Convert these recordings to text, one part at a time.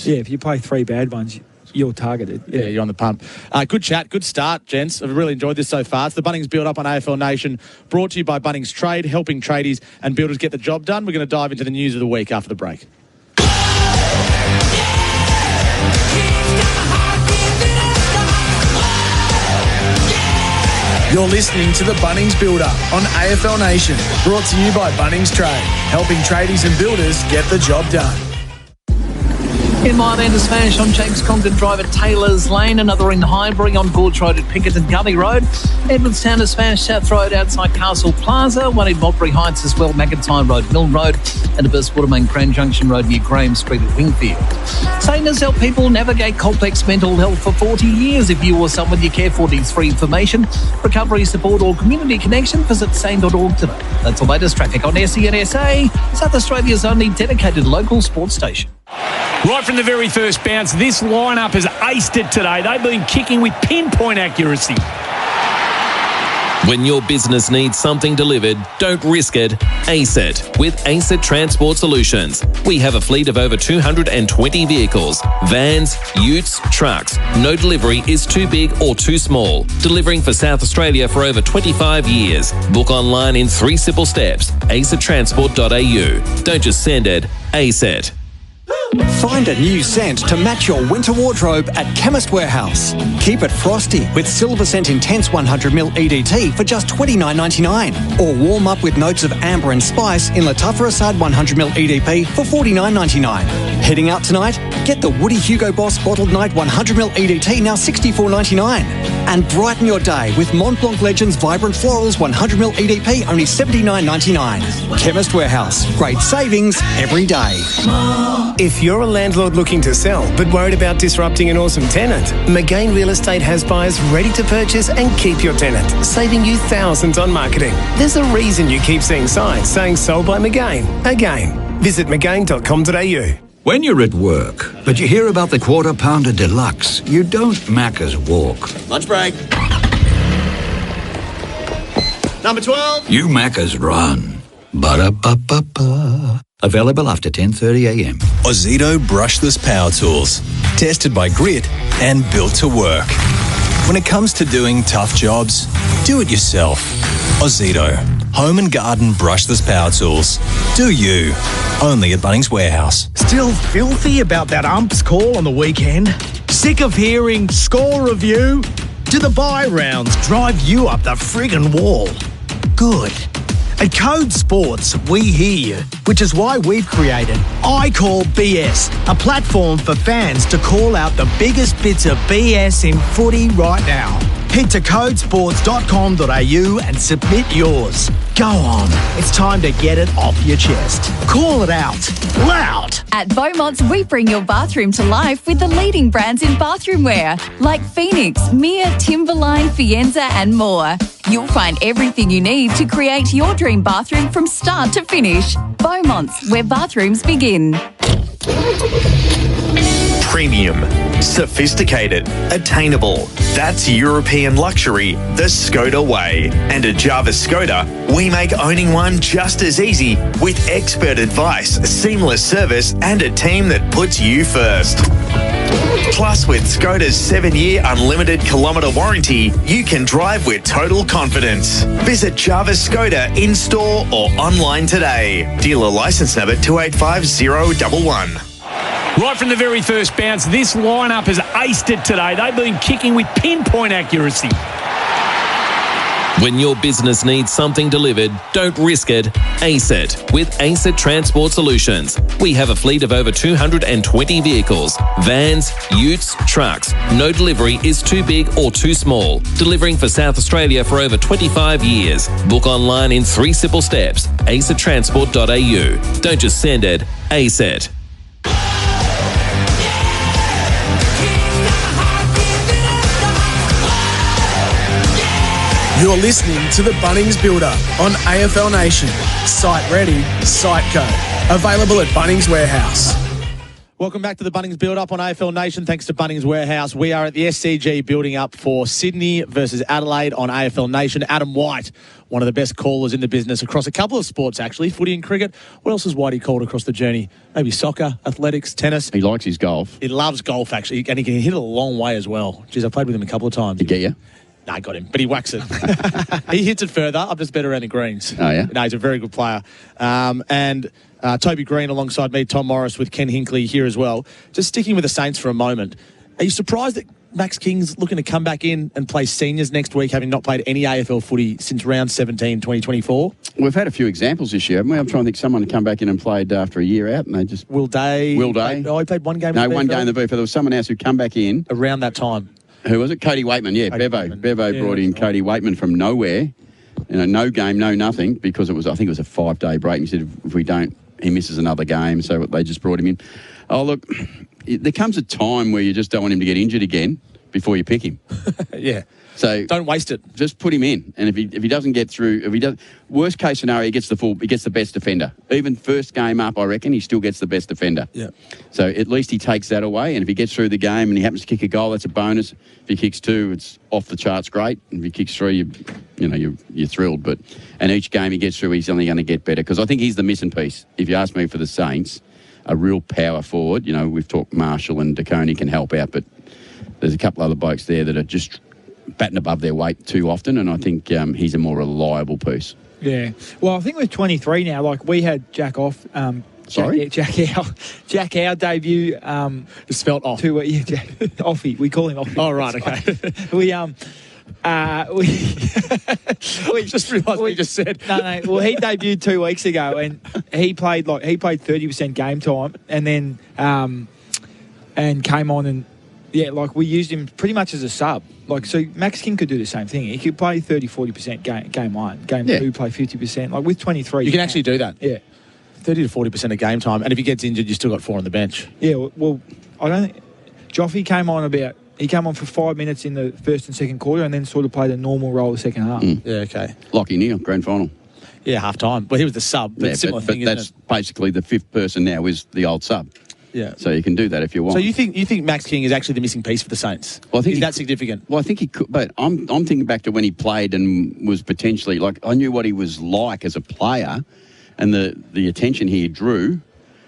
Yeah, if you play 3 bad ones, you're targeted. Yeah, you're on the pump. Good chat, good start, gents. I've really enjoyed this so far. It's the Bunnings Build Up on AFL Nation, brought to you by Bunnings Trade, helping tradies and builders get the job done. We're going to dive into the news of the week after the break. You're listening to the Bunnings Build-Up on AFL Nation, brought to you by Bunnings Trade, helping tradies and builders get the job done. In Mylander smash on James Congdon Drive at Taylor's Lane, another in Highbury on Gorge Road at Pinkerton Gully Road, Edwardstown to smash South Road outside Castle Plaza, one in Modbury Heights as well, McIntyre Road, Mill Road, and a burst Watermain Cran Junction Road near Graham Street at Wingfield. SEN has helped people navigate complex mental health for 40 years. If you or someone you care for needs free information, recovery support or community connection, visit SEN.org today. That's the latest traffic on SENSA, South Australia's only dedicated local sports station. Right from the very first bounce, this lineup has aced it today. They've been kicking with pinpoint accuracy. When your business needs something delivered, don't risk it. Ace it with Ace It Transport Solutions. We have a fleet of over 220 vehicles, vans, utes, trucks. No delivery is too big or too small. Delivering for South Australia for over 25 years. Book online in 3 simple steps. aceitransport.au. Don't just send it, ace it. Find a new scent to match your winter wardrobe at Chemist Warehouse. Keep it frosty with Silver Scent Intense 100ml EDT for just $29.99. Or warm up with notes of amber and spice in Latafra Assad 100ml EDP for $49.99. Heading out tonight? Get the Woody Hugo Boss Bottled Night 100ml EDT now $64.99. And brighten your day with Mont Blanc Legends Vibrant Florals 100ml EDP only $79.99. Chemist Warehouse. Great savings every day. If you're a landlord looking to sell but worried about disrupting an awesome tenant, McGain Real Estate has buyers ready to purchase and keep your tenant, saving you thousands on marketing. There's a reason you keep seeing signs saying sold by McGain. Again, visit mcgain.com.au. When you're at work, but you hear about the Quarter Pounder Deluxe, you don't Macca's walk. Lunch break. Number 12. You Macca's run. Ba-da-ba-ba-ba. Available after 10:30am. Ozito brushless power tools, tested by Grit and built to work. When it comes to doing tough jobs, do it yourself. Ozito, home and garden brushless power tools. Do you? Only at Bunnings Warehouse. Still filthy about that ump's call on the weekend? Sick of hearing score review? Do the buy rounds drive you up the friggin' wall? Good. At Code Sports, we hear you, which is why we've created I Call BS, a platform for fans to call out the biggest bits of BS in footy right now. Head to codesports.com.au and submit yours. Go on, it's time to get it off your chest. Call it out, loud. At Beaumont's, we bring your bathroom to life with the leading brands in bathroom wear, like Phoenix, Mia, Timberline, Fienza and more. You'll find everything you need to create your dream bathroom from start to finish. Beaumont's, where bathrooms begin. Premium, sophisticated, attainable. That's European luxury the Skoda way. And at Java Skoda, we make owning one just as easy with expert advice, seamless service, and a team that puts you first. Plus, with Skoda's 7-year unlimited kilometre warranty, you can drive with total confidence. Visit Java Skoda in-store or online today. Dealer licence number 285011. Right from the very first bounce, this lineup has aced it today. They've been kicking with pinpoint accuracy. When your business needs something delivered, don't risk it. Ace it with Ace It Transport Solutions. We have a fleet of over 220 vehicles, vans, utes, trucks. No delivery is too big or too small. Delivering for South Australia for over 25 years. Book online in 3 simple steps. aceitransport.au. Don't just send it, ace it. You're listening to the Bunnings Build-Up on AFL Nation. Site ready, site go. Available at Bunnings Warehouse. Welcome back to the Bunnings Build-Up on AFL Nation. Thanks to Bunnings Warehouse. We are at the SCG building up for Sydney versus Adelaide on AFL Nation. Adam White, one of the best callers in the business across a couple of sports, actually, footy and cricket. What else has Whitey called across the journey? Maybe soccer, athletics, tennis. He likes his golf. He loves golf, actually, and he can hit it a long way as well. Jeez, I played with him a couple of times. Did he get you? No, I got him, but he whacks it. He hits it further. I'm just better around the greens. Oh, yeah? No, he's a very good player. And Toby Greene alongside me, Tom Morris with Ken Hinkley here as well. Just sticking with the Saints for a moment. Are you surprised that Max King's looking to come back in and play seniors next week, having not played any AFL footy since round 17, 2024? We've had a few examples this year, haven't we? I'm trying to think someone come back in and played after a year out, and they just... Will Day. He played one game in No, the one VFL? game in the VFL. There was someone else who come back in. Around that time. Who was it? Cody Waitman, yeah. Bevo brought in Cody Waitman from nowhere. No game, no nothing, because I think it was a 5-day break. And he said, if we don't, he misses another game, so they just brought him in. Oh, look, there comes a time where you just don't want him to get injured again before you pick him. Yeah. So don't waste it. Just put him in, and if he doesn't get through, worst case scenario, he gets the best defender. Even first game up, I reckon he still gets the best defender. Yeah. So at least he takes that away, and if he gets through the game and he happens to kick a goal, that's a bonus. If he kicks 2, it's off the charts, great. And if he kicks 3, you're thrilled. And each game he gets through, he's only going to get better, because I think he's the missing piece. If you ask me, for the Saints, a real power forward. We've talked Marshall and DeConey can help out, but there's a couple other blokes there that are just batting above their weight too often, and I think he's a more reliable piece. Yeah. Well, I think we're 23 now. Like, we had Jack off. Sorry? Jack Howe debut. It's spelled off. Offie. We call him Offie. Oh, right, okay. We just realised what you just said. No. Well, he debuted 2 weeks ago, and he played 30% game time, and then and came on and we used him pretty much as a sub. So Max King could do the same thing. He could play 30-40% game 1, game 2 play 50%. With 23, you can actually do that. Yeah. 30 to 40% of game time, and if he gets injured, you still got 4 on the bench. Yeah, well, I don't think... Joffy came on for 5 minutes in the first and second quarter, and then sort of played a normal role the second half. Yeah, okay. Lockie Neal, grand final. Yeah, half-time. Well, he was the sub, but similar thing, isn't that's basically the 5th person now is the old sub. Yeah. So you can do that if you want. So you think Max King is actually the missing piece for the Saints? Well, I think is that significant? Well, I think he could, but I'm thinking back to when he played and was potentially, I knew what he was like as a player and the attention he drew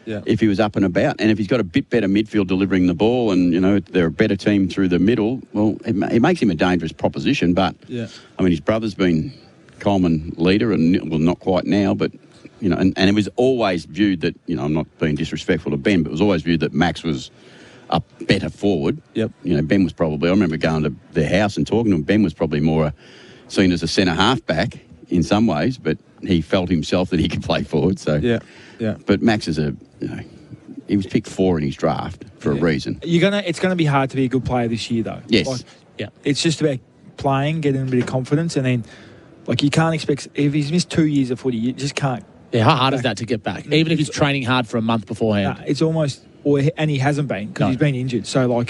if he was up and about. And if he's got a bit better midfield delivering the ball and, they're a better team through the middle, well, it makes him a dangerous proposition. But, his brother's been Coleman leader, and, well, not quite now, but... and it was always viewed that, I'm not being disrespectful to Ben, but it was always viewed that Max was a better forward. Yep. Ben was probably, I remember going to their house and talking to him, Ben was probably more seen as a centre half-back in some ways, but he felt himself that he could play forward. So yeah. But Max is he was picked 4 in his draft for a reason. It's gonna be hard to be a good player this year, though. Yes. It's just about playing, getting a bit of confidence, and then you can't expect, if he's missed 2 years of footy, you just can't. Yeah, how hard is that to get back? Even if he's training hard for a month beforehand. It's almost, and he hasn't been because he's been injured. So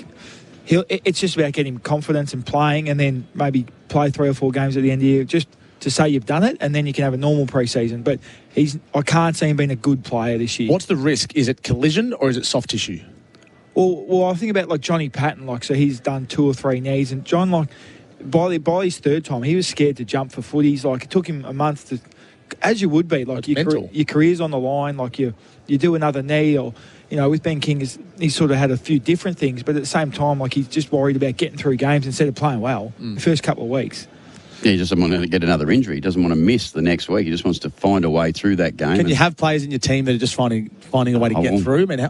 it's just about getting confidence and playing, and then maybe play 3 or 4 games at the end of the year, just to say you've done it, and then you can have a normal pre-season. But I can't see him being a good player this year. What's the risk? Is it collision or is it soft tissue? Well, I think about Johnny Patton. So he's done 2 or 3 knees, and John, by his 3rd time, he was scared to jump for footies. It took him a month to. As you would be, your career's on the line, you do another knee, or, with Ben King, he's sort of had a few different things, but at the same time, he's just worried about getting through games instead of playing well the first couple of weeks. Yeah, he doesn't want to get another injury. He doesn't want to miss the next week. He just wants to find a way through that game. Can you have players in your team that are just finding a way to get through? I mean,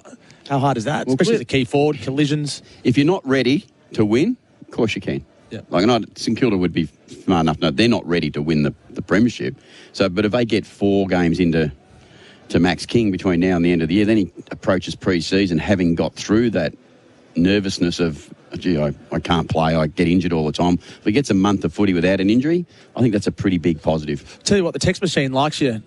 how hard is that? Especially as a key forward, collisions. If you're not ready to win, of course you can. Yeah. St Kilda would be smart enough. No, they're not ready to win the premiership. So, but if they get 4 games into Max King between now and the end of the year, then he approaches pre-season having got through that nervousness of, I can't play, I get injured all the time. If he gets a month of footy without an injury, I think that's a pretty big positive. Tell you what, the text machine likes you,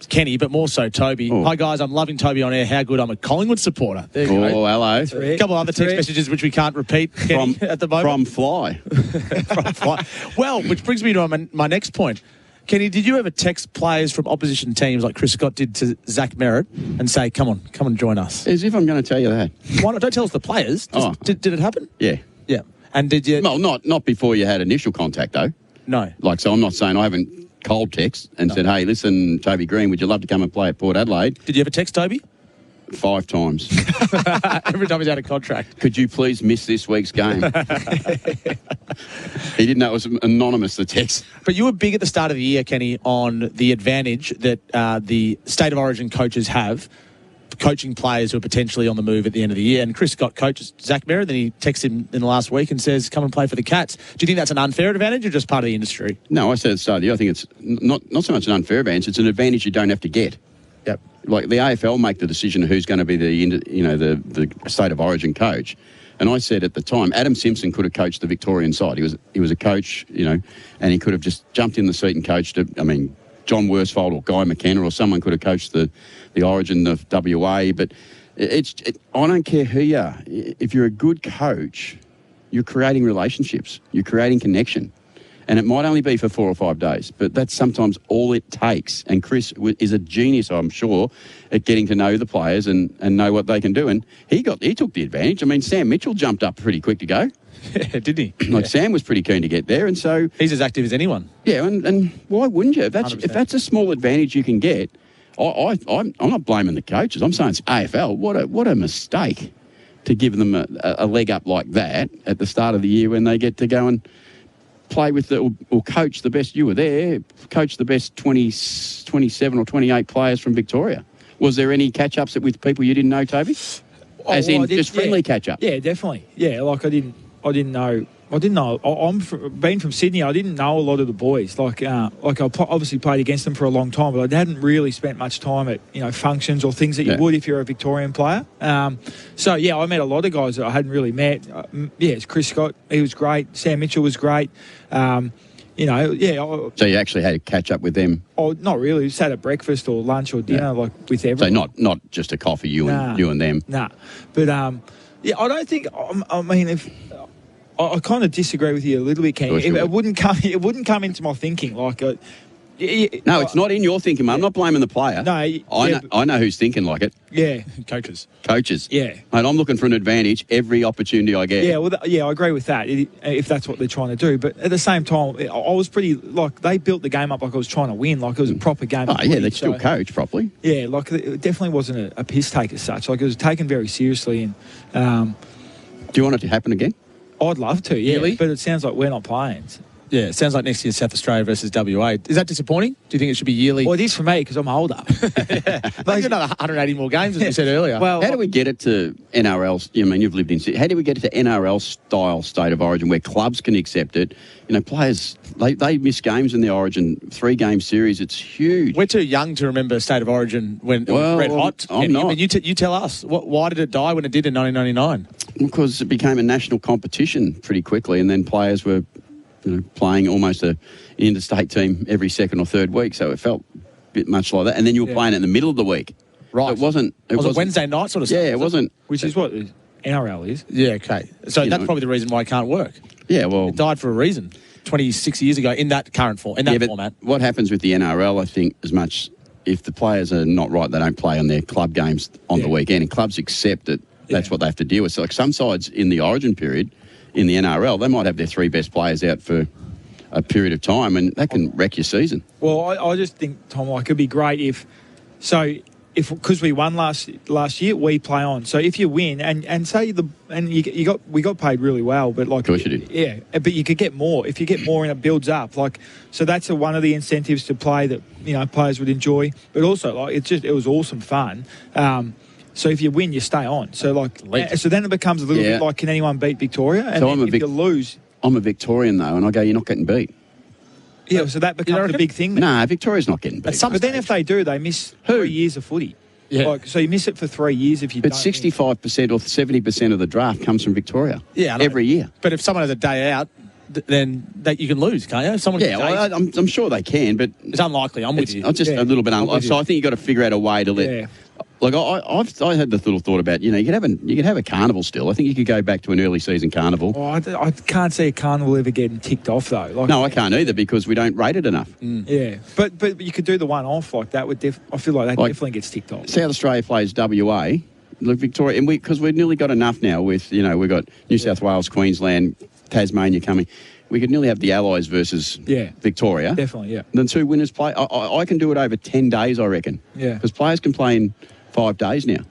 Kenny, but more so Toby. Oh. Hi, guys, I'm loving Toby on air. How good. I'm a Collingwood supporter. There you go. Oh, hello. A couple of other text messages which we can't repeat, Kenny, at the moment. From Fly. From Fly. Well, which brings me to my next point. Kenny, did you ever text players from opposition teams like Chris Scott did to Zach Merritt and say, come on join us? As if I'm going to tell you that. Why not? Don't tell us the players. Did it happen? Yeah. Yeah. And did you... Well, not before you had initial contact, though. No. Like, so I'm not saying I haven't cold text and said, hey, listen, Toby Greene, would you love to come and play at Port Adelaide? Did you ever text Toby? 5 times. Every time he's out of contract. Could you please miss this week's game? He didn't know it was anonymous, the text. But you were big at the start of the year, Kenny, on the advantage that the State of Origin coaches have coaching players who are potentially on the move at the end of the year. And Chris Scott coaches Zach Merritt, then he texts him in the last week and says, come and play for the Cats. Do you think that's an unfair advantage or just part of the industry? No, I said at the start of the year, I think it's not so much an unfair advantage, it's an advantage you don't have to get. Yep. Like the AFL make the decision of who's going to be the State of Origin coach. And I said at the time, Adam Simpson could have coached the Victorian side. He was a coach, and he could have just jumped in the seat and coached it. I mean, John Worsfold or Guy McKenna or someone could have coached the Origin of WA. But I don't care who you are. If you're a good coach, you're creating relationships. You're creating connection. And it might only be for 4 or 5 days, but that's sometimes all it takes. And Chris is a genius, I'm sure, at getting to know the players and know what they can do. And he took the advantage. I mean, Sam Mitchell jumped up pretty quick to go. Yeah, didn't he? Sam was pretty keen to get there, and so he's as active as anyone. Yeah, and why wouldn't you? If that's a small advantage you can get, I'm not blaming the coaches. I'm saying it's AFL. What a mistake to give them a leg up like that at the start of the year when they get to go and play with or coach the best. You were there, coach the best 27 or 28 players from Victoria. Was there any catch-ups with people you didn't know, Toby? Just friendly catch-up? Yeah, definitely. Yeah, like I didn't know. Being from Sydney, I didn't know a lot of the boys. Like I obviously played against them for a long time, but I hadn't really spent much time at functions or things that you would if you're a Victorian player. So yeah, I met a lot of guys that I hadn't really met. It's Chris Scott, he was great. Sam Mitchell was great. So you actually had to catch up with them? Oh, not really. We sat at breakfast or lunch or dinner, like with everyone. So not just a coffee, you and them. Nah, but I don't think. I mean, if. I kind of disagree with you a little bit, Ken. It wouldn't come into my thinking. No, it's not in your thinking, mate. I'm not blaming the player. No, I know who's thinking like it. Yeah, coaches. Yeah, mate. I'm looking for an advantage every opportunity I get. Yeah, well, I agree with that. If that's what they're trying to do, but at the same time, I was pretty they built the game up like I was trying to win, like it was a proper game. Oh yeah, they still coach properly. Yeah, like it definitely wasn't a piss take as such. Like it was taken very seriously. And do you want it to happen again? I'd love to, yeah, really? But it sounds like we're not playing. Yeah, it sounds like next year South Australia versus WA. Is that disappointing? Do you think it should be yearly? Well, it is for me because I'm older. Maybe another 180 more games, as you said earlier. Well, how do we get it to NRL? I mean, you've lived in Sydney. How do we get it to NRL-style State of Origin where clubs can accept it? Players, they miss games in the Origin 3-game series. It's huge. We're too young to remember State of Origin when it was red hot. I'm not. You tell us, why did it die when it did in 1999? Because it became a national competition pretty quickly, and then players were playing almost an interstate team every second or third week, so it felt a bit much like that. And then you were playing it in the middle of the week. Right. So it wasn't Wednesday night sort of stuff? Yeah, it wasn't. Which is what NRL is. Yeah, okay. So that's probably the reason why it can't work. Yeah, well... It died for a reason 26 years ago in that current format. What happens with the NRL, I think, as much... If the players are not right, they don't play on their club games on the weekend, and clubs accept it. That's what they have to deal with. So like some sides in the Origin period, in the NRL, they might have their 3 best players out for a period of time, and that can wreck your season. Well, I just think, Tom, it'd be great if because we won last year, we play on. So if you win and say we got paid really well, but like, of course you did. Yeah, but you could get more if you get more and it builds up. Like, so that's one of the incentives to play that players would enjoy. But also, like, it was awesome fun. So if you win, you stay on. So so then it becomes a little bit like, can anyone beat Victoria? And so if you lose, I'm a Victorian though, and I go, you're not getting beat. Yeah, so that becomes a big thing. Then. Nah, Victoria's not getting beat. But then if they do, they miss 3 years of footy. Yeah. So you miss it for 3 years if you don't. But 65% or 70% of the draft comes from Victoria. Yeah, every year. But if someone has a day out, then you can lose, can't you? If someone I'm sure they can, but it's unlikely. I'm with you. Just a little bit unlikely. So I think you've got to figure out a way to let Like I had the little thought about, you could have a carnival still. I think you could go back to an early season carnival. Oh, I can't see a carnival ever getting ticked off though. No, I can't either because we don't rate it enough. Yeah, but you could do the one off like that. I feel like that definitely gets ticked off. South Australia plays WA, look Victoria, and because we've nearly got enough now. With we've got New South Wales, Queensland, Tasmania coming. We could nearly have the Allies versus Victoria. Definitely, yeah. Then 2 winners play. I can do it over 10 days, I reckon. Yeah. Because players can play in 5 days now.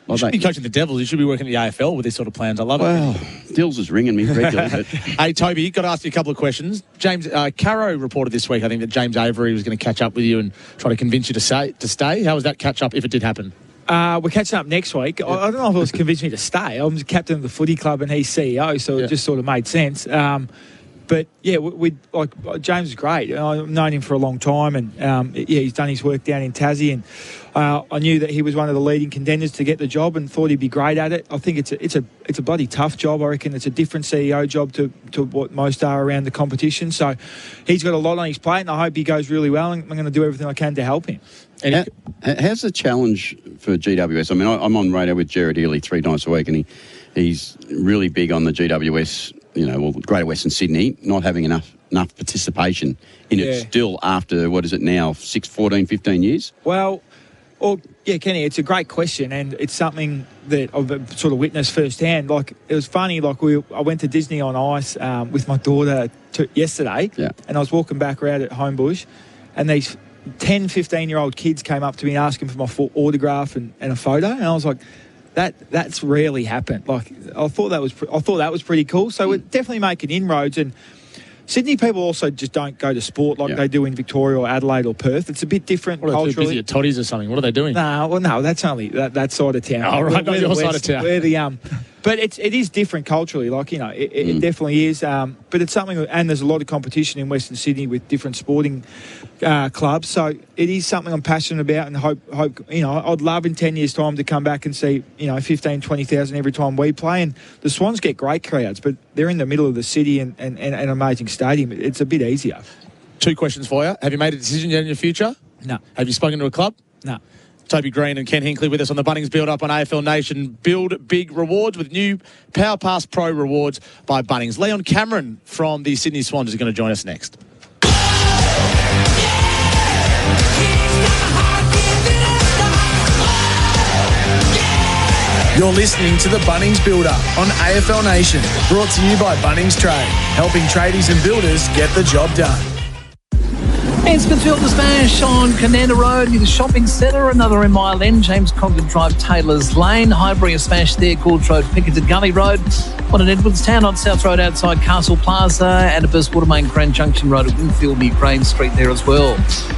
You should be coaching the Devils. You should be working at the AFL with these sort of plans. I love it. Dills is ringing me regularly. But hey, Toby, got to ask you a couple of questions. James Caro reported this week, I think, that James Avery was going to catch up with you and try to convince you to stay. How was that catch up, if it did happen? We're catching up next week. I don't know if it was convinced me to stay. I'm the captain of the footy club and he's CEO, so it just sort of made sense. But yeah, James is great. I've known him for a long time, and he's done his work down in Tassie, and I knew that he was one of the leading contenders to get the job, and thought he'd be great at it. I think it's a bloody tough job. I reckon it's a different CEO job to what most are around the competition. So he's got a lot on his plate, and I hope he goes really well. And I'm going to do everything I can to help him. How's the challenge for GWS? I mean, I'm on radio with Jared Healy 3 nights a week, and he's really big on the GWS. Greater Western Sydney, not having enough participation in it still after, what is it now, 14, 15 years? Well, Kenny, it's a great question, and it's something that I've sort of witnessed firsthand. Like, it was funny, I went to Disney on Ice with my daughter yesterday, and I was walking back around at Homebush, and these 10, 15-year-old kids came up to me asking for my autograph and a photo, and I was like, That's rarely happened. Like, I thought that was pretty cool. So we're definitely making inroads. And Sydney people also just don't go to sport like they do in Victoria or Adelaide or Perth. It's a bit different culturally. What are they busy at Toddies or something? What are they doing? No, that's only that side of town. Oh, right, not your side of town. We're the but it is different culturally. Like, it definitely is. But it's something, and there's a lot of competition in Western Sydney with different sporting clubs. So it is something I'm passionate about, and hope I'd love in 10 years' time to come back and see 15,000, 20,000 every time we play. And the Swans get great crowds, but they're in the middle of the city and an amazing stadium. It's a bit easier. 2 questions for you. Have you made a decision yet in your future? No. Have you spoken to a club? No. Toby Greene and Ken Hinkley with us on the Bunnings Build Up on AFL Nation. Build big rewards with new Power Pass Pro rewards by Bunnings. Leon Cameron from the Sydney Swans is going to join us next. You're listening to the Bunnings Build-Up on AFL Nation, brought to you by Bunnings Trade, helping tradies and builders get the job done. And Smithfield to smash on Cananda Road near the shopping centre. Another in Mile End, James Congdon Drive, Taylor's Lane. Highbury a smash there, Goulds Road, Pinkerton Gully Road. One at Edwardstown on South Road outside Castle Plaza. And a Burst Watermain Grand Junction Road at Winfield near Crane Street there as well.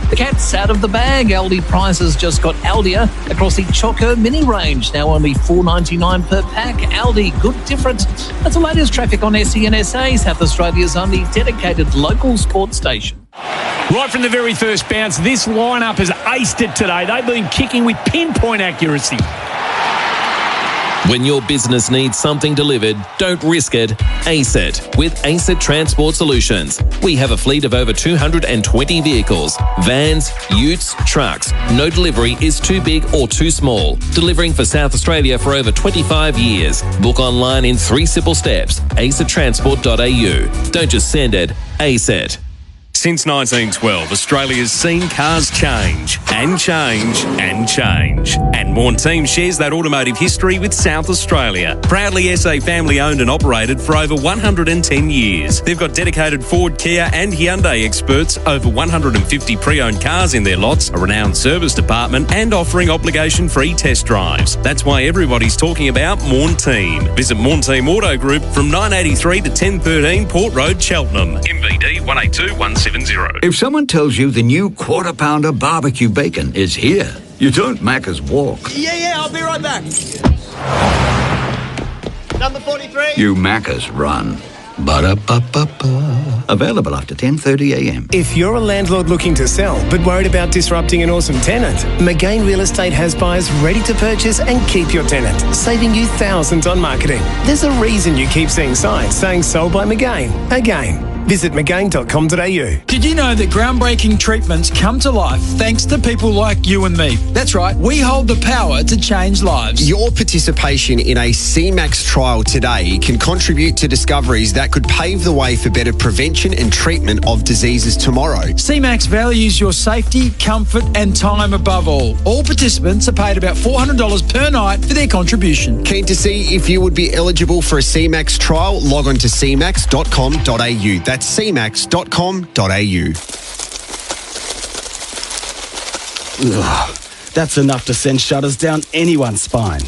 The cat's out of the bag. Aldi prices just got Aldia across the Choco mini range. Now only $4.99 per pack. Aldi, good difference. That's the latest traffic on SENSA, South Australia's only dedicated local sports station. Right from the very first bounce, this lineup has aced it today. They've been kicking with pinpoint accuracy. When your business needs something delivered, don't risk it. Ace it with Ace It Transport Solutions. We have a fleet of over 220 vehicles, vans, utes, trucks. No delivery is too big or too small. Delivering for South Australia for over 25 years. Book online in 3 simple steps. aceitransport.au. Don't just send it, ace it. Since 1912, Australia's seen cars change and change and change. And Morn Team shares that automotive history with South Australia. Proudly SA family owned and operated for over 110 years. They've got dedicated Ford, Kia and Hyundai experts, over 150 pre-owned cars in their lots, a renowned service department and offering obligation-free test drives. That's why everybody's talking about Morn Team. Visit Morn Team Auto Group from 983 to 1013 Port Road, Cheltenham. MVD 182170. If someone tells you the new Quarter Pounder barbecue bacon is here, you don't Macca's walk. Yeah, I'll be right back. Number 43. You Macca's run. Ba-da-ba-ba-ba. Available after 10:30 a.m. If you're a landlord looking to sell but worried about disrupting an awesome tenant, McGain Real Estate has buyers ready to purchase and keep your tenant, saving you thousands on marketing. There's a reason you keep seeing signs saying sold by McGain again. Visit mcgain.com.au. Did you know that groundbreaking treatments come to life thanks to people like you and me? That's right, we hold the power to change lives. Your participation in a CMAX trial today can contribute to discoveries that could pave the way for better prevention and treatment of diseases tomorrow. CMAX values your safety, comfort and time above all. All participants are paid about $400 per night for their contribution. Keen to see if you would be eligible for a CMAX trial? Log on to cmax.com.au. That's cmax.com.au. Ugh, that's enough to send shudders down anyone's spine.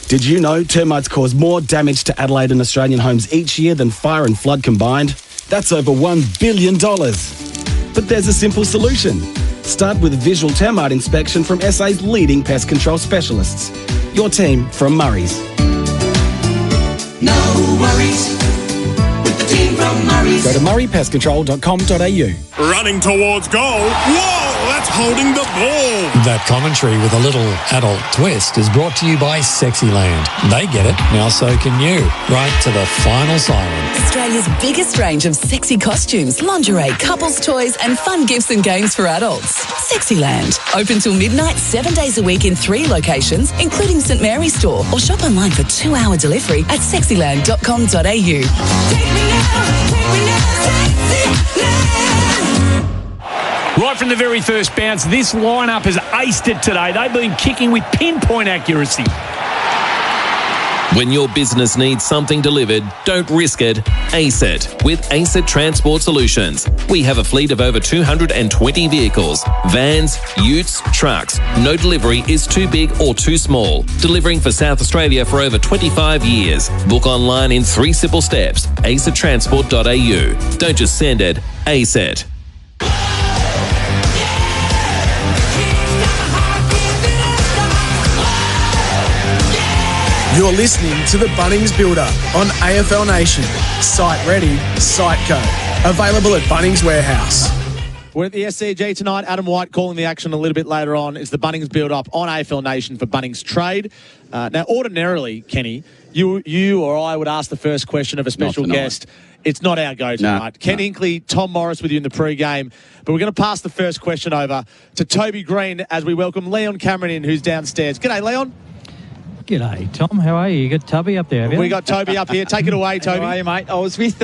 Did you know termites cause more damage to Adelaide and Australian homes each year than fire and flood combined? That's over $1 billion. But there's a simple solution. Start with visual termite inspection from SA's leading pest control specialists. Your team from Murray's. No worries. Team from Murray's. Go to murraypestcontrol.com.au. Running towards goal. Whoa, that's holding the ball. That commentary with a little adult twist is brought to you by Sexyland. They get it, now so can you. Right to the final siren. Australia's biggest range of sexy costumes, lingerie, couples toys and fun gifts and games for adults. Sexyland. Open till midnight, 7 days a week in 3 locations, including St Mary's Store. Or shop online for 2-hour delivery at sexyland.com.au. Right from the very first bounce, this lineup has aced it today. They've been kicking with pinpoint accuracy. When your business needs something delivered, don't risk it. ASET with ASET Transport Solutions. We have a fleet of over 220 vehicles, vans, utes, trucks. No delivery is too big or too small. Delivering for South Australia for over 25 years. Book online in 3 simple steps. asettransport.au. Don't just send it, ASET. You're listening to the Bunnings Builder on AFL Nation. Site ready, site go. Available at Bunnings Warehouse. We're at the SCG tonight. Adam White calling the action a little bit later on. It's the Bunnings build-up on AFL Nation for Bunnings Trade. Now, ordinarily, Kenny, you or I would ask the first question of a special guest. It's not our go tonight. Ken Hinkley, Tom Morris with you in the pre-game. But we're going to pass the first question over to Toby Greene as we welcome Leon Cameron in, who's downstairs. G'day, Leon. G'day, Tom. How are you? You got Toby up there, have you? We got Toby up here. Take it away, Toby. How are you, mate? I was with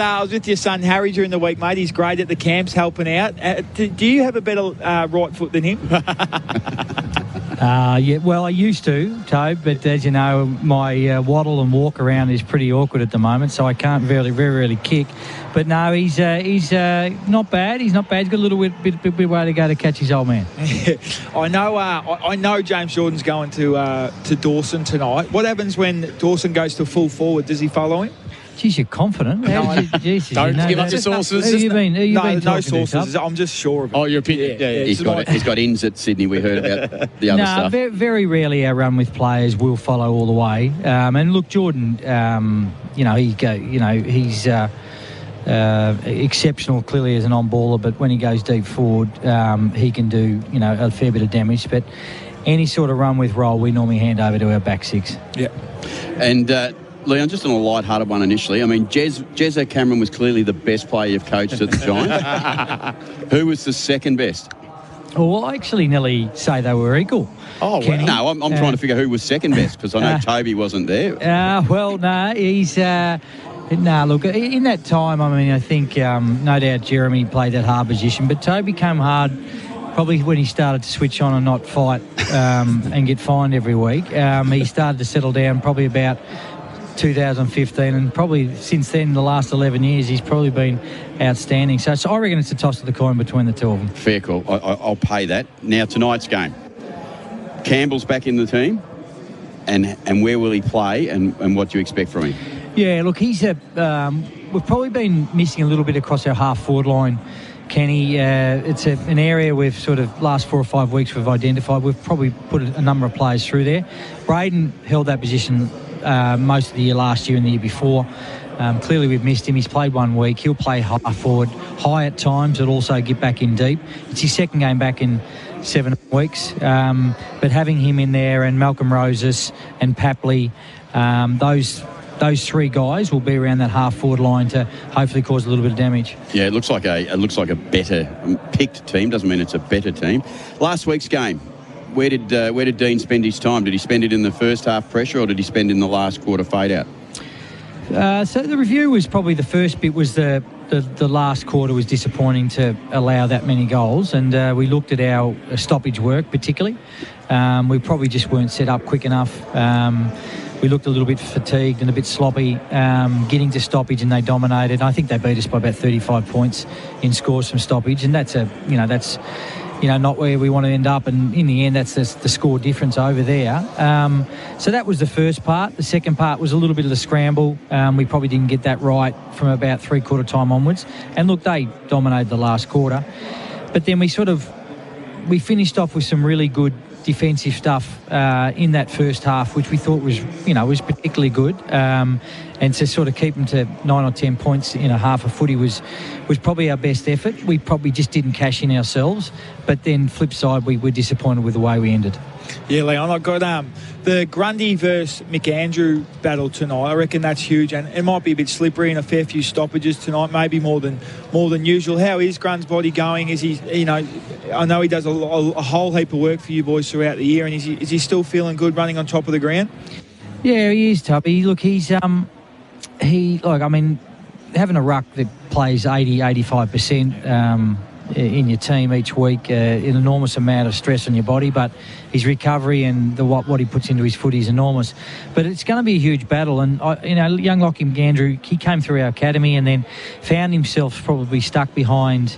your son Harry during the week, mate. He's great at the camps, helping out. Do you have a better right foot than him? Yeah, well, I used to, Tobe, but as you know, my waddle and walk around is pretty awkward at the moment, so I can't very rarely kick. But no, he's not bad. He's not bad. He's got a little bit way to go to catch his old man. I know James Jordan's going to Dawson tonight. What happens when Dawson goes to full forward? Does he follow him? Geez, you're confident. Don't give up your sources. Who you been no sources. I'm just sure of it. Oh, your opinion. Yeah. He's got ins at Sydney. We heard about the other stuff. No, very rarely our run with players will follow all the way. And look, Jordan, he's exceptional clearly as an on-baller, but when he goes deep forward, he can do a fair bit of damage. But any sort of run with roll, we normally hand over to our back six. Yeah. And Leon, just on a light-hearted one initially, I mean, Jezza Cameron was clearly the best player you've coached at the Giants. Who was the second best? Well, I actually nearly say they were equal. Oh, well, no, I'm trying to figure who was second best, because I know Toby wasn't there. He's... look, in that time, I mean, I think no doubt Jeremy played that hard position, but Toby came hard probably when he started to switch on and not fight and get fined every week. He started to settle down probably about 2015, and probably since then, the last 11 years, he's probably been outstanding. So I reckon it's a toss of the coin between the two of them. Fair call. I'll pay that. Now, tonight's game. Campbell's back in the team, and where will he play, and what do you expect from him? Yeah, look, he's we've probably been missing a little bit across our half-forward line, Kenny. It's an area we've sort of, last 4 or 5 weeks we've identified. We've probably put a number of players through there. Braden held that position most of the year last year and the year before. Clearly we've missed him. He's played 1 week. He'll play high forward, high at times, but also get back in deep. It's his second game back in 7 weeks. But having him in there, and Malcolm Roses and Papley, those those three guys will be around that half-forward line to hopefully cause a little bit of damage. Yeah, it looks like a better picked team. Doesn't mean it's a better team. Last week's game, where did Dean spend his time? Did he spend it in the first half pressure, or did he spend it in the last quarter fade out? So the review was probably the first bit was the last quarter was disappointing to allow that many goals, and we looked at our stoppage work particularly. We probably just weren't set up quick enough. We looked a little bit fatigued and a bit sloppy getting to stoppage, and they dominated. I think they beat us by about 35 points in scores from stoppage, and that's not where we want to end up. And in the end, that's the score difference over there. So that was the first part. The second part was a little bit of the scramble. We probably didn't get that right from about three-quarter time onwards. And look, they dominated the last quarter. But then we finished off with some really good defensive stuff in that first half, which we thought was particularly good. And to sort of keep them to 9 or 10 points in a half of footy was probably our best effort. We probably just didn't cash in ourselves. But then flip side, we were disappointed with the way we ended. Yeah, Leon, I've got the Grundy versus McAndrew battle tonight. I reckon that's huge, and it might be a bit slippery and a fair few stoppages tonight, maybe more than usual. How is Grund's body going? Is he, I know he does a whole heap of work for you boys throughout the year, and is he still feeling good running on top of the ground? Yeah, he is, Toby. Look, he's having a ruck that plays 80-85% in your team each week, an enormous amount of stress on your body, but his recovery and what he puts into his footy is enormous. But it's going to be a huge battle, and young Lockie McAndrew, he came through our academy and then found himself probably stuck behind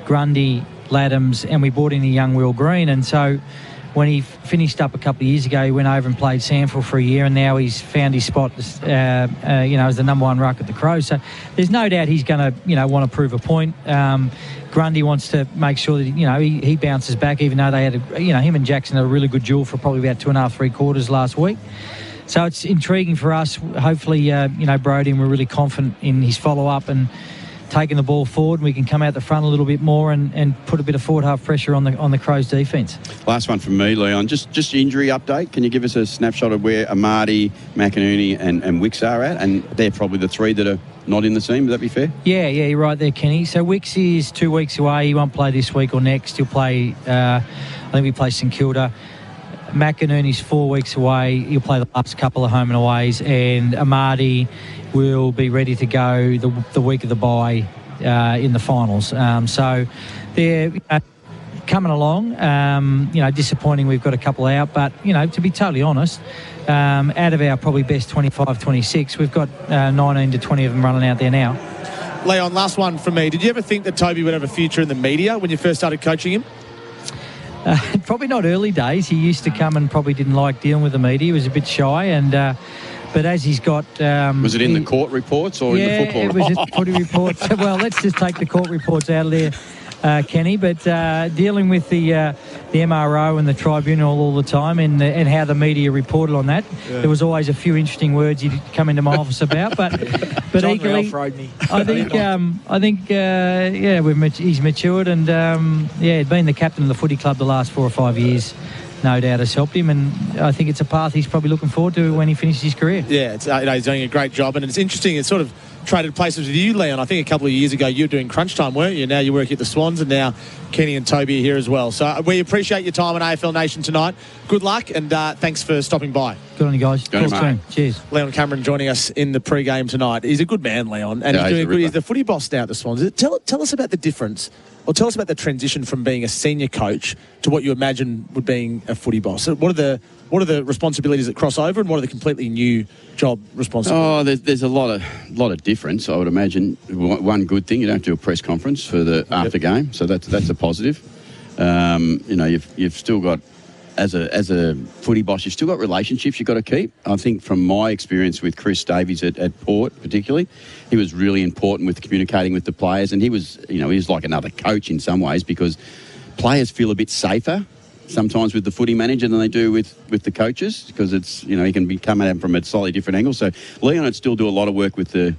Grundy, Laddams, and we brought in a young Will Greene, and so when he finished up a couple of years ago, he went over and played Samford for a year, and now he's found his spot, as the number one ruck at the Crows. So there's no doubt he's going to, want to prove a point. Grundy wants to make sure that, he bounces back, even though they had, him and Jackson had a really good duel for probably about 2.5, 3 quarters last week. So it's intriguing for us. Hopefully, Brody, and we're really confident in his follow-up and taking the ball forward, and we can come out the front a little bit more and put a bit of forward half pressure on the Crows defence. Last one from me, Leon. Just injury update. Can you give us a snapshot of where Amadi, McInerney and Wicks are at? And they're probably the three that are not in the team. Would that be fair? Yeah, you're right there, Kenny. So Wicks is 2 weeks away. He won't play this week or next. He'll play, I think we play St Kilda. McInerney's 4 weeks away. He'll play the last couple of home and aways, and Amadi will be ready to go the week of the bye in the finals. So they're coming along. Disappointing we've got a couple out, but to be totally honest, out of our probably best 25, 26, we've got 19 to 20 of them running out there now. Leon, last one from me. Did you ever think that Toby would have a future in the media when you first started coaching him? Probably not early days. He used to come and probably didn't like dealing with the media. He was a bit shy, and but as he's got... was it in the court reports or in the football? Yeah, it was in the footy reports. Well, let's just take the court reports out of there, Kenny. But dealing with the MRO and the tribunal all the time, and how the media reported on that, there was always a few interesting words he'd come into my office about. But equally, I think he's matured, and he'd been the captain of the footy club the last 4 or 5 years. No doubt has helped him, and I think it's a path he's probably looking forward to when he finishes his career. Yeah, it's, he's doing a great job, and it's interesting. It's sort of traded places with you, Leon. I think a couple of years ago you were doing crunch time, weren't you? Now you work at the Swans, and now Kenny and Toby are here as well. So we appreciate your time on AFL Nation tonight. Good luck, and thanks for stopping by. Good on you guys. Cool team. Cheers. Leon Cameron joining us in the pre-game tonight. He's a good man, Leon, and he's doing good. He's the footy boss now at the Swans. Tell us about the difference. Or tell us about the transition from being a senior coach to what you imagine would being a footy boss. So what are the responsibilities that cross over, and what are the completely new job responsibilities? Oh, there's a lot of difference, I would imagine. One good thing, you don't have to do a press conference for the after game, so that's a positive. You've still got, as a footy boss, you've still got relationships you've got to keep. I think from my experience with Chris Davies at Port particularly, he was really important with communicating with the players, and he was like another coach in some ways, because players feel a bit safer sometimes with the footy manager than they do with the coaches, because it's, he can be coming at them from a slightly different angle. So Leon would still do a lot of work with the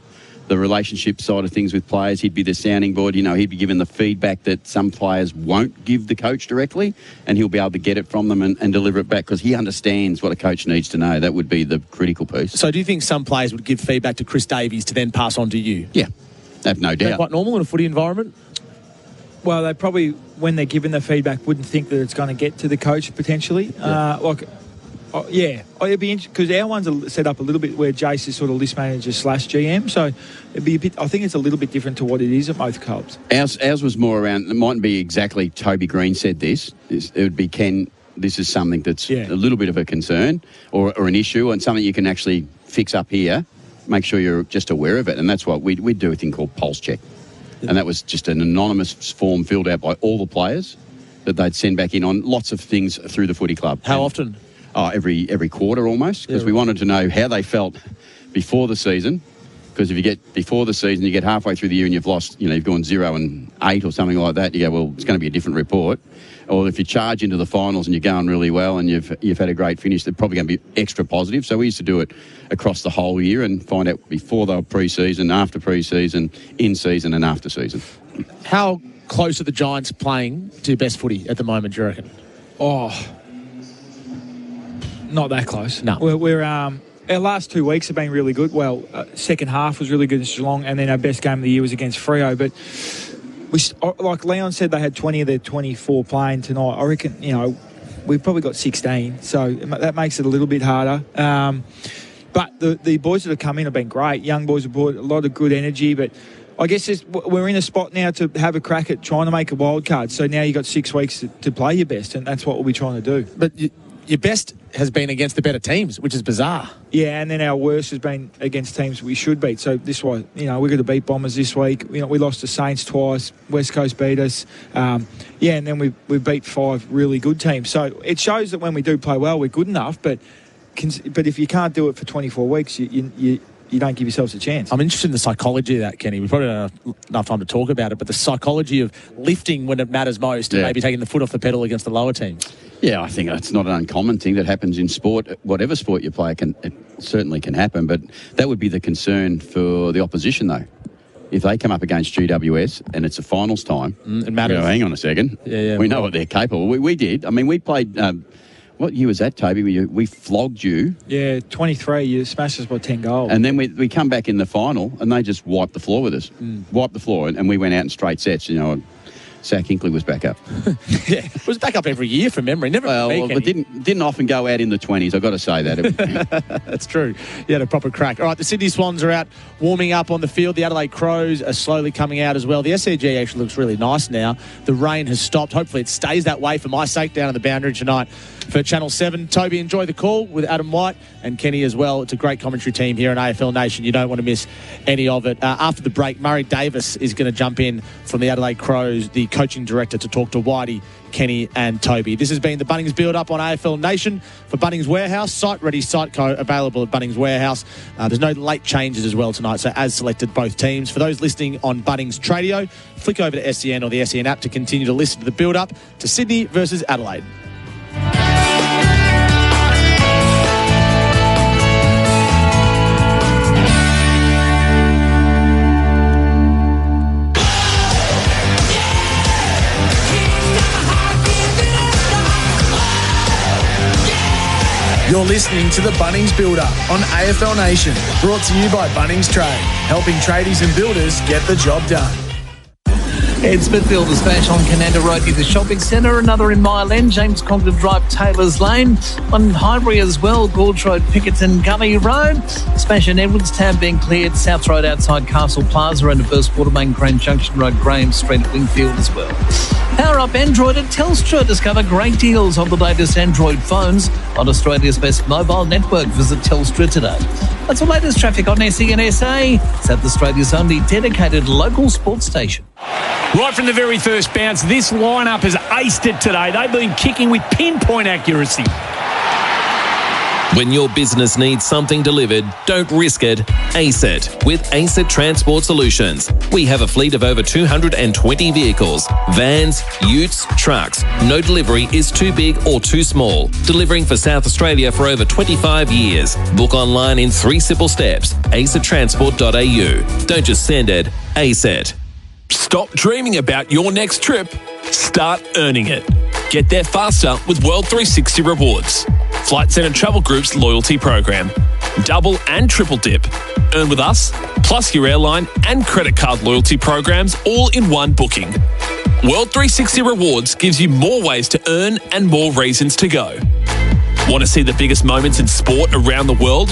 the relationship side of things with players. He'd be the sounding board. He'd be given the feedback that some players won't give the coach directly, and he'll be able to get it from them and deliver it back because he understands what a coach needs to know. That would be the critical piece. So do you think some players would give feedback to Chris Davies to then pass on to you? Yeah, I have no doubt. Is that quite normal in a footy environment? Well, they probably, when they're given the feedback, wouldn't think that it's going to get to the coach potentially. Yeah. It'd be interesting because our ones are set up a little bit where Jace is sort of list manager / GM, so it'd be a bit. I think it's a little bit different to what it is at most clubs. Ours was more around. It mightn't be exactly Toby Greene said this. It would be Ken. This is something that's a little bit of a concern or an issue, and something you can actually fix up here. Make sure you're just aware of it, and that's what we'd do a thing called pulse check, and that was just an anonymous form filled out by all the players that they'd send back in on lots of things through the footy club. How often? Every quarter almost, because we wanted to know how they felt before the season. Because if you get before the season, you get halfway through the year and you've lost, you've gone 0-8 or something like that. You go, well, it's going to be a different report. Or if you charge into the finals and you're going really well and you've had a great finish, they're probably going to be extra positive. So we used to do it across the whole year and find out before they were pre-season, after pre-season, in season and after season. How close are the Giants playing to best footy at the moment, do you reckon? Not that close. No. We're our last 2 weeks have been really good. Well, second half was really good in Geelong, and then our best game of the year was against Freo. But like Leon said, they had 20 of their 24 playing tonight. I reckon, we've probably got 16, so that makes it a little bit harder. But the boys that have come in have been great. Young boys have brought a lot of good energy, but I guess we're in a spot now to have a crack at trying to make a wild card. So now you've got 6 weeks to play your best, and that's what we'll be trying to do. But your best has been against the better teams, which is bizarre. Yeah, and then our worst has been against teams we should beat. So this is why, we're going to beat Bombers this week. We lost to Saints twice. West Coast beat us. And then we beat 5 really good teams. So it shows that when we do play well, we're good enough. But if you can't do it for 24 weeks, you don't give yourselves a chance. I'm interested in the psychology of that, Kenny. We've probably don't have enough time to talk about it, but the psychology of lifting when it matters most and maybe taking the foot off the pedal against the lower teams. Yeah, I think it's not an uncommon thing that happens in sport. Whatever sport you play, it certainly can happen, but that would be the concern for the opposition, though. If they come up against GWS and it's a finals time, it matters. Hang on a second. We know what they're capable. We did. I mean, we played... what year was that, Toby? We flogged you. Yeah, 23. You smashed us by 10 goals. And then we come back in the final and they just wiped the floor with us. Wiped the floor and we went out in straight sets, Zach Hinkley was back up. It was back up every year from memory. Never but didn't often go out in the 20s. I've got to say that. That's true. You had a proper crack. All right, the Sydney Swans are out warming up on the field. The Adelaide Crows are slowly coming out as well. The SEG actually looks really nice now. The rain has stopped. Hopefully it stays that way for my sake down in the boundary tonight for Channel 7. Toby, enjoy the call with Adam White and Kenny as well. It's a great commentary team here in AFL Nation. You don't want to miss any of it. After the break, Murray Davis is going to jump in from the Adelaide Crows, the coaching director, to talk to Whitey, Kenny and Toby. This has been the Bunnings Build-Up on AFL Nation for Bunnings Warehouse. Site-ready Siteco available at Bunnings Warehouse. There's no late changes as well tonight, so as selected, both teams. For those listening on Bunnings Tradio, flick over to SEN or the SEN app to continue to listen to the build-up to Sydney versus Adelaide. You're listening to the Bunnings Build-Up on AFL Nation, brought to you by Bunnings Trade, helping tradies and builders get the job done. Ed Smithfield is smash on Cananda Road near the shopping centre. Another in Mile End, James Congdon Drive, Taylor's Lane. On Highbury as well, Gorge Road, Pinkerton, Gully Road. Smash in Edwardstown being cleared. South Road outside Castle Plaza and a burst Watermain Crane Junction Road, Graham Street at Wingfield as well. Power up Android at Telstra. Discover great deals on the latest Android phones on Australia's best mobile network. Visit Telstra today. That's the latest traffic on SEN SA. South Australia's only dedicated local sports station. Right from the very first bounce, this lineup has aced it today. They've been kicking with pinpoint accuracy. When your business needs something delivered, don't risk it. ASET with ASET Transport Solutions. We have a fleet of over 220 vehicles, vans, utes, trucks. No delivery is too big or too small. Delivering for South Australia for over 25 years. Book online in 3 simple steps. asettransport.au. Don't just send it, ASET. Stop dreaming about your next trip. Start earning it. Get there faster with World 360 Rewards. Flight Centre Travel Group's loyalty program. Double and triple dip. Earn with us, plus your airline and credit card loyalty programs all in one booking. World 360 Rewards gives you more ways to earn and more reasons to go. Want to see the biggest moments in sport around the world?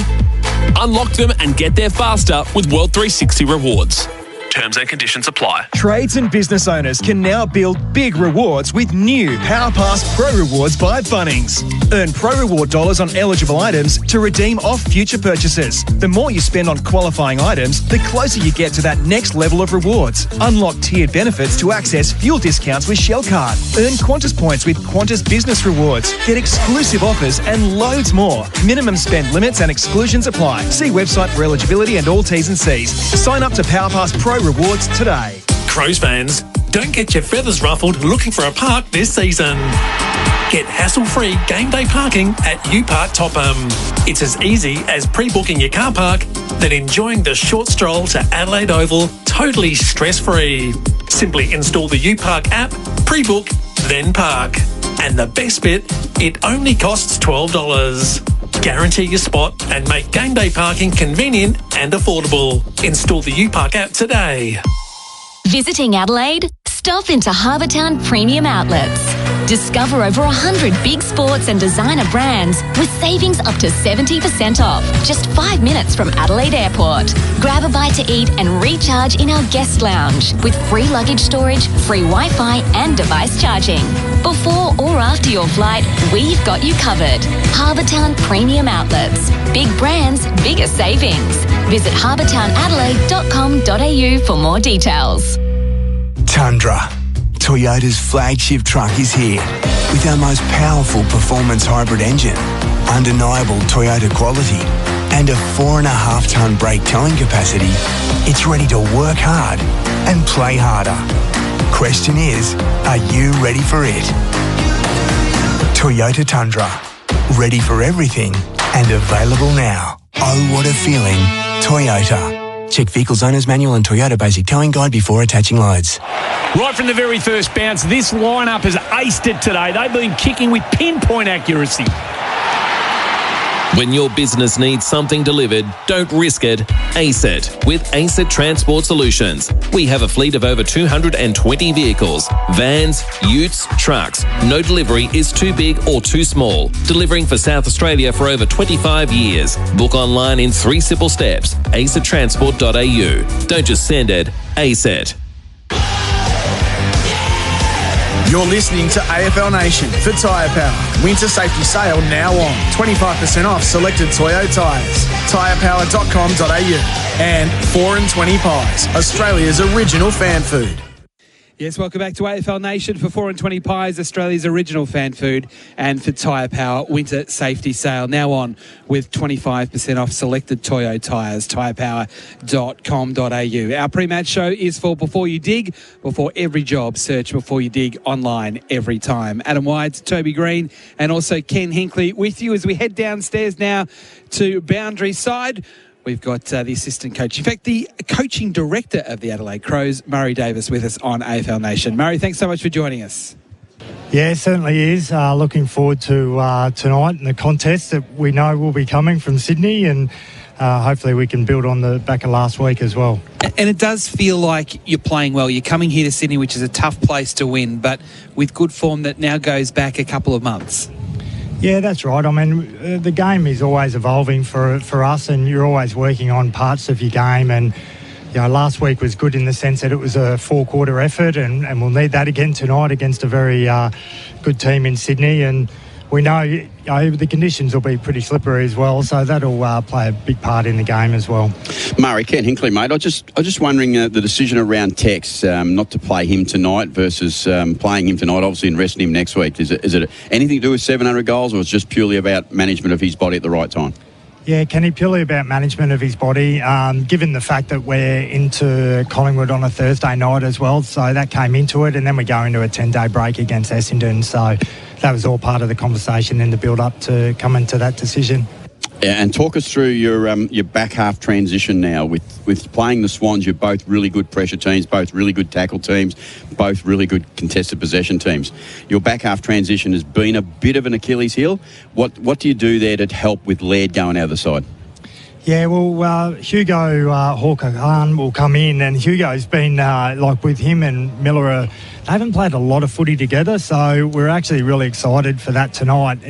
Unlock them and get there faster with World 360 Rewards. Terms and conditions apply. Trades and business owners can now build big rewards with new PowerPass Pro Rewards by Bunnings. Earn Pro Reward dollars on eligible items to redeem off future purchases. The more you spend on qualifying items, the closer you get to that next level of rewards. Unlock tiered benefits to access fuel discounts with Shell Card. Earn Qantas points with Qantas Business Rewards. Get exclusive offers and loads more. Minimum spend limits and exclusions apply. See website for eligibility and all T's and C's. Sign up to PowerPass Pro Rewards today. Crows fans, don't get your feathers ruffled looking for a park this season. Get hassle-free game day parking at UPark Topham. It's as easy as pre-booking your car park, then enjoying the short stroll to Adelaide Oval totally stress-free. Simply install the UPark app, pre-book, then park. And the best bit, it only costs $12. Guarantee your spot and make game day parking convenient and affordable. Install the UPark app today. Visiting Adelaide? Stop into Harbourtown Premium Outlets. Discover over 100 big sports and designer brands with savings up to 70% off. Just 5 minutes from Adelaide Airport. Grab a bite to eat and recharge in our guest lounge with free luggage storage, free Wi-Fi and device charging. Before or after your flight, we've got you covered. Harbourtown Premium Outlets. Big brands, bigger savings. Visit harbourtownadelaide.com.au for more details. Tundra. Toyota's flagship truck is here with our most powerful performance hybrid engine, undeniable Toyota quality, and a 4.5-tonne brake towing capacity. It's ready to work hard and play harder. Question is, are you ready for it? Toyota Tundra. Ready for everything and available now. Oh, what a feeling. Toyota. Check Vehicles Owner's Manual and Toyota Basic Towing Guide before attaching loads. Right from the very first bounce, this lineup has aced it today. They've been kicking with pinpoint accuracy. When your business needs something delivered, don't risk it. ASET with ASET Transport Solutions. We have a fleet of over 220 vehicles, vans, utes, trucks. No delivery is too big or too small. Delivering for South Australia for over 25 years. Book online in 3 simple steps. asettransport.au. Don't just send it, ASET. You're listening to AFL Nation for Tyre Power. Winter safety sale now on. 25% off selected Toyo tyres. tyrepower.com.au. And 4 and 20 Pies, Australia's original fan food. Yes, welcome back to AFL Nation for 4 and 20 Pies, Australia's original fan food, and for Tyre Power winter safety sale now on with 25% off selected Toyo tyres, tyrepower.com.au. Our pre-match show is for Before You Dig. Before every job, search Before You Dig online every time. Adam White, Toby Greene, and also Ken Hinkley with you as we head downstairs now to Boundary Side. We've got the assistant coach, in fact, the coaching director of the Adelaide Crows, Murray Davis, with us on AFL Nation. Murray, thanks so much for joining us. Yeah, it certainly is. Looking forward to tonight and the contest that we know will be coming from Sydney, and hopefully we can build on the back of last week as well. And it does feel like you're playing well. You're coming here to Sydney, which is a tough place to win, but with good form that now goes back a couple of months. Yeah, that's right. I mean, the game is always evolving for us, and you're always working on parts of your game. And you know, last week was good in the sense that it was a 4-quarter effort, and we'll need that again tonight against a very good team in Sydney. And we know the conditions will be pretty slippery as well, so that'll play a big part in the game as well. Murray, Ken Hinkley, mate. I was just wondering the decision around Tex not to play him tonight versus playing him tonight, obviously, and resting him next week. Is it anything to do with 700 goals, or it's just purely about management of his body at the right time? Yeah, Kenny, purely about management of his body, given the fact that we're into Collingwood on a Thursday night as well, so that came into it, and then we go into a 10-day break against Essendon, so that was all part of the conversation in the build-up to coming to that decision. Yeah, and talk us through your back half transition now with playing the Swans. You're both really good pressure teams, both really good tackle teams, both really good contested possession teams. Your back half transition has been a bit of an Achilles heel. What do you do there to help with Laird going out of the side? Yeah, well, Hugo Hawker Khan will come in, and Hugo's been, with him and Miller, they haven't played a lot of footy together, so we're actually really excited for that tonight.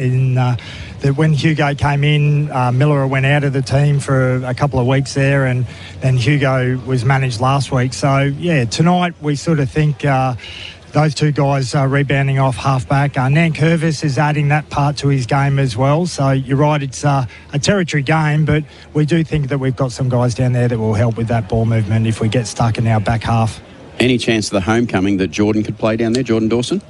That when Hugo came in, Miller went out of the team for a couple of weeks there, and then Hugo was managed last week. So, yeah, tonight we sort of think those two guys are rebounding off halfback. Nan Curvis is adding that part to his game as well. So you're right, it's a territory game, but we do think that we've got some guys down there that will help with that ball movement if we get stuck in our back half. Any chance of the homecoming that Jordan could play down there, Jordan Dawson?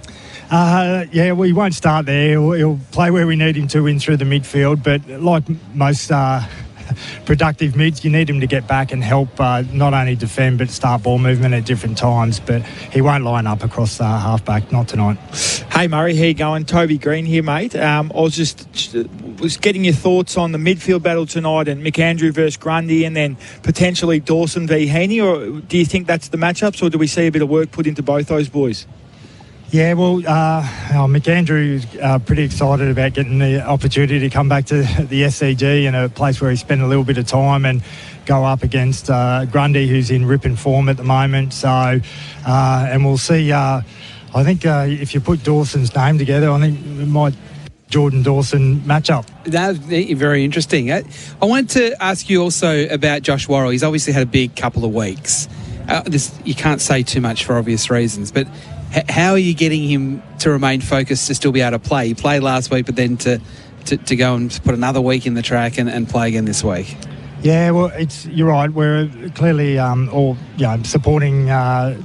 Yeah, we won't start there. He'll play where we need him to in through the midfield, but like most productive mids, you need him to get back and help not only defend but start ball movement at different times, but he won't line up across halfback, not tonight. Hey Murray, how you going? Toby Greene here, mate. I was getting your thoughts on the midfield battle tonight and McAndrew versus Grundy, and then potentially Dawson v Heaney, or do you think that's the matchups, or do we see a bit of work put into both those boys? Yeah, well, McAndrew is pretty excited about getting the opportunity to come back to the SCG in a place where he spent a little bit of time and go up against Grundy, who's in ripping form at the moment. So, and we'll see. I think if you put Dawson's name together, I think it might Jordan Dawson matchup. That's very interesting. I wanted to ask you also about Josh Worrell. He's obviously had a big couple of weeks. You can't say too much for obvious reasons, but how are you getting him to remain focused to still be able to play? He played last week, but then to go and put another week in the track and play again this week? Yeah, well, you're right. We're clearly all supporting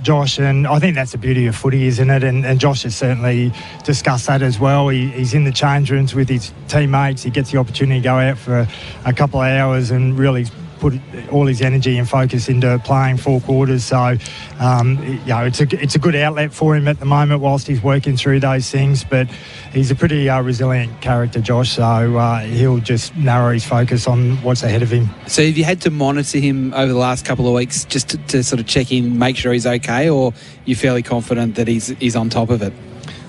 Josh, and I think that's the beauty of footy, isn't it? And Josh has certainly discussed that as well. He's in the change rooms with his teammates. He gets the opportunity to go out for a couple of hours and really put all his energy and focus into playing four quarters. So, it's a good outlet for him at the moment whilst he's working through those things. But he's a pretty resilient character, Josh. So he'll just narrow his focus on what's ahead of him. So have you had to monitor him over the last couple of weeks just to sort of check in, make sure he's okay, or you're fairly confident that he's on top of it?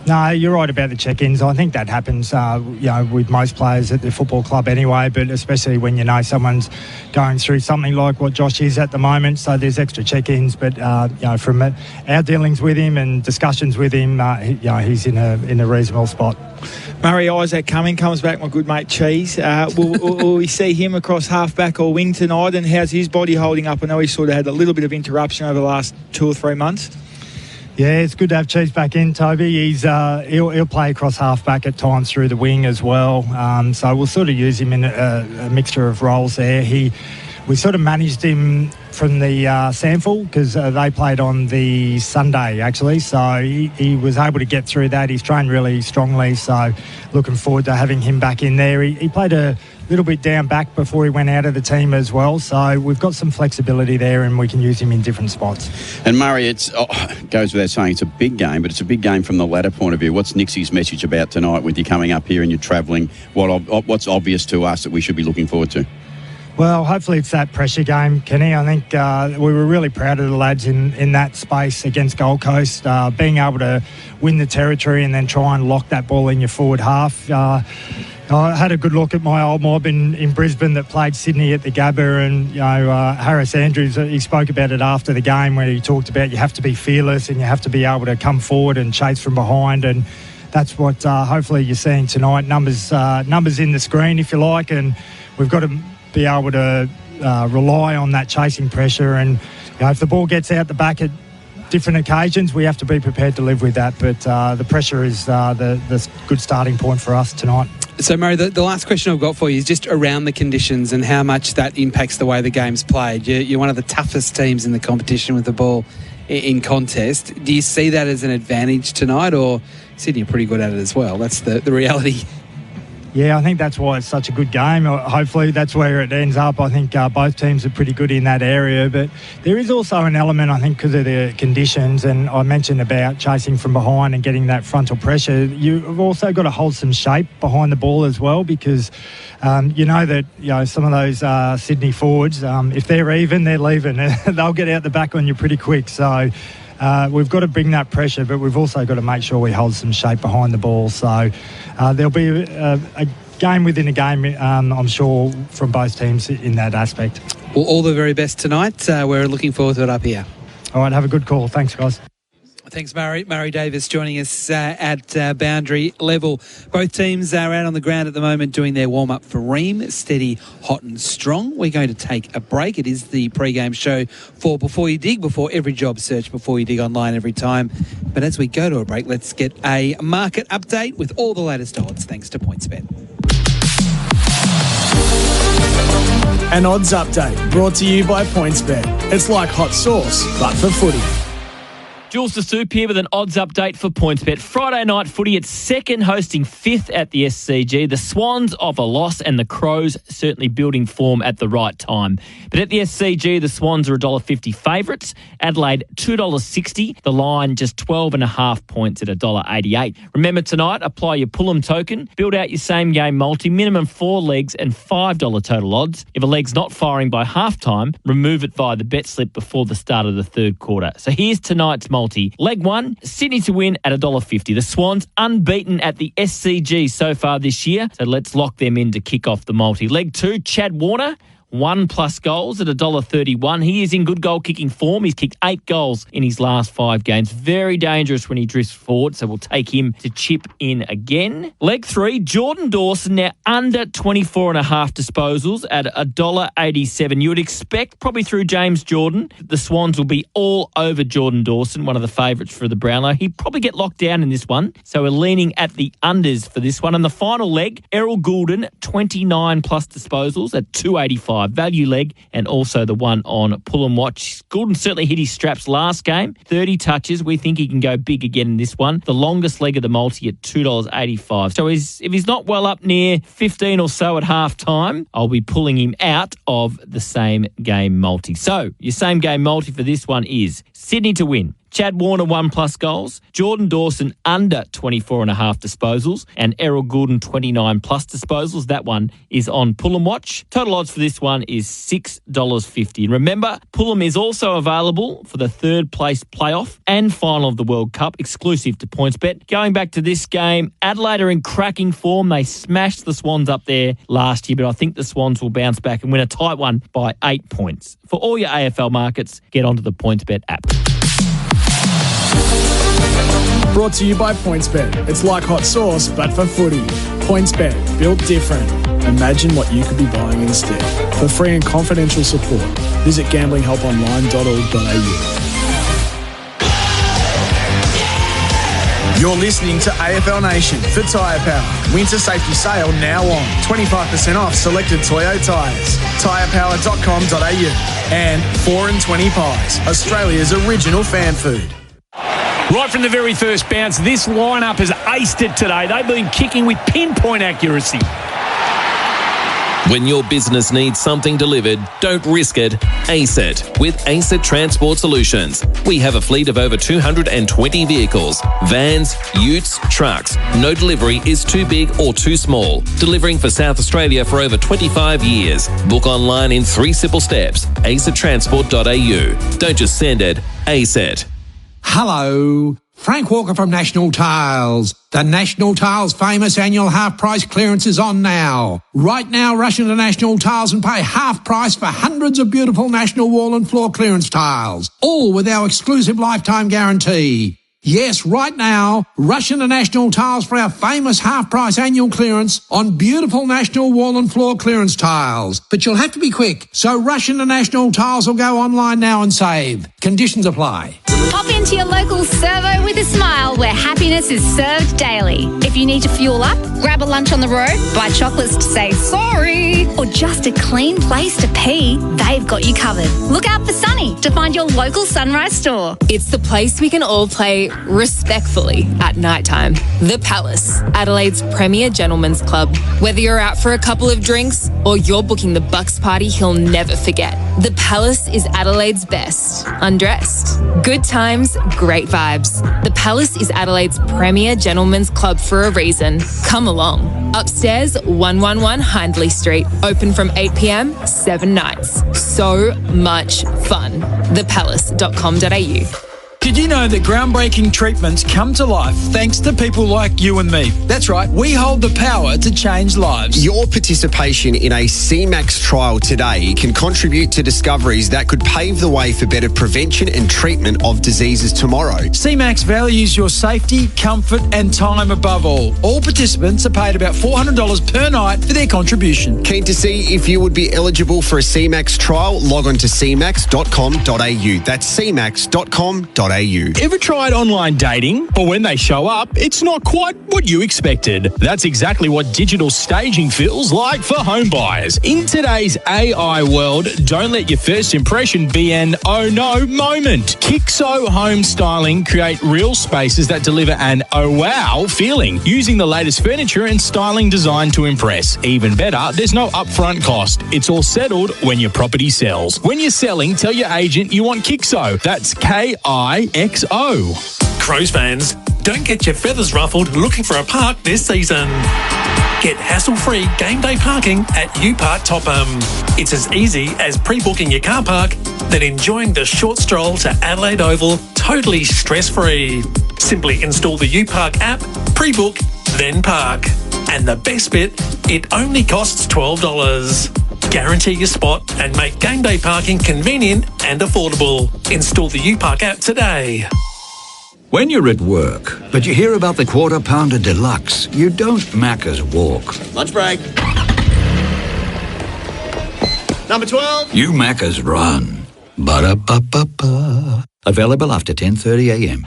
No, you're right about the check-ins. I think that happens, with most players at the football club anyway, but especially when you know someone's going through something like what Josh is at the moment. So there's extra check-ins, but from our dealings with him and discussions with him, he's in a reasonable spot. Murray, Isaac comes back, my good mate Cheese. Will we see him across half-back or wing tonight, and how's his body holding up? I know he sort of had a little bit of interruption over the last 2 or 3 months. Yeah, it's good to have Cheese back in, Toby. He'll play across half-back at times through the wing as well. So we'll sort of use him in a mixture of roles there. We sort of managed him from the Samful because they played on the Sunday, actually. So he was able to get through that. He's trained really strongly, so looking forward to having him back in there. He played a little bit down back before he went out of the team as well. So we've got some flexibility there and we can use him in different spots. And Murray, it goes without saying it's a big game, but it's a big game from the ladder point of view. What's Nixie's message about tonight with you coming up here and you're travelling? What's obvious to us that we should be looking forward to? Well, hopefully it's that pressure game, Kenny. I think we were really proud of the lads in that space against Gold Coast, being able to win the territory and then try and lock that ball in your forward half. I had a good look at my old mob in Brisbane that played Sydney at the Gabba, and Harris Andrews, he spoke about it after the game where he talked about you have to be fearless and you have to be able to come forward and chase from behind, and that's what hopefully you're seeing tonight. Numbers in the screen, if you like, and we've got to be able to rely on that chasing pressure. And if the ball gets out the back at different occasions, we have to be prepared to live with that. But the pressure is the good starting point for us tonight. So, Murray, the last question I've got for you is just around the conditions and how much that impacts the way the game's played. You're one of the toughest teams in the competition with the ball in contest. Do you see that as an advantage tonight, or Sydney are pretty good at it as well? That's the reality. Yeah, I think that's why it's such a good game. Hopefully that's where it ends up. I think both teams are pretty good in that area. But there is also an element, I think, because of the conditions, and I mentioned about chasing from behind and getting that frontal pressure. You've also got to hold some shape behind the ball as well, because you know that some of those Sydney forwards, if they're even, they're leaving. They'll get out the back on you pretty quick. So we've got to bring that pressure, but we've also got to make sure we hold some shape behind the ball. So there'll be a game within a game, I'm sure, from both teams in that aspect. Well, all the very best tonight. We're looking forward to it up here. All right, have a good call. Thanks, guys. Thanks, Murray. Murray Davis joining us at boundary level. Both teams are out on the ground at the moment doing their warm-up for Ream. Steady, hot and strong. We're going to take a break. It is the pre-game show for Before You Dig, before every job search, Before You Dig online every time. But as we go to a break, let's get a market update with all the latest odds, thanks to PointsBet. An odds update brought to you by PointsBet. It's like hot sauce, but for footy. Jules the Soup here with an odds update for PointsBet. Friday night footy, it's second hosting fifth at the SCG. The Swans off a loss and the Crows certainly building form at the right time. But at the SCG, the Swans are $1.50 favourites. Adelaide, $2.60. The line just 12.5 points at $1.88. Remember tonight, apply your Pullum token, build out your same game multi, minimum 4 legs and $5 total odds. If a leg's not firing by halftime, remove it via the bet slip before the start of the third quarter. So here's tonight's multi. Leg 1, Sydney to win at $1.50. The Swans unbeaten at the SCG so far this year, so let's lock them in to kick off the multi. Leg 2, Chad Warner, 1+ goals at $1.31. He is in good goal-kicking form. He's kicked 8 goals in his last 5 games. Very dangerous when he drifts forward, so we'll take him to chip in again. Leg 3, Jordan Dawson, now under 24.5 disposals at $1.87. You would expect, probably through James Jordan, the Swans will be all over Jordan Dawson, one of the favourites for the Brownlow. He'd probably get locked down in this one, so we're leaning at the unders for this one. And the final leg, Errol Goulden, 29+ disposals at $2.85. Value leg, and also the one on Pullum watch. Goulden certainly hit his straps last game. 30 touches. We think he can go big again in this one. The longest leg of the multi at $2.85. So if he's not well up near 15 or so at half time, I'll be pulling him out of the same game multi. So your same game multi for this one is Sydney to win, Chad Warner 1+ goals, Jordan Dawson under 24.5 disposals, and Errol Goulden 29+ disposals. That one is on Pullum watch. Total odds for this one is $6.50. And remember, Pullum is also available for the third place playoff and final of the World Cup, exclusive to PointsBet. Going back to this game, Adelaide are in cracking form. They smashed the Swans up there last year, but I think the Swans will bounce back and win a tight one by 8 points. For all your AFL markets, get onto the PointsBet app. Brought to you by PointsBet. It's like hot sauce, but for footy. PointsBet, built different. Imagine what you could be buying instead. For free and confidential support, visit gamblinghelponline.org.au. You're listening to AFL Nation for Tyre Power. Winter safety sale now on. 25% off selected Toyo tyres. Tyrepower.com.au. And 4 and 20 Pies, Australia's original fan food. Right from the very first bounce, this lineup has aced it today. They've been kicking with pinpoint accuracy. When your business needs something delivered, don't risk it. Ace it with ACET Transport Solutions. We have a fleet of over 220 vehicles, vans, utes, trucks. No delivery is too big or too small. Delivering for South Australia for over 25 years. Book online in 3 simple steps. acetransport.au. Don't just send it, ace it. Hello, Frank Walker from National Tiles. The National Tiles famous annual half price clearance is on now. Right now, rush into National Tiles and pay half price for hundreds of beautiful National wall and floor clearance tiles, all with our exclusive lifetime guarantee. Yes, right now, rush into National Tiles for our famous half-price annual clearance on beautiful National wall and floor clearance tiles. But you'll have to be quick, so rush into National Tiles or go online now and save. Conditions apply. Pop into into your local servo with a smile where happiness is served daily. If you need to fuel up, grab a lunch on the road, buy chocolates to say sorry, or just a clean place to pee, they've got you covered. Look out for Sunny to find your local Sunrise store. It's the place we can all play respectfully at nighttime. The Palace, Adelaide's premier gentlemen's club. Whether you're out for a couple of drinks or you're booking the Bucks party he'll never forget, The Palace is Adelaide's best. Undressed. Good times, great vibes. The Palace is Adelaide's premier gentlemen's club for a reason. Come along. Upstairs, 111 Hinkley Street. Open from 8 p.m, 7 nights. So much fun. thepalace.com.au. Did you know that groundbreaking treatments come to life thanks to people like you and me? That's right, we hold the power to change lives. Your participation in a CMAX trial today can contribute to discoveries that could pave the way for better prevention and treatment of diseases tomorrow. CMAX values your safety, comfort and time above all. All participants are paid about $400 per night for their contribution. Keen to see if you would be eligible for a CMAX trial? Log on to cmax.com.au. That's cmax.com.au. Ever tried online dating? But when they show up, it's not quite what you expected. That's exactly what digital staging feels like for home buyers. In today's AI world, don't let your first impression be an oh no moment. Kixo Home Styling create real spaces that deliver an oh wow feeling using the latest furniture and styling designed to impress. Even better, there's no upfront cost. It's all settled when your property sells. When you're selling, tell your agent you want Kixo. That's KIXO. Crows fans, don't get your feathers ruffled looking for a park this season. Get hassle-free game day parking at UPark Topham. It's as easy as pre-booking your car park, then enjoying the short stroll to Adelaide Oval totally stress-free. Simply install the UPark app, pre-book, then park. And the best bit, it only costs $12. Guarantee your spot and make game day parking convenient and affordable. Install the UPark app today. When you're at work, but you hear about the Quarter Pounder Deluxe, you don't Macca's walk. Lunch break. Number 12. You Macca's run. Ba-da-ba-ba-ba. Available after 10:30am.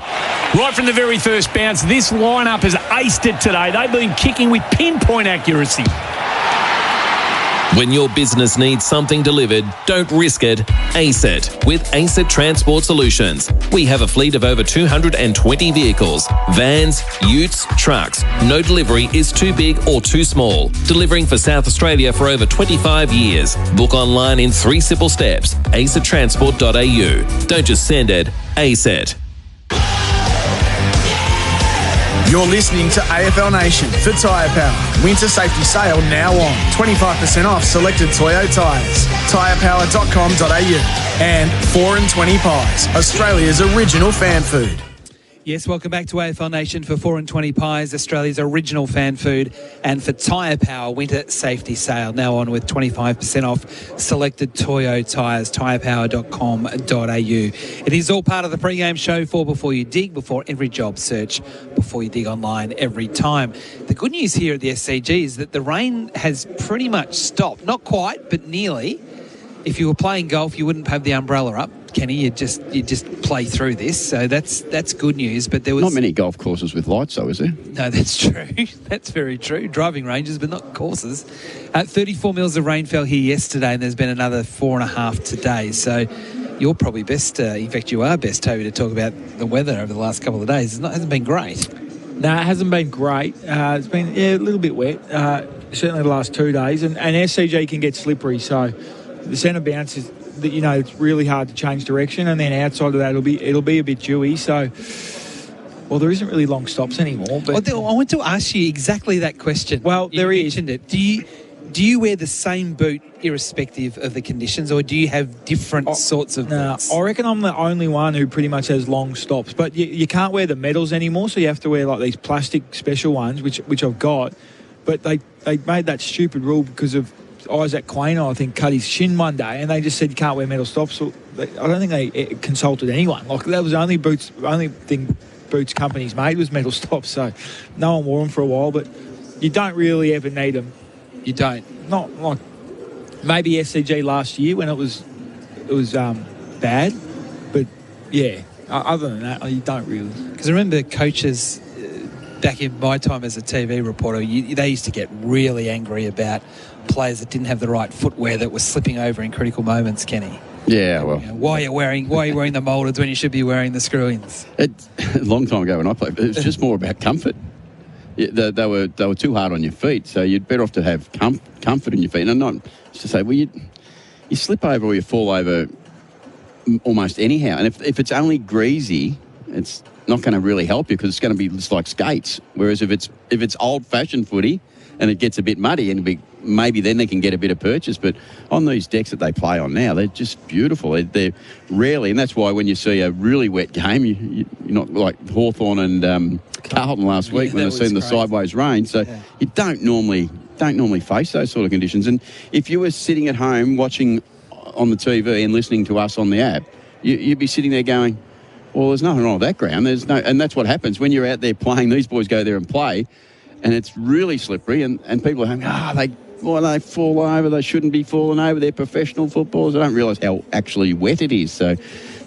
Right from the very first bounce, this lineup has aced it today. They've been kicking with pinpoint accuracy. When your business needs something delivered, don't risk it. ASET with ASET Transport Solutions. We have a fleet of over 220 vehicles, vans, utes, trucks. No delivery is too big or too small. Delivering for South Australia for over 25 years. Book online in 3 simple steps. asettransport.au. Don't just send it, ASET. You're listening to AFL Nation for Tyre Power. Winter safety sale now on. 25% off selected Toyo tyres. Tyrepower.com.au. And 4 and 20 Pies, Australia's original fan food. Yes, welcome back to AFL Nation for 4 and 20 Pies, Australia's original fan food, and for Tyre Power Winter Safety Sale, now on with 25% off selected Toyo tyres, tyrepower.com.au. It is all part of the pre-game show for Before You Dig, before every job search, Before You Dig online every time. The good news here at the SCG is that the rain has pretty much stopped. Not quite, but nearly. If you were playing golf, you wouldn't have the umbrella up, Kenny. You just play through this, so that's good news. But there was not many golf courses with lights, though, is there? No, that's true. That's very true. Driving ranges, but not courses. 34 mils of rain fell here yesterday, and there's been another 4.5 today. So you're probably best. In fact, you are best, Toby, to talk about the weather over the last couple of days. It hasn't been great. No, it hasn't been great. It's been a little bit wet. Certainly the last 2 days, and SCG can get slippery. So the centre bounce is that it's really hard to change direction, and then outside of that it'll be a bit dewy. So, well, there isn't really long stops anymore. But I want to ask you exactly that question. Well, you mentioned it. Do you wear the same boot irrespective of the conditions, or do you have different sorts of boots? I reckon I'm the only one who pretty much has long stops. But you can't wear the metals anymore, so you have to wear like these plastic special ones, which I've got. But they made that stupid rule because of Isaac Quain, I think, cut his shin one day, and they just said you can't wear metal stops. So I don't think they consulted anyone. Like, that was the only thing boots companies made was metal stops. So no one wore them for a while, but you don't really ever need them. You don't. Not like maybe SCG last year when it was bad, but yeah. Other than that, you don't really. Because I remember coaches back in my time as a TV reporter, they used to get really angry about players that didn't have the right footwear that was slipping over in critical moments, Kenny. Yeah, well. Why are you wearing the mouldeds when you should be wearing the screw-ins? A long time ago when I played, it was just more about comfort. They were too hard on your feet, so you'd better off to have comfort in your feet. And not to say, well, you slip over or you fall over almost anyhow. And if it's only greasy, it's not going to really help you because it's going to be just like skates. Whereas if it's old-fashioned footy and it gets a bit muddy, and maybe then they can get a bit of purchase. But on these decks that they play on now, they're just beautiful. They're rarely, and that's why when you see a really wet game, you're not like Hawthorn and Carlton last week when they've seen the sideways rain. So you don't normally face those sort of conditions. And if you were sitting at home watching on the TV and listening to us on the app, you'd be sitting there going, well, there's nothing wrong with that ground. And that's what happens when you're out there playing. These boys go there and play, and it's really slippery, and people are going, they fall over. They shouldn't be falling over. They're professional footballers. They don't realise how actually wet it is. So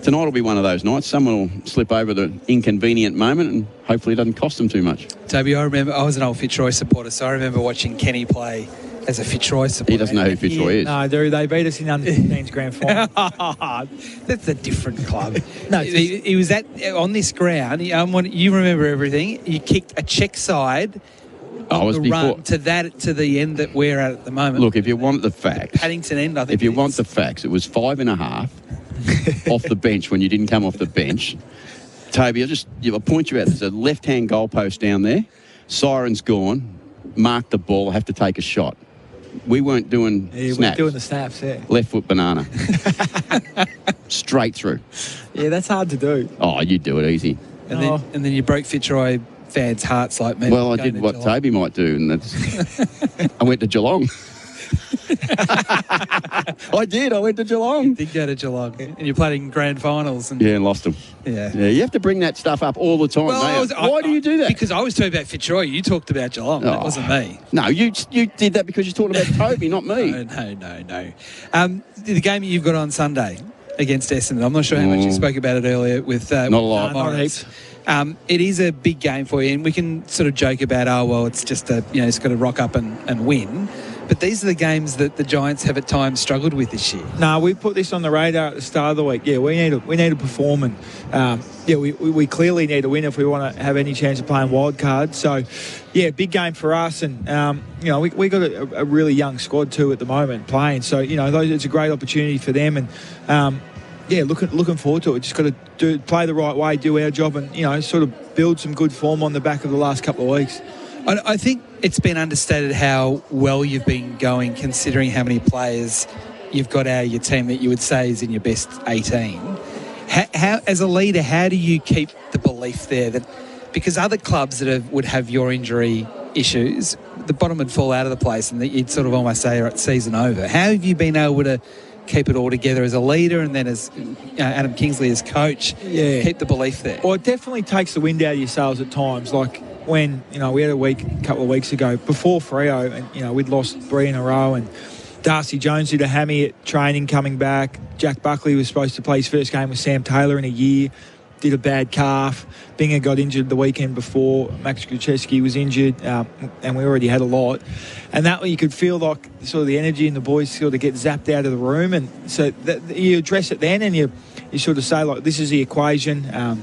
tonight will be one of those nights. Someone will slip over the inconvenient moment, and hopefully it doesn't cost them too much. Toby, I was an old Fitzroy supporter, so I remember watching Kenny play as a Fitzroy supporter. He doesn't know who Fitzroy is. No, they beat us in under-15s grand final. That's a different club. No, he was on this ground. You remember everything. You kicked a check side on the run to the end that we're at the moment. Look, if you want the facts, Paddington end, I think. If you want the facts, it was 5.5 off the bench when you didn't come off the bench. Toby, I'll point you out. There's a left-hand goalpost down there. Siren's gone. Mark the ball. Have to take a shot. We weren't doing snaps. We weren't doing the snaps, Left foot banana. Straight through. Yeah, that's hard to do. Oh, you do it easy. And then you broke Fitzroy fans' hearts like me. Well, I did what Toby might do, and that's I went to Geelong. I did. I went to Geelong. You did go to Geelong, and you played in grand finals. And lost them. Yeah. You have to bring that stuff up all the time. Why do you do that? Because I was talking about Fitzroy. You talked about Geelong. That wasn't me. No, you did that because you're talking about Toby, not me. No. The game that you've got on Sunday against Essendon, I'm not sure how much you spoke about it earlier with not a lot. Not heaps. It is a big game for you, and we can sort of joke about, it's just it's got to rock up and win. But these are the games that the Giants have at times struggled with this year. No, we put this on the radar at the start of the week. Yeah, we need to perform, and we clearly need to win if we want to have any chance of playing wild card. So, yeah, big game for us, and we got a really young squad too at the moment playing. So it's a great opportunity for them, and looking forward to it. Just got to play the right way, do our job, and sort of build some good form on the back of the last couple of weeks. I think it's been understated how well you've been going, considering how many players you've got out of your team that you would say is in your best 18. How, as a leader, how do you keep the belief there that, because other clubs that would have your injury issues, the bottom would fall out of the place and that you'd sort of almost say, right, season over. How have you been able to keep it all together as a leader, and then as Adam Kingsley as coach, keep the belief there? Well, it definitely takes the wind out of your sails at times. Like when we had a couple of weeks ago before Freo, and we'd lost 3 in a row, and Darcy Jones did a hammy at training coming back. Jack Buckley was supposed to play his first game with Sam Taylor in a year, did a bad calf. Binger got injured the weekend before. Max Gruchewski was injured, and we already had a lot. And that way you could feel like sort of the energy in the boys sort of get zapped out of the room. And so you address it then, and you sort of say, like, this is the equation.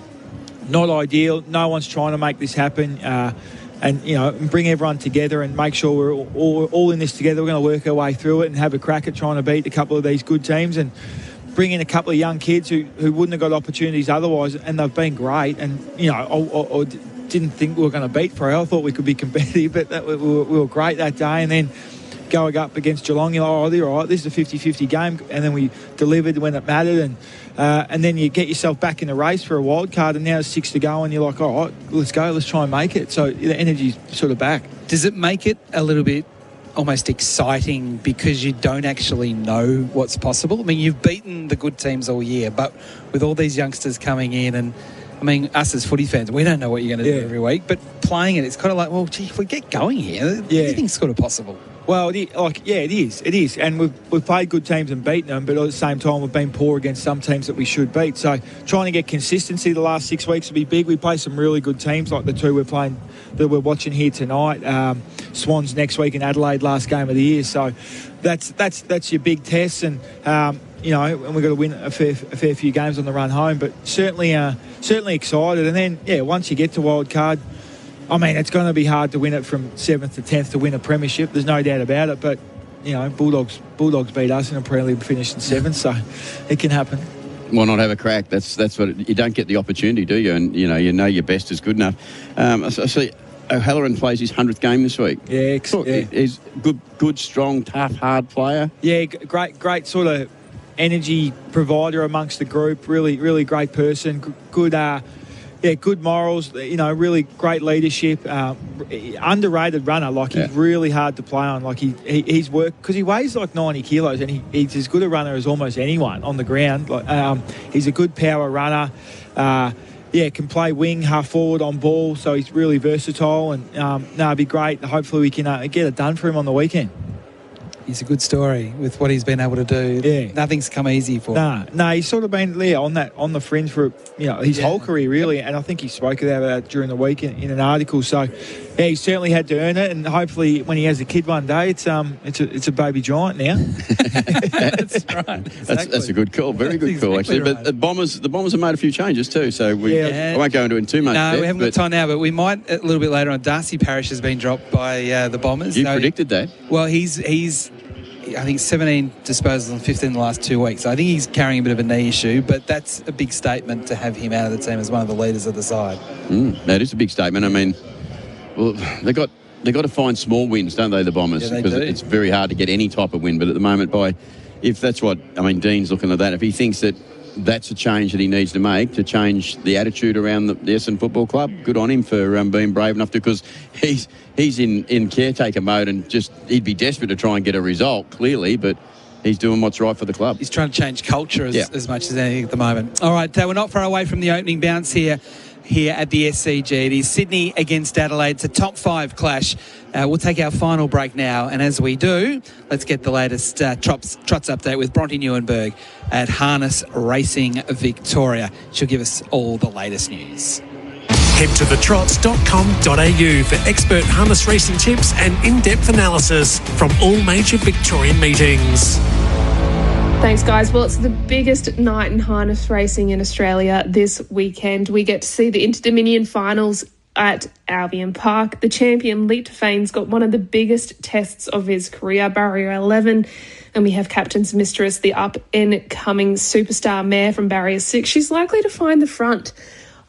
Not ideal. No one's trying to make this happen. And bring everyone together and make sure we're all in this together. We're going to work our way through it and have a crack at trying to beat a couple of these good teams and bring in a couple of young kids who wouldn't have got opportunities otherwise, and they've been great. And I didn't think we were going to beat Freo. I thought we could be competitive, but we were great that day. And then going up against Geelong, you're like, they're all right. This is a 50-50 game, and then we delivered when it mattered, and then you get yourself back in the race for a wild card, and now there's 6 to go, and you're like, all right, let's go, let's try and make it. So the energy's sort of back. Does it make it a little bit almost exciting because you don't actually know what's possible? I mean, you've beaten the good teams all year, but with all these youngsters coming in, and I mean, us as footy fans, we don't know what you're going to do every week, but playing it, it's kind of like, well, gee, if we get going here, anything's sort of possible. Well, it is. It is. And we've played good teams and beaten them, but at the same time, we've been poor against some teams that we should beat. So trying to get consistency the last 6 weeks will be big. We play some really good teams like the two that we're watching here tonight. Swans next week in Adelaide, last game of the year. So that's your big test. And, and we've got to win a fair few games on the run home. But certainly excited. And then, once you get to wild card, I mean, it's going to be hard to win it from 7th to 10th to win a premiership. There's no doubt about it. But, Bulldogs beat us in a prelim, finished in 7th, so it can happen. Why not have a crack? That's what you don't get the opportunity, do you? And, you know your best is good enough. I see O'Halloran plays his 100th game this week. Yeah. He's good, strong, tough, hard player. Yeah, great sort of energy provider amongst the group. Really, really great person. Good morals, really great leadership. Underrated runner, he's really hard to play on. He's worked, because he weighs 90 kilos and he's as good a runner as almost anyone on the ground. He's a good power runner. Can play wing, half forward on ball, so he's really versatile. And it'd be great. Hopefully we can get it done for him on the weekend. He's a good story with what he's been able to do. Yeah. Nothing's come easy for him. No, he's sort of been on the fringe for his whole career, really. Yep. And I think he spoke about that during the week in an article. So, he certainly had to earn it. And hopefully, when he has a kid one day, it's a baby giant now. That's right. Exactly. That's a good call. Very good call, actually. Right. But the Bombers have made a few changes too. So I won't go into it in too much depth. No, we haven't got time now, but we might a little bit later on. Darcy Parish has been dropped by the Bombers. You predicted that. Well, he's I think 17 disposals and 15 in the last 2 weeks. So I think he's carrying a bit of a knee issue, but that's a big statement to have him out of the team as one of the leaders of the side. That is a big statement. I mean, well, they got to find small wins, don't they, the Bombers? Because it's very hard to get any type of win. But at the moment, if that's what Dean's looking at that. If he thinks that that's a change that he needs to make to change the attitude around the Essendon Football Club, good on him for being brave enough to, because he's in caretaker mode and he'd be desperate to try and get a result, clearly, but he's doing what's right for the club. He's trying to change culture as much as anything at the moment. All right, we're not far away from the opening bounce here at the SCG. It is Sydney against Adelaide. It's a top 5 clash. We'll take our final break now, and as we do, let's get the latest trots update with Bronte Neuenberg at Harness Racing Victoria. She'll give us all the latest news. Head to thetrots.com.au for expert harness racing tips and in-depth analysis from all major Victorian meetings. Thanks, guys. Well, it's the biggest night in harness racing in Australia this weekend. We get to see the Inter-Dominion finals at Albion Park. The champion, Leap to Fame's got one of the biggest tests of his career, Barrier 11. And we have Captain's Mistress, the up-and-coming superstar mare from Barrier 6. She's likely to find the front.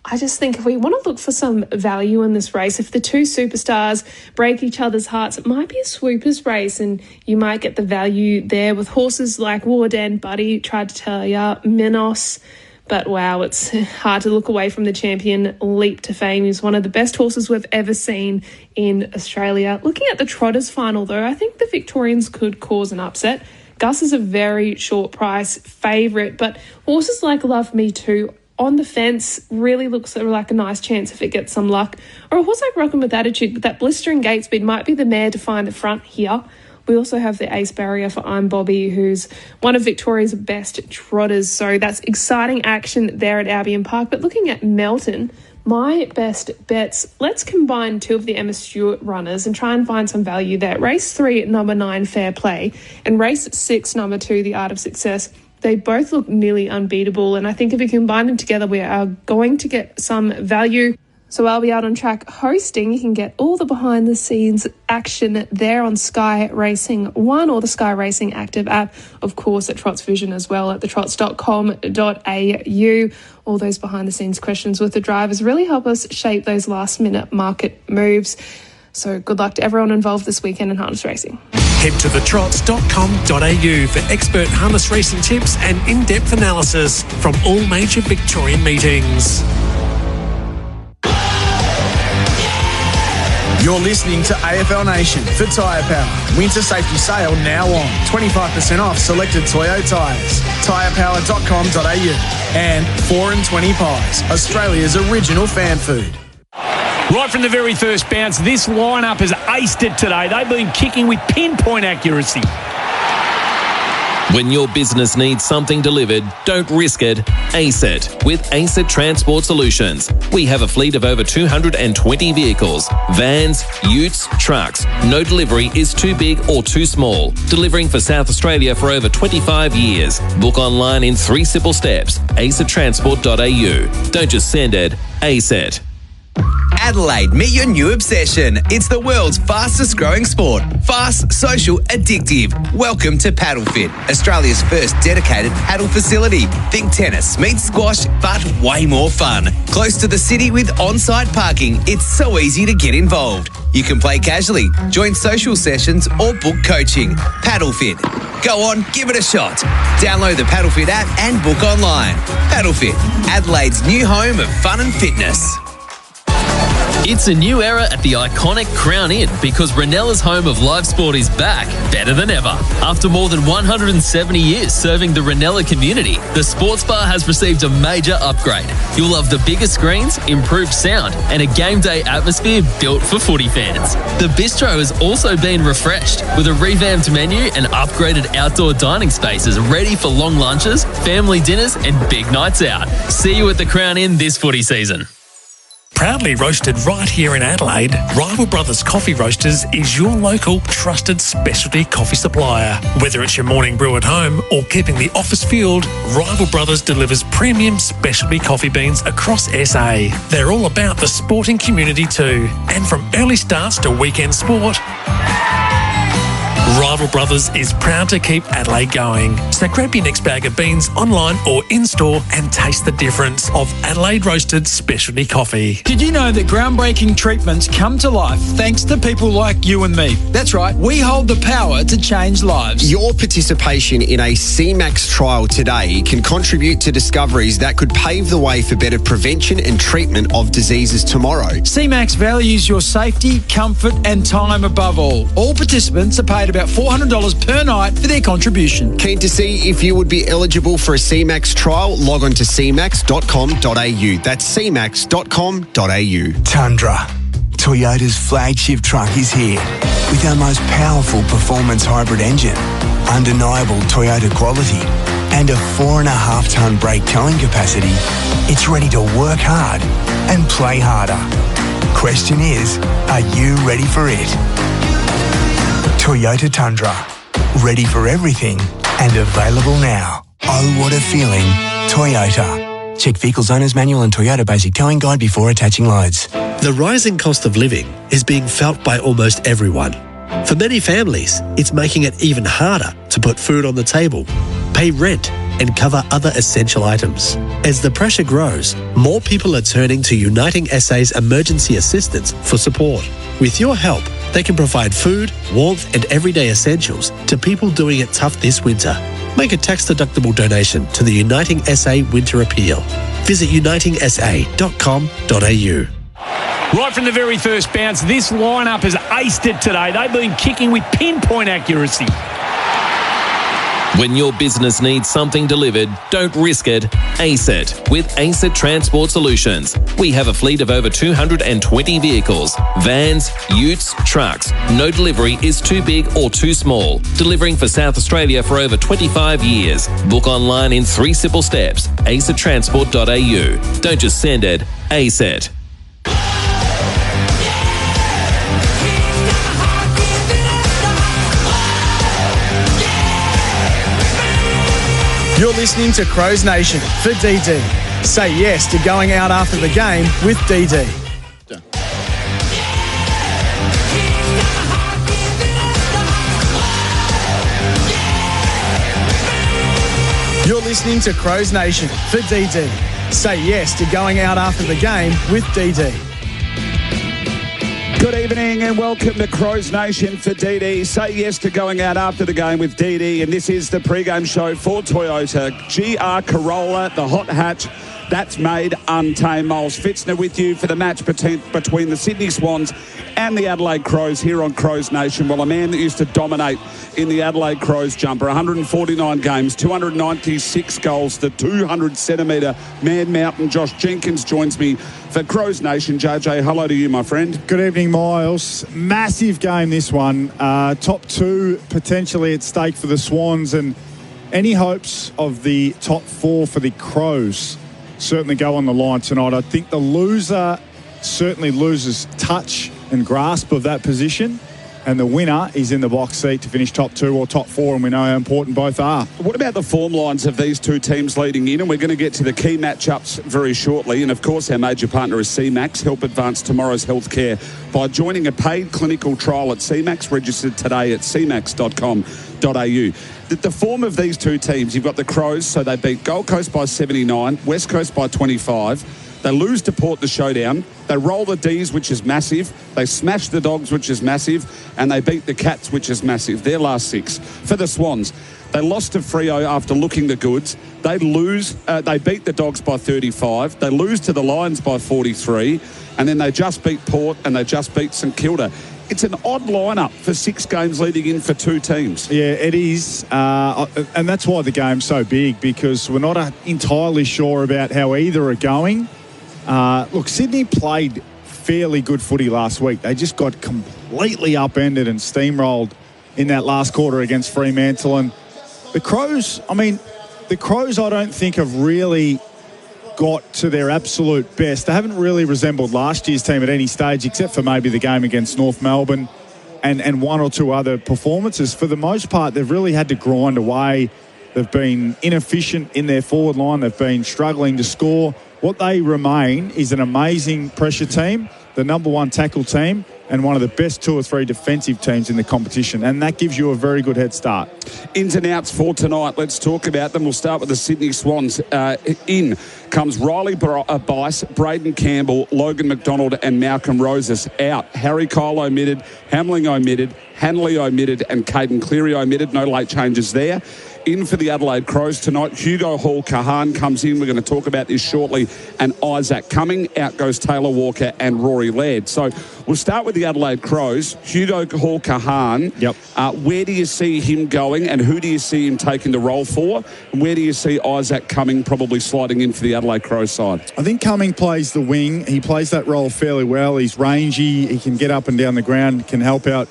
I just think if we want to look for some value in this race, if the two superstars break each other's hearts, it might be a swoopers race and you might get the value there with horses like Warden, Buddy, tried to tell ya, Minos. But wow, it's hard to look away from the champion, Leap to Fame. He's one of the best horses we've ever seen in Australia. Looking at the Trotters final though, I think the Victorians could cause an upset. Gus is a very short price favourite, but horses like Love Me Too on the fence really looks like a nice chance if it gets some luck. Or a horse like Rockin' With Attitude, that blistering gate speed might be the mare to find the front here. We also have the Ace Barrier for I'm Bobby, who's one of Victoria's best trotters. So that's exciting action there at Albion Park. But looking at Melton, my best bets, let's combine two of the Emma Stewart runners and try and find some value there. Race 3, number 9, Fair Play, and race 6, number 2, The Art of Success. They both look nearly unbeatable, and I think if we combine them together, we are going to get some value. So I'll be out on track hosting. You can get all the behind-the-scenes action there on Sky Racing 1 or the Sky Racing Active app, of course, at Trots Vision as well at thetrots.com.au. All those behind-the-scenes questions with the drivers really help us shape those last-minute market moves. So good luck to everyone involved this weekend in harness racing. Head to thetrots.com.au for expert harness racing tips and in-depth analysis from all major Victorian meetings. You're listening to AFL Nation for Tyre Power. Winter safety sale now on. 25% off selected Toyo tyres. Tyrepower.com.au. And 4 and 20 Pies, Australia's original fan food. Right from the very first bounce, this lineup has aced it today. They've been kicking with pinpoint accuracy. When your business needs something delivered, don't risk it. Ace it with ACET Transport Solutions. We have a fleet of over 220 vehicles, vans, utes, trucks. No delivery is too big or too small. Delivering for South Australia for over 25 years. Book online in 3 simple steps. acetransport.au. Don't just send it, ace it. Adelaide, meet your new obsession. It's the world's fastest growing sport. Fast, social, addictive. Welcome to PaddleFit, Australia's first dedicated paddle facility. Think tennis meets squash, but way more fun. Close to the city with on-site parking, it's so easy to get involved. You can play casually, join social sessions, or book coaching. PaddleFit. Go on, give it a shot. Download the PaddleFit app and book online. PaddleFit, Adelaide's new home of fun and fitness. It's a new era at the iconic Crown Inn because Renella's home of live sport is back, better than ever. After more than 170 years serving the Renella community, the sports bar has received a major upgrade. You'll love the bigger screens, improved sound, and a game day atmosphere built for footy fans. The bistro has also been refreshed with a revamped menu and upgraded outdoor dining spaces ready for long lunches, family dinners, and big nights out. See you at the Crown Inn this footy season. Proudly roasted right here in Adelaide, Rival Brothers Coffee Roasters is your local trusted specialty coffee supplier. Whether it's your morning brew at home or keeping the office filled, Rival Brothers delivers premium specialty coffee beans across SA. They're all about the sporting community too, and from early starts to weekend sport, Rival Brothers is proud to keep Adelaide going. So grab your next bag of beans online or in-store and taste the difference of Adelaide roasted specialty coffee. Did you know that groundbreaking treatments come to life thanks to people like you and me? That's right, we hold the power to change lives. Your participation in a CMAX trial today can contribute to discoveries that could pave the way for better prevention and treatment of diseases tomorrow. CMAX values your safety, comfort and time above all. All participants are paid about $400 per night for their contribution. Keen to see if you would be eligible for a CMAX trial? Log on to cmax.com.au. That's cmax.com.au. Tundra, Toyota's flagship truck, is here with our most powerful performance hybrid engine, undeniable Toyota quality, and a 4.5-tonne brake towing capacity. It's ready to work hard and play harder. Question is, are you ready for it? Toyota Tundra, ready for everything and available now. Oh, what a feeling. Toyota. Check Vehicles Owner's Manual and Toyota Basic Towing Guide before attaching loads. The rising cost of living is being felt by almost everyone. For many families, it's making it even harder to put food on the table, pay rent, and cover other essential items. As the pressure grows, more people are turning to Uniting SA's emergency assistance for support. With your help, they can provide food, warmth, and everyday essentials to people doing it tough this winter. Make a tax-deductible donation to the Uniting SA Winter Appeal. Visit unitingsa.com.au. Right from the very first bounce, this lineup has aced it today. They've been kicking with pinpoint accuracy. When your business needs something delivered, don't risk it. Ace it with ACET Transport Solutions. We have a fleet of over 220 vehicles, vans, utes, trucks. No delivery is too big or too small. Delivering for South Australia for over 25 years. Book online in 3 simple steps. acetransport.au. Don't just send it, ace it. You're listening to Crows Nation for DD. Say yes to going out after the game with DD. You're listening to Crows Nation for DD. Say yes to going out after the game with DD. Good evening and welcome to Crows Nation for DD. Say yes to going out after the game with DD, and this is the pre-game show for Toyota. GR Corolla, the hot hatch, That's made untamed. Miles Fitzner with you for the match between the Sydney Swans and the Adelaide Crows here on Crows Nation. Well, a man that used to dominate in the Adelaide Crows jumper, 149 games, 296 goals, the 200-centimetre man mountain, Josh Jenkins joins me for Crows Nation. JJ, hello to you, my friend. Good evening, Miles. Massive game, this one. Top two potentially at stake for the Swans, and any hopes of the top four for the Crows certainly go on the line tonight. I think the loser certainly loses touch and grasp of that position, and the winner is in the box seat to finish top two or top four, and we know how important both are. What about the form lines of these two teams leading in? And we're going to get to the key matchups very shortly. And, of course, our major partner is CMAX. Help advance tomorrow's healthcare by joining a paid clinical trial at CMAX, registered today at cmax.com.au. The form of these two teams, you've got the Crows, so they beat Gold Coast by 79, West Coast by 25. They lose to Port the Showdown. They roll the D's, which is massive. They smash the Dogs, which is massive. And they beat the Cats, which is massive. Their last six. For the Swans, they lost to Freo after looking the goods. They beat the Dogs by 35. They lose to the Lions by 43. And then they just beat Port and they just beat St Kilda. It's an odd lineup for 6 games leading in for two teams. Yeah, it is. And that's why the game's so big, because we're not entirely sure about how either are going. Look, Sydney played fairly good footy last week. They just got completely upended and steamrolled in that last quarter against Fremantle. And the Crows I don't think have really got to their absolute best. They haven't really resembled last year's team at any stage, except for maybe the game against North Melbourne and one or two other performances. For the most part, they've really had to grind away. They've been inefficient in their forward line. They've been struggling to score. What they remain is an amazing pressure team, the number one tackle team, and one of the best 2 or 3 defensive teams in the competition. And that gives you a very good head start. Ins and outs for tonight. Let's talk about them. We'll start with the Sydney Swans. In comes Riley Bice, Braden Campbell, Logan McDonald and Malcolm Roses. Out, Harry Kyle omitted, Hamling omitted, Hanley omitted and Caden Cleary omitted. No late changes there. In for the Adelaide Crows tonight, Hugo Hall-Kahan comes in. We're going to talk about this shortly. And Isaac Cumming. Out goes Taylor Walker and Rory Laird. So we'll start with the Adelaide Crows. Hugo Hall-Kahan. Yep. Where do you see him going and who do you see him taking the role for? And where do you see Isaac Cumming probably sliding in for the Adelaide Crows side? I think Cumming plays the wing. He plays that role fairly well. He's rangy. He can get up and down the ground, can help out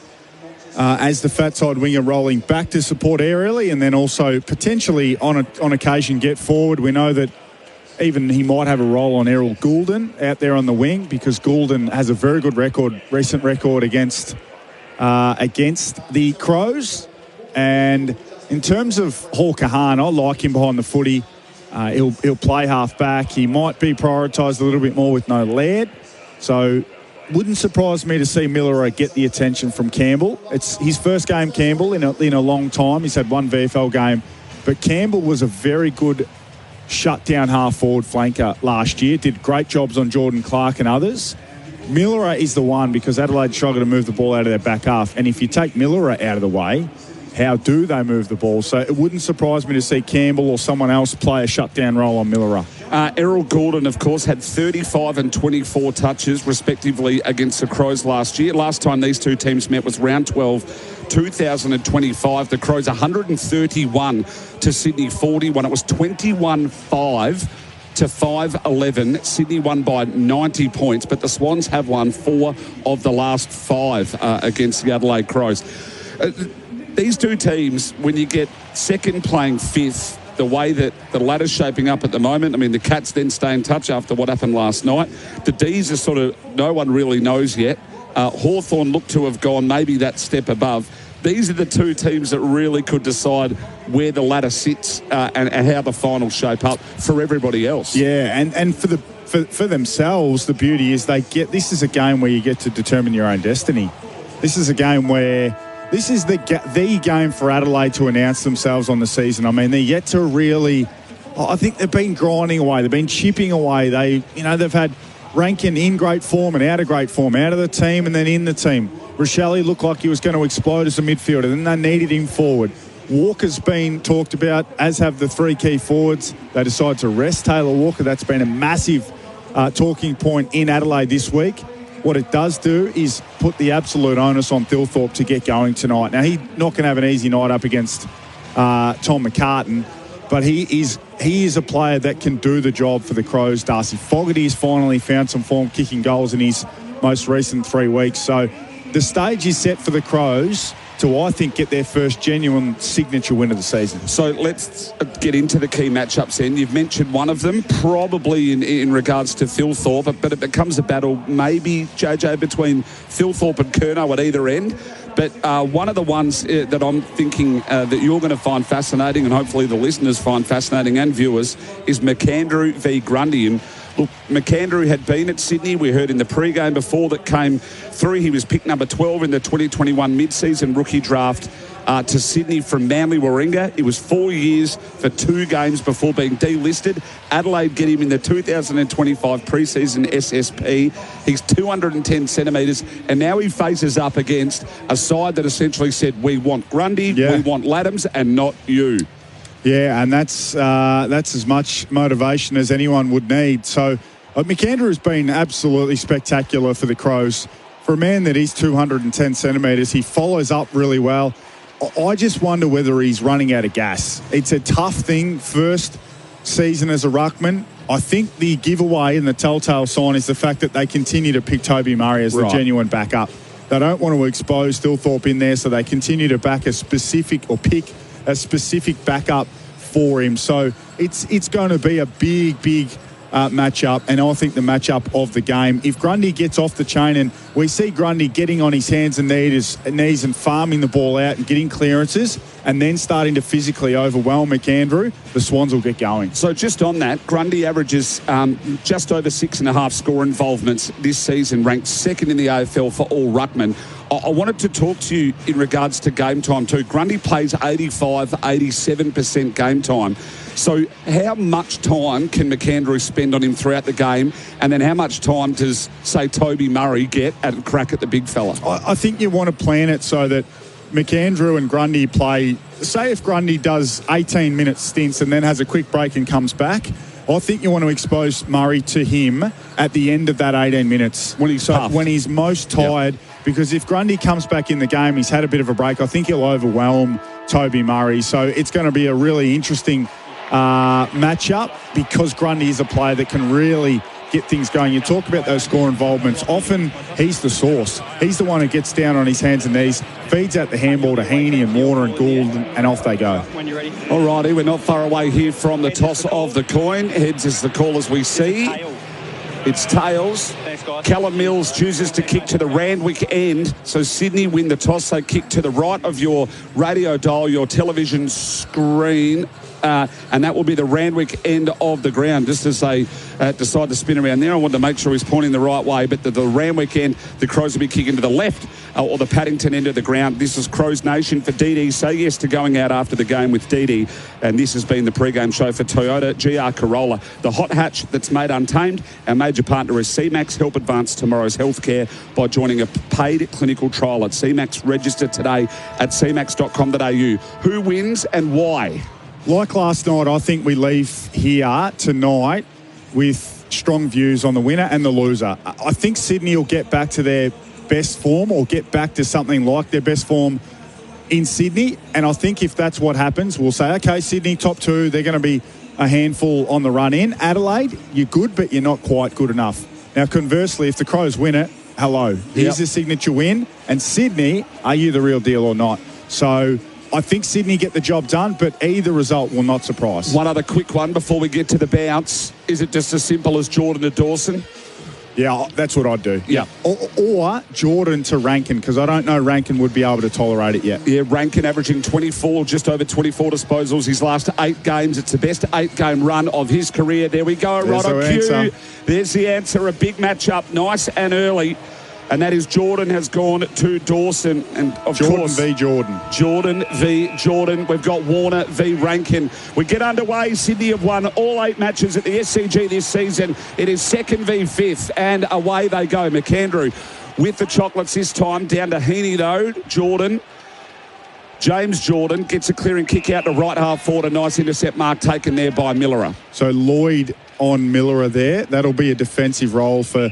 as the fat side winger, rolling back to support aerially, and then also potentially on occasion get forward. We know that even he might have a role on Errol Goulden out there on the wing, because Goulden has a very good recent record against the Crows. And in terms of Hall-Kahan, I like him behind the footy. He'll play half back. He might be prioritised a little bit more with no Laird. So wouldn't surprise me to see Miller get the attention from Campbell. It's his first game, Campbell, in a long time. He's had one VFL game. But Campbell was a very good shut-down half-forward flanker last year. Did great jobs on Jordan Clark and others. Miller is the one, because Adelaide struggled to move the ball out of their back half. And if you take Miller out of the way, how do they move the ball? So it wouldn't surprise me to see Campbell or someone else play a shutdown role on Miller. Errol Goulden, of course, had 35 and 24 touches, respectively, against the Crows last year. Last time these two teams met was round 12, 2025. The Crows 131 to Sydney 41. It was 21-5 to 5-11. Sydney won by 90 points, but the Swans have won 4 of the last 5 against the Adelaide Crows. These two teams, when you get second playing fifth, the way that the ladder's shaping up at the moment, I mean, the Cats then stay in touch after what happened last night. The D's are sort of, no one really knows yet. Hawthorn look to have gone maybe that step above. These are the two teams that really could decide where the ladder sits and how the finals shape up for everybody else. Yeah, and for themselves, the beauty is this is a game where you get to determine your own destiny. This is a game where this is the game for Adelaide to announce themselves on the season. I mean, they're yet to really. I think they've been grinding away. They've been chipping away. They've had Rankin in great form and out of great form, out of the team and then in the team. Rochelle looked like he was going to explode as a midfielder. Then they needed him forward. Walker's been talked about, as have the three key forwards. They decide to rest Taylor Walker. That's been a massive talking point in Adelaide this week. What it does do is put the absolute onus on Thilthorpe to get going tonight. Now, he's not going to have an easy night up against Tom McCartan, but he is a player that can do the job for the Crows. Darcy Fogarty has finally found some form kicking goals in his most recent 3 weeks. So the stage is set for the Crows to, I think, get their first genuine signature win of the season. So let's get into the key matchups then. You've mentioned one of them, probably in regards to Thilthorpe, but it becomes a battle maybe, JJ, between Thilthorpe and Curnow at either end. But one of the ones that I'm thinking that you're going to find fascinating, and hopefully the listeners find fascinating and viewers, is McAndrew v Grundy. And look, McAndrew had been at Sydney. We heard in the pre-game before that came through. He was picked number 12 in the 2021 mid-season rookie draft to Sydney from Manly Warringah. It was 4 years for 2 games before being delisted. Adelaide get him in the 2025 pre-season SSP. He's 210 centimetres, and now he faces up against a side that essentially said, we want Grundy, we want Laddams, and not you. Yeah, and that's as much motivation as anyone would need. So McAndrew has been absolutely spectacular for the Crows. For a man that is 210 centimetres, he follows up really well. I just wonder whether he's running out of gas. It's a tough thing, first season as a ruckman. I think the giveaway and the telltale sign is the fact that they continue to pick Toby Murray as the genuine backup. They don't want to expose Thilthorpe in there, so they continue to back a specific or pick a specific backup for him. So it's going to be a big matchup, and I think the matchup of the game. If Grundy gets off the chain, and we see Grundy getting on his hands and knees and farming the ball out and getting clearances and then starting to physically overwhelm McAndrew, the Swans will get going. So just on that, Grundy averages just over 6.5 score involvements this season, ranked second in the AFL for all ruckmen. I wanted to talk to you in regards to game time too. Grundy plays 87% game time. So how much time can McAndrew spend on him throughout the game, and then how much time does, say, Toby Murray get at a crack at the big fella? I think you want to plan it so that McAndrew and Grundy play, say if Grundy does 18-minute stints and then has a quick break and comes back, I think you want to expose Murray to him at the end of that 18 minutes. When he's most tired. Yep. Because if Grundy comes back in the game, he's had a bit of a break, I think he'll overwhelm Toby Murray. So it's going to be a really interesting matchup, because Grundy is a player that can really get things going. You talk about those score involvements. Often he's the source. He's the one who gets down on his hands and knees, feeds out the handball to Heaney and Warner and Gould, and off they go. When you're ready. All righty, we're not far away here from the toss of the coin. Heads is the call as we see. It's tails. Thanks, guys. Callum Mills chooses to kick to the Randwick end. So Sydney win the toss. They kick to the right of your radio dial, your television screen. And that will be the Randwick end of the ground. Just as they decide to spin around there, I wanted to make sure he's pointing the right way. But the Randwick end, the Crows will be kicking to the left, or the Paddington end of the ground. This is Crows Nation for DD. Say yes to going out after the game with DD. And this has been the pre-game show for Toyota GR Corolla. The hot hatch that's made untamed. Our major partner is CMAX. Help advance tomorrow's healthcare by joining a paid clinical trial at CMAX. Register today at cmax.com.au. Who wins and why? Like last night, I think we leave here tonight with strong views on the winner and the loser. I think Sydney will get back to their best form, or get back to something like their best form in Sydney. And I think if that's what happens, we'll say, okay, Sydney, top 2, they're going to be a handful on the run in. Adelaide, you're good, but you're not quite good enough. Now, conversely, if the Crows win it, hello, here's a signature win. And Sydney, are you the real deal or not? So I think Sydney get the job done, but either result will not surprise. One other quick one before we get to the bounce. Is it just as simple as Jordan to Dawson? Yeah, that's what I'd do. Yeah. Or Jordan to Rankin, because I don't know Rankin would be able to tolerate it yet. Yeah, Rankin averaging 24, just over 24 disposals his last 8 games. It's the best 8-game run of his career. There we go, right on cue. There's the answer. A big matchup, nice and early. And that is Jordan has gone to Dawson. And of course, Jordan v Jordan. We've got Warner v Rankin. We get underway. Sydney have won all 8 matches at the SCG this season. It is 2nd v 5th, and away they go. McAndrew with the chocolates this time. Down to Heaney though. Jordan James Jordan gets a clearing kick out to right half forward. A nice intercept mark taken there by Millerer. So Lloyd on Millerer there. That'll be a defensive role for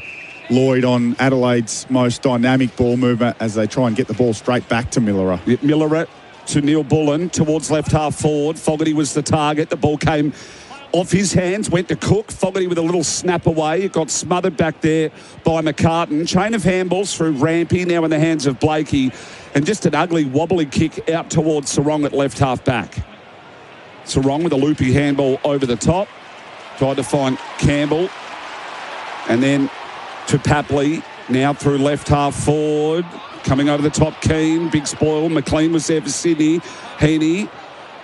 Lloyd on Adelaide's most dynamic ball movement as they try and get the ball straight back to Millerer. Millerer to Neil Bullen towards left half forward. Fogarty was the target. The ball came off his hands, went to Cook. Fogarty with a little snap away. It got smothered back there by McCartan. Chain of handballs through Rampy, now in the hands of Blakey. And just an ugly wobbly kick out towards Sarong at left half back. Sarong with a loopy handball over the top. Tried to find Campbell. And then to Papley, now through left half forward. Coming over the top, Keane, big spoil. McLean was there for Sydney. Heaney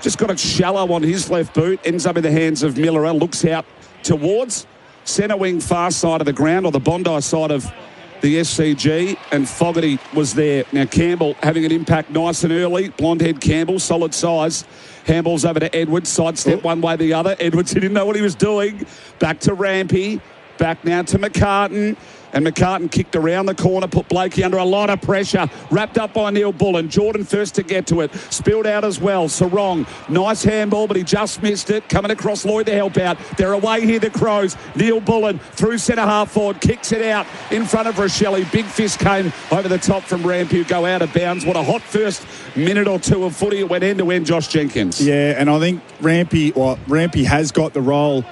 just got it shallow on his left boot. Ends up in the hands of Millerer. Looks out towards centre wing far side of the ground, or the Bondi side of the SCG, and Fogarty was there. Now Campbell having an impact nice and early. Blonde-head Campbell, solid size. Handballs over to Edwards, sidestep one way the other. Edwards, he didn't know what he was doing. Back to Rampy. Back now to McCartan. And McCartan kicked around the corner, put Blakey under a lot of pressure. Wrapped up by Neil Bullen. Jordan first to get to it. Spilled out as well. Sarong, nice handball, but he just missed it. Coming across Lloyd to help out. They're away here, the Crows. Neil Bullen through centre half forward. Kicks it out in front of Rochelle. Big fist came over the top from Rampy, who go out of bounds. What a hot first minute or two of footy. It went end to end, Josh Jenkins. Yeah, and I think Rampy has got the role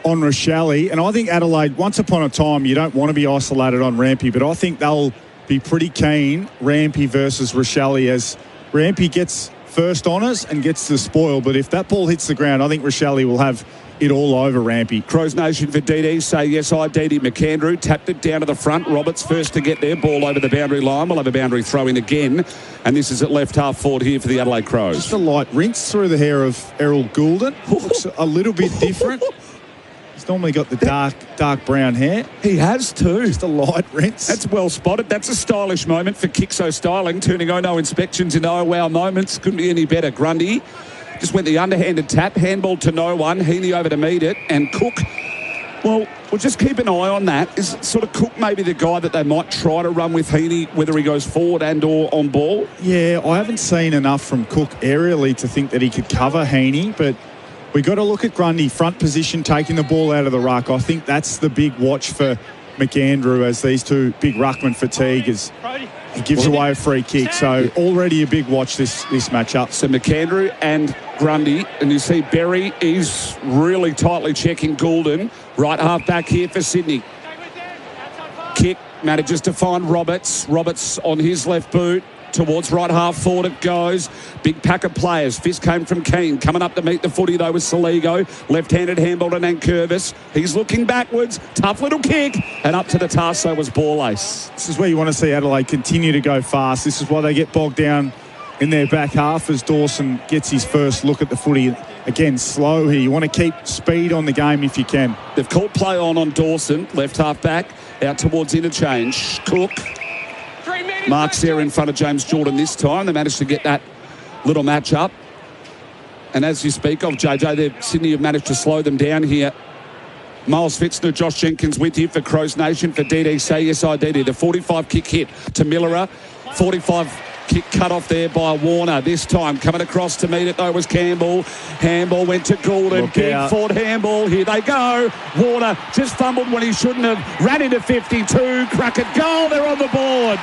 on Rochelle, and I think Adelaide, once upon a time, you don't want to be isolated on Rampy, but I think they'll be pretty keen, Rampy versus Rochelle, as Rampy gets first honours and gets the spoil, but if that ball hits the ground, I think Rochelle will have it all over Rampy. Crows Nation for DD say yes, I DD McAndrew tapped it down to the front. Roberts first to get their ball over the boundary line. We'll have a boundary throw in again, and this is at left half forward here for the Adelaide Crows. Just a light rinse through the hair of Errol Goulden. Looks a little bit different. He's normally got the dark brown hair. He has too. Just a light rinse. That's well spotted. That's a stylish moment for Kixo Styling, turning oh no inspections into oh wow moments. Couldn't be any better. Grundy just went the underhanded tap, handball to no one. Heaney over to meet it, and Cook. Well, we'll just keep an eye on that. Is sort of Cook maybe the guy that they might try to run with Heaney, whether he goes forward and or on ball? Yeah, I haven't seen enough from Cook aerially to think that he could cover Heaney, but we got to look at Grundy, front position, taking the ball out of the ruck. I think that's the big watch for McAndrew, as these two big ruckman fatigue as he gives away a free kick. So already a big watch this matchup. So McAndrew and Grundy, and you see Berry is really tightly checking Goulden. Right half back here for Sydney. Kick manages to find Roberts. Roberts on his left boot. Towards right half forward it goes. Big pack of players. Fist came from Keane. Coming up to meet the footy though with Saligo. Left-handed handball to Nankervis. He's looking backwards. Tough little kick. And up to the tasso was ball ace. This is where you want to see Adelaide continue to go fast. This is why they get bogged down in their back half as Dawson gets his first look at the footy. Again, slow here. You want to keep speed on the game if you can. They've called play on Dawson. Left half back. Out towards interchange. Cook. Mark's there in front of James Jordan this time. They managed to get that little match up. And as you speak of, JJ, Sydney have managed to slow them down here. Miles Fitzner, Josh Jenkins with you for Crows Nation for DD. Say yes, I DD. The 45 kick hit to Millerer. 45 kick cut off there by Warner. This time coming across to meet it though was Campbell. Handball went to Goulden. Big Ford handball. Here they go. Warner just fumbled when he shouldn't have. Ran into 52. Crackett goal. They're on the board.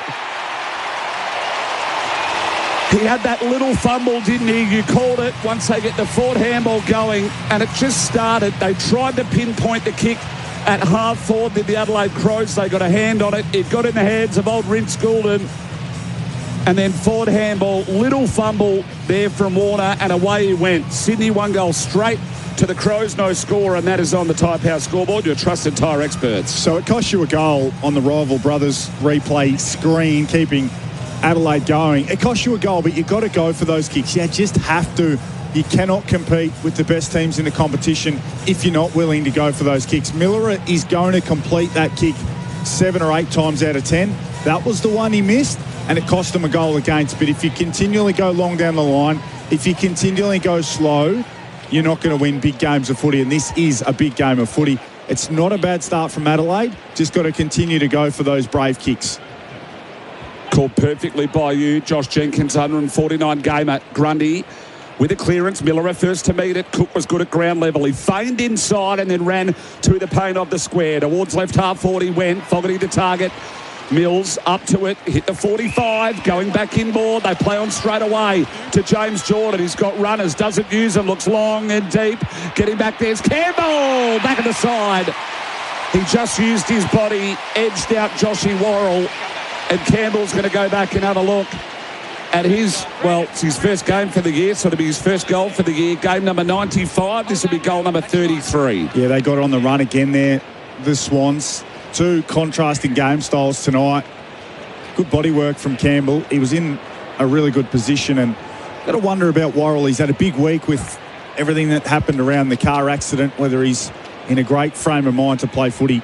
He had that little fumble, didn't he? You called it once they get the Ford handball going, and it just started. They tried to pinpoint the kick at half forward, did the Adelaide Crows. They got a hand on it. It got in the hands of old Rince Goulden. And then Ford handball, little fumble there from Warner, and away he went. Sydney 1 goal straight to the Crows, no score, and that is on the Tyre Power scoreboard, your trusted tyre experts. So it cost you a goal on the rival brothers replay screen, keeping Adelaide going. It costs you a goal, but you've got to go for those kicks. You just have to. You cannot compete with the best teams in the competition if you're not willing to go for those kicks. Miller is going to complete that kick 7 or 8 times out of 10. That was the one he missed, and it cost him a goal against. But if you continually go long down the line, if you continually go slow, you're not going to win big games of footy, and this is a big game of footy. It's not a bad start from Adelaide. Just got to continue to go for those brave kicks. Called perfectly by you. Josh Jenkins, 149 game at Grundy. With a clearance, Miller first to meet it. Cook was good at ground level. He feigned inside and then ran to the paint of the square. Towards left half forward he went. Fogarty to target. Mills up to it, hit the 45, going back inboard. They play on straight away to James Jordan. He's got runners, doesn't use them, looks long and deep. Getting back there's Campbell, back at the side. He just used his body, edged out Joshy Worrell, and Campbell's going to go back and have a look at it's his first game for the year, so it'll be his first goal for the year. Game number 95, this will be goal number 33. Yeah, they got on the run again there, the Swans. Two contrasting game styles tonight. Good body work from Campbell. He was in a really good position, and got to wonder about Worrell. He's had a big week with everything that happened around the car accident, whether he's in a great frame of mind to play footy.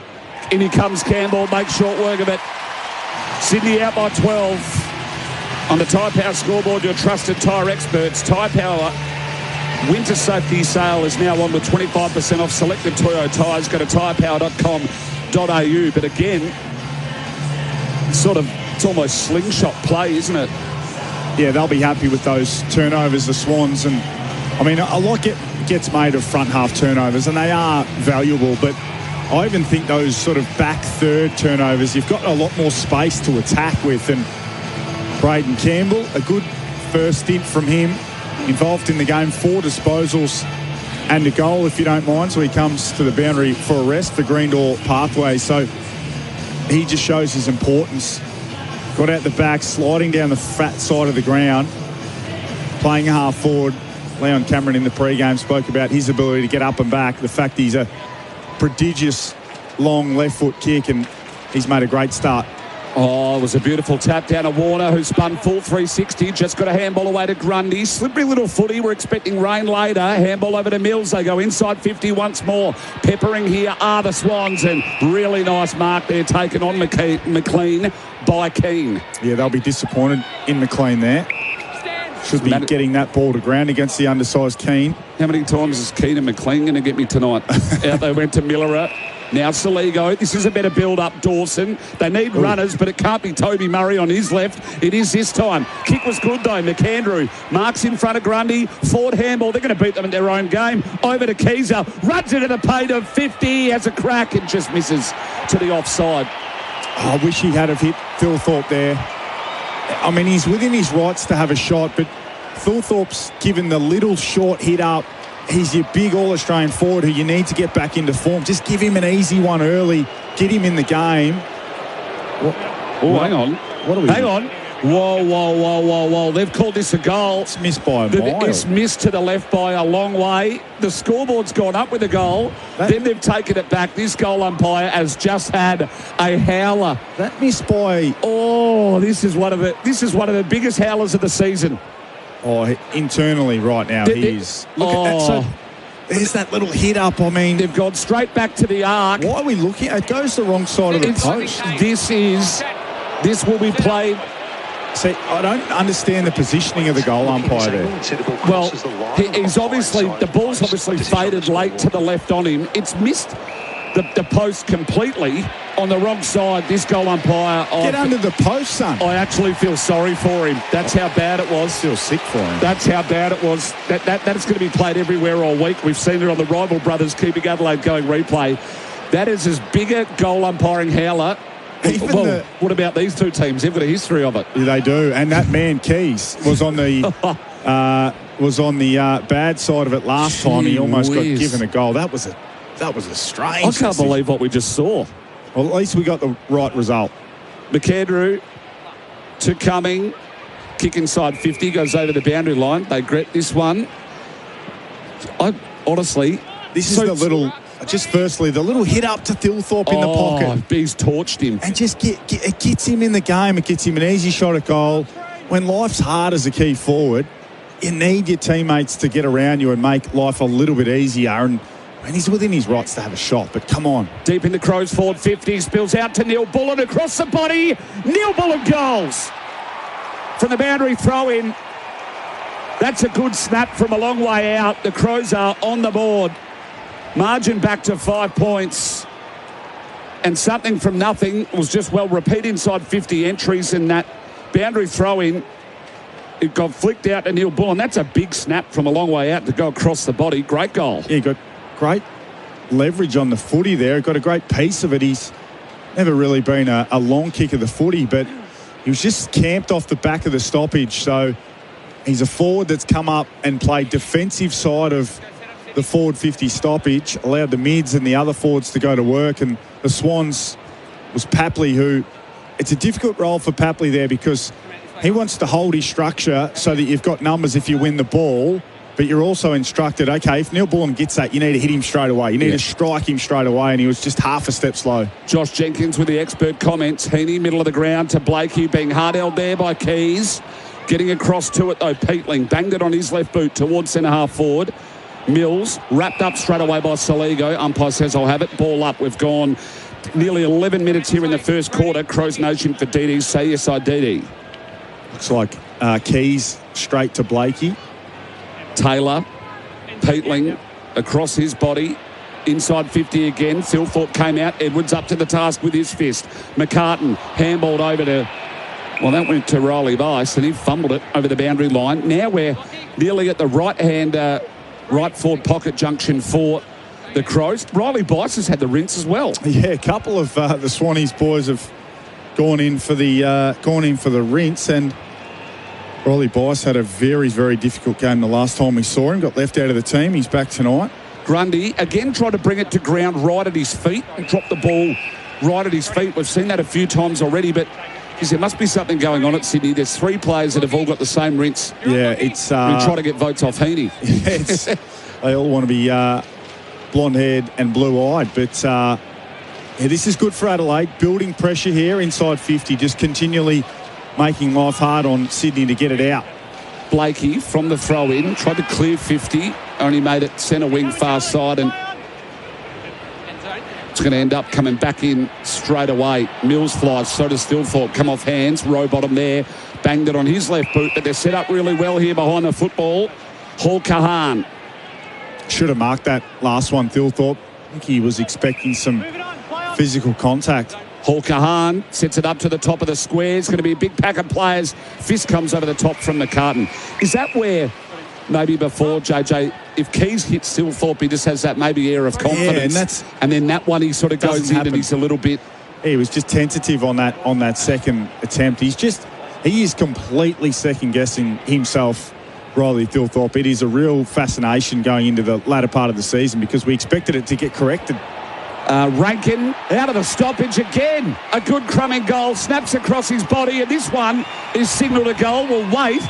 In he comes Campbell, makes short work of it. Sydney out by 12. On the Tyre Power scoreboard, your trusted tyre experts. Tyre Power winter safety sale is now on with 25% off selected Toyota tyres. Go to tyrepower.com.au. But again, it's almost slingshot play, isn't it? Yeah, they'll be happy with those turnovers, the Swans. And I mean, a lot gets made of front half turnovers, and they are valuable. But I even think those sort of back third turnovers, you've got a lot more space to attack with. And Braden Campbell, a good first stint from him, involved in the game, 4 disposals and a goal, if you don't mind. So he comes to the boundary for a rest for Green Door Pathway. So he just shows his importance. Got out the back, sliding down the fat side of the ground, playing half forward. Leon Cameron in the pre-game spoke about his ability to get up and back, the fact he's a prodigious long left foot kick, and he's made a great start. Oh, it was a beautiful tap down to Warner, who spun full 360. Just got a handball away to Grundy. Slippery little footy. We're expecting rain later. Handball over to Mills. They go inside 50 once more. Peppering here are the Swans, and really nice mark there taken on McLean by Keane. Yeah, they'll be disappointed in McLean there. Should be getting that ball to ground against the undersized Keane. How many times is Keane and McLean going to get me tonight? Out they went to Miller. Now Saligo. This is a better build-up, Dawson. They need runners, but it can't be Toby Murray on his left. It is this time. Kick was good, though. McAndrew marks in front of Grundy. Forward handball. They're going to beat them in their own game. Over to Keezer. Runs into the paint of 50. Has a crack and just misses to the offside. I wish he had have hit Thilthorpe there. I mean, he's within his rights to have a shot, but Thilthorpe's given the little short hit up. He's your big All-Australian forward who you need to get back into form. Just give him an easy one early. Get him in the game. Hang on. Hang on. Whoa. They've called this a goal. It's missed by a mile. It's missed to the left by a long way. The scoreboard's gone up with a goal. Then they've taken it back. This goal umpire has just had a howler. That missed by... Oh, this is one of the biggest howlers of the season. Oh, internally right now he is. Look at that. So there's that little hit up. I mean, they've gone straight back to the arc. Why are we looking? It goes the wrong side of the post. This will be played. See, I don't understand the positioning of the goal umpire there. Well, the ball's obviously faded late to the left on him. It's missed the post completely on the wrong side. This goal umpire... Get under the post, son. I actually feel sorry for him. That's how bad it was. Feel sick for him. That's how bad it was. That is going to be played everywhere all week. We've seen it on the rival brothers keeping Adelaide going replay. That is as big a goal umpiring howler. What about these two teams? They've got a history of it. Yeah, they do. And that man, Keys, was on the... bad side of it last time. He almost got given a goal. That was a strange... I can't believe what we just saw. Well, at least we got the right result. McAndrew to Cumming. Kick inside 50. Goes over the boundary line. They grit this one. Honestly... This is the little... Just firstly, the little hit up to Thilthorpe in the pocket. He's torched him. And just it gets him in the game. It gets him an easy shot at goal. When life's hard as a key forward, you need your teammates to get around you and make life a little bit easier. And he's within his rights to have a shot, but come on. Deep in the Crows forward 50, spills out to Neil Bullen across the body. Neil Bullen goals. From the boundary throw-in. That's a good snap from a long way out. The Crows are on the board. Margin back to 5 points. And something from nothing was just repeat inside 50 entries in that boundary throw-in. It got flicked out to Neil Bullen. That's a big snap from a long way out to go across the body. Great goal. Yeah, he got great leverage on the footy there. Got a great piece of it. He's never really been a long kick of the footy, but he was just camped off the back of the stoppage. So he's a forward that's come up and played defensive side of the forward 50 stoppage, allowed the mids and the other forwards to go to work. And the Swans was Papley, who it's a difficult role for Papley there because he wants to hold his structure so that you've got numbers if you win the ball, but you're also instructed, okay, if Neil Bullen gets that, you need to hit him straight away. You need to strike him straight away, and he was just half a step slow. Josh Jenkins with the expert comments. Heaney, middle of the ground to Blakey, being hard-held there by Keys. Getting across to it, though, Peatling banged it on his left boot towards centre-half forward. Mills wrapped up straight away by Soligo. Umpire says, I'll have it. Ball up. We've gone nearly 11 minutes here in the first quarter. Crows Nation for DD. Say yes, I DD. Looks like Keys straight to Blakey. Taylor, Peatling across his body. Inside 50 again. Thilthorpe came out. Edwards up to the task with his fist. McCartan handballed over to... Well, that went to Riley Bice, and he fumbled it over the boundary line. Now we're nearly at the right-hand, right forward pocket junction for the Crows. Riley Bice has had the rinse as well. Yeah, a couple of the Swannies boys have gone in for the rinse, and Riley Bice had a very, very difficult game the last time we saw him. Got left out of the team. He's back tonight. Grundy again tried to bring it to ground right at his feet and dropped the ball right at his feet. We've seen that a few times already, but there must be something going on at Sydney. There's three players that have all got the same rinse. Yeah, it's... we try to get votes off Heaney. They all want to be blonde-haired and blue-eyed, but this is good for Adelaide. Building pressure here inside 50, just continually making life hard on Sydney to get it out. Blakey from the throw-in, tried to clear 50, only made it centre wing far side, and it's going to end up coming back in straight away. Mills flies, so does Thilthorpe. Come off hands, row bottom there, banged it on his left boot, but they're set up really well here behind the football. Hall Kahan. Should have marked that last one, Thilthorpe. I think he was expecting some physical contact. Hall Kahan sets it up to the top of the square. It's going to be a big pack of players. Fist comes over the top from McCartan. Is that where maybe before, JJ, if Keys hits Thilthorpe, he just has that maybe air of confidence, and then that one he sort of goes in and he's a little bit... He was just tentative on that second attempt. He is completely second-guessing himself, Riley Thilthorpe. It is a real fascination going into the latter part of the season because we expected it to get corrected. Rankin out of the stoppage again. A good crumbing goal, snaps across his body, and this one is signalled a goal. We'll wait.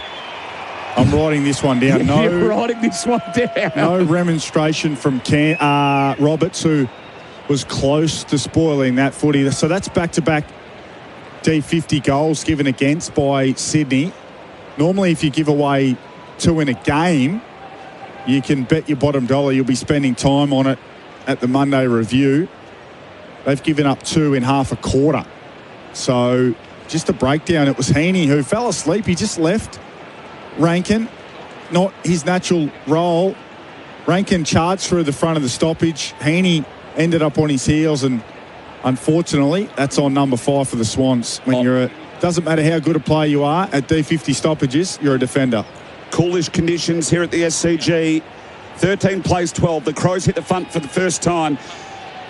I'm writing this one down. No, you're writing this one down. No remonstration from Roberts, who was close to spoiling that footy. So that's back-to-back D50 goals given against by Sydney. Normally, if you give away 2 in a game, you can bet your bottom dollar you'll be spending time on it at the Monday review. They've given up 2 in half a quarter. So just a breakdown. It was Heaney who fell asleep. He just left Rankin, not his natural role. Rankin charged through the front of the stoppage. Heaney ended up on his heels, and unfortunately, that's on number 5 for the Swans. When doesn't matter how good a player you are at D50 stoppages, you're a defender. Coolish conditions here at the SCG. 13 plays 12. The Crows hit the front for the first time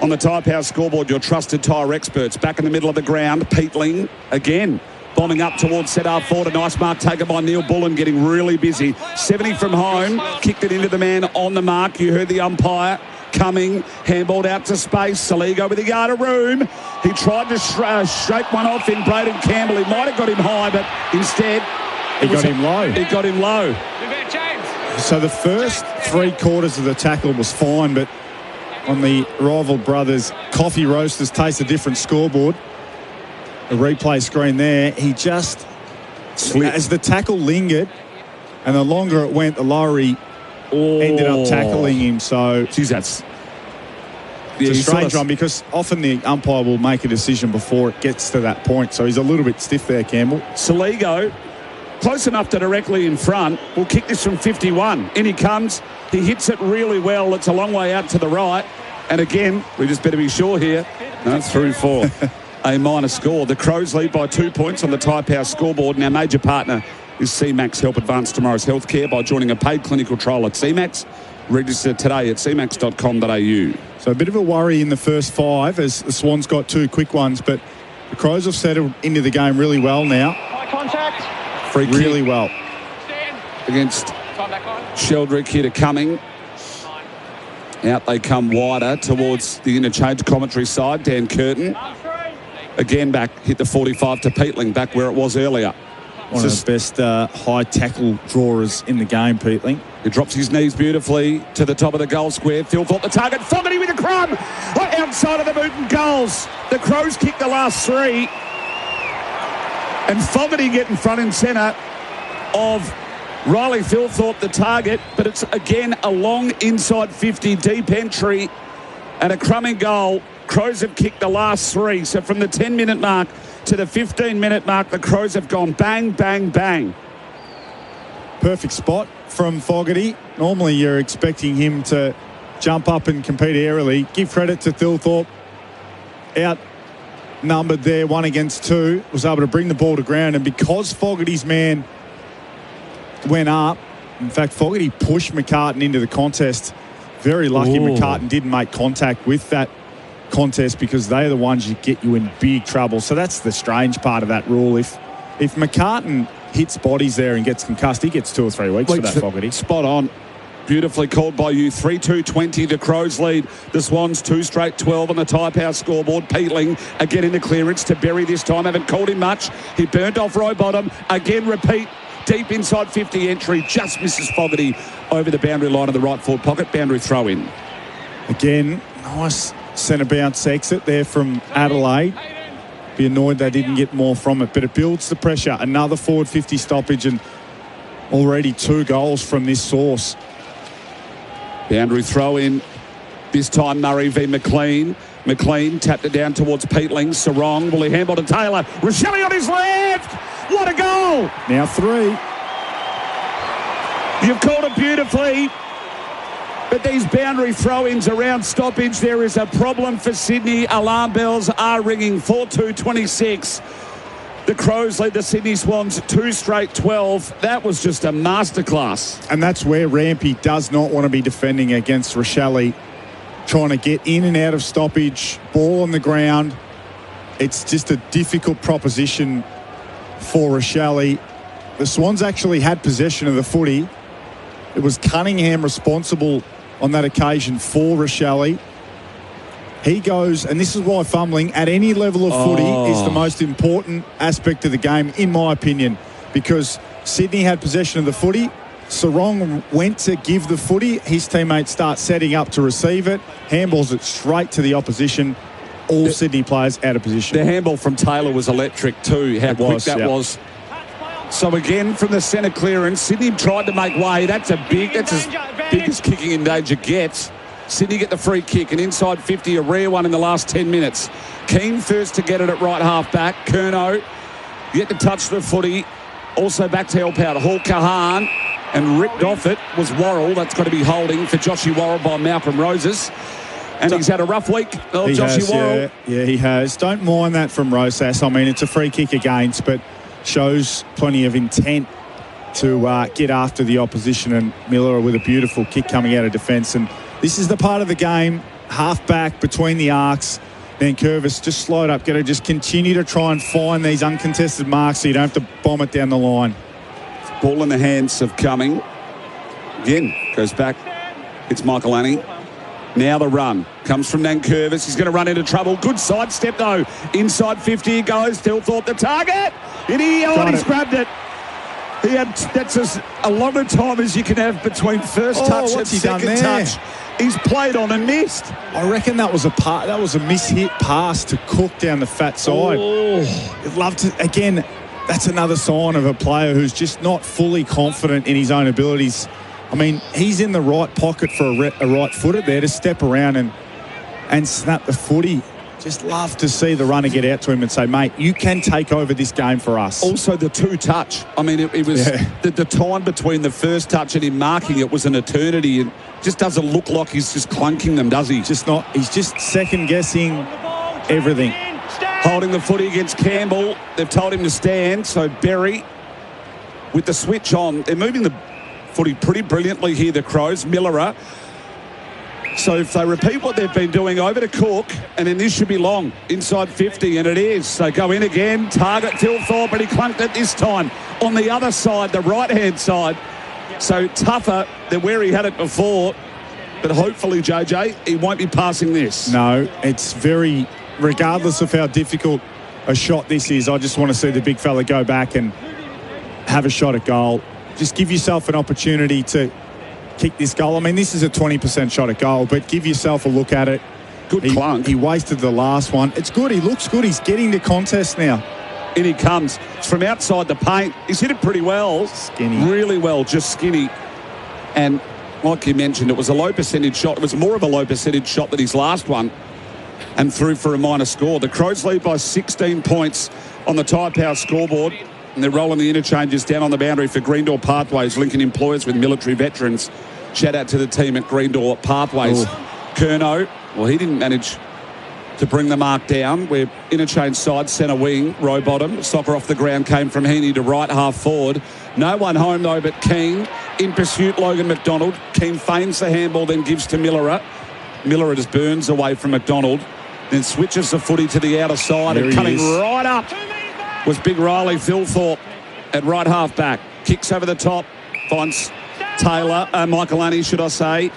on the Tyre Power scoreboard. Your trusted tyre experts. Back in the middle of the ground. Peatling again. Bombing up towards set-half forward. A nice mark taken by Neil Bullen, getting really busy. 70 from home. Kicked it into the man on the mark. You heard the umpire coming. Handballed out to space. Soligo with a yard of room. He tried to shake one off in Braden Campbell. He might have got him high, but instead... He got him low. He got him low. So the first 3 quarters of the tackle was fine, but on the rival brothers' coffee roasters taste a different scoreboard. A replay screen there. He just slipped. As the tackle lingered, and the longer it went, the lower he ended up tackling him. So it's a strange one because often the umpire will make a decision before it gets to that point. So he's a little bit stiff there, Campbell. Soligo, close enough to directly in front, will kick this from 51. In he comes. He hits it really well. It's a long way out to the right. And again, we just better be sure here. No, it's through 4. a minor score. The Crows lead by 2 points on the Tyre Power scoreboard, and our major partner is CMAX. Help advance tomorrow's healthcare by joining a paid clinical trial at CMAX. Register today at cmax.com.au. So a bit of a worry in the first 5 as the Swans got 2 quick ones, but the Crows have settled into the game really well now. High contact. Free kick really well. Against Sheldrick here to Cumming. Out they come wider towards the interchange commentary side. Dan Curtin. Again back, hit the 45 to Peatling, back where it was earlier. One of the best high tackle drawers in the game, Peatling. He drops his knees beautifully to the top of the goal square. Phil thought the target. Fogarty with a crumb. Outside of the boot and goals. The Crows kicked the last 3. And Fogarty getting front and centre of Riley Philthorpe, the target. But it's again a long inside 50 deep entry and a crumbing goal. Crows have kicked the last 3. So from the 10-minute mark to the 15-minute mark, the Crows have gone bang, bang, bang. Perfect spot from Fogarty. Normally you're expecting him to jump up and compete aerially. Give credit to Thilthorpe. Outnumbered there, 1 against 2. Was able to bring the ball to ground. And because Fogarty's man went up, in fact, Fogarty pushed McCartan into the contest. Very lucky McCartan didn't make contact with that contest because they're the ones that get you in big trouble. So that's the strange part of that rule. If McCartan hits bodies there and gets concussed, he gets 2 or 3 weeks for that, Fogarty. Spot on. Beautifully called by you. 3-2-20. The Crows lead. The Swans 2 straight 12 on the Tyre Power scoreboard. Peatling again in the clearance to Berry this time. Haven't called him much. He burnt off Rowbottom. Again repeat. Deep inside 50 entry. Just misses Fogarty over the boundary line of the right forward pocket. Boundary throw in. Again, nice centre bounce exit there from Adelaide. Be annoyed they didn't get more from it, but it builds the pressure. Another forward 50 stoppage and already 2 goals from this source. Boundary throw in. This time Murray v McLean. McLean tapped it down towards Peatling. Sarong, will he handball to Taylor? Rochelle on his left. What a goal! Now 3. You've called it beautifully. But these boundary throw-ins around stoppage, there is a problem for Sydney. Alarm bells are ringing. 4-2-26. The Crows lead the Sydney Swans 2 straight 12. That was just a masterclass. And that's where Rampy does not want to be defending against Rochelle. Trying to get in and out of stoppage, ball on the ground. It's just a difficult proposition for Rochelle. The Swans actually had possession of the footy. It was Cunningham responsible on that occasion for Rochelle. He goes, and this is why fumbling at any level of footy is the most important aspect of the game, in my opinion, because Sydney had possession of the footy. Sarong went to give the footy. His teammates start setting up to receive it. Handballs it straight to the opposition. All Sydney players out of position. The handball from Taylor was electric too, how quick that was. So again, from the centre clearance, Sydney tried to make way. That's as big as kicking in danger gets. Sydney get the free kick, an inside 50, a rare one in the last 10 minutes. Keane first to get it at right half back. Curnow yet to touch the footy. Also back to help out Hall Kahan, and ripped off it was Worrell. That's got to be holding for Joshy Worrell by Malcolm Roses. And he's had a rough week. Joshy Worrell. Yeah, he has. Don't mind that from Rosas. I mean, it's a free kick against, but shows plenty of intent to get after the opposition. And Miller with a beautiful kick coming out of defence. And this is the part of the game, half back between the arcs. Then Curvis just slide up, just continue to try and find these uncontested marks so you don't have to bomb it down the line. Ball in the hands of Cumming. Again, goes back. It's Michael Annie. Now the run comes from Nankervis. He's going to run into trouble. Good sidestep though. Inside 50 he goes. Still thought the target. And he's grabbed it. He had that's a longer time as you can have between first touch and second touch. He's played on and missed. I reckon that was a mishit pass to Cook down the fat side. I'd love to again. That's another sign of a player who's just not fully confident in his own abilities. I mean, he's in the right pocket for a right footer there to step around and snap the footy. Just love to see the runner get out to him and say, mate, you can take over this game for us. Also the 2-touch. I mean, it was the time between the first touch and him marking it was an eternity. It just doesn't look like he's just clunking them, does he? He's just second guessing everything. Holding the footy against Campbell. They've told him to stand, so Berry with the switch on. They're moving the footy pretty brilliantly here, the Crows. Millerer. So if they repeat what they've been doing, over to Cook, and then this should be long, inside 50, and it is. So go in again, target Phil Thorpe, but he clunked it this time on the other side, the right-hand side. So tougher than where he had it before, but hopefully, JJ, he won't be passing this. No, it's very, regardless of how difficult a shot this is, I just want to see the big fella go back and have a shot at goal. Just give yourself an opportunity to kick this goal. I mean, this is a 20% shot at goal, but give yourself a look at it. Good clunk. He wasted the last one. It's good. He looks good. He's getting the contest now. In he comes. It's from outside the paint. He's hit it pretty well. Skinny. Really well, just skinny. And like you mentioned, it was a low percentage shot. It was more of a low percentage shot than his last one, and through for a minor score. The Crows lead by 16 points on the Tyre Power scoreboard, and they're rolling the interchanges down on the boundary for Greendor Pathways, linking employers with military veterans. Shout out to the team at Greendor Pathways. Curnow, well, he didn't manage to bring the mark down. We're interchange side, centre wing, row bottom. Soccer off the ground came from Heaney to right half forward. No one home though but Keane. In pursuit, Logan McDonald. Keane feigns the handball, then gives to Millerer. Millerer just burns away from McDonald, then switches the footy to the outer side, and coming right up was big Riley Philthorpe at right half back. Kicks over the top, finds Taylor, Michaelani, should I say.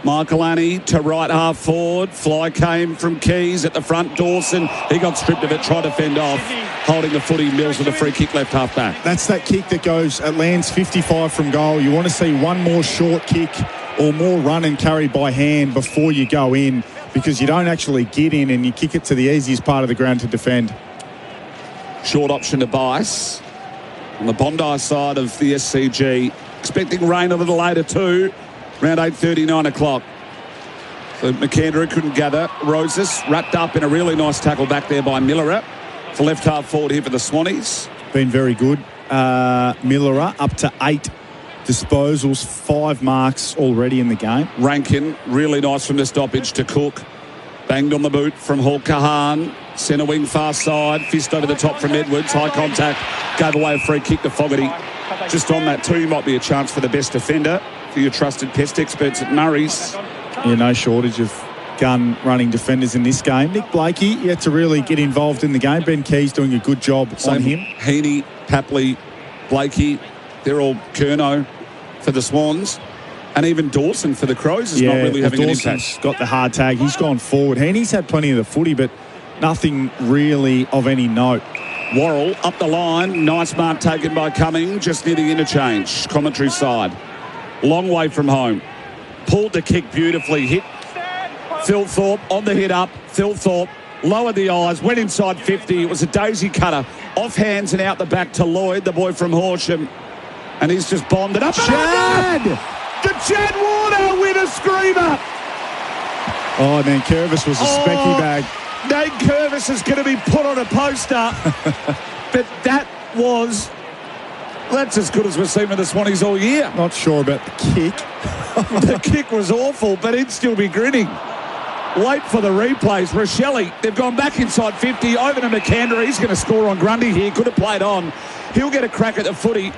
Michaelani to right half forward. Fly came from Keys at the front. Dawson, he got stripped of it, tried to fend off. Holding the footy, Mills with a free kick left half back. That's that kick that goes, it lands 55 from goal. You want to see one more short kick or more run and carry by hand before you go in, because you don't actually get in and you kick it to the easiest part of the ground to defend. Short option to Bice on the Bondi side of the SCG. Expecting rain a little later too. Around 8:30, 9 o'clock. So McAndrew couldn't gather. Roses wrapped up in a really nice tackle back there by Millerer. For left half forward here for the Swannies. Been very good. Millerer up to 8 disposals, 5 marks already in the game. Rankin, really nice from the stoppage to Cook. Banged on the boot from Hall Kahan. Centre wing far side. Fist over the top from Edwards. High contact. Gave away a free kick to Fogarty. Just on that too, might be a chance for the best defender for your trusted pest experts at Murray's. Yeah, no shortage of gun-running defenders in this game. Nick Blakey yet to really get involved in the game. Ben Key's doing a good job on him. Heaney, Papley, Blakey, they're all Curnow for the Swans. And even Dawson for the Crows is not really having Dawson's an impact. Got the hard tag. He's gone forward. Heaney's had plenty of the footy, but nothing really of any note. Worrell up the line. Nice mark taken by Cumming, just near the interchange. Commentary side. Long way from home. Pulled the kick beautifully. Hit Phil Thorpe on the hit up. Phil Thorpe lowered the eyes, went inside 50. It was a daisy cutter. Off hands and out the back to Lloyd, the boy from Horsham. And he's just bombed it up. Chad! The Chad Warner with a screamer. Oh, man, Curvis was a specky bag. Nate Curvis is going to be put on a poster. But that's as good as we've seen with the Swannies all year. Not sure about the kick. The kick was awful, but he'd still be grinning. Wait for the replays. Rochelle, they've gone back inside 50. Over to McAndrew. He's going to score on Grundy here. Could have played on. He'll get a crack at the footy.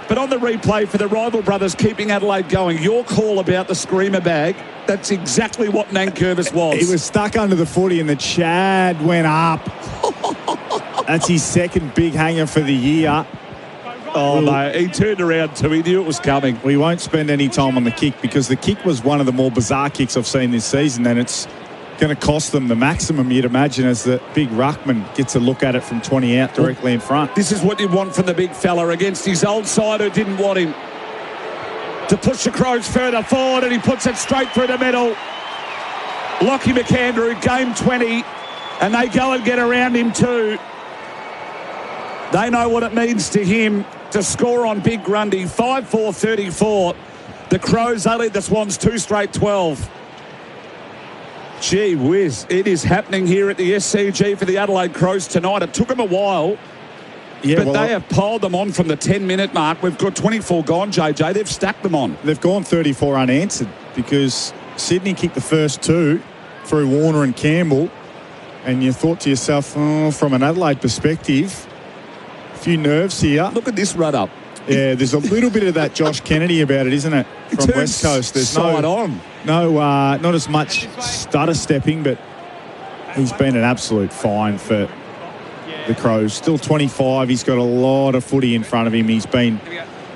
But on the replay for the rival brothers keeping Adelaide going, your call about the screamer bag, that's exactly what Nankervis was. He was stuck under the footy and the Chad went up. That's his second big hanger for the year. Oh, no, he turned around too. He knew it was coming. We won't spend any time on the kick because the kick was one of the more bizarre kicks I've seen this season, and it's going to cost them the maximum, you'd imagine, as the big ruckman gets a look at it from 20 out directly in front. This is what you want from the big fella against his old side who didn't want him. To push the Crows further forward, and he puts it straight through the middle. Lockie McAndrew, game 20, and they go and get around him too. They know what it means to him to score on Big Grundy. 5-4-34. The Crows, they lead the Swans 2 straight 12. Gee whiz, it is happening here at the SCG for the Adelaide Crows tonight. It took them a while, but they have piled them on from the 10-minute mark. We've got 24 gone, JJ. They've stacked them on. They've gone 34 unanswered because Sydney kicked the first 2 through Warner and Campbell. And you thought to yourself, from an Adelaide perspective, a few nerves here. Look at this run up. Yeah, there's a little bit of that Josh Kennedy about it, isn't it? From West Coast. There's not as much stutter stepping, but he's been an absolute find for the Crows. Still 25. He's got a lot of footy in front of him. He's been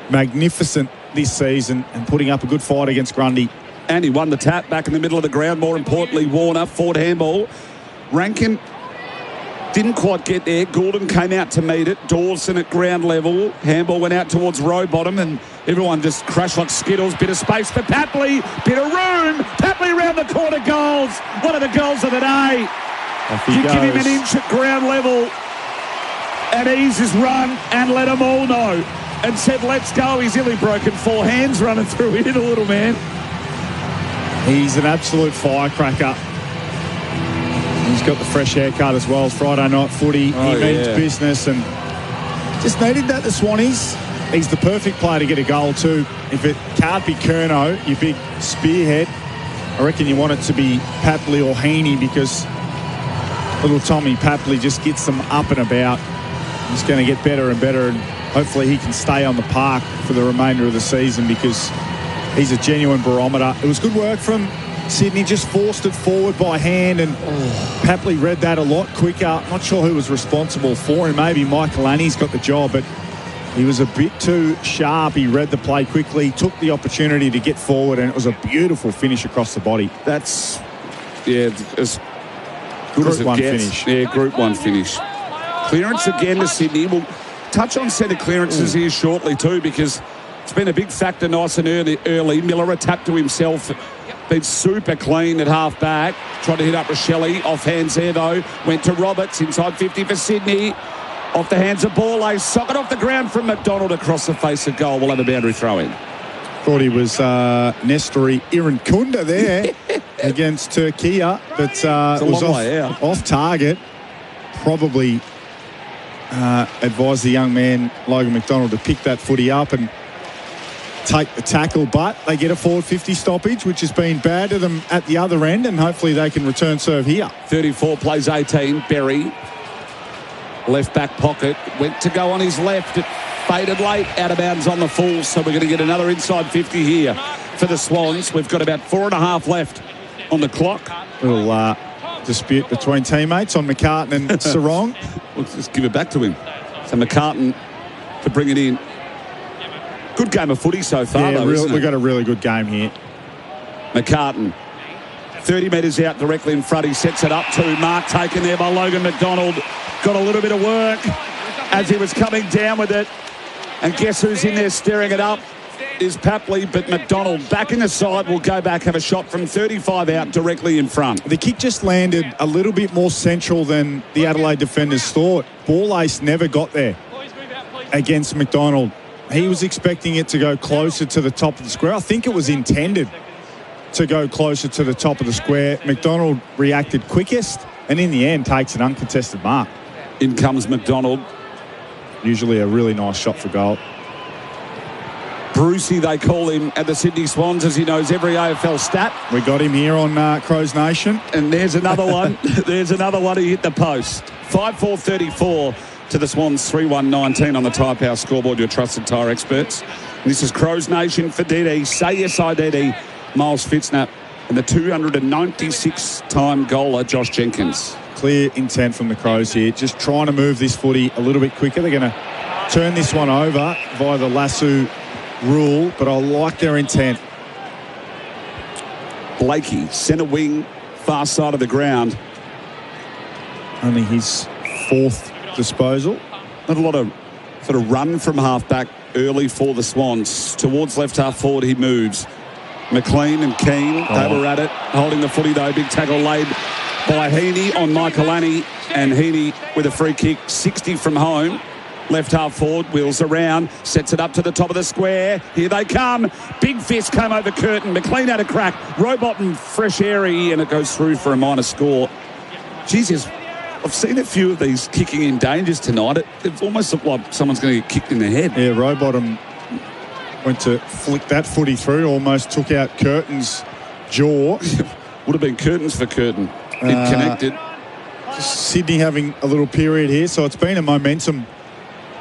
magnificent this season and putting up a good fight against Grundy. And he won the tap back in the middle of the ground. More importantly, Warner, forward handball. Rankin didn't quite get there. Gordon came out to meet it. Dawson at ground level. Handball went out towards row bottom and everyone just crashed like Skittles. Bit of space for Papley. Bit of room. Papley round the corner goals. One of the goals of the day. You give him an inch at ground level and ease his run and let them all know. And said, let's go. He's nearly broken 4 hands running through here, the little man. He's an absolute firecracker. He's got the fresh haircut as well. Friday night footy. He means business and just needed that, the Swannies. He's the perfect player to get a goal too. If it can't be Curnow, your big spearhead, I reckon you want it to be Papley or Heaney because little Tommy Papley just gets them up and about. He's going to get better and better and hopefully he can stay on the park for the remainder of the season because he's a genuine barometer. It was good work from Sydney, just forced it forward by hand and Papley read that a lot quicker. Not sure who was responsible for him. Maybe Michael Annie's got the job, but he was a bit too sharp. He read the play quickly, took the opportunity to get forward, and it was a beautiful finish across the body. That's, as good as it gets. Yeah, Group 1 finish. Clearance again to Sydney. We'll touch on centre clearances here shortly too because it's been a big factor nice and early. Miller a tap to himself. Been super clean at half back. Tried to hit up Rochelle. Off hands there though. Went to Roberts. Inside 50 for Sydney. Off the hands of Borlase. Socket off the ground from McDonald across the face of goal. We'll have a boundary throw in. Thought he was Nestori Irankunda there against Turkey, but was off target. Probably advised the young man, Logan McDonald, to pick that footy up and take the tackle, but they get a forward 50 stoppage, which has been bad to them at the other end, and hopefully they can return serve here. 34 plays 18. Berry, left back pocket, went to go on his left. It faded late, out of bounds on the full, so we're going to get another inside 50 here for the Swans. We've got about 4.5 left on the clock. Little dispute between teammates on McCartan and Sarong. Let's just give it back to him. So McCartan to bring it in. Good game of footy so far, though, isn't it? We've got a really good game here. McCartan, 30 metres out directly in front. He sets it up to Mark, taken there by Logan McDonald. Got a little bit of work as he was coming down with it. And guess who's in there stirring it up? Is Papley, but McDonald back in the side will go back, have a shot from 35 out directly in front. The kick just landed a little bit more central than the Adelaide defenders thought. Borlase never got there against McDonald. He was expecting it to go closer to the top of the square. I think it was intended to go closer to the top of the square. McDonald reacted quickest and in the end takes an uncontested mark. In comes McDonald. Usually a really nice shot for goal. Brucey, they call him at the Sydney Swans, as he knows every AFL stat. We got him here on Crows Nation. And there's another one. There's another one who hit the post. 5-4-34 to the Swans, 3-1-19 on the Tyre Power scoreboard, your trusted tyre experts. And this is Crows Nation for DD. Say yes, I DD. Miles Fitzknap and the 296-time goaler, Josh Jenkins. Clear intent from the Crows here. Just trying to move this footy a little bit quicker. They're going to turn this one over via the lasso rule, but I like their intent. Blakey, centre wing, far side of the ground. Only his 4th disposal. Not a lot of sort of run from half-back early for the Swans. Towards left half forward he moves. McLean and Keane, they were at it. Holding the footy though, big tackle laid by Heaney on Michael Annie. And Heaney with a free kick, 60 from home. Left half forward, wheels around, sets it up to the top of the square. Here they come. Big fist came over Curtin. McLean had a crack. Rowbottom fresh airy, and it goes through for a minor score. Jesus, I've seen a few of these kicking in dangers tonight. It almost looked like someone's going to get kicked in the head. Yeah, Rowbottom went to flick that footy through, almost took out Curtin's jaw. Would have been Curtin's for Curtin. It connected. Sydney having a little period here, so it's been a momentum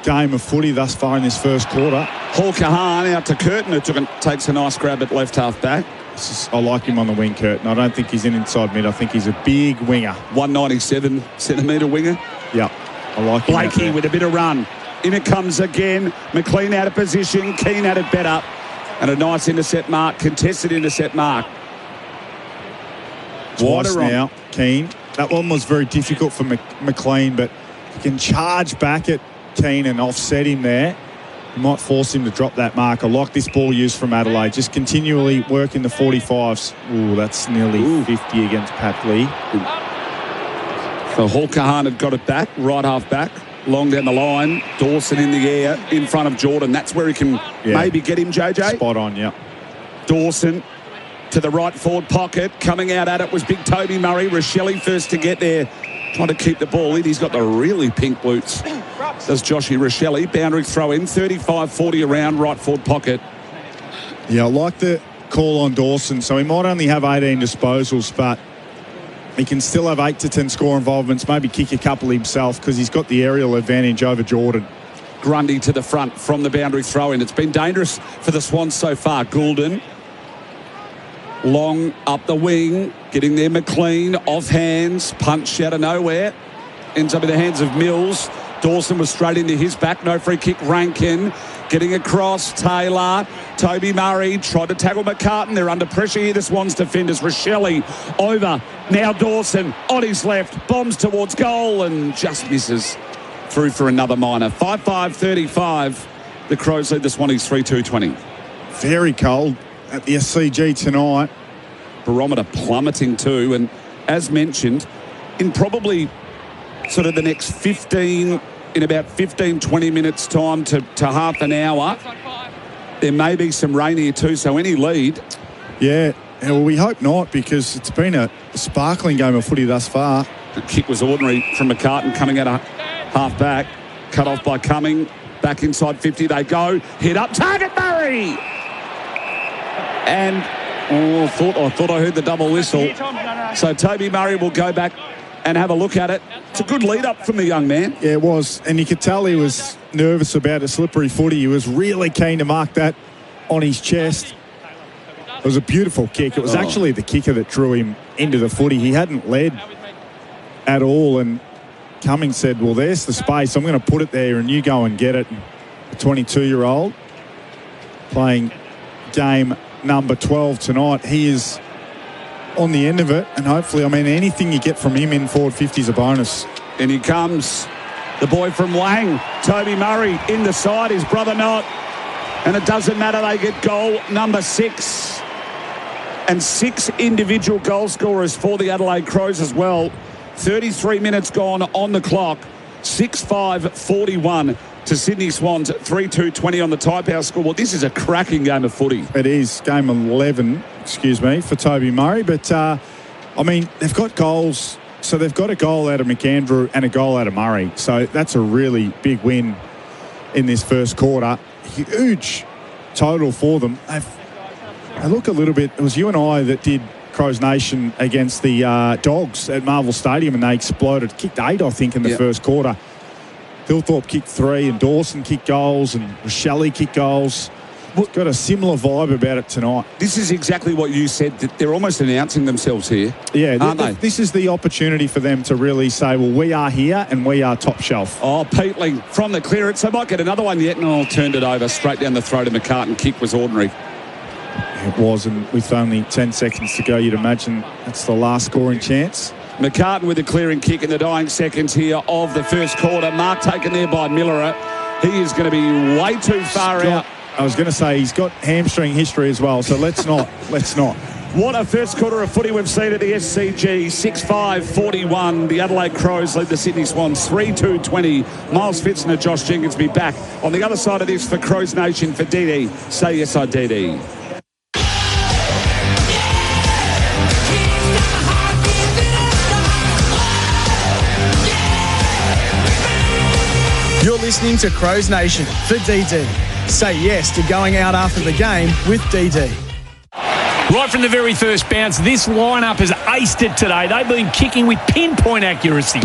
game of footy thus far in this first quarter. Hawker Hahn out to Curtin, who takes a nice grab at left half back. I like him on the wing, Curtin. I don't think he's an inside mid. I think he's a big winger. 197 centimetre winger. Yeah, I like him. Blakey with a bit of run. In it comes again. McLean out of position. Keane had it better. And a nice intercept mark, contested intercept mark. Twice now, Keane. That one was very difficult for McLean, but he can charge back at Keane and offset him there. He might force him to drop that mark. I like this ball use from Adelaide. Just continually working the 45s. Ooh, that's nearly 50 against Pat Lee. So Hawker Hahn had got it back, right half back. Long down the line, Dawson in the air, in front of Jordan. That's where he can maybe get him, JJ. Spot on, yeah. Dawson to the right forward pocket. Coming out at it was big Toby Murray. Rochelle first to get there, trying to keep the ball in. He's got the really pink boots. Does Joshy Rochelle. Boundary throw in, 35-40 around, right forward pocket. Yeah, I like the call on Dawson. So he might only have 18 disposals, but he can still have 8 to 10 score involvements, maybe kick a couple himself because he's got the aerial advantage over Jordan. Grundy to the front from the boundary throw-in. It's been dangerous for the Swans so far. Goulden, long up the wing, getting there McLean, off hands, punch out of nowhere. Ends up in the hands of Mills. Dawson was straight into his back. No free kick. Rankin getting across. Taylor. Toby Murray tried to tackle McCartan. They're under pressure here, the Swans defenders. Rochelle over. Now Dawson on his left. Bombs towards goal and just misses. Through for another minor. 5-5-35. The Crows lead the Swannies 3-2-20. Very cold at the SCG tonight. Barometer plummeting too. And as mentioned, in probably sort of the next 20 minutes time to half an hour, there may be some rain here too, so any lead. Yeah, well, we hope not, because it's been a sparkling game of footy thus far. The kick was ordinary from McCartan coming out of half back, cut off by Cumming, back inside 50 they go, hit up, target Murray! And I thought I heard the double whistle. So Toby Murray will go back and have a look at it. It's a good lead up from the young man. Yeah, it was. And you could tell he was nervous about a slippery footy. He was really keen to mark that on his chest. It was a beautiful kick. It was actually the kicker that drew him into the footy. He hadn't led at all. And Cummings said, well, there's the space. I'm going to put it there and you go and get it. And the 22-year-old playing game number 12 tonight. He is on the end of it, and hopefully, I mean, anything you get from him in forward 50 is a bonus. And he comes, the boy from Wang, Toby Murray, in the side, his brother not. And it doesn't matter, they get goal number 6. And 6 individual goal scorers for the Adelaide Crows as well. 33 minutes gone on the clock. 6-5-41 to Sydney Swans, 3-2-20 on the Type House scoreboard. This is a cracking game of footy. It is, game 11, for Toby Murray. But, I mean, they've got goals. So they've got a goal out of McAndrew and a goal out of Murray. So that's a really big win in this first quarter. Huge total for them. They look a little bit, it was you and I that did Crows Nation against the Dogs at Marvel Stadium, and they exploded. Kicked 8, I think, in the first quarter. Hillthorpe kicked 3, and Dawson kicked goals, and Rochelle kicked goals. Got a similar vibe about it tonight. This is exactly what you said. That they're almost announcing themselves here. Yeah, aren't they? This is the opportunity for them to really say, well, we are here and we are top shelf. Oh, Peatling from the clearance. They might get another one yet, and turned it over straight down the throat of McCartan. Kick was ordinary. It was, and with only 10 seconds to go, you'd imagine that's the last scoring chance. McCartan with a clearing kick in the dying seconds here of the first quarter. Mark taken there by Miller. He is going to be way too far out. I was going to say he's got hamstring history as well, so let's not. What a first quarter of footy we've seen at the SCG. 6-5-41. The Adelaide Crows lead the Sydney Swans 3-2-20. Miles Fitzner, Josh Jenkins be back on the other side of this for Crows Nation for DD. Say yes, I DD. You're listening to Crows Nation for DD. Say yes to going out after the game with DD. Right from the very first bounce, this lineup has aced it today. They've been kicking with pinpoint accuracy.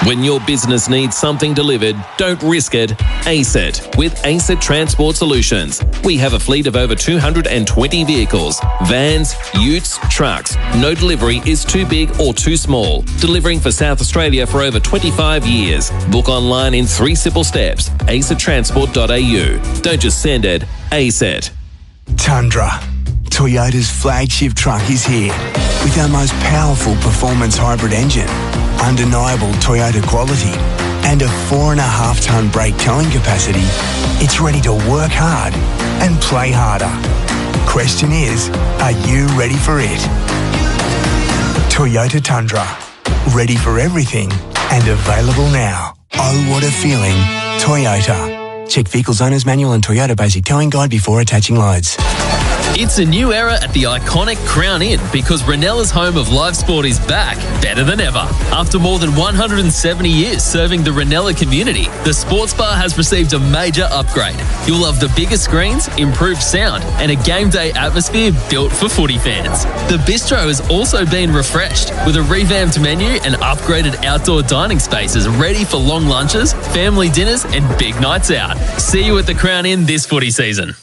When your business needs something delivered, don't risk it. Ace it with ACET Transport Solutions. We have a fleet of over 220 vehicles, vans, utes, trucks. No delivery is too big or too small. Delivering for South Australia for over 25 years. Book online in 3 simple steps. acettransport.au. Don't just send it, ace it. Tundra. Toyota's flagship truck is here with our most powerful performance hybrid engine, undeniable Toyota quality, and a 4.5-tonne brake towing capacity. It's ready to work hard and play harder. Question is, are you ready for it? Toyota Tundra. Ready for everything and available now. Oh, what a feeling. Toyota. Check Vehicles Owner's Manual and Toyota Basic Towing Guide before attaching loads. It's a new era at the iconic Crown Inn because Renella's home of live sport is back, better than ever. After more than 170 years serving the Renella community, the sports bar has received a major upgrade. You'll love the bigger screens, improved sound, and a game day atmosphere built for footy fans. The bistro has also been refreshed with a revamped menu and upgraded outdoor dining spaces ready for long lunches, family dinners, and big nights out. See you at the Crown Inn this footy season.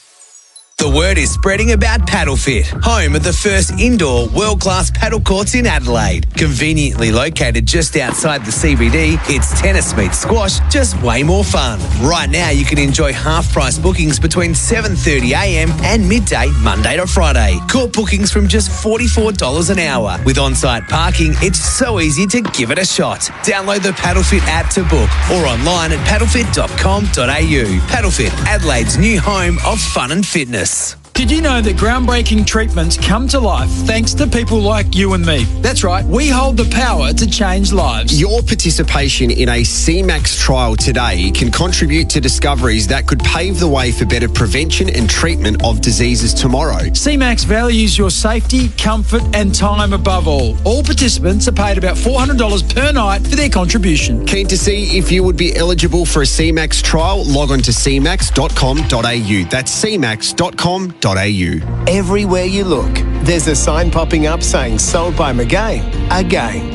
The word is spreading about PaddleFit, home of the first indoor world-class paddle courts in Adelaide. Conveniently located just outside the CBD, it's tennis meets squash, just way more fun. Right now, you can enjoy half-price bookings between 7:30am and midday, Monday to Friday. Court bookings from just $44 an hour. With on-site parking, it's so easy to give it a shot. Download the PaddleFit app to book or online at paddlefit.com.au. PaddleFit, Adelaide's new home of fun and fitness. Did you know that groundbreaking treatments come to life thanks to people like you and me? That's right, we hold the power to change lives. Your participation in a CMAX trial today can contribute to discoveries that could pave the way for better prevention and treatment of diseases tomorrow. CMAX values your safety, comfort and time above all. All participants are paid about $400 per night for their contribution. Keen to see if you would be eligible for a CMAX trial? Log on to cmax.com.au. That's cmax.com.au. Everywhere you look, there's a sign popping up saying sold by McGain again.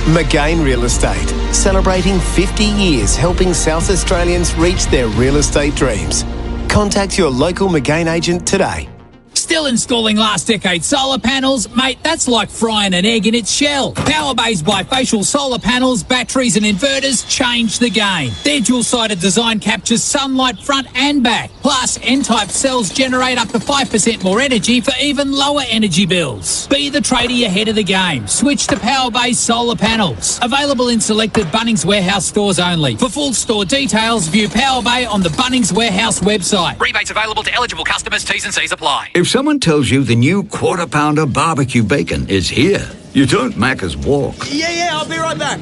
McGain Real Estate, celebrating 50 years helping South Australians reach their real estate dreams. Contact your local McGain agent today. Still installing last decade solar panels? Mate, that's like frying an egg in its shell. Powerbay's bifacial solar panels, batteries and inverters change the game. Their dual-sided design captures sunlight front and back. Plus, N-type cells generate up to 5% more energy for even lower energy bills. Be the tradie ahead of the game. Switch to Powerbay's solar panels. Available in selected Bunnings Warehouse stores only. For full store details, view Powerbay on the Bunnings Warehouse website. Rebates available to eligible customers. T's and C's apply. If someone tells you the new Quarter Pounder barbecue bacon is here, you don't Macca's walk. Yeah, I'll be right back.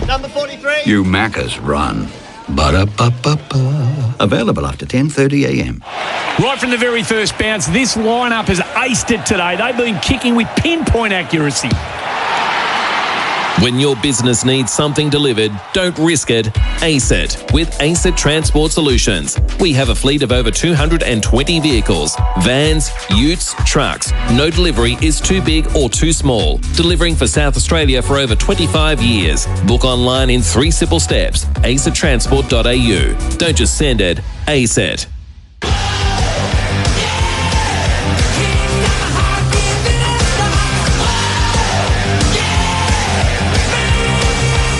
Number 43. You Macca's run. Ba-da-ba-ba-ba. Available after 10:30am. Right from the very first bounce, this lineup has aced it today. They've been kicking with pinpoint accuracy. When your business needs something delivered, don't risk it. Ace it with ACET Transport Solutions. We have a fleet of over 220 vehicles, vans, utes, trucks. No delivery is too big or too small. Delivering for South Australia for over 25 years. Book online in 3 simple steps. acettransport.au. Don't just send it, ace it.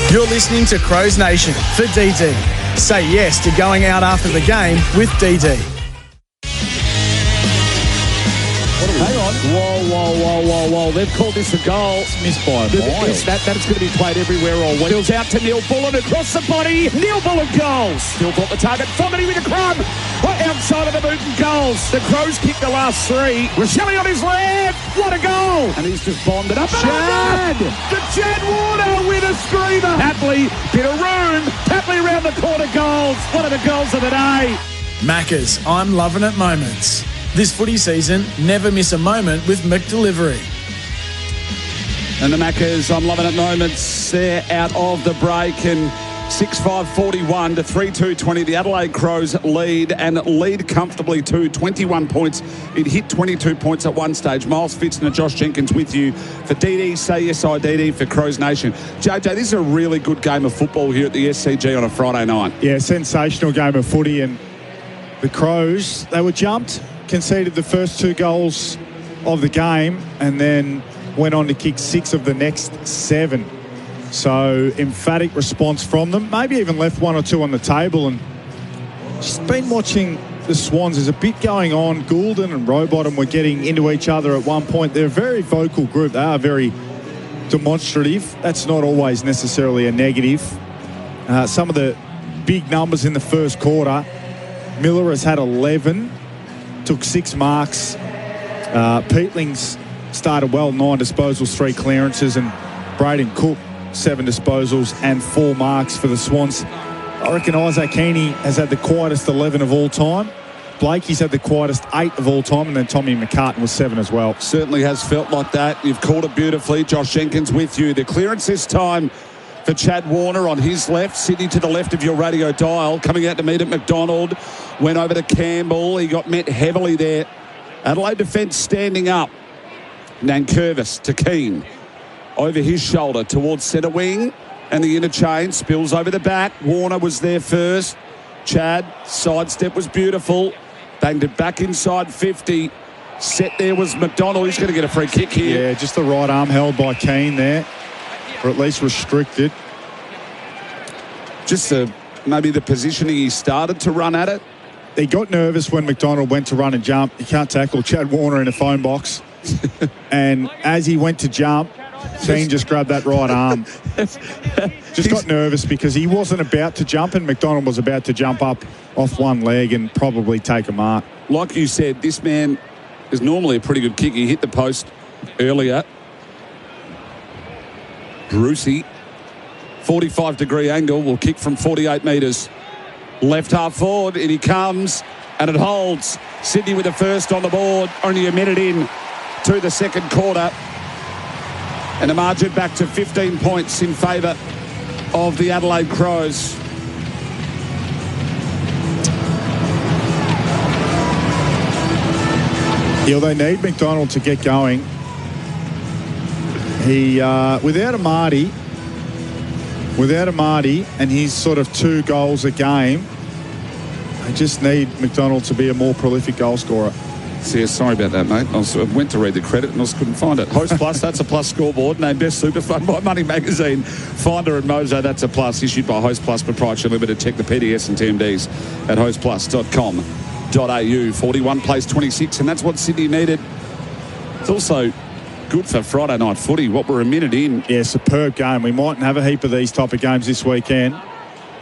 You're listening to Crows Nation for DD. Say yes to going out after the game with DD. Hang on. Whoa. They've called this a goal. It's missed by a mile. That's going to be played everywhere all week. Spills out to Neil Bullen across the body. Neil Bullen goals. Still got the target. Fogarty with a crumb. Outside of the boot and goals. The Crows kicked the last 3. Roselli on his left. What a goal. And he's just bombed it up. Chad. The Chad Warner with a screamer. Tapley, bit of room. Tapley around the corner goals. One of the goals of the day. Macca's, I'm loving it moments. This footy season, never miss a moment with McDelivery. And the Maccas, I'm loving it moments. They're out of the break and 6-5-41 to 3-2-20. The Adelaide Crows lead and lead comfortably too. 21 points. It hit 22 points at one stage. Miles Fitzner and Josh Jenkins with you for DD. Say yes, I DD for Crows Nation. JJ, this is a really good game of football here at the SCG on a Friday night. Yeah, sensational game of footy. And the Crows, they were jumped, conceded the first 2 goals of the game, and then went on to kick 6 of the next 7. So emphatic response from them. Maybe even left 1 or 2 on the table. And just been watching the Swans. There's a bit going on. Goulden and Rowbottom were getting into each other at one point. They're a very vocal group. They are very demonstrative. That's not always necessarily a negative. Some of the big numbers in the first quarter. Miller has had 11, took 6 marks. Peatling's started well, 9 disposals, 3 clearances, and Braden Cook 7 disposals and 4 marks for the Swans. I reckon Isaac Heaney has had the quietest 11 of all time. Blakey's had the quietest 8 of all time, and then Tommy McCartan was 7 as well. Certainly has felt like that. You've called it beautifully. Josh Jenkins with you. The clearance this time for Chad Warner on his left. Sydney to the left of your radio dial. Coming out to meet at McDonald. Went over to Campbell. He got met heavily there. Adelaide defence standing up. Nankervis to Keane. Over his shoulder towards centre wing, and the interchange spills over the back. Warner was there first. Chad, sidestep was beautiful. Banged it back inside 50. Set there was McDonald. He's going to get a free kick here. Yeah, just the right arm held by Keane there, or at least restricted. Just maybe the positioning he started to run at it. He got nervous when McDonald went to run and jump. He can't tackle Chad Warner in a phone box. And as he went to jump, Keane just grabbed that right arm. Just got nervous because he wasn't about to jump, and McDonald was about to jump up off one leg and probably take a mark. Like you said, this man is normally a pretty good kick. He hit the post earlier. Brucey, 45-degree angle, will kick from 48 metres. Left half forward, and he comes, and it holds. Sydney with the first on the board, only a minute in to the second quarter. And the margin back to 15 points in favour of the Adelaide Crows. Yeah, they need McDonald to get going. He, without a Marty and his sort of 2 goals a game, they just need McDonald to be a more prolific goal scorer. Yeah, sorry about that, mate. I went to read the credit and I just couldn't find it. Host Plus, that's a plus scoreboard. Named Best Super Fund by Money Magazine. Finder and Mojo, that's a plus. Issued by Host Plus Proprietary Limited. Check the PDS and TMDs at hostplus.com.au. 41 plays 26, and that's what Sydney needed. It's also good for Friday night footy. What, we're a minute in. Yeah, superb game. We mightn't have a heap of these type of games this weekend.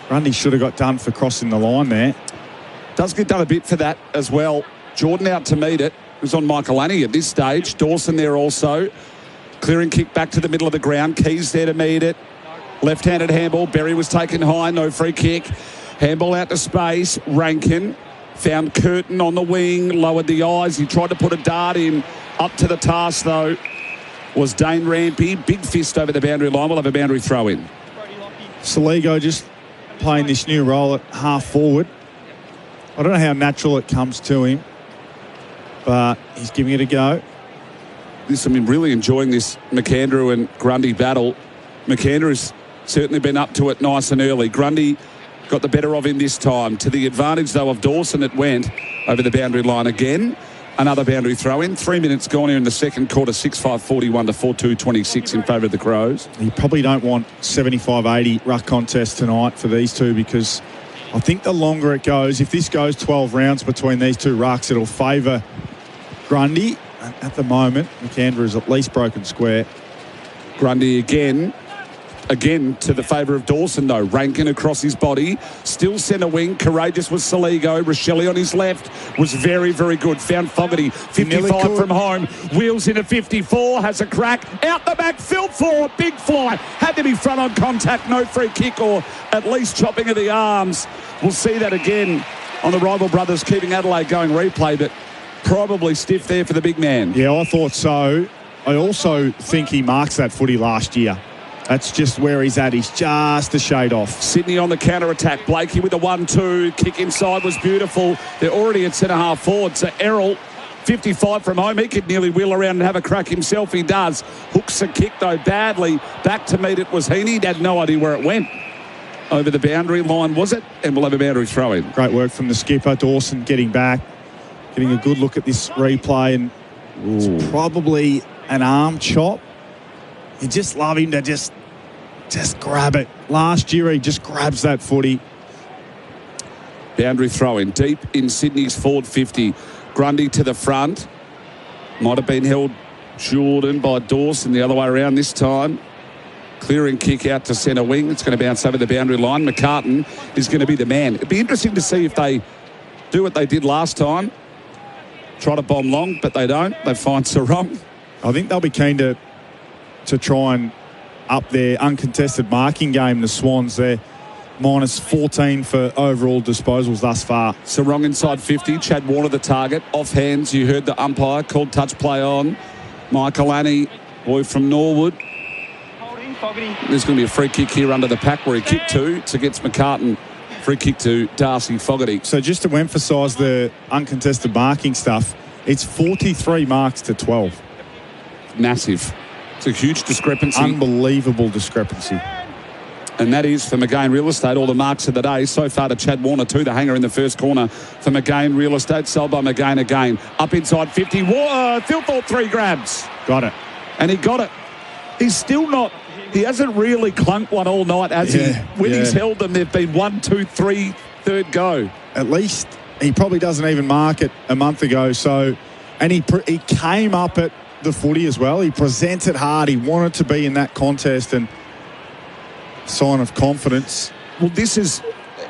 Grundy should have got done for crossing the line there. Does get done a bit for that as well. Jordan out to meet it. It was on Michael Annie at this stage. Dawson there also. Clearing kick back to the middle of the ground. Keys there to meet it. Left-handed handball. Berry was taken high. No free kick. Handball out to space. Rankin found Curtin on the wing. Lowered the eyes. He tried to put a dart in. Up to the task, though, was Dane Rampy. Big fist over the boundary line. We'll have a boundary throw in. Saligo just playing this new role at half forward. I don't know how natural it comes to him, but he's giving it a go. I've been really enjoying this McAndrew and Grundy battle. McAndrew's certainly been up to it nice and early. Grundy got the better of him this time. To the advantage, though, of Dawson, it went over the boundary line again. Another boundary throw in. 3 minutes gone here in the second quarter. 6-5-41 to 4-2-26 in favour of the Crows. You probably don't want 75-80 ruck contest tonight for these two, because I think the longer it goes, if this goes 12 rounds between these two rucks, it'll favour Grundy. At the moment, McAndrew's at least broken square. Grundy again to the favour of Dawson, though. Rankin across his body. Still centre wing. Courageous was Saligo. Rochelle on his left was very, very good. Found Fogarty. 55 from home. Wheels into 54. Has a crack. Out the back. Filled for. Big fly. Had to be front on contact. No free kick, or at least chopping of the arms. We'll see that again on the rival brothers keeping Adelaide going replay, but probably stiff there for the big man. Yeah, I thought so. I also think he marks that footy last year. That's just where he's at. He's just a shade off. Sydney on the counter-attack. Blakey with the 1-2. Kick inside was beautiful. They're already at centre-half forward. So Errol, 55 from home. He could nearly wheel around and have a crack himself. He does. Hooks a kick, though, badly. Back to meet it was Heaney. He had no idea where it went. Over the boundary line, was it? And we'll have a boundary throw-in. Great work from the skipper. Dawson getting back. Getting a good look at this replay. And it's probably an arm chop. You just love him to just grab it. Last year, he just grabs that footy. Boundary throw-in. Deep in Sydney's forward 50. Grundy to the front. Might have been held Jordan by Dawson the other way around this time. Clearing kick out to centre wing. It's going to bounce over the boundary line. McCartan is going to be the man. It'd be interesting to see if they do what they did last time. Try to bomb long, but they don't. They find Sarong. I think they'll be keen to try and up their uncontested marking game, the Swans. They're minus 14 for overall disposals thus far. Sarong inside 50. Chad Warner the target. Off hands. You heard the umpire called touch play on. Michael Annie, boy from Norwood. There's going to be a free kick here under the pack where he kicked to. It's against McCartan. Free kick to Darcy Fogarty. So just to emphasise the uncontested marking stuff, it's 43 marks to 12. Massive. It's a huge discrepancy. Unbelievable discrepancy. And that is for McGain Real Estate, all the marks of the day. So far to Chad Warner, too, the hanger in the first corner for McGain Real Estate. Sold by McGain again. Up inside 50. Phil thought 3 grabs. Got it. And he got it. He's still not... He hasn't really clunked one all night, has he? When he's held them, they've been 1, 2, 3, third go. At least he probably doesn't even mark it a month ago. So, and he came up at the footy as well. He presented hard. He wanted to be in that contest, and sign of confidence. Well, this is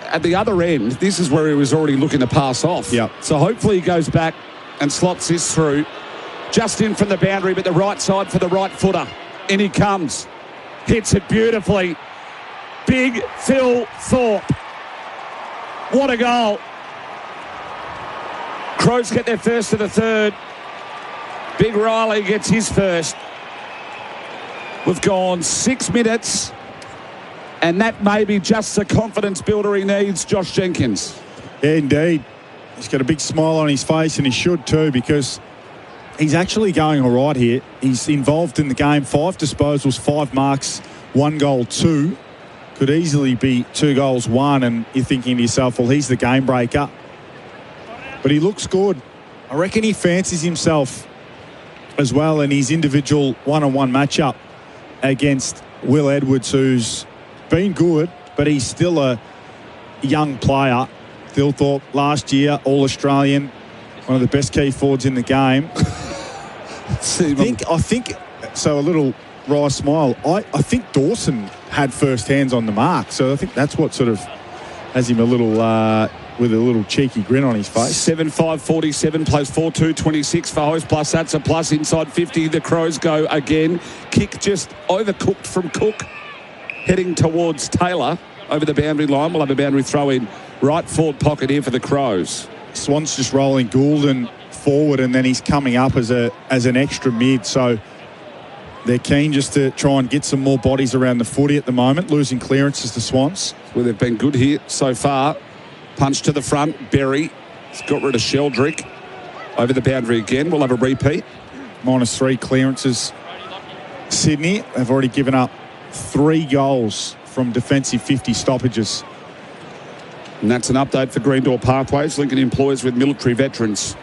at the other end. This is where he was already looking to pass off. Yep. So hopefully he goes back and slots this through, just in from the boundary, but the right side for the right footer. In he comes. Hits it beautifully. Big Phil Thorpe. What a goal. Crows get their first of the third. Big Riley gets his first. We've gone 6 minutes, and that may be just the confidence builder he needs, Josh Jenkins. Yeah, indeed. He's got a big smile on his face, and he should too, because he's actually going all right here. He's involved in the game. 5 disposals, 5 marks, 1 goal, 2. Could easily be 2 goals, 1. And you're thinking to yourself, well, he's the game breaker. But he looks good. I reckon he fancies himself as well in his individual one-on-one matchup against Will Edwards, who's been good, but he's still a young player. Thilthorpe last year, All-Australian, one of the best key forwards in the game. I think so. A little wry smile. I think Dawson had first hands on the mark, so I think that's what sort of has him a little with a little cheeky grin on his face. 7-5-47 plays 4-2-26 for host plus. That's a plus inside 50. The Crows go again. Kick just overcooked from Cook, heading towards Taylor over the boundary line. We'll have a boundary throw in right forward pocket here for the Crows. Swans just rolling Goulden forward, and then he's coming up as an extra mid. So they're keen just to try and get some more bodies around the footy at the moment. Losing clearances to Swans. Well, they've been good here so far. Punch to the front. Berry has got rid of Sheldrick. Over the boundary again. We'll have a repeat. -3 clearances. Sydney have already given up 3 goals from defensive 50 stoppages. And that's an update for Greendale Parkways. Lincoln employs with military veterans.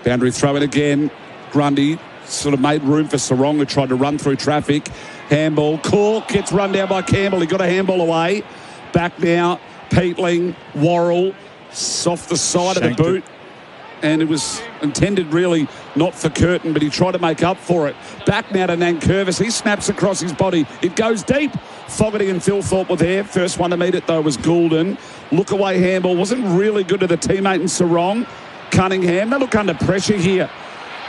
Boundary throw in again. Grundy sort of made room for Sarong, who tried to run through traffic. Handball. Cork gets run down by Campbell. He got a handball away. Back now. Peatling. Worrell. Off the side Shanked of the boot. And it was intended really not for Curtin, but he tried to make up for it. Back now to Nankervis. He snaps across his body. It goes deep. Fogarty and Thilthorpe were there. First one to meet it, though, was Goulden. Look away handball. Wasn't really good to the teammate in Sarong. Cunningham. They look under pressure here.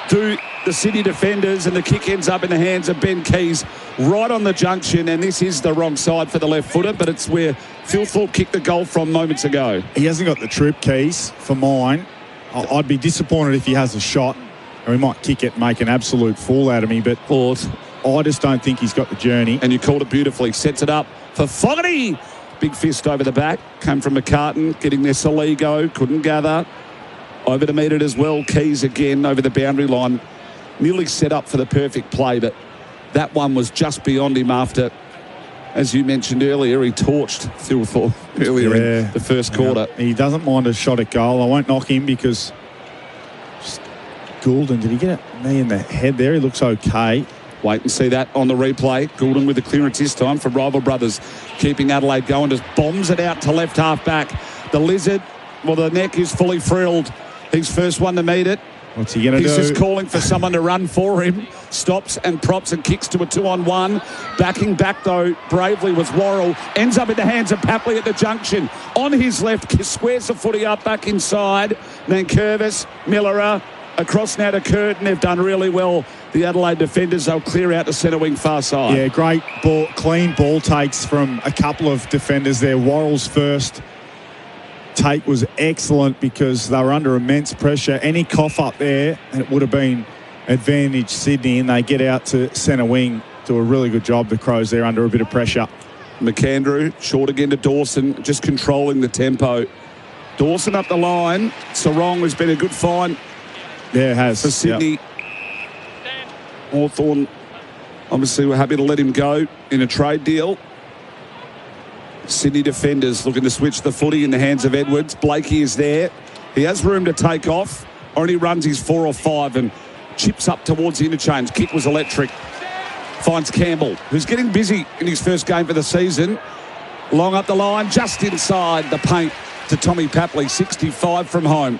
Do the City defenders, and the kick ends up in the hands of Ben Keys right on the junction, and this is the wrong side for the left footer, but it's where Thilthorpe kicked the goal from moments ago. He hasn't got the trip, Keys, for mine. I'd be disappointed if he has a shot, or he might kick it and make an absolute fool out of me, but I just don't think he's got the journey. And you called it beautifully. Sets it up for Fogarty. Big fist over the back. Came from McCartan. Getting there, Soligo. Couldn't gather. Over to meet it as well. Keys again over the boundary line. Nearly set up for the perfect play, but that one was just beyond him after, as you mentioned earlier, he torched Thilthorpe earlier in the first quarter. He doesn't mind a shot at goal. I won't knock him because Goulden, did he get a knee in the head there? He looks okay. Wait and see that on the replay. Goulden with the clearance this time for Rival Brothers, keeping Adelaide going. Just bombs it out to left half back. The Lizard, well, the neck is fully frilled. He's first one to meet it. What's he going to do? He's just calling for someone to run for him. Stops and props and kicks to a 2-on-1. Backing back, though, bravely was Worrell. Ends up in the hands of Papley at the junction. On his left, squares the footy up back inside. Then Curvis, Millerer, across now to Curtin. They've done really well. The Adelaide defenders, they'll clear out the centre wing far side. Yeah, great ball, clean ball takes from a couple of defenders there. Worrell's first take was excellent because they were under immense pressure. Any cough up there, and it would have been advantage Sydney, and they get out to centre wing. Do a really good job, the Crows there, under a bit of pressure. McAndrew, short again to Dawson, just controlling the tempo. Dawson up the line. Sarong has been a good find. Yeah, it has. For Sydney. Yep. Hawthorn, obviously, we're happy to let him go in a trade deal. Sydney defenders looking to switch the footy in the hands of Edwards. Blakey is there. He has room to take off. Only runs his 4 or 5 and chips up towards the interchange. Kick was electric. Finds Campbell, who's getting busy in his first game for the season. Long up the line, just inside the paint to Tommy Papley, 65 from home.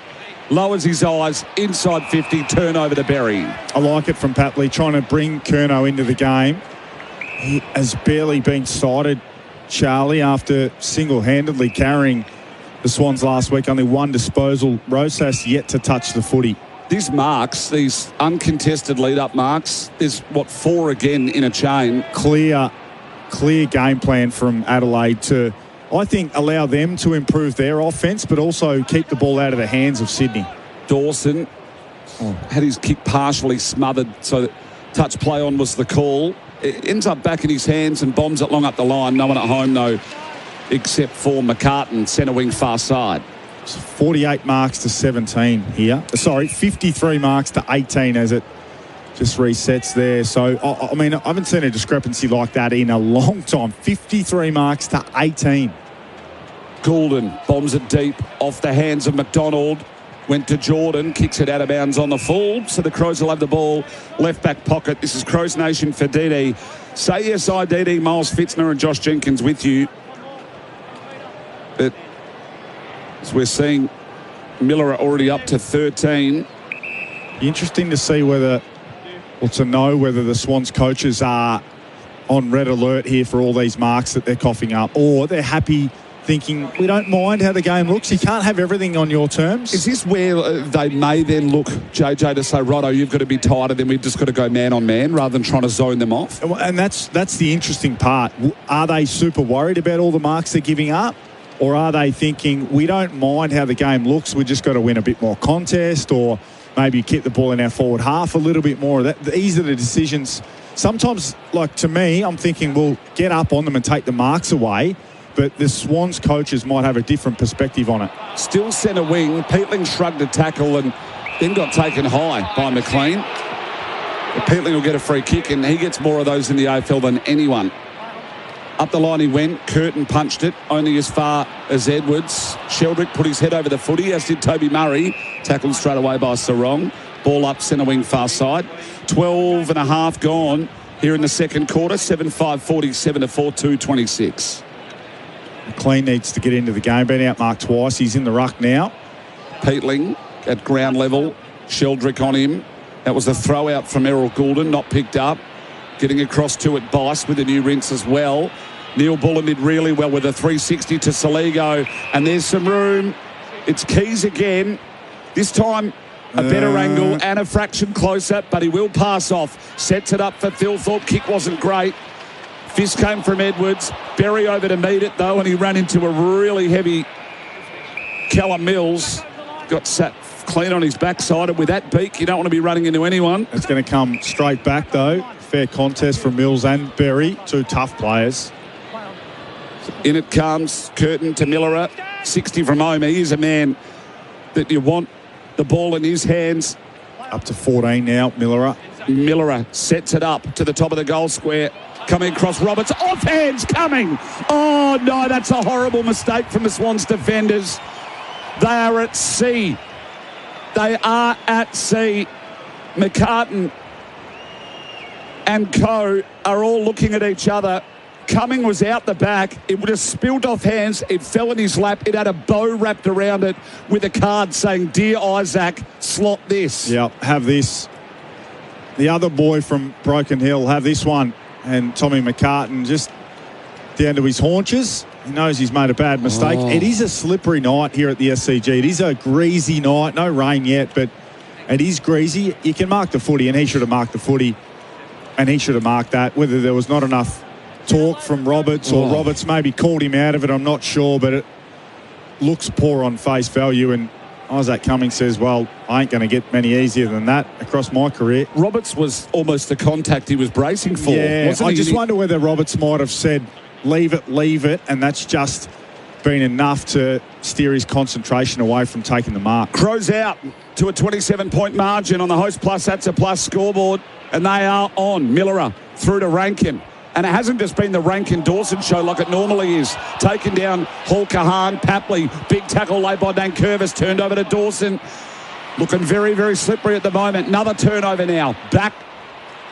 Lowers his eyes, inside 50, turnover to Berry. I like it from Papley, trying to bring Curnow into the game. He has barely been sighted, Charlie, after single-handedly carrying the Swans last week. Only one disposal. Rosas yet to touch the footy. These marks, these uncontested lead-up marks, there's, 4 again in a chain. Clear game plan from Adelaide to, I think, allow them to improve their offence, but also keep the ball out of the hands of Sydney. Dawson had his kick partially smothered, so that touch play on was the call. It ends up back in his hands and bombs it long up the line. No one at home, though, except for McCartan, centre wing far side. 48 marks to 17 here. Sorry, 53 marks to 18 as it just resets there. So, I mean, I haven't seen a discrepancy like that in a long time. 53 marks to 18. Goulden bombs it deep off the hands of McDonald. Went to Jordan, kicks it out of bounds on the full. So the Crows will have the ball, left back pocket. This is Crows Nation for DD. Say yes, I, DD, Miles Fitzner and Josh Jenkins with you. But as we're seeing, Miller are already up to 13. Interesting to see whether the Swans coaches are on red alert here for all these marks that they're coughing up, or they're happy thinking, we don't mind how the game looks. You can't have everything on your terms. Is this where they may then look, JJ, to say, righto, you've got to be tighter, then we've just got to go man on man rather than trying to zone them off? And that's the interesting part. Are they super worried about all the marks they're giving up? Or are they thinking, we don't mind how the game looks, we just got to win a bit more contest, or maybe keep the ball in our forward half a little bit more? These are the decisions. Sometimes, like to me, I'm thinking, well, get up on them and take the marks away. But the Swans coaches might have a different perspective on it. Still centre wing. Peatling shrugged a tackle and then got taken high by McLean. But Peatling will get a free kick, and he gets more of those in the AFL than anyone. Up the line he went. Curtin punched it only as far as Edwards. Sheldrick put his head over the footy, as did Toby Murray. Tackled straight away by Sarong. Ball up centre wing far side. 12 and a half gone here in the second quarter. 7-5, 47 to 4-2, 26. McLean needs to get into the game. Been outmarked twice. He's in the ruck now. Peatling at ground level. Sheldrick on him. That was a throw out from Errol Goulden, not picked up. Getting across to it, Bice with a new rinse as well. Neil Bullen did really well with a 360 to Soligo. And there's some room. It's Keys again. This time a better angle and a fraction closer, but he will pass off. Sets it up for Thilthorpe. Kick wasn't great. Fist came from Edwards. Berry over to meet it, though, and he ran into a really heavy Callum Mills. Got sat clean on his backside, and with that beak, you don't want to be running into anyone. It's going to come straight back, though. fair contest from Mills and Berry, two tough players. In it comes Curtin to Miller, 60 from home. He is a man that you want the ball in his hands. Up to 14 now, Miller sets it up to the top of the goal square. Coming across Roberts, off hands coming. Oh no, that's a horrible mistake from the Swans defenders. They are at sea. They are at sea. McCartan and co are all looking at each other. Cumming was out the back. It would have spilled off hands. It fell in his lap. It had a bow wrapped around it with a card saying, "Dear Isaac, slot this." Yep, have this. The other boy from Broken Hill, have this one. And Tommy McCartan just down to his haunches. He knows he's made a bad mistake. It is a slippery night here at the SCG. It is a greasy night. No rain yet, but it is greasy. You can mark the footy, and he should have marked the footy, and he should have marked that. Whether there was not enough talk from Roberts or Roberts maybe called him out of it, I'm not sure, but it looks poor on face value. And Isaac Cummings says, well, I ain't going to get many easier than that across my career. Roberts was almost the contact he was bracing for. Yeah, wasn't I he? just wonder whether Roberts might have said, leave it, and that's just been enough to steer his concentration away from taking the mark. Crows out to a 27-point margin on the Host Plus, That's a Plus scoreboard, and they are on. Miller through to Rankin. And it hasn't just been the Rankin-Dawson show like it normally is. Taken down Hall Kahan, Papley, big tackle laid by Nankervis, turned over to Dawson. Looking very, very slippery at the moment. Another turnover now. Back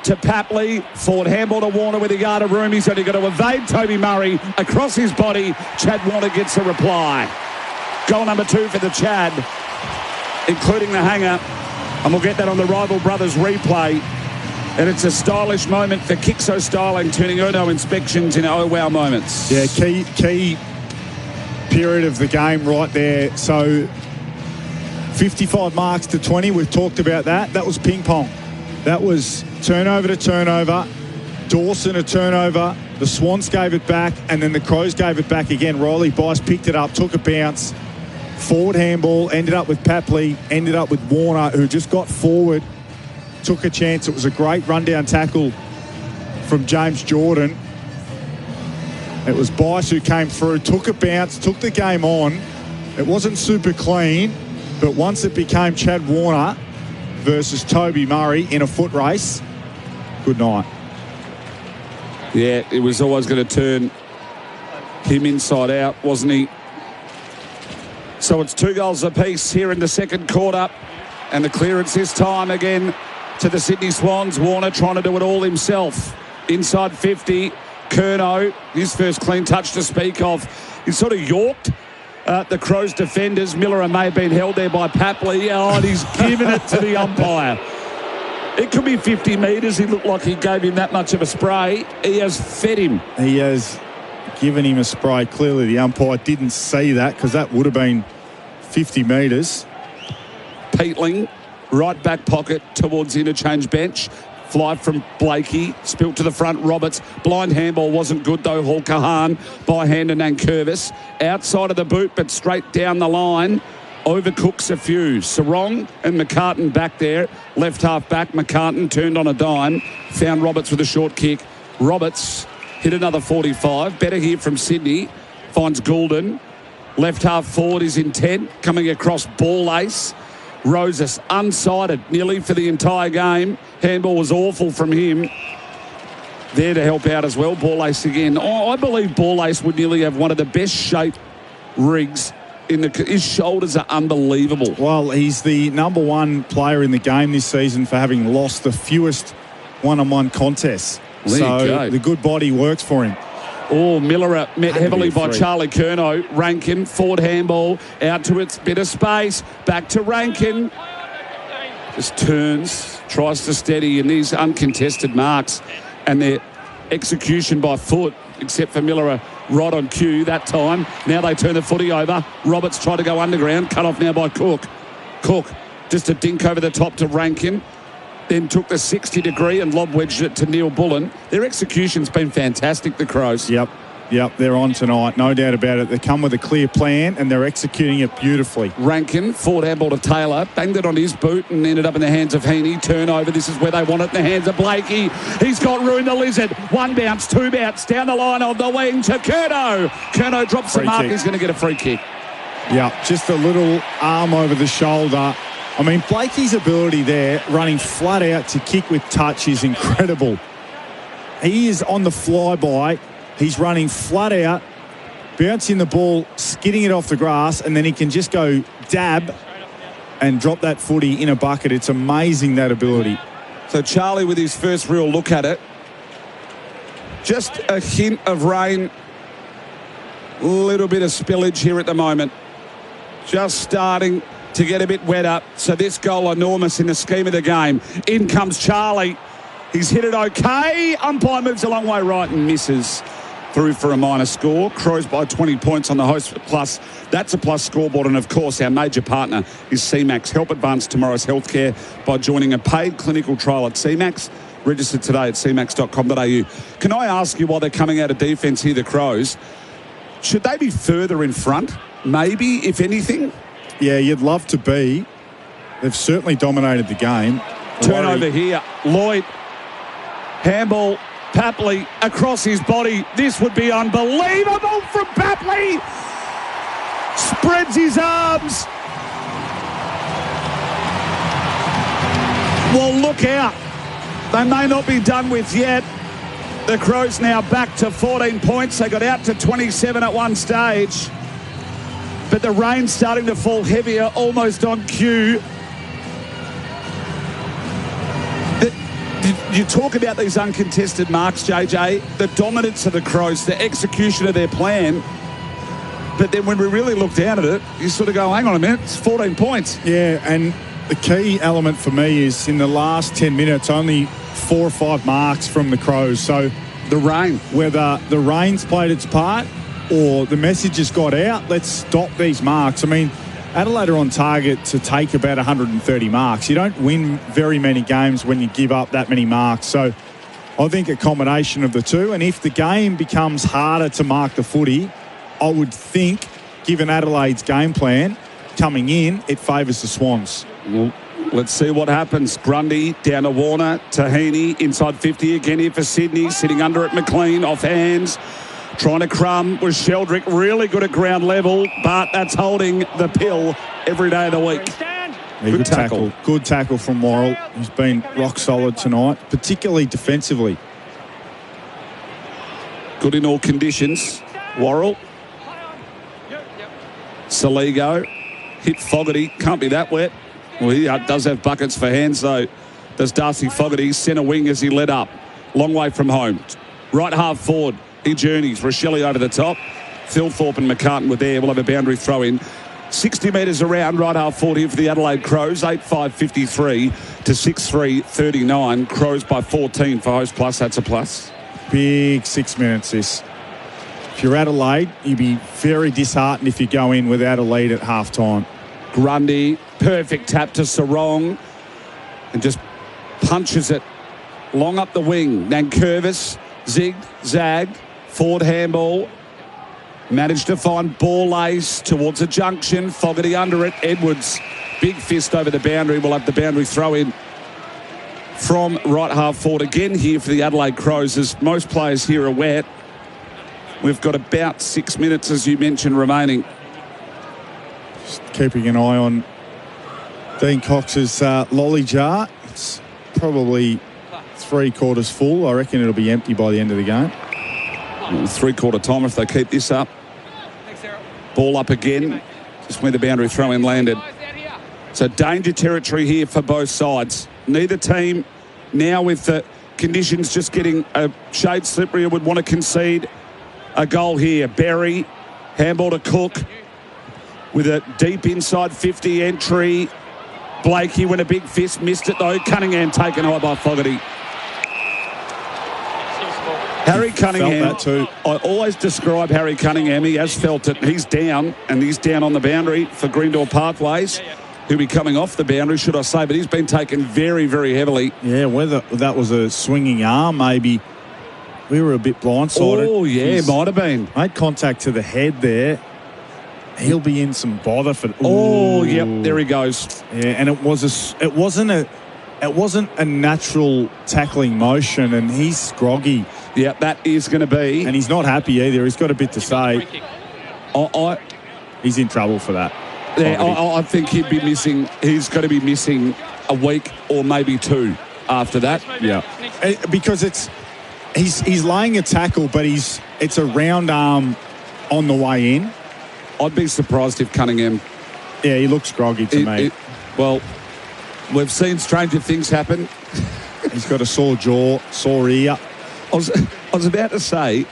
to Papley. Forward handball to Warner with a yard of room. He's only got to evade Toby Murray across his body. Chad Warner gets a reply. Goal number 2 for the Chad, including the hanger. And we'll get that on the Rival Brothers replay. And it's a stylish moment for Kixo Styling, turning Uno inspections into oh wow moments. Yeah, key period of the game right there. So 55 marks to 20. We've talked about that. That was ping pong. That was turnover to turnover. Dawson a turnover. The Swans gave it back, and then the Crows gave it back again. Riley Bice picked it up, took a bounce. Forward handball, ended up with Papley, ended up with Warner, who just got forward, took a chance. It was a great rundown tackle from James Jordan. It was Bice who came through, took a bounce, took the game on. It wasn't super clean, but once it became Chad Warner versus Toby Murray in a foot race, good night. Yeah, it was always going to turn him inside out, wasn't he? So it's 2 goals apiece here in the second quarter, and the clearance this time again to the Sydney Swans. Warner trying to do it all himself. Inside 50, Curnow, his first clean touch to speak of. He sort of yorked the Crows defenders. Miller may have been held there by Papley. Oh, and he's given it to the umpire. It could be 50 metres. He looked like he gave him that much of a spray. He has fed him. He has given him a spray. Clearly the umpire didn't see that, because that would have been 50 metres. Peatling, right back pocket towards interchange bench. Fly from Blakey, spilt to the front. Roberts, blind handball wasn't good though. Hall Kahan by hand and Nankervis. Outside of the boot, but straight down the line. Overcooks a few. Sarong and McCartan back there. Left half back. McCartan turned on a dime. Found Roberts with a short kick. Roberts hit another 45. Better here from Sydney. Finds Goulden. Left half forward is intent. Coming across ball ace. Roses unsighted nearly for the entire game. Handball was awful from him. There to help out as well. Ball ace again. Oh, I believe ball ace would nearly have one of the best shaped rigs. His shoulders are unbelievable. Well, he's the number 1 player in the game this season for having lost the fewest one-on-one contests. So the good body works for him. Oh, Miller met heavily by Charlie Curnow. Rankin, forward handball, out to its bit of space, back to Rankin. Just turns, tries to steady, and these uncontested marks and their execution by foot, except for Miller right on cue that time. Now they turn the footy over. Roberts tried to go underground, cut off now by Cook. Cook, just a dink over the top to Rankin. Then took the 60 degree and lob wedged it to Neil Bullen. Their execution's been fantastic, the Crows. Yep. Yep, they're on tonight, no doubt about it. They come with a clear plan and they're executing it beautifully. Rankin, forward handball to Taylor, banged it on his boot and ended up in the hands of Heaney. Turnover, this is where they want it, in the hands of Blakey. He's got Ruin the Lizard. 1 bounce, 2 bounce, down the line of the wing to Curnow. Curnow drops the mark, he's going to get a free kick. Yeah, just a little arm over the shoulder. I mean, Blakey's ability there, running flat out to kick with touch, is incredible. He is on the flyby. He's running flat out, bouncing the ball, skidding it off the grass, and then he can just go dab and drop that footy in a bucket. It's amazing, that ability. So Charlie with his first real look at it. Just a hint of rain. A little bit of spillage here at the moment. Just starting to get a bit wetter. So this goal enormous in the scheme of the game. In comes Charlie. He's hit it okay. Umpire moves a long way right and misses. Through for a minor score. Crows by 20 points on the host plus. That's a plus scoreboard. And of course, our major partner is CMAX. Help advance tomorrow's healthcare by joining a paid clinical trial at CMAX. Register today at cmax.com.au. Can I ask you, while they're coming out of defence here, the Crows, should they be further in front? Maybe, if anything? Yeah, you'd love to be. They've certainly dominated the game. Turnover here. Lloyd. Handball. Papley across his body. This would be unbelievable from Papley. Spreads his arms. Well, look out. They may not be done with yet. The Crows now back to 14 points. They got out to 27 at one stage. But the rain's starting to fall heavier, almost on cue. You talk about these uncontested marks, JJ, the dominance of the Crows, the execution of their plan. But then when we really look down at it, you sort of go, hang on a minute, it's 14 points. Yeah, and the key element for me is in the last 10 minutes, only 4 or 5 marks from the Crows. So the rain. Whether the rain's played its part or the message has got out, let's stop these marks. I mean, Adelaide are on target to take about 130 marks. You don't win very many games when you give up that many marks. So I think a combination of the two. And if the game becomes harder to mark the footy, I would think, given Adelaide's game plan coming in, it favours the Swans. Well, let's see what happens. Grundy down to Warner, to Heaney, inside 50 again here for Sydney, sitting under it McLean, off hands. Trying to crumb was Sheldrick, really good at ground level, but that's holding the pill every day of the week. Good tackle. Good tackle from Worrell. He's been rock solid tonight, particularly defensively. Good in all conditions. Worrell. Saligo. Hit Fogarty. Can't be that wet. Well, he does have buckets for hands, though. Does Darcy Fogarty. Centre wing as he led up. Long way from home. Right half forward. He journeys. Rochelle over the top. Thilthorpe and McCartan were there. We'll have a boundary throw in. 60 metres around, right half forward here for the Adelaide Crows. 8-5-53 to 6-3-39. Crows by 14 for host plus. That's a plus. Big 6 minutes this. If you're Adelaide, you'd be very disheartened if you go in without a lead at half time. Grundy, perfect tap to Sarong and just punches it long up the wing. Nankervis zigged, zagged, forward handball. Managed to find ball ace towards a junction. Fogarty under it. Edwards, big fist over the boundary. We'll have the boundary throw in from right half forward again here for the Adelaide Crows, as most players here are wet. We've got about 6 minutes, as you mentioned, remaining. Just keeping an eye on Dean Cox's lolly jar. It's probably 3/4 full. I reckon it'll be empty by the end of the game. 3/4 time if they keep this up. Ball up again, just where the boundary throw-in landed. So danger territory here for both sides. Neither team now, with the conditions just getting a shade slipperier, would want to concede a goal here. Berry, handball to Cook with a deep inside 50 entry. Blakey went a big fist, missed it though. Cunningham taken high by Fogarty. Harry Cunningham, felt that too. I always describe Harry Cunningham. He has felt it. He's down, and he's down on the boundary for Greendale Pathways. He'll be coming off the boundary, should I say, but he's been taken very, very heavily. Yeah, whether that was a swinging arm, maybe we were a bit blindsided. Oh, yeah, might have been. Made contact to the head there. He'll be in some bother for. Oh, yep, there he goes. Yeah, and it wasn't a natural tackling motion, and he's groggy. Yeah, that is going to be. And he's not happy either. He's got a bit to say. He's in trouble for that. Yeah, I think he'd be missing. He's going to be missing a week or maybe 2 after that. Yeah, because he's laying a tackle, but it's a round arm on the way in. I'd be surprised if Cunningham. Yeah, he looks groggy to me. Well, we've seen stranger things happen. He's got a sore jaw, sore ear. I was about to say,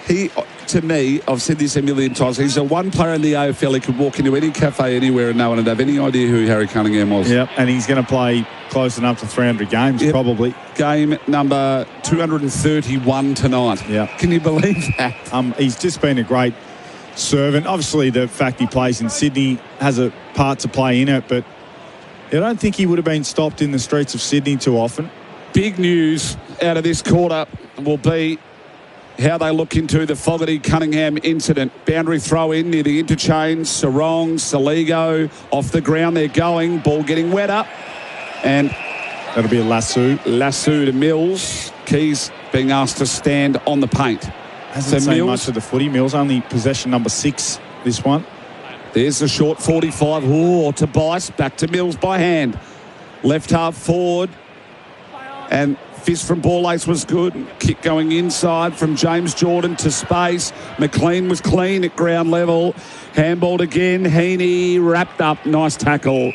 to me, I've said this a million times, he's the one player in the AFL who could walk into any cafe anywhere and no one would have any idea who Harry Cunningham was. Yep, and he's going to play close enough to 300 games, probably. Game number 231 tonight. Yeah. Can you believe that? He's just been a great servant. Obviously, the fact he plays in Sydney has a part to play in it, but I don't think he would have been stopped in the streets of Sydney too often. Big news out of this quarter will be how they look into the Fogarty-Cunningham incident. Boundary throw in near the interchange. Sarong, Saligo off the ground. They're going. Ball getting wetter. And that'll be a lasso. Lasso to Mills. Keys being asked to stand on the paint. Hasn't seen much of the footy. Mills only possession number 6, this one. There's the short 45. Oh, Tobias back to Mills by hand. Left half forward. And fist from Ball-Ace was good. Kick going inside from James Jordan to space. McLean was clean at ground level. Handballed again. Heaney wrapped up. Nice tackle.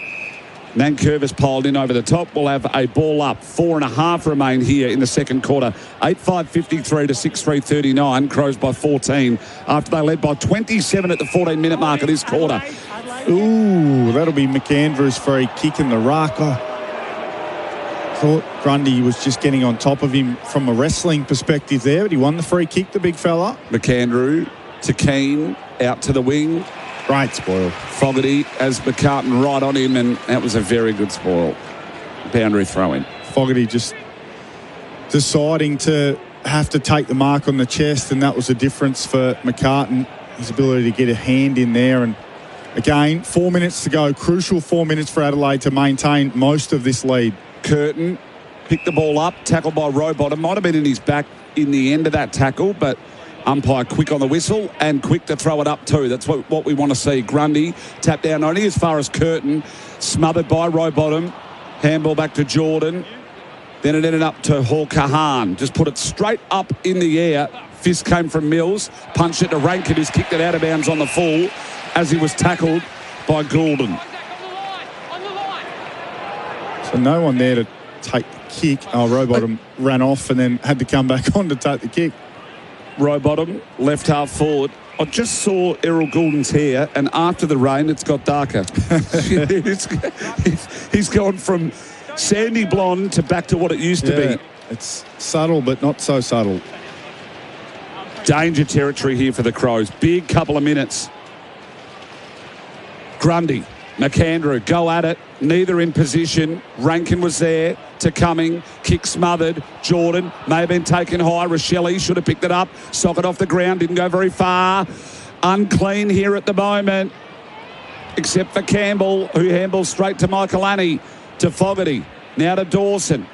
Nankervis piled in over the top. We'll have a ball up. 4.5 remain here in the second quarter. 8-5-53 to 6-3-39. Crows by 14 after they led by 27 at the 14-minute mark of this quarter. Ooh, that'll be McAndrew's free kick in the ruck. Thought Grundy was just getting on top of him from a wrestling perspective there, but he won the free kick, the big fella. McAndrew to Keane, out to the wing. Great spoil. Fogarty as McCartan right on him, and that was a very good spoil. Boundary throw-in. Fogarty just deciding to have to take the mark on the chest, and that was a difference for McCartan. His ability to get a hand in there, and again, 4 minutes to go. Crucial 4 minutes for Adelaide to maintain most of this lead. Curtin picked the ball up, tackled by Rowbottom. Might have been in his back in the end of that tackle, but umpire quick on the whistle and quick to throw it up too. That's what we want to see. Grundy tapped down only as far as Curtin, smothered by Rowbottom. Handball back to Jordan. Then it ended up to Hawker-Hahn. Just put it straight up in the air. Fist came from Mills, punched it to Rankin, who's kicked it out of bounds on the full as he was tackled by Goulden. So no one there to take the kick. Oh, Rowbottom ran off and then had to come back on to take the kick. Rowbottom, left half forward. I just saw Errol Goulden's hair, and after the rain, it's got darker. He's gone from sandy blonde to back to what it used to be. It's subtle, but not so subtle. Danger territory here for the Crows. Big couple of minutes. Grundy, McAndrew, go at it. Neither in position. Rankin was there to Cumming. Kick smothered. Jordan may have been taken high. Rochelle should have picked it up. Socket off the ground. Didn't go very far. Unclean here at the moment. Except for Campbell, who handballs straight to Michaelani. To Fogarty. Now to Dawson.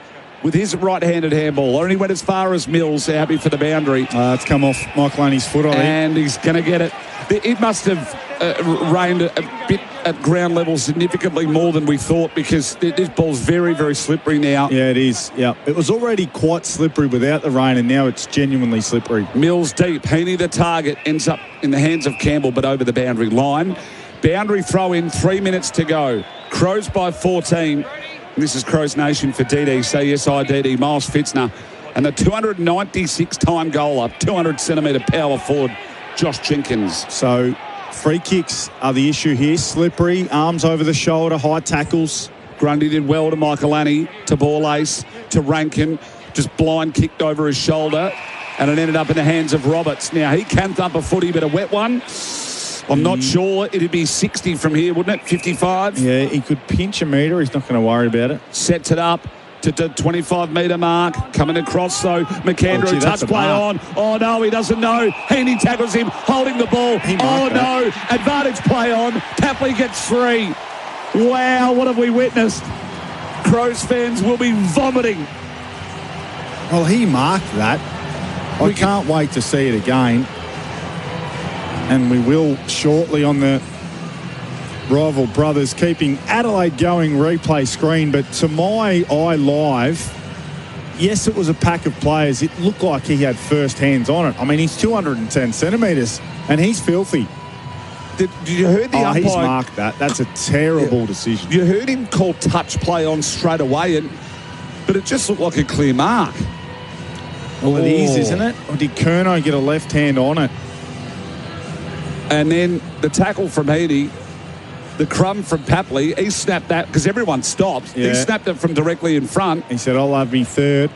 With his right-handed handball. Only went as far as Mills. Happy for the boundary. It's come off Michaelani's foot, I think. And he's going to get it. It must have rained a bit at ground level significantly more than we thought, because this ball's very, very slippery now. Yeah, it is. Yeah, it was already quite slippery without the rain, and now it's genuinely slippery. Mills deep. Heaney the target. Ends up in the hands of Campbell, but over the boundary line. Boundary throw in. 3 minutes to go. Crows by 14. This is Crows Nation for DD. Say yes, I DD. Miles Fitzner. And the 296 time goal up. 200 centimetre power forward, Josh Jenkins. So free kicks are the issue here. Slippery, arms over the shoulder, high tackles. Grundy did well to Michaelani, to Ball-Ace, to Rankin. Just blind kicked over his shoulder. And it ended up in the hands of Roberts. Now, he can thump a footy, but a wet one. I'm not sure. It'd be 60 from here, wouldn't it? 55? Yeah, he could pinch a metre. He's not going to worry about it. Sets it up. to the 25-metre mark. Coming across, though. McAndrew, touch play on. Oh, no, he doesn't know. Heaney tackles him, holding the ball. Oh, no. Advantage play on. Tapley gets 3. Wow, what have we witnessed? Crows fans will be vomiting. Well, he marked that. I can't wait to see it again. And we will shortly on the rival brothers, keeping Adelaide going replay screen. But to my eye live, yes, it was a pack of players. It looked like he had first hands on it. I mean, he's 210 centimetres and he's filthy. Did you heard the umpire? He's marked that. That's a terrible decision. You heard him call touch play on straight away, but it just looked like a clear mark. Well, it is, isn't it? Or did Curnow get a left hand on it? And then the tackle from Heaney, the crumb from Papley, he snapped that because everyone stopped. Yeah. He snapped it from directly in front. He said, I'll have me third.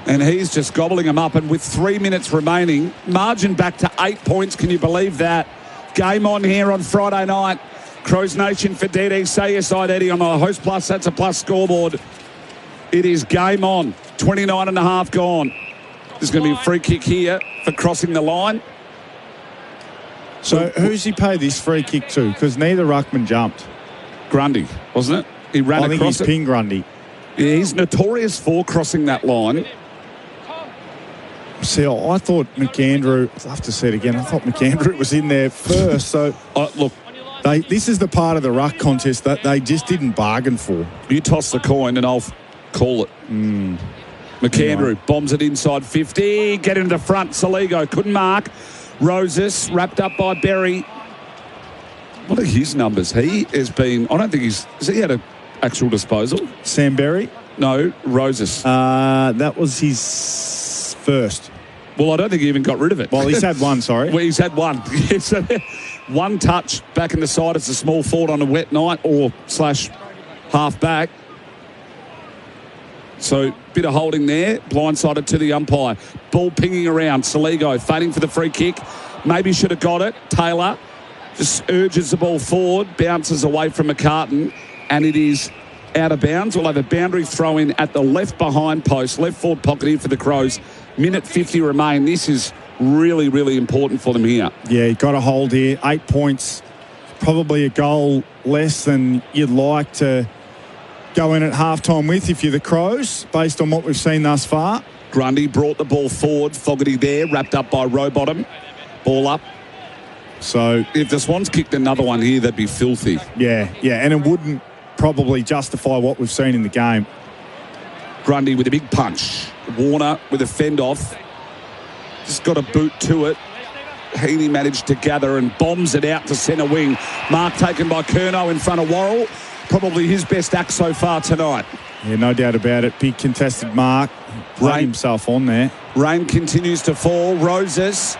And he's just gobbling him up. And with 3 minutes remaining, margin back to 8 points. Can you believe that? Game on here on Friday night. Crows Nation for DD. Say yes, Eddie on the Host Plus. That's a plus scoreboard. It is game on. 29 and a half gone. There's going to be a free kick here for crossing the line. So who's he paid this free kick to? Because neither ruckman jumped. Grundy, wasn't it? He ran across it. I think he's Ping Grundy. Yeah, he's notorious for crossing that line. See, I thought McAndrew, I'll have to say it again, I thought McAndrew was in there first. So, look, this is the part of the ruck contest that they just didn't bargain for. You toss the coin and I'll call it. McAndrew bombs it inside 50. Get into the front. Saligo couldn't mark. Roses wrapped up by Berry. What are his numbers? He has been, I don't think has he had an actual disposal? Sam Berry? No, Roses. That was his first. Well, I don't think he even got rid of it. Well, he's had one, sorry. Well, he's had one. So one touch back in the side. It's a small forward on a wet night or / half back. So, bit of holding there. Blindsided to the umpire. Ball pinging around. Saligo fighting for the free kick. Maybe should have got it. Taylor just urges the ball forward. Bounces away from McCartan. And it is out of bounds. We'll have a boundary throw in at the left behind post. Left forward pocket here for the Crows. Minute 50 remain. This is really, really important for them here. Yeah, you got a hold here. 8 points. Probably a goal less than you'd like to go in at halftime with if you're the Crows, based on what we've seen thus far. Grundy brought the ball forward. Fogarty there, wrapped up by Rowbottom. Ball up. So if the Swans kicked another one here, that'd be filthy. Yeah, and it wouldn't probably justify what we've seen in the game. Grundy with a big punch. Warner with a fend off. Just got a boot to it. Heaney managed to gather and bombs it out to centre wing. Mark taken by Curnow in front of Worrell. Probably his best act so far tonight. Yeah, no doubt about it. Big contested mark. Played himself on there. Rain continues to fall. Roses.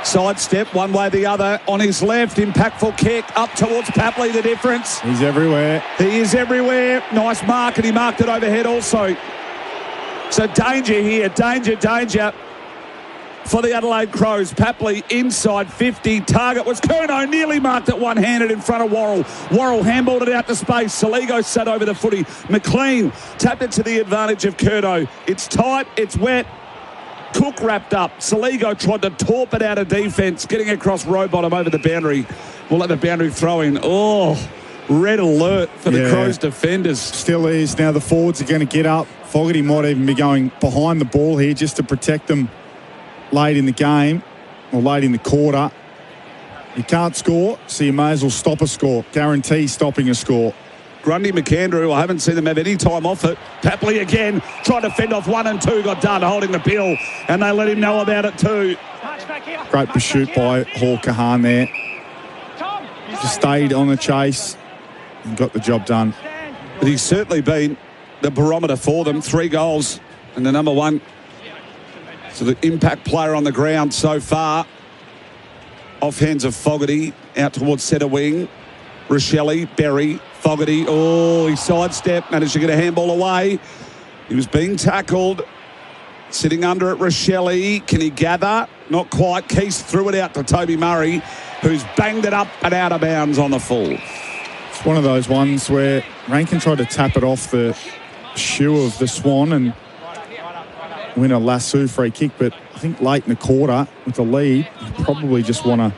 Sidestep one way or the other. On his left, impactful kick up towards Papley. The difference. He's everywhere. He is everywhere. Nice mark, and he marked it overhead also. So danger here. Danger. For the Adelaide Crows, Papley inside 50. Target was Curnow, nearly marked it one-handed in front of Worrell. Worrell handballed it out to space. Saligo sat over the footy. McLean tapped it to the advantage of Curnow. It's tight, it's wet. Cook wrapped up. Saligo tried to torp it out of defence, getting across Rowbottom over the boundary. We'll let the boundary throw in. Oh, red alert for the Crows defenders. Still is. Now the forwards are going to get up. Fogarty might even be going behind the ball here just to protect them late in the game or late in the quarter. You can't score, so you may as well stop a score. Guarantee stopping a score. Grundy, McAndrew, I haven't seen them have any time off it. Papley again, tried to fend off 1 and 2, got done holding the bill, and they let him know about it too. Great pursuit by Hall Kahan there. Just stayed on the chase and got the job done. But he's certainly been the barometer for them. 3 goals and the number 1. So the impact player on the ground so far. Off hands of Fogarty, out towards centre wing. Rochelle, Berry, Fogarty. Oh, he sidestepped, managed to get a handball away. He was being tackled. Sitting under it, Rochelle. Can he gather? Not quite. Keith threw it out to Toby Murray, who's banged it up and out of bounds on the full. It's one of those ones where Rankin tried to tap it off the shoe of the Swan and win a lasso free kick. But I think late in the quarter with the lead, you probably just want to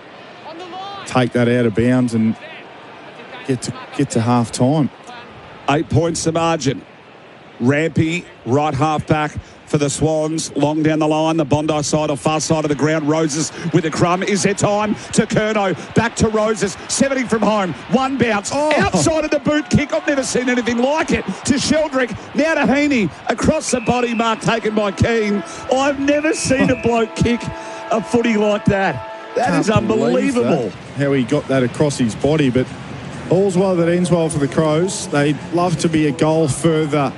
take that out of bounds and get to half time. 8 points the margin. Rampy, right half back for the Swans. Long down the line, the Bondi side or far side of the ground. Roses with a crumb. Is there time to Curnow? Back to Roses. 70 from home. One bounce. Outside of the boot kick. I've never seen anything like it. To Sheldrick. Now to Heaney. Across the body mark taken by Keane. I've never seen a bloke kick a footy like that. That is unbelievable. How he got that across his body. But all's well that ends well for the Crows. They'd love to be a goal further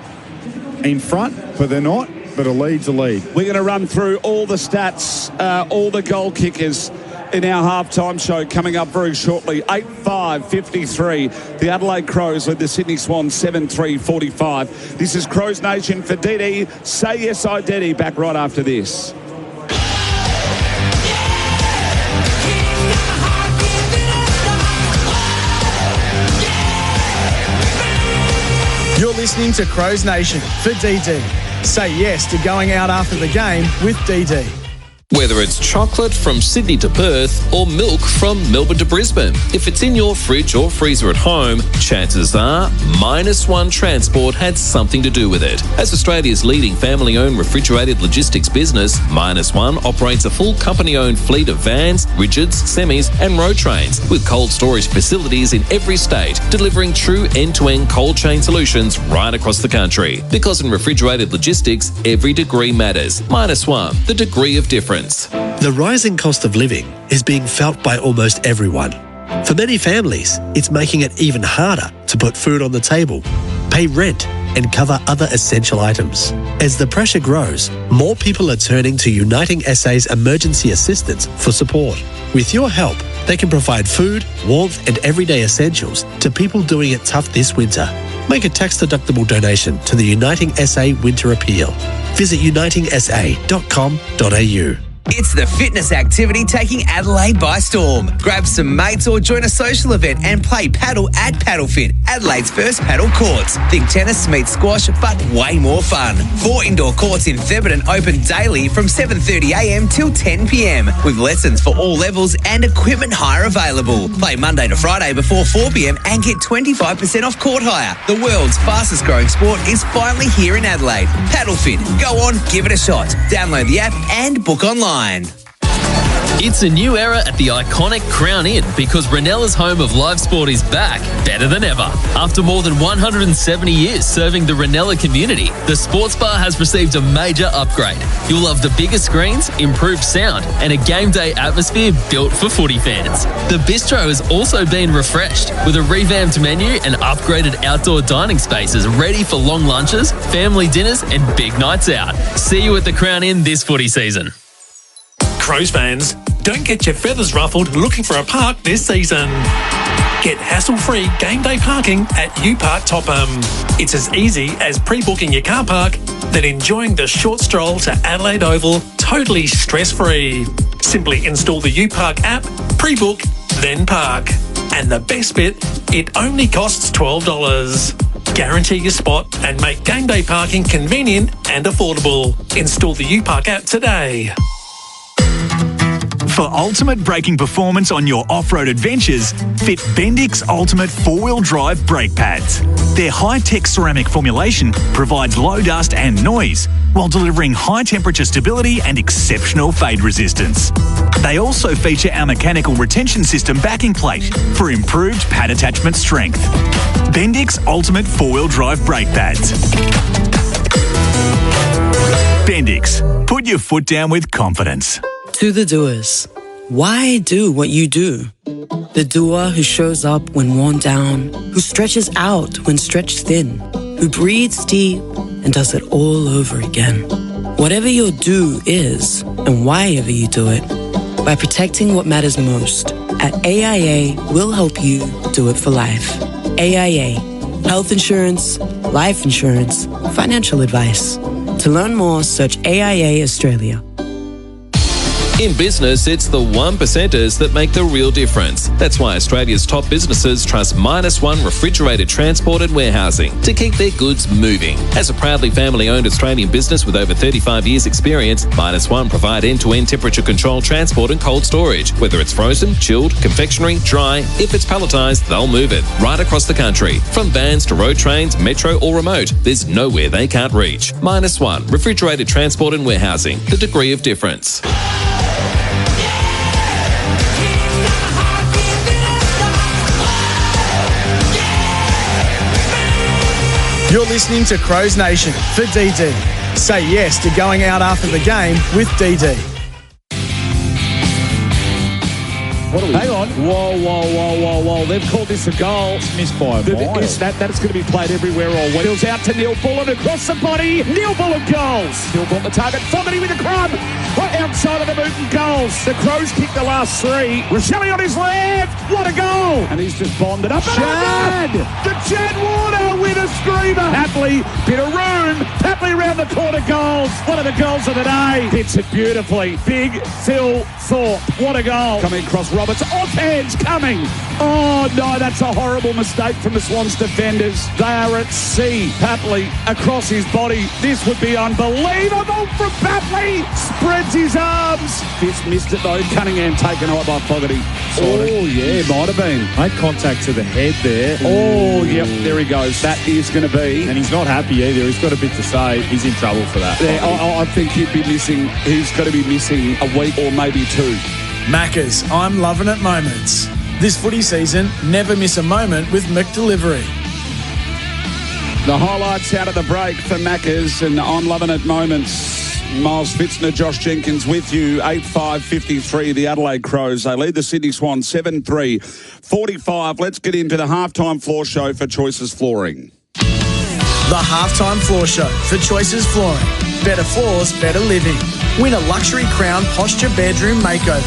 in front, but they're not. But a lead's a lead. We're going to run through all the stats, all the goal kickers in our halftime show coming up very shortly. 8-5-53. The Adelaide Crows with the Sydney Swans 7-3-45. This is Crows Nation for DD. Say yes, I Deddy. Back right after this. You're listening to Crows Nation for DD. Say yes to going out after the game with DD. Whether it's chocolate from Sydney to Perth or milk from Melbourne to Brisbane, if it's in your fridge or freezer at home, chances are -1 Transport had something to do with it. As Australia's leading family-owned refrigerated logistics business, -1 operates a full company-owned fleet of vans, rigids, semis and road trains with cold storage facilities in every state, delivering true end-to-end cold chain solutions right across the country. Because in refrigerated logistics, every degree matters. -1, the degree of difference. The rising cost of living is being felt by almost everyone. For many families, it's making it even harder to put food on the table, pay rent, and cover other essential items. As the pressure grows, more people are turning to Uniting SA's emergency assistance for support. With your help, they can provide food, warmth, and everyday essentials to people doing it tough this winter. Make a tax-deductible donation to the Uniting SA Winter Appeal. Visit unitingsa.com.au. It's the fitness activity taking Adelaide by storm. Grab some mates or join a social event and play paddle at Paddlefit, Adelaide's first paddle courts. Think tennis meets squash, but way more fun. 4 indoor courts in Thebarton open daily from 7:30am till 10pm, with lessons for all levels and equipment hire available. Play Monday to Friday before 4pm and get 25% off court hire. The world's fastest growing sport is finally here in Adelaide. Paddlefit. Go on, give it a shot. Download the app and book online. It's a new era at the iconic Crown Inn because Renella's home of live sport is back, better than ever. After more than 170 years serving the Renella community, the sports bar has received a major upgrade. You'll love the bigger screens, improved sound, and a game day atmosphere built for footy fans. The bistro has also been refreshed with a revamped menu and upgraded outdoor dining spaces ready for long lunches, family dinners, and big nights out. See you at the Crown Inn this footy season. Crows fans, don't get your feathers ruffled looking for a park this season. Get hassle-free game day parking at UPark Topham. It's as easy as pre-booking your car park, then enjoying the short stroll to Adelaide Oval totally stress-free. Simply install the UPark app, pre-book, then park. And the best bit, it only costs $12. Guarantee your spot and make game day parking convenient and affordable. Install the UPark app today. For ultimate braking performance on your off-road adventures, fit Bendix Ultimate 4-wheel drive brake pads. Their high-tech ceramic formulation provides low dust and noise while delivering high-temperature stability and exceptional fade resistance. They also feature our mechanical retention system backing plate for improved pad attachment strength. Bendix Ultimate 4-wheel drive brake pads. Bendix. Put your foot down with confidence. To the doers, why do what you do? The doer who shows up when worn down, who stretches out when stretched thin, who breathes deep and does it all over again. Whatever your do is, and why ever you do it, by protecting what matters most, at AIA, we'll help you do it for life. AIA, health insurance, life insurance, financial advice. To learn more, search AIA Australia. In business, it's the 1%ers that make the real difference. That's why Australia's top businesses trust -1 Refrigerated Transport and Warehousing to keep their goods moving. As a proudly family-owned Australian business with over 35 years' experience, -1 provide end-to-end temperature-controlled transport and cold storage. Whether it's frozen, chilled, confectionery, dry, if it's palletised, they'll move it right across the country. From vans to road trains, metro or remote, there's nowhere they can't reach. -1 Refrigerated Transport and Warehousing, the degree of difference. You're listening to Crows Nation for DD. Say yes to going out after the game with DD. Hang on. Whoa. They've called this a goal. It's missed by a mile. That's going to be played everywhere all week. Bill's out to Neil Bullen across the body. Neil Bullen goals. Still got the target. Fogarty with a crumb. Right outside of the boot and goals. The Crows kicked the last 3. Rochelle on his left. What a goal. And he's just bombed it up. Chad. The Chad Warner with a screamer. Tapley, bit of room. Tapley round the corner goals. One of the goals of the day. Hits it beautifully. Big Phil Thorpe. What a goal. Coming across Roberts. Off hands coming. Oh, no, that's a horrible mistake from the Swans defenders. They are at sea. Tapley across his body. This would be unbelievable from Tapley. Spreads his arms. Fitz missed it, though. Cunningham taken out by Fogarty. Oh, yeah, might have been. Made contact to the head there. Oh, yep, there he goes. That is going to be. And he's not happy either. He's got a bit to say. He's in trouble for that. Yeah, I think he's got to be missing a week or maybe 2. Maccas, I'm loving it moments. This footy season, never miss a moment with McDelivery. The highlights out of the break for Maccas and I'm loving it moments. Miles Fitzner, Josh Jenkins with you. 8-5-53, the Adelaide Crows. They lead the Sydney Swans 7-3-45. Let's get into the halftime floor show for Choices Flooring. The halftime floor show for Choices Flooring. Better floors, better living. Win a luxury crown posture bedroom makeover.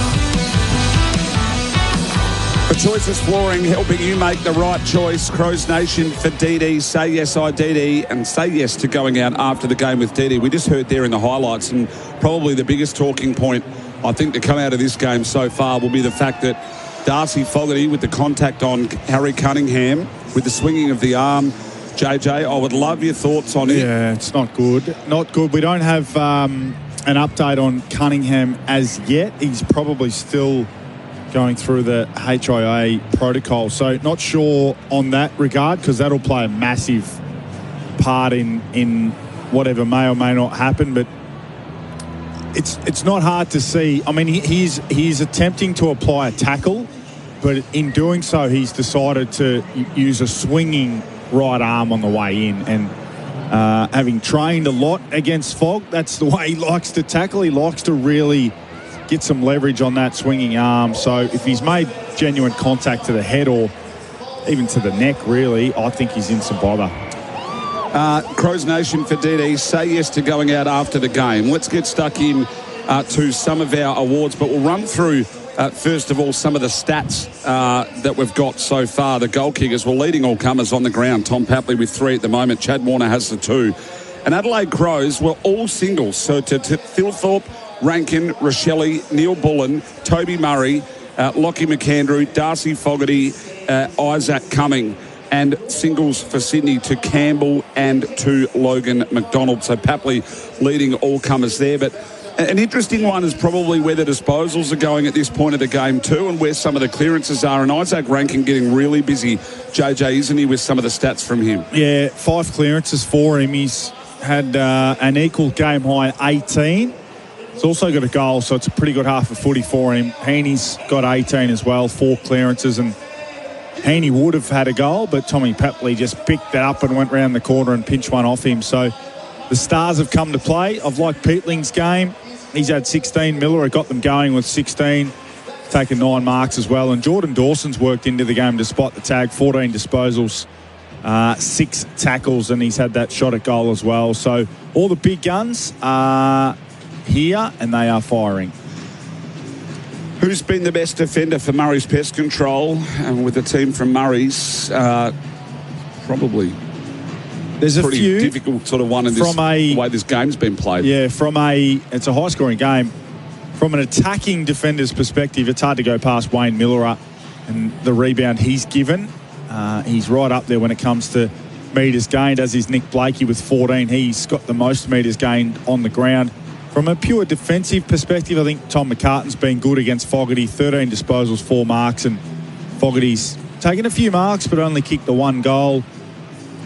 For Choices Flooring, helping you make the right choice. Crows Nation for DD. Say yes, I DD, and say yes to going out after the game with DD. We just heard there in the highlights, and probably the biggest talking point, I think, to come out of this game so far will be the fact that Darcy Fogarty, with the contact on Harry Cunningham, with the swinging of the arm. JJ, I would love your thoughts on it. Yeah, it's not good. Not good. We don't have an update on Cunningham as yet. He's probably still going through the HIA protocol. So not sure on that regard, because that'll play a massive part in whatever may or may not happen. But it's not hard to see. I mean, he's attempting to apply a tackle, but in doing so, he's decided to use a swinging right arm on the way in. And having trained a lot against Fogg, that's the way he likes to tackle. He likes to really get some leverage on that swinging arm. So if he's made genuine contact to the head or even to the neck, really, I think he's in some bother. Crows Nation for DD, say yes to going out after the game. Let's get stuck in to some of our awards, but we'll run through first of all some of the stats that we've got so far. The goal kickers, we're leading all comers on the ground. Tom Papley with 3 at the moment. Chad Warner has the 2. And Adelaide Crows were all singles. So to Phil Thorpe, Rankin, Rochelle, Neil Bullen, Toby Murray, Lockie McAndrew, Darcy Fogarty, Isaac Cumming, and singles for Sydney to Campbell and to Logan McDonald. So Papley leading all comers there. But an interesting one is probably where the disposals are going at this point of the game too, and where some of the clearances are. And Isaac Rankin getting really busy, JJ, isn't he, with some of the stats from him? Yeah, 5 clearances for him. He's had an equal game high 18. He's also got a goal, so it's a pretty good half of footy for him. Heaney's got 18 as well, 4 clearances, and Heaney would have had a goal, but Tommy Papley just picked that up and went round the corner and pinched one off him. So the stars have come to play. I've liked Peatling's game. He's had 16. Miller got them going with 16, taken 9 marks as well. And Jordan Dawson's worked into the game despite the tag, 14 disposals, 6 tackles, and he's had that shot at goal as well. So all the big guns are here and they are firing. Who's been the best defender for Murray's Pest Control? And with the team from Murray's, probably there's a pretty few difficult sort of one in this way this game's been played. Yeah, it's a high-scoring game. from an attacking defender's perspective, it's hard to go past Wayne Miller and the rebound he's given. He's right up there when it comes to metres gained, as is Nick Blakey with 14. He's got the most metres gained on the ground. From a pure defensive perspective, I think Tom McCartan's been good against Fogarty. 13 disposals, 4 marks, and Fogarty's taken a few marks but only kicked the 1 goal.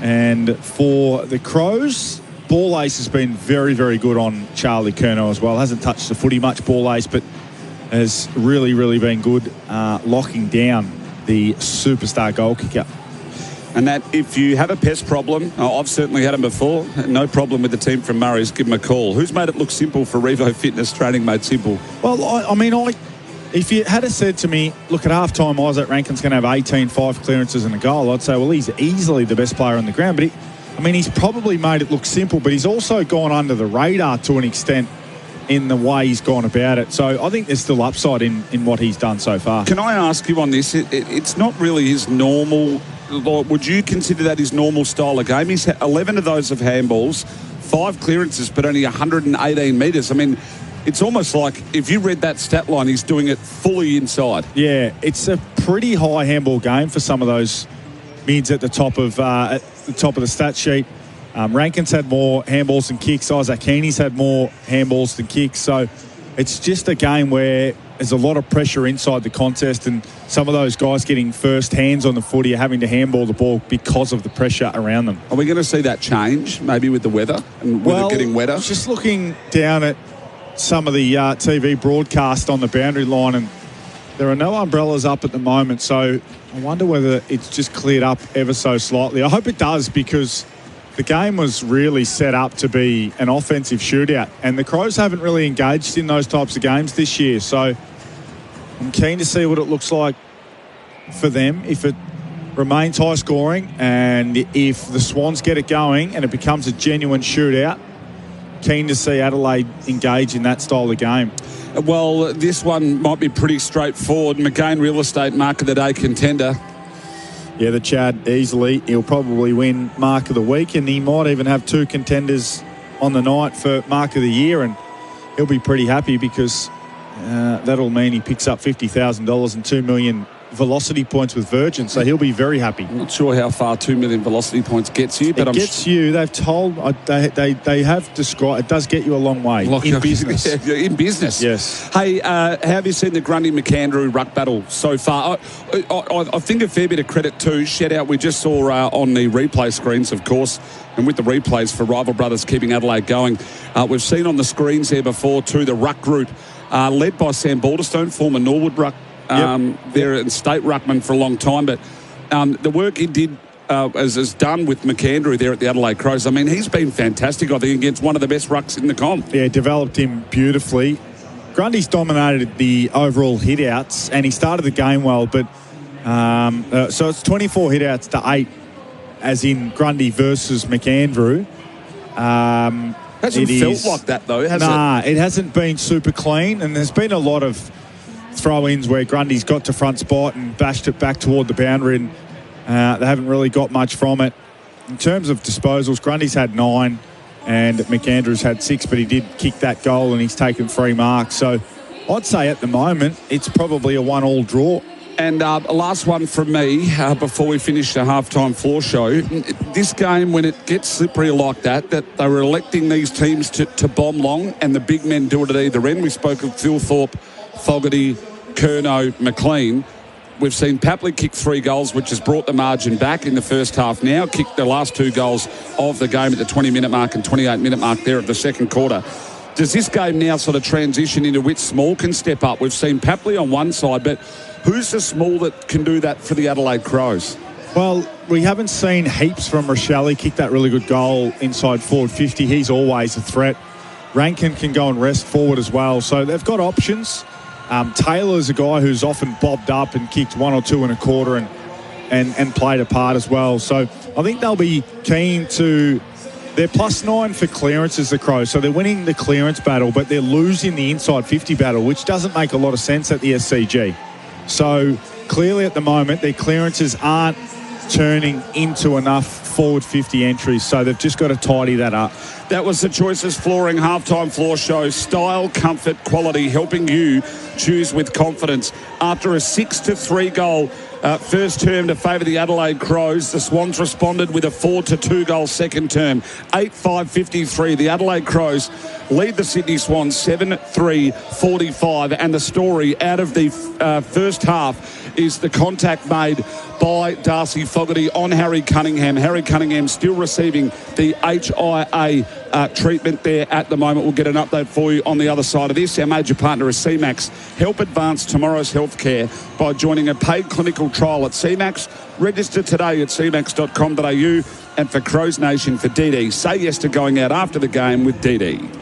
And for the Crows, Ball Ace has been very, very good on Charlie Curnow as well. Hasn't touched the footy much, Ball Ace, but has really, really been good locking down the superstar goal kicker. And that if you have a pest problem, I've certainly had them before, no problem with the team from Murray's, give them a call. Who's made it look simple for Revo Fitness Training made simple? Well, if you had said to me, look, at halftime, Isaac Rankin's going to have 18 5 clearances and a goal, I'd say, well, he's easily the best player on the ground. But he's probably made it look simple, but he's also gone under the radar to an extent in the way he's gone about it. So I think there's still upside in what he's done so far. Can I ask you on this? It's not really his normal. Would you consider that his normal style of game? He's had 11 of those of handballs, 5 clearances, but only 118 metres. I mean, it's almost like if you read that stat line, he's doing it fully inside. Yeah, it's a pretty high handball game for some of those mids at the top of the stat sheet. Rankin's had more handballs than kicks. Isaac Heaney's had more handballs than kicks. So it's just a game where there's a lot of pressure inside the contest, and some of those guys getting first hands on the footy are having to handball the ball because of the pressure around them. Are we going to see that change, maybe with the weather and with it getting wetter? Just looking down at some of the TV broadcast on the boundary line, and there are no umbrellas up at the moment, so I wonder whether it's just cleared up ever so slightly. I hope it does, because the game was really set up to be an offensive shootout, and the Crows haven't really engaged in those types of games this year. So I'm keen to see what it looks like for them if it remains high scoring, and if the Swans get it going and it becomes a genuine shootout. Keen to see Adelaide engage in that style of game. Well, this one might be pretty straightforward. McGain Real Estate Mark of the Day contender. Yeah, the Chad easily. He'll probably win Mark of the Week, and he might even have 2 contenders on the night for Mark of the Year, and he'll be pretty happy, because that'll mean he picks up $50,000 and 2 million velocity points with Virgin, so he'll be very happy. I'm not sure how far 2 million velocity points gets you, but it gets you. They've told, they have described, it does get you a long way in business. In business, yes. Hey, how have you seen the Grundy-McAndrew ruck battle so far? I think a fair bit of credit too. Shout out, we just saw on the replay screens, of course, and with the replays for Rival Brothers keeping Adelaide going. We've seen on the screens there before too the ruck group led by Sam Balderstone, former Norwood ruck. There in state ruckman for a long time, but the work he did is done with McAndrew there at the Adelaide Crows. I mean, he's been fantastic, I think, against one of the best rucks in the comp. Yeah, developed him beautifully. Grundy's dominated the overall hit-outs, and he started the game well, but so it's 24 hit-outs to 8, as in Grundy versus McAndrew. Hasn't felt like that, though, has it? It hasn't been super clean, and there's been a lot of throw-ins where Grundy's got to front spot and bashed it back toward the boundary, and they haven't really got much from it. In terms of disposals, Grundy's had 9 and McAndrew's had 6, but he did kick that goal and he's taken 3 marks. So I'd say at the moment it's probably a 1-1 draw. And last one from me before we finish the halftime floor show. This game, when it gets slippery like that they were electing these teams to bomb long, and the big men do it at either end. We spoke of Phil Thorpe, Fogarty, Curnow, McLean. We've seen Papley kick 3 goals, which has brought the margin back in the first half now. Kicked the last 2 goals of the game at the 20-minute mark and 28-minute mark there at the second quarter. Does this game now sort of transition into which small can step up? We've seen Papley on one side, but who's the small that can do that for the Adelaide Crows? Well, we haven't seen heaps from Rochelle. He kicked that really good goal inside forward 50. He's always a threat. Rankin can go and rest forward as well. So they've got options. Taylor's a guy who's often bobbed up and kicked 1 or 2 1/4 and played a part as well. So I think they'll be keen to... They're +9 for clearances, the Crows. So they're winning the clearance battle, but they're losing the inside 50 battle, which doesn't make a lot of sense at the SCG. So clearly at the moment, their clearances aren't turning into enough forward 50 entries. So they've just got to tidy that up. That was the Choices Flooring halftime floor show. Style, comfort, quality, helping you choose with confidence. After a 6-3 goal first term to favour the Adelaide Crows, the Swans responded with a 4-2 goal second term. 8-5-53. The Adelaide Crows lead the Sydney Swans 7-3-45. And the story out of the first half is the contact made by Darcy Fogarty on Harry Cunningham. Harry Cunningham still receiving the HIA treatment there at the moment. We'll get an update for you on the other side of this. Our major partner is CMAX. Help advance tomorrow's healthcare by joining a paid clinical trial at CMAX. Register today at cmax.com.au. And for Crows Nation, for DD, say yes to going out after the game with DD.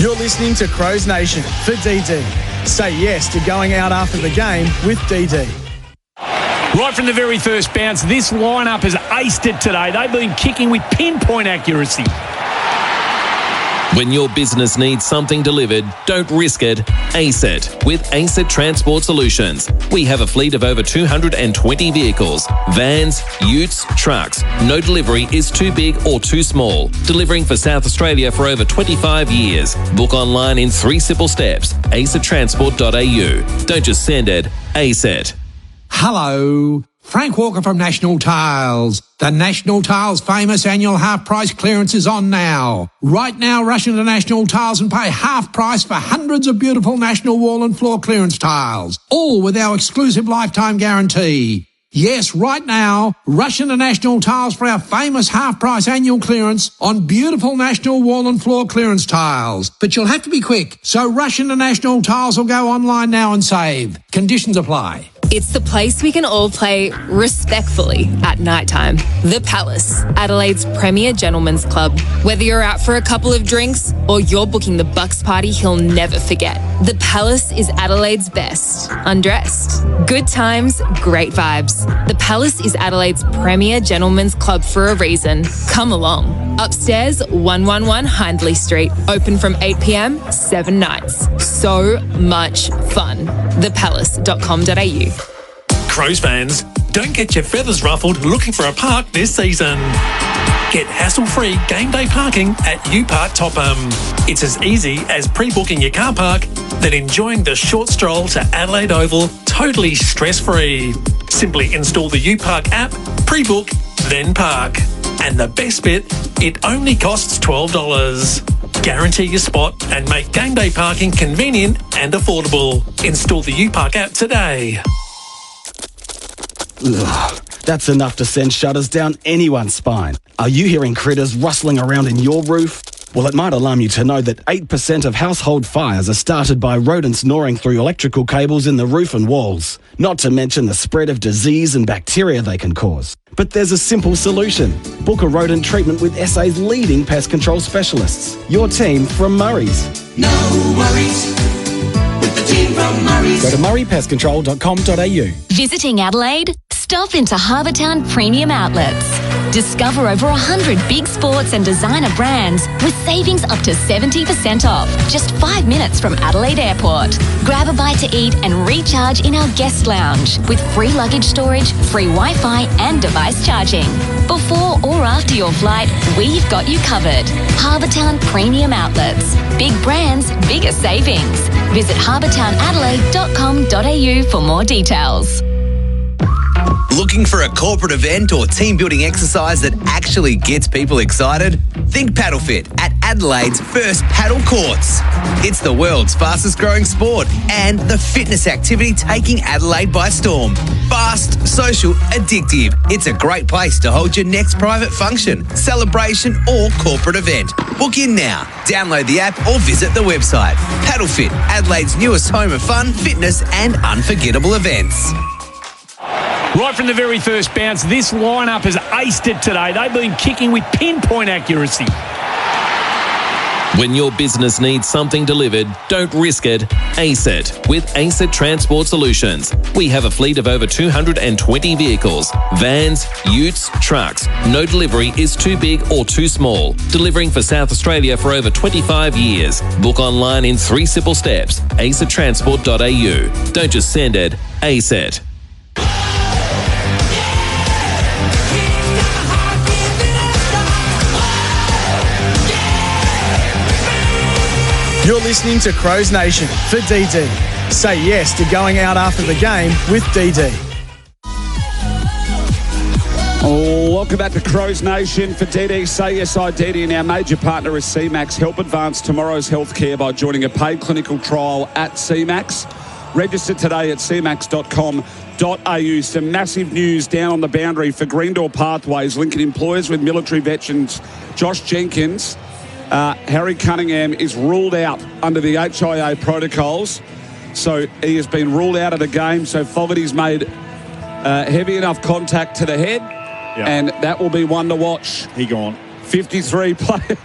You're listening to Crows Nation for DD. Say yes to going out after the game with DD. Right from the very first bounce, this lineup has aced it today. They've been kicking with pinpoint accuracy. When your business needs something delivered, don't risk it. Ace it with Ace It Transport Solutions. We have a fleet of over 220 vehicles, vans, utes, trucks. No delivery is too big or too small. Delivering for South Australia for over 25 years. Book online in 3 simple steps. aceitransport.au. Don't just send it, ace it. Hello, Frank Walker from National Tiles. The National Tiles famous annual half price clearance is on now. Right now, rush into National Tiles and pay half price for hundreds of beautiful National wall and floor clearance tiles, all with our exclusive lifetime guarantee. Yes, right now, rush into National Tiles for our famous half price annual clearance on beautiful National wall and floor clearance tiles. But you'll have to be quick, so rush into National Tiles or go online now and save. Conditions apply. It's the place we can all play respectfully at night time. The Palace, Adelaide's premier gentlemen's club. Whether you're out for a couple of drinks or you're booking the Bucks party he'll never forget, The Palace is Adelaide's best. Undressed. Good times, great vibes. The Palace is Adelaide's premier gentlemen's club for a reason. Come along. Upstairs, 111 Hinkley Street. Open from 8 p.m, 7 nights. So much fun. thepalace.com.au. Crows fans, don't get your feathers ruffled looking for a park this season. Get hassle-free game day parking at UPark Topham. It's as easy as pre-booking your car park, then enjoying the short stroll to Adelaide Oval totally stress-free. Simply install the UPark app, pre-book, then park. And the best bit, it only costs $12. Guarantee your spot and make game day parking convenient and affordable. Install the UPark app today. Ugh, that's enough to send shudders down anyone's spine. Are you hearing critters rustling around in your roof? Well, it might alarm you to know that 8% of household fires are started by rodents gnawing through electrical cables in the roof and walls, not to mention the spread of disease and bacteria they can cause. But there's a simple solution. Book a rodent treatment with SA's leading pest control specialists. Your team from Murray's. No worries with the team from Murray's. Go to murraypestcontrol.com.au. Visiting Adelaide? Stop into Harbourtown Premium Outlets. Discover over 100 big sports and designer brands with savings up to 70% off. Just 5 minutes from Adelaide Airport. Grab a bite to eat and recharge in our guest lounge with free luggage storage, free Wi-Fi and device charging. Before or after your flight, we've got you covered. Harbourtown Premium Outlets. Big brands, bigger savings. Visit harbourtownadelaide.com.au for more details. Looking for a corporate event or team building exercise that actually gets people excited? Think PaddleFit at Adelaide's first paddle courts. It's the world's fastest growing sport and the fitness activity taking Adelaide by storm. Fast, social, addictive. It's a great place to hold your next private function, celebration or corporate event. Book in now. Download the app or visit the website. PaddleFit, Adelaide's newest home of fun, fitness and unforgettable events. Right from the very first bounce, this lineup has aced it today. They've been kicking with pinpoint accuracy. When your business needs something delivered, don't risk it. ASET with ASET Transport Solutions. We have a fleet of over 220 vehicles, vans, utes, trucks. No delivery is too big or too small. Delivering for South Australia for over 25 years. Book online in 3 simple steps. asettransport.au. Don't just send it, ASET. You're listening to Crows Nation for DD. Say yes to going out after the game with DD. Welcome back to Crows Nation for DD. Say yes, I DD. And our major partner is CMAX. Help advance tomorrow's healthcare by joining a paid clinical trial at CMAX. Register today at cmax.com.au. Some massive news down on the boundary for Green Door Pathways, linking employers with military veterans. Josh Jenkins. Harry Cunningham is ruled out under the HIA protocols. So he has been ruled out of the game. So Fogarty's made heavy enough contact to the head. Yep. And that will be one to watch. He gone. 53 players.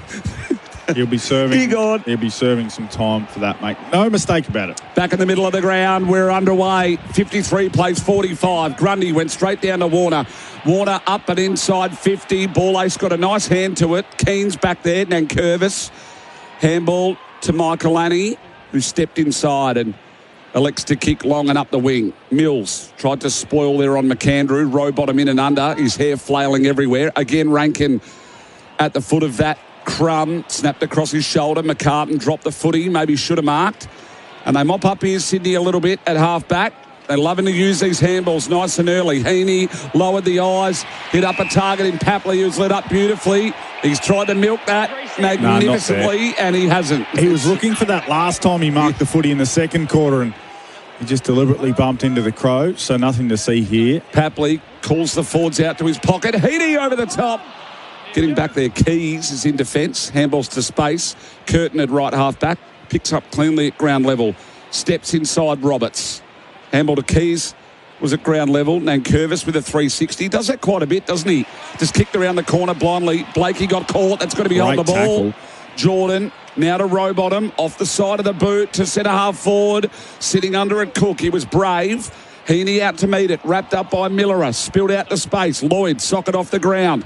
He'll be serving. He gone. He'll be serving some time for that, mate. No mistake about it. Back in the middle of the ground, we're underway. 53 plays 45. Grundy went straight down to Warner. Warner up and inside 50. Ball ace got a nice hand to it. Keen's back there. Nankervis. Handball to Michaelani, who stepped inside and elects to kick long and up the wing. Mills tried to spoil there on McAndrew. Row bottom in and under. His hair flailing everywhere. Again, Rankin at the foot of that. Crum snapped across his shoulder. McCartan dropped the footy. Maybe should have marked. And they mop up here Sydney a little bit at half back. They're loving to use these handballs nice and early. Heaney lowered the eyes, hit up a target in Papley, who's lit up beautifully. He's tried to milk that magnificently, and he hasn't. He was looking for that last time he marked the footy in the second quarter, and he just deliberately bumped into the Crow, so nothing to see here. Papley calls the forwards out to his pocket. Heaney over the top. Getting back there, Keys is in defence. Handballs to space. Curtin at right half back. Picks up cleanly at ground level. Steps inside Roberts. Handball to Keys was at ground level. Nankervis with a 360. Does that quite a bit, doesn't he? Just kicked around the corner blindly. Blakey got caught. That's got to be on the ball. Jordan now to Rowbottom. Off the side of the boot to centre half forward. Sitting under it, Cook. He was brave. Heaney out to meet it. Wrapped up by Millerer. Spilled out to space. Lloyd socket off the ground.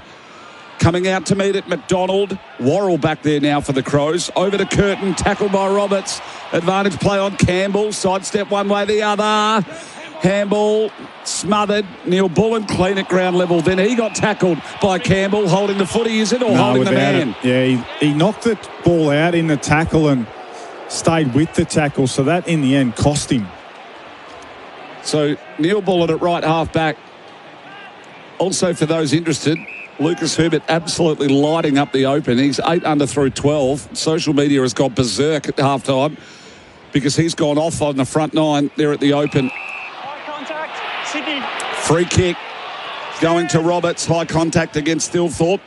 Coming out to meet it, McDonald. Worrell back there now for the Crows. Over to Curtin, tackled by Roberts. Advantage play on Campbell. Sidestep one way, the other. Handball smothered. Neil Bullen clean at ground level. Then he got tackled by Campbell, holding the footy, is it? Or holding the man? It. Yeah, he knocked the ball out in the tackle and stayed with the tackle. So that, in the end, cost him. So Neil Bullen at right half back. Also, for those interested, Lucas Herbert absolutely lighting up the open. He's 8 under through 12. Social media has gone berserk at halftime because he's gone off on the front 9 there at the open. High contact, Sydney. Free kick going to Roberts. High contact against Thilthorpe.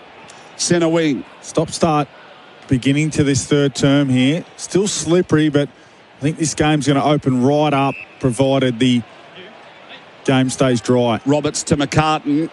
Centre wing. Stop-start beginning to this third term here. Still slippery, but I think this game's going to open right up provided the game stays dry. Roberts to McCartan.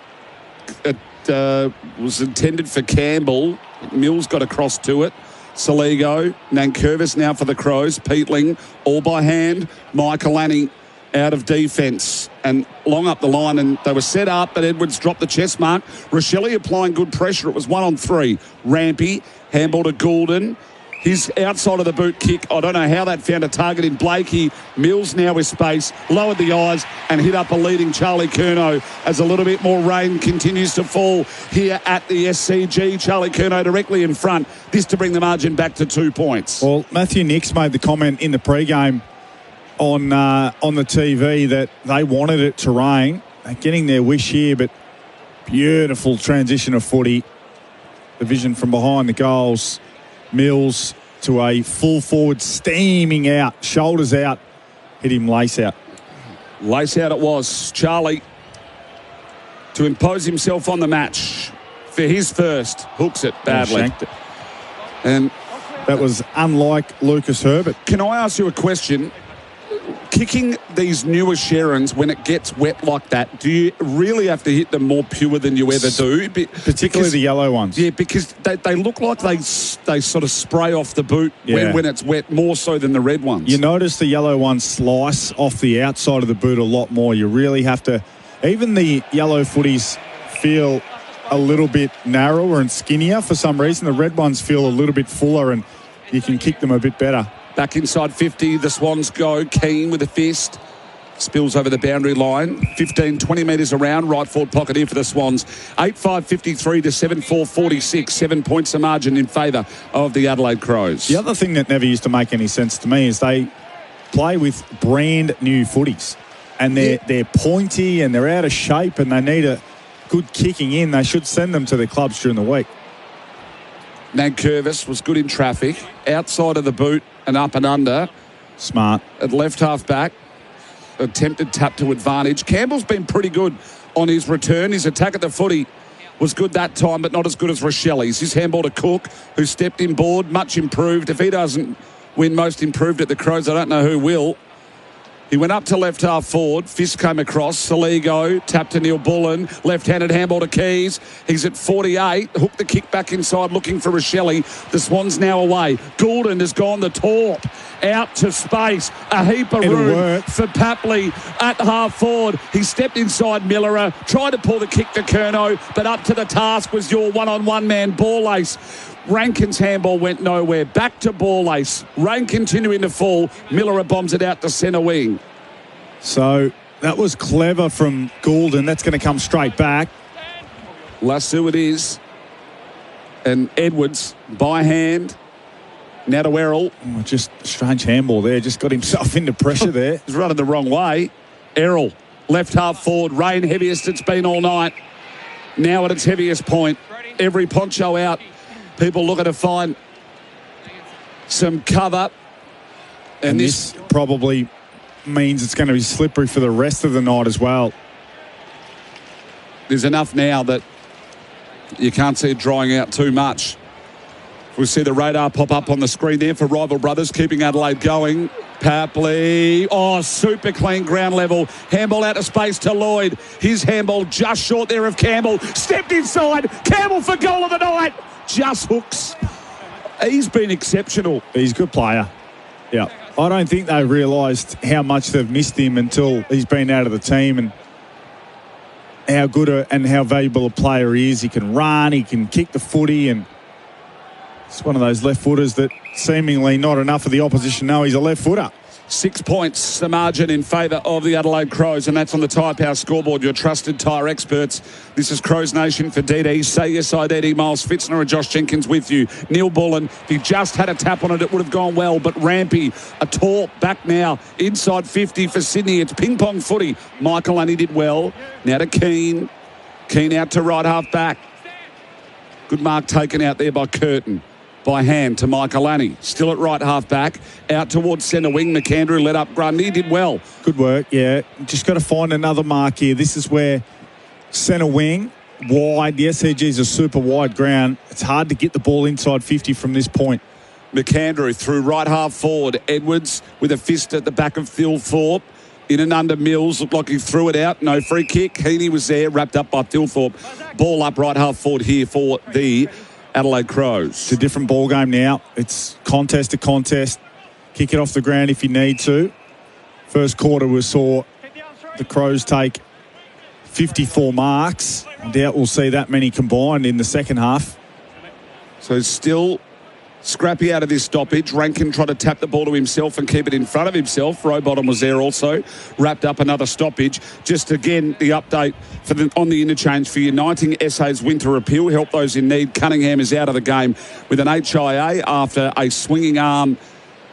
Was intended for Campbell. Mills got across to it. Saligo. Nankervis now for the Crows. Peatling all by hand. Michaelani out of defence and long up the line, and they were set up, but Edwards dropped the chest mark. Rochelle applying good pressure. It was 1-on-3. Rampy. Handball to Goulden. His outside of the boot kick, I don't know how that found a target in Blakey. Mills now with space, lowered the eyes and hit up a leading Charlie Curnow as a little bit more rain continues to fall here at the SCG. Charlie Curnow directly in front. This to bring the margin back to 2 points. Well, Matthew Nix made the comment in the pre-game on the TV that they wanted it to rain. They're getting their wish here, but beautiful transition of footy. The vision from behind the goals. Mills to a full forward, steaming out, shoulders out, hit him lace out. Lace out it was. Charlie to impose himself on the match for his first. Hooks it badly. Shanked it. And that was unlike Lucas Herbert. Can I ask you a question? Kicking these newer Sharons when it gets wet like that, do you really have to hit them more pure than you ever do? Particularly the yellow ones. Yeah, because they look like they sort of spray off the boot when it's wet, more so than the red ones. You notice the yellow ones slice off the outside of the boot a lot more. You really have to... Even the yellow footies feel a little bit narrower and skinnier for some reason. The red ones feel a little bit fuller and you can kick them a bit better. Back inside 50, the Swans go. Keane with a fist. Spills over the boundary line. 15, 20 metres around. Right forward pocket here for the Swans. 8-5-53 to 7-4-46. 7 points a margin in favour of the Adelaide Crows. The other thing that never used to make any sense to me is they play with brand new footies. And they're pointy and they're out of shape and they need a good kicking in. They should send them to their clubs during the week. Nankervis was good in traffic. Outside of the boot and up and under. Smart. At left half back. Attempted tap to advantage. Campbell's been pretty good on his return. His attack at the footy was good that time, but not as good as Rochelle's. His handball to Cook, who stepped in board, much improved. If he doesn't win most improved at the Crows, I don't know who will. He went up to left half forward. Fist came across. Saligo tapped to Neil Bullen. Left-handed handball to Keys. He's at 48. Hooked the kick back inside looking for Rochelle. The Swans now away. Goulden has gone the torp. Out to space. A heap of room for Papley at half forward. He stepped inside Millerer. Tried to pull the kick to Curnow, but up to the task was your one-on-one man, Ball-Ace. Rankin's handball went nowhere. Back to Ball-Ace. Rain continuing to fall. Millerer bombs it out to centre wing. So that was clever from Goulden. That's going to come straight back. Lassu it is. And Edwards by hand. Now to Errol. Oh, just a strange handball there. Just got himself into pressure there. He's running the wrong way. Errol, left half forward. Rain heaviest it's been all night. Now at its heaviest point. Every poncho out. People looking to find some cover. And this probably means it's going to be slippery for the rest of the night as well. There's enough now that you can't see it drying out too much. We'll see the radar pop up on the screen there for Rival Brothers, keeping Adelaide going. Papley, super clean ground level. Handball out of space to Lloyd. His handball just short there of Campbell. Stepped inside. Campbell for goal of the night. Just hooks. He's been exceptional. He's a good player. Yeah. I don't think they realised how much they've missed him until he's been out of the team and how good and how valuable a player he is. He can run, he can kick the footy, and it's one of those left footers that seemingly not enough of the opposition know he's a left footer. 6 points, the margin in favour of the Adelaide Crows, and that's on the Tyre Power scoreboard, your trusted tyre experts. This is Crows Nation for DD. Say yes, I DD. Miles Fitzner and Josh Jenkins with you. Neil Bullen, if he just had a tap on it, it would have gone well, but Rampy, a torp back now, inside 50 for Sydney. It's ping-pong footy. Michael only did well. Now to Keane. Keane out to right half back. Good mark taken out there by Curtin. By hand to Michaelani. Still at right half back. Out towards centre wing. McAndrew let up Grundy. Did well. Good work, yeah. Just got to find another mark here. This is where centre wing, wide. The SCG is a super wide ground. It's hard to get the ball inside 50 from this point. McAndrew through right half forward. Edwards with a fist at the back of Thilthorpe. In and under Mills. Looked like he threw it out. No free kick. Heaney was there. Wrapped up by Thilthorpe. Ball up right half forward here for the Adelaide Crows. It's a different ball game now. It's contest to contest. Kick it off the ground if you need to. First quarter we saw the Crows take 54 marks. I doubt we'll see that many combined in the second half. So still scrappy out of this stoppage. Rankin tried to tap the ball to himself and keep it in front of himself. Rowbottom was there also. Wrapped up another stoppage. Just again, the update on the interchange for uniting SA's winter appeal. Help those in need. Cunningham is out of the game with an HIA after a swinging arm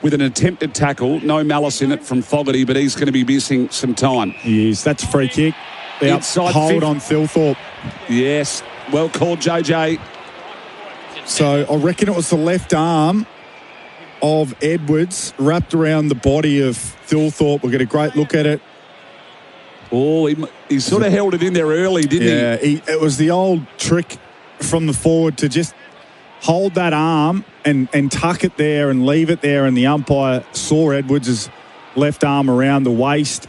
with an attempted tackle. No malice in it from Fogarty, but he's going to be missing some time. He is. That's a free kick. The inside hold on Thilthorpe. Yes. Well called, JJ. So I reckon it was the left arm of Edwards wrapped around the body of Thilthorpe. We'll get a great look at it. Oh, he sort of held it in there early, didn't he? Yeah, it was the old trick from the forward to just hold that arm and tuck it there and leave it there, and the umpire saw Edwards' left arm around the waist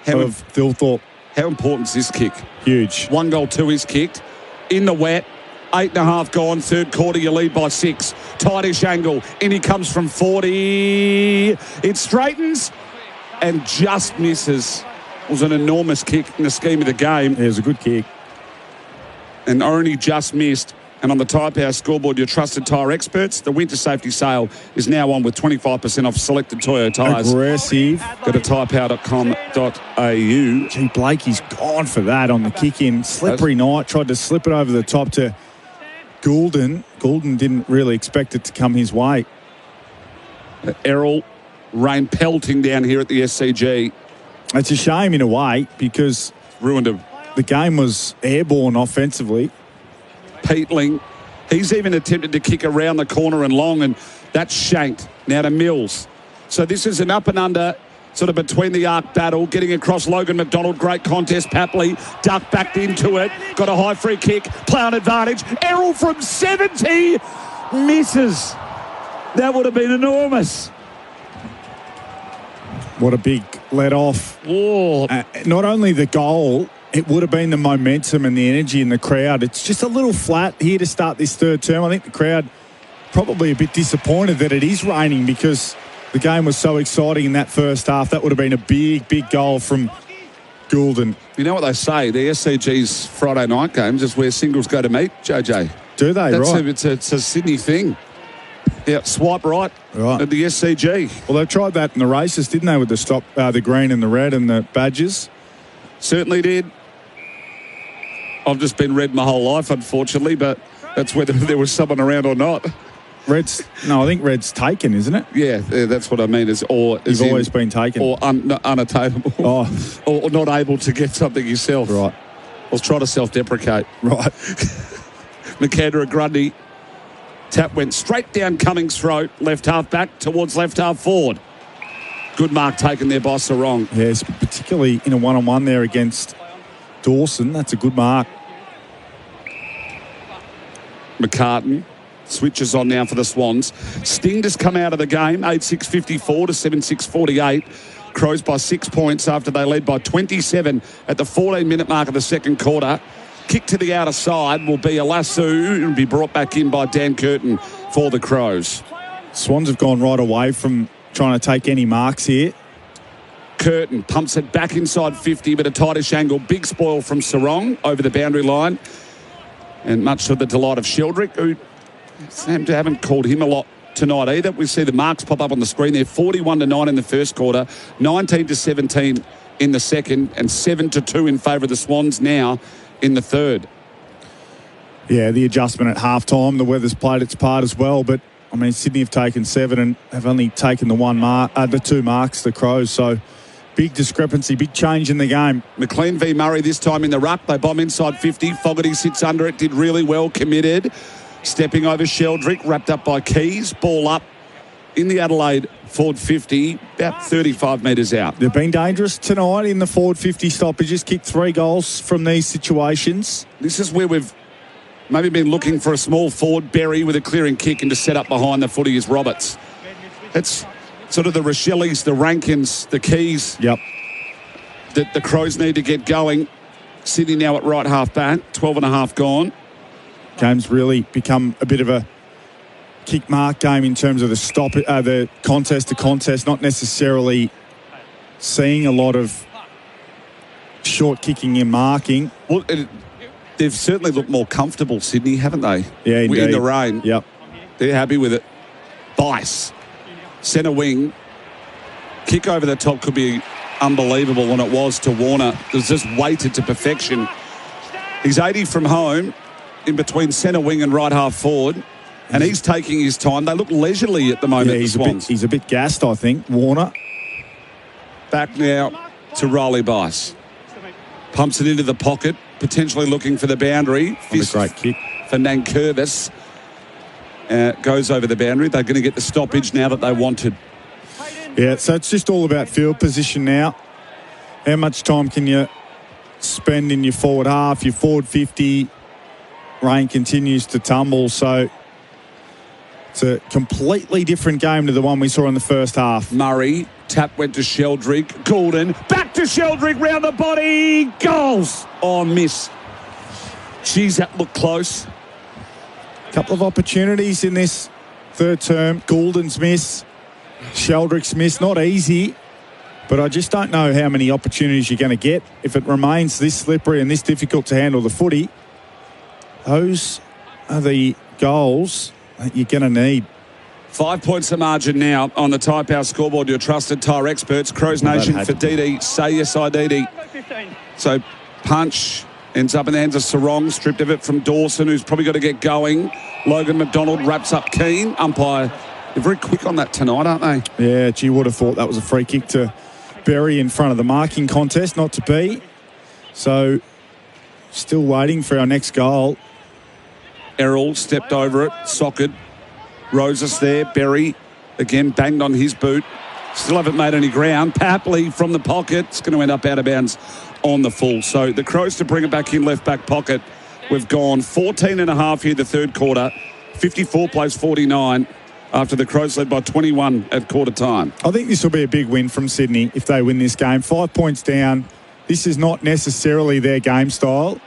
of Thilthorpe. How important is this kick? Huge. 1 goal, 2 is kicked. In the wet. 8.5 gone. Third quarter, you lead by 6. Tightish angle. In he comes from 40. It straightens and just misses. It was an enormous kick in the scheme of the game. It was a good kick. And only just missed. And on the Tyre Power scoreboard, your trusted tyre experts, the winter safety sale is now on with 25% off selected Toyota tyres. Aggressive. Go to tyrepower.com.au. Gee, Blakey's gone for that on the kick in. Slippery night. Tried to slip it over the top to Goulden. Goulden didn't really expect it to come his way. Errol, rain pelting down here at the SCG. It's a shame in a way because ruined him. The game was airborne offensively. Peatling, he's even attempted to kick around the corner and long, and that's shanked. Now to Mills. So this is an up and under, sort of between the arc battle, getting across Logan McDonald. Great contest. Papley ducked back into it. Got a high free kick. Play on advantage. Errol from 70 misses. That would have been enormous. What a big let off. Not only the goal, it would have been the momentum and the energy in the crowd. It's just a little flat here to start this third term. I think the crowd probably a bit disappointed that it is raining because the game was so exciting in that first half. That would have been a big, big goal from Goulden. You know what they say? The SCG's Friday night games is where singles go to meet, JJ. Do they? Right. It's a Sydney thing. Yeah, swipe right at the SCG. Well, they tried that in the races, didn't they, with the green and the red and the badges? Certainly did. I've just been red my whole life, unfortunately, but that's whether there was someone around or not. I think red's taken, isn't it? Yeah, that's what I mean. You've always been taken. Or unattainable. or not able to get something yourself. Right. I was trying to self-deprecate. Right. McAndrew Grundy. Tap went straight down Cummings' throat, left half back towards left half forward. Good mark taken there by Sarong. Yes, particularly in a one-on-one there against Dawson. That's a good mark. McCartan switches on now for the Swans. Sting has come out of the game, 8-6-54 to 7-6-48. Crows by 6 points after they led by 27 at the 14-minute mark of the second quarter. Kick to the outer side will be a lasso and be brought back in by Dan Curtin for the Crows. Swans have gone right away from trying to take any marks here. Curtin pumps it back inside 50, but a tightish angle. Big spoil from Sarong over the boundary line. And much to the delight of Sheldrick, who haven't called him a lot tonight either. We see the marks pop up on the screen there. 41-9 in the first quarter, 19-17 in the second, and 7-2 in favour of the Swans now in the third. Yeah, the adjustment at halftime. The weather's played its part as well, but I mean, Sydney have taken 7 and have only taken the 2 marks, the Crows. So big discrepancy, big change in the game. McLean v Murray this time in the ruck. They bomb inside 50. Fogarty sits under it, did really well, committed. Stepping over Sheldrick, wrapped up by Keys. Ball up in the Adelaide forward 50, about 35 metres out. They've been dangerous tonight in the forward 50 stoppages. Kicked 3 goals from these situations. This is where we've maybe been looking for a small forward, Berry with a clearing kick, and to set up behind the footy is Roberts. It's sort of the Rochellis, the Rankins, the Keys. Yep. That the Crows need to get going. Sydney now at right half back, 12.5 gone. Game's really become a bit of a kick mark game in terms of the contest to contest, not necessarily seeing a lot of short kicking and marking. Well, they've certainly looked more comfortable, Sydney, haven't they? Yeah, indeed. In the rain. Yep. They're happy with it. Bice, centre wing. Kick over the top could be unbelievable when it was to Warner. It was just weighted to perfection. He's 80 from home in between centre wing and right half forward. And he's taking his time. They look leisurely at the moment, yeah, the Swans. He's a bit gassed, I think, Warner. Back now to Riley Bice. Pumps it into the pocket, potentially looking for the boundary. Fist a great kick. For Nankervis. Goes over the boundary. They're going to get the stoppage now that they wanted. Yeah, so it's just all about field position now. How much time can you spend in your forward half, your forward 50? Rain continues to tumble, so it's a completely different game to the one we saw in the first half. Murray, Tap went to Sheldrick. Goulden. Back to Sheldrick. Round the body. Goals. Oh, miss. Geez, that looked close. Couple of opportunities in this third term. Goulden's miss. Sheldrick's miss. Not easy. But I just don't know how many opportunities you're going to get if it remains this slippery and this difficult to handle the footy. Those are the goals that you're going to need. 5 points of margin now on the Tyre Power scoreboard. Your trusted tyre experts. Crows Nation for DD. Say yes, I DD. So punch ends up in the hands of Sarong. Stripped of it from Dawson, who's probably got to get going. Logan McDonald wraps up Keane. Umpire, they're very quick on that tonight, aren't they? Yeah, gee, would have thought that was a free kick to Berry in front of the marking contest. Not to be. So still waiting for our next goal. Errol stepped over it. Socket. Roses there. Berry again banged on his boot. Still haven't made any ground. Papley from the pocket. It's going to end up out of bounds on the full. So the Crows to bring it back in left back pocket. We've gone 14 and a half here the third quarter. 54 plays 49 after the Crows led by 21 at quarter time. I think this will be a big win from Sydney if they win this game. 5 points down. This is not necessarily their game style.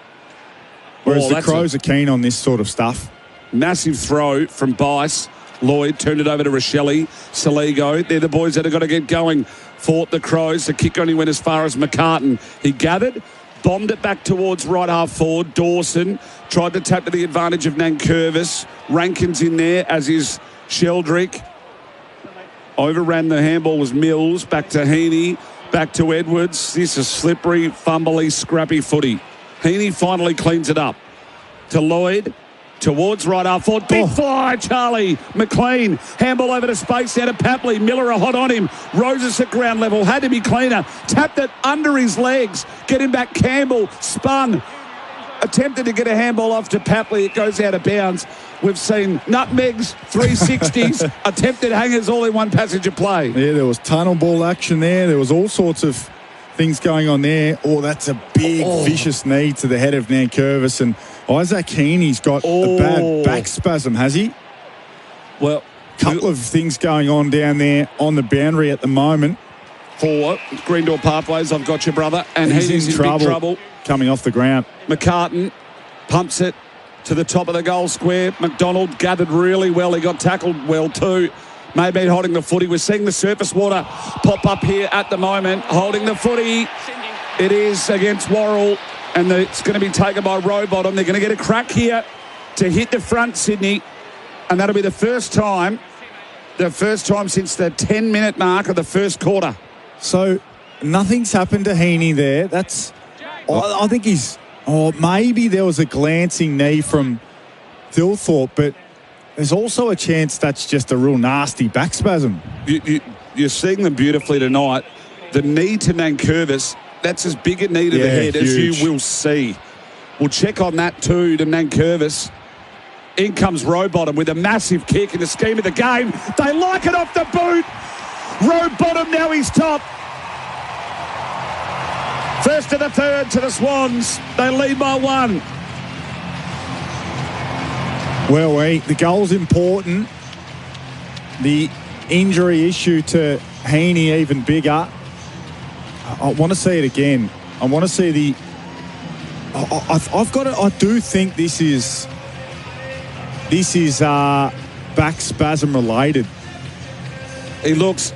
Whereas the Crows are keen on this sort of stuff. Massive throw from Bice. Lloyd turned it over to Rochelle. Saligo. They're the boys that have got to get going for the Crows. The kick only went as far as McCartan. He gathered, bombed it back towards right half forward. Dawson tried to tap to the advantage of Nankervis. Rankin's in there, as is Sheldrick. Overran the handball was Mills. Back to Heaney. Back to Edwards. This is slippery, fumbly, scrappy footy. Heaney finally cleans it up. To Lloyd. Towards right half forward. Big fly, Charlie. McLean. Handball over to space down to Papley. Miller are hot on him. Roses at ground level. Had to be cleaner. Tapped it under his legs. Get him back. Campbell. Spun. Attempted to get a handball off to Papley. It goes out of bounds. We've seen nutmegs, 360s, attempted hangers all in one passage of play. Yeah, there was tunnel ball action there. There was all sorts of things going on there. Oh, that's a big, vicious knee to the head of Nankervis. And Isaac Heaney's got a bad back spasm, has he? Well, couple of things going on down there on the boundary at the moment. For Greendale Pathways, I've got you, brother. And he's in big trouble. Coming off the ground. McCartan pumps it to the top of the goal square. McDonald gathered really well. He got tackled well too. Maybe holding the footy. We're seeing the surface water pop up here at the moment. Holding the footy. It is against Worrell. And it's going to be taken by Rowbottom. They're going to get a crack here to hit the front, Sydney. And that'll be the first time since the 10-minute mark of the first quarter. So nothing's happened to Heaney there. I think he's... Oh, maybe there was a glancing knee from Thilthorpe, but there's also a chance that's just a real nasty back spasm. You're seeing them beautifully tonight. The knee to Nankervis, that's as big a knee to the head as you will see. We'll check on that too to Nankervis. In comes Rowbottom with a massive kick in the scheme of the game. They like it off the boot. Rowbottom now he's top. First to the third to the Swans. They lead by 1. Well, the goal's important. The injury issue to Heaney even bigger. I want to see it again. I want to see the... I've got to... I do think this is back spasm related. He looks...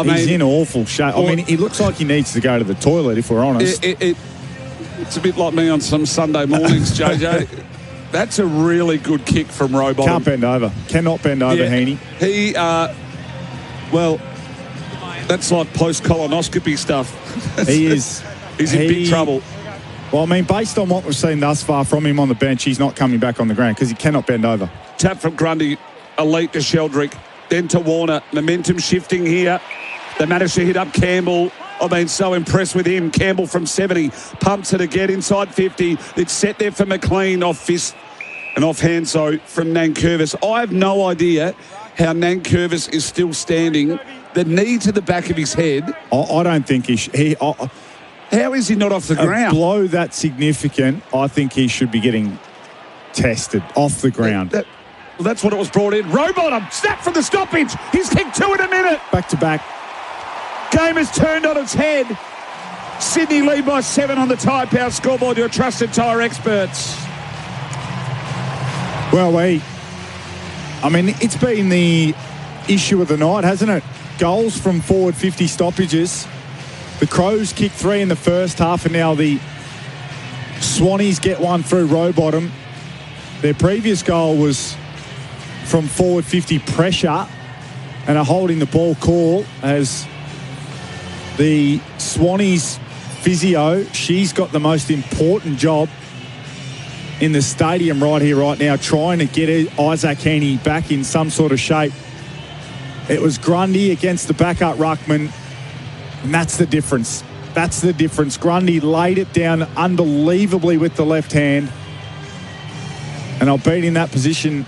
He's in awful shape. I mean, he looks like he needs to go to the toilet, if we're honest. It's a bit like me on some Sunday mornings, JJ. That's a really good kick from Rowbottom. Can't bend over. Cannot bend over, Heaney. He, well, that's like post-colonoscopy stuff. He is. He's in big trouble. Well, I mean, based on what we've seen thus far from him on the bench, he's not coming back on the ground because he cannot bend over. Tap from Grundy, elite to Sheldrick, then to Warner. Momentum shifting here. They managed to hit up Campbell. I've been so impressed with him. Campbell from 70. Pumps it again inside 50. It's set there for McLean off fist and off hand, so from Nankervis. I have no idea how Nankervis is still standing. The knee to the back of his head. I don't think how is he not off the ground? A blow that significant, I think he should be getting tested off the ground. That's what it was brought in. Rowbottom, snap from the stoppage. He's kicked 2 in a minute. Back to back. Game is turned on its head. Sydney lead by 7 on the Tyre Power scoreboard, your trusted tyre experts. Well, it's been the issue of the night, hasn't it? Goals from forward 50 stoppages. The Crows kicked 3 in the first half, and now the Swannies get one through Rowbottom. Their previous goal was from forward 50 pressure and a holding the ball call as the Swannies physio, she's got the most important job in the stadium right here, right now, trying to get Isaac Heaney back in some sort of shape. It was Grundy against the backup ruckman, and that's the difference. That's the difference. Grundy laid it down unbelievably with the left hand, and I've been in that position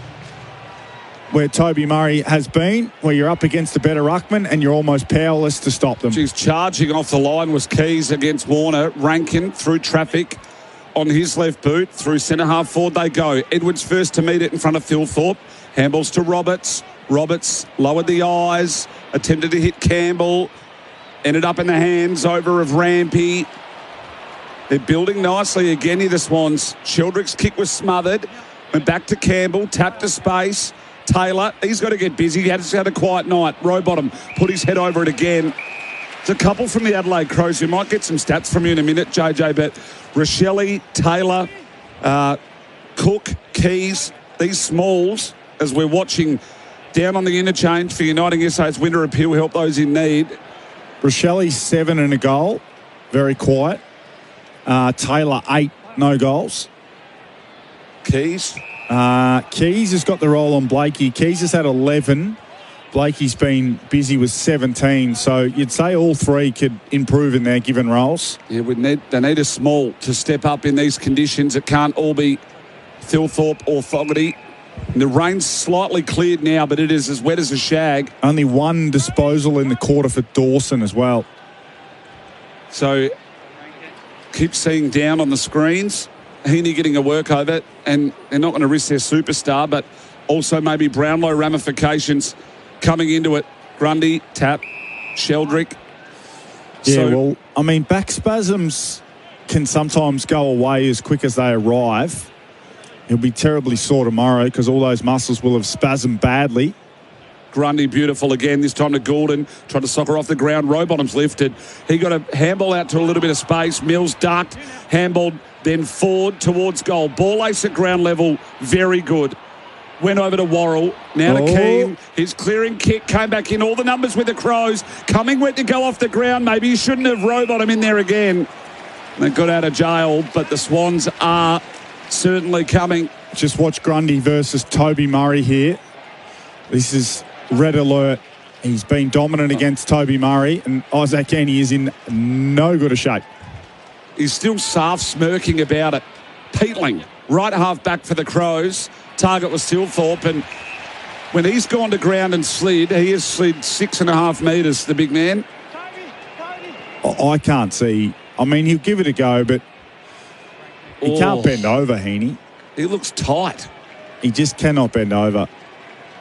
where Toby Murray has been, where you're up against a better ruckman and you're almost powerless to stop them. She's charging off the line was Keys against Warner. Rankin through traffic on his left boot. Through centre half forward they go. Edwards first to meet it in front of Phil Thorpe. Handballs to Roberts. Roberts lowered the eyes, attempted to hit Campbell. Ended up in the hands over of Rampy. They're building nicely again here, the Swans. Sheldrick's kick was smothered. Went back to Campbell, tapped to space. Taylor, he's got to get busy. He has had a quiet night. Rowbottom put his head over it again. It's a couple from the Adelaide Crows. We might get some stats from you in a minute, JJ, but Rochelle, Taylor, Cook, Keys, these smalls, as we're watching down on the interchange for Uniting SA's winter appeal, help those in need. Rochelle, 7 and a goal. Very quiet. Taylor, 8, no goals. Keys? Keys has got the role on Blakey. Keys has had 11. Blakey's been busy with 17. So you'd say all three could improve in their given roles. Yeah, they need a small to step up in these conditions. It can't all be Thilthorpe or Fogarty. And the rain's slightly cleared now, but it is as wet as a shag. Only one disposal in the quarter for Dawson as well. So keep seeing down on the screens. Heaney getting a work over, and they're not going to risk their superstar, but also maybe Brownlow ramifications coming into it. Grundy, tap, Sheldrick. Yeah, back spasms can sometimes go away as quick as they arrive. He'll be terribly sore tomorrow because all those muscles will have spasmed badly. Grundy beautiful again, this time to Gordon. Tried to soccer off the ground. Rowbottom's lifted. He got a handball out to a little bit of space. Mills ducked. Handball then forward towards goal. Ball ace at ground level. Very good. Went over to Worrell. Now to Keane. His clearing kick came back in. All the numbers with the Crows. Coming went to go off the ground. Maybe you shouldn't have Rowbottom in there again. They got out of jail, but the Swans are certainly coming. Just watch Grundy versus Toby Murray here. This is red alert. He's been dominant against Toby Murray, and Isaac Heaney is in no good a shape. He's still half smirking about it. Peatling, right half back for the Crows. Target was Thilthorpe, and when he's gone to ground and slid, he has slid 6.5 metres, the big man. I can't see. He'll give it a go, but he can't bend over, Heaney. He looks tight. He just cannot bend over.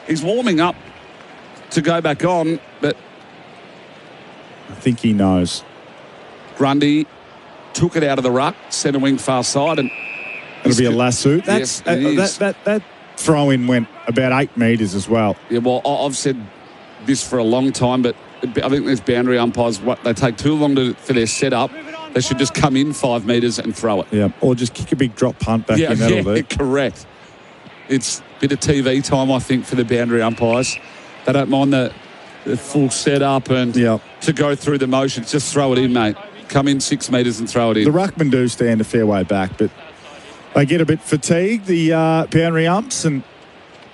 He's warming up to go back on, but I think he knows. Grundy took it out of the ruck, centre wing far side, and it'll be a lasso. That throw-in went about 8 metres as well. Yeah, well, I've said this for a long time, but I think there's boundary umpires. They take too long for their setup. They should just come in 5 metres and throw it. Yeah, or just kick a big drop punt back in. That'll do. Correct. It's a bit of TV time, I think, for the boundary umpires. They don't mind the full setup and to go through the motions. Just throw it in, mate. Come in 6 metres and throw it in. The ruckmen do stand a fair way back, but they get a bit fatigued, the boundary umps, and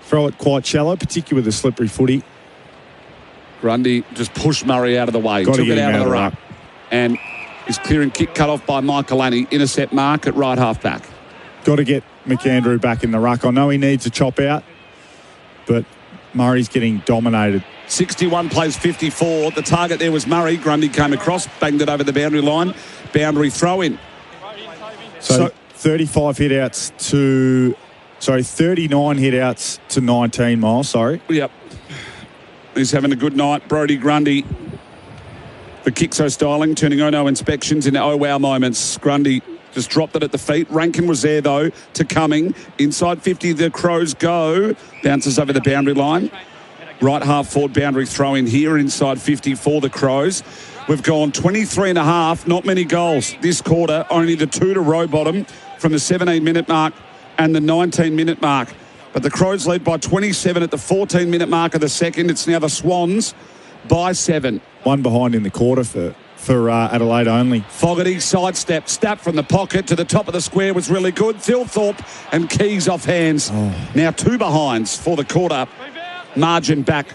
throw it quite shallow, particularly with a slippery footy. Grundy just pushed Murray out of the way. Took it out of the ruck. And his clearing kick cut off by Michael Annie. Intercept mark at right half back. Got to get McAndrew back in the ruck. I know he needs a chop out, but Murray's getting dominated. 61 plays 54. The target there was Murray. Grundy came across, banged it over the boundary line. Boundary throw in. So 35 hitouts to... 39 hitouts to 19 miles, Yep. He's having a good night, Brodie Grundy. For Kixo Styling, turning oh-no inspections into oh-wow moments. Grundy just dropped it at the feet. Rankin was there, though, to Cumming. Inside 50, the Crows go. Bounces over the boundary line. Right half forward boundary throw in here inside 50 for the Crows. We've gone 23 and a half, not many goals this quarter. Only the 2 to Rowbottom from the 17-minute mark and the 19-minute mark. But the Crows lead by 27 at the 14-minute mark of the second. It's now the Swans by 7. One behind in the quarter for Adelaide only. Fogarty sidestep, snap from the pocket to the top of the square was really good. Thilthorpe and Keys off hands. Now 2 behinds for the quarter. Margin back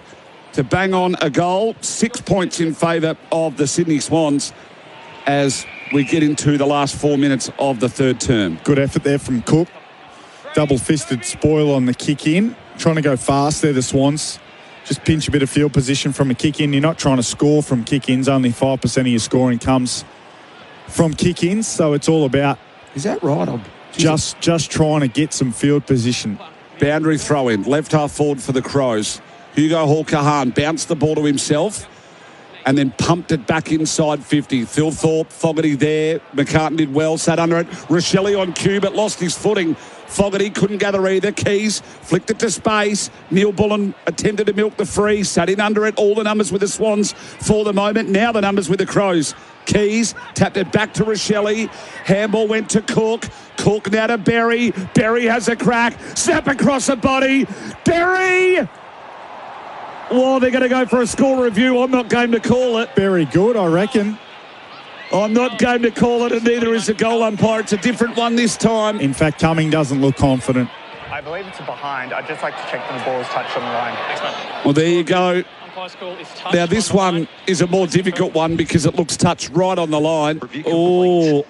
to bang on a goal. 6 points in favour of the Sydney Swans as we get into the last 4 minutes of the third term. Good effort there from Cook. Double-fisted spoil on the kick-in. Trying to go fast there, the Swans. Just pinch a bit of field position from a kick-in. You're not trying to score from kick-ins. Only 5% of your scoring comes from kick-ins. So it's all about... Is that right? Just trying to get some field position. Boundary throw in. Left half forward for the Crows. Hugo Hall-Kahan bounced the ball to himself and then pumped it back inside 50. Thilthorpe, Fogarty there. McCartan did well, sat under it. Rochelle on cue, but lost his footing. Fogarty couldn't gather either. Keys flicked it to space. Neil Bullen attempted to milk the free, sat in under it. All the numbers with the Swans for the moment. Now the numbers with the Crows. Keys tapped it back to Rochelle. Handball went to Cook. Cook now to Berry. Berry has a crack. Snap across the body. Berry! Well, they're going to go for a score review. I'm not game to call it. Very good, I reckon. I'm not game to call it, and neither is the goal umpire. It's a different one this time. In fact, Cumming doesn't look confident. I believe it's a behind. I'd just like to check that the ball is touched on the line. Well, there you go. Now, this one is a more difficult one because it looks touched right on the line. Oh,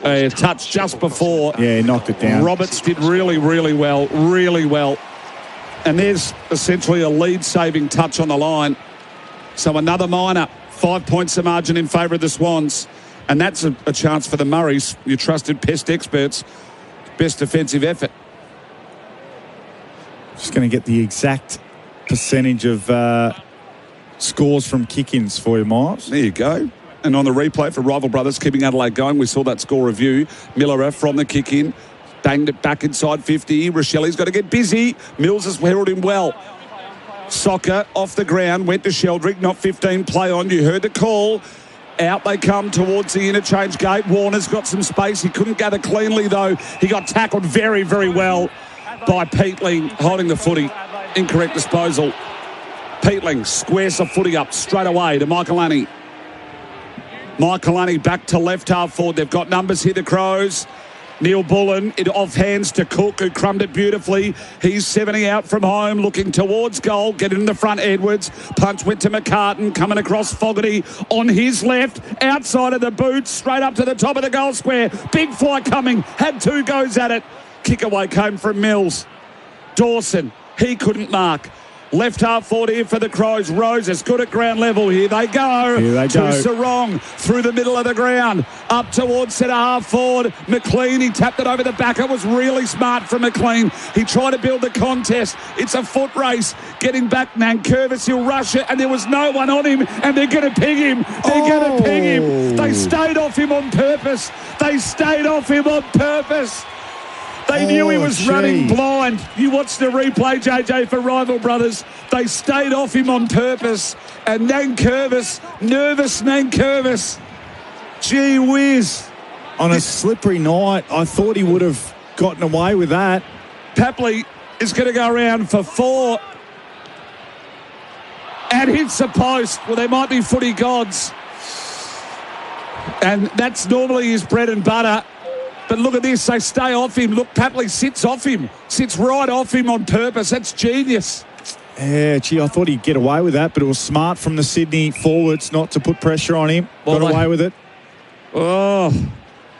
a touch just before. Yeah, he knocked it down. Roberts did really, really well, really well. And there's essentially a lead-saving touch on the line. So another minor. 5 points the margin in favour of the Swans. And that's a chance for the Murrays, your trusted pest experts. Best defensive effort. Just going to get the exact percentage of scores from kick-ins for you, Miles. There you go. And on the replay for Rival Brothers, keeping Adelaide going, we saw that score review. Miller from the kick-in. Banged it back inside 50. Rochelle's got to get busy. Mills has held him well. Soccer off the ground, went to Sheldrick, not 15, play on. You heard the call. Out they come towards the interchange gate. Warner's got some space. He couldn't gather cleanly, though. He got tackled very, very well by Peatling, holding the footy. Incorrect disposal. Peatling squares the footy up straight away to Michaelani. Michaelani back to left half forward. They've got numbers here, the Crows. Neil Bullen, it off hands to Cook, who crumbed it beautifully. He's 70 out from home, looking towards goal. Get in the front, Edwards. Punch went to McCartan, coming across Fogarty on his left, outside of the boot, straight up to the top of the goal square. Big fly coming, had 2 goes at it. Kick away came from Mills. Dawson, he couldn't mark. Left half forward here for the Crows. Roses good at ground level. Here they go. To Sarong through the middle of the ground. Up towards centre half forward. McLean, he tapped it over the back. It was really smart from McLean. He tried to build the contest. It's a foot race. Getting back, Nankervis, he'll rush it. And there was no one on him. And they're going to ping him. They're going to ping him. They stayed off him on purpose. They stayed off him on purpose. They knew he was running blind. You watched the replay, JJ, for Rival Brothers. They stayed off him on purpose. And Nankervis, nervous Nankervis. Gee whiz. On a slippery night, I thought he would have gotten away with that. Papley is going to go around for 4. And hits the post. Well, they might be footy gods. And that's normally his bread and butter. But look at this, they stay off him. Look, Papley sits off him, sits right off him on purpose. That's genius. Yeah, gee, I thought he'd get away with that, but it was smart from the Sydney forwards not to put pressure on him. Got away with it. Oh,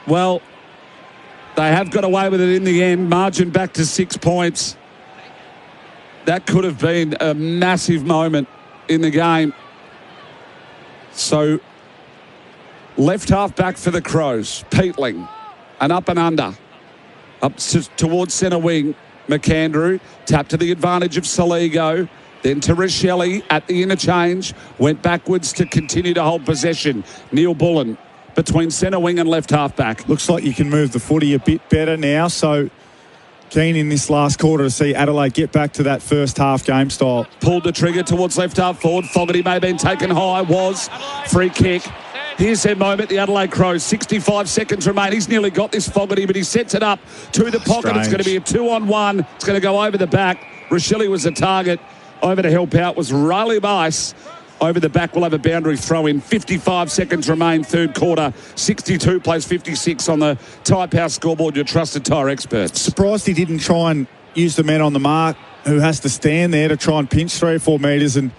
well, they have got away with it in the end. Margin back to 6 points. That could have been a massive moment in the game. So, left half back for the Crows, Peatling. And up and under. Up towards centre wing. McAndrew. Tap to the advantage of Saligo. Then to Rochelle at the interchange. Went backwards to continue to hold possession. Neil Bullen between centre wing and left half-back. Looks like you can move the footy a bit better now, so keen in this last quarter to see Adelaide get back to that first half game style. Pulled the trigger towards left half forward. Fogarty may have been taken high. Was. Free kick. Here's their moment, the Adelaide Crows. 65 seconds remain. He's nearly got this, Fogarty, but he sets it up to the pocket. Strange. It's going to be a 2-on-1. It's going to go over the back. Rochelle was the target. Over to help out was Riley Bice. Over the back, we'll have a boundary throw in. 55 seconds remain, third quarter. 62 plays 56 on the Tyre Power scoreboard, your trusted tyre experts. Surprised he didn't try and use the man on the mark who has to stand there to try and pinch 3 or 4 metres and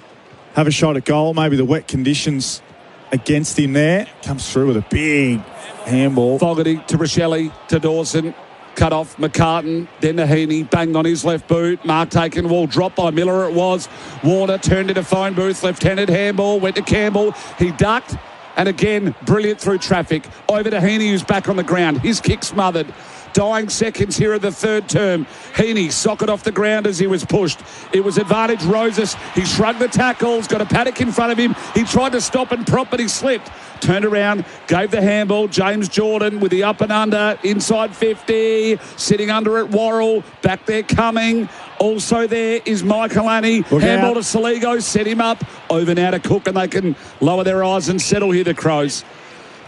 have a shot at goal. Maybe the wet conditions against him there. Comes through with a big handball. Fogarty to Rochelle, to Dawson. Cut off McCartan, then to Heaney, banged on his left boot. Mark taken, wall dropped by Miller it was. Warner turned into phone booth, left-handed handball, went to Campbell. He ducked, and again, brilliant through traffic. Over to Heaney, who's back on the ground. His kick smothered. Dying seconds here of the third term. Heaney socket off the ground as he was pushed. It was advantage Roses. He shrugged the tackles, got a paddock in front of him. He tried to stop and prop, but he slipped. Turned around, gave the handball. James Jordan with the up and under, inside 50, sitting under at Worrell. Back there coming. Also there is Michael Annie. Handball to Saligo, set him up. Over now to Cook, and they can lower their eyes and settle here, the Crows.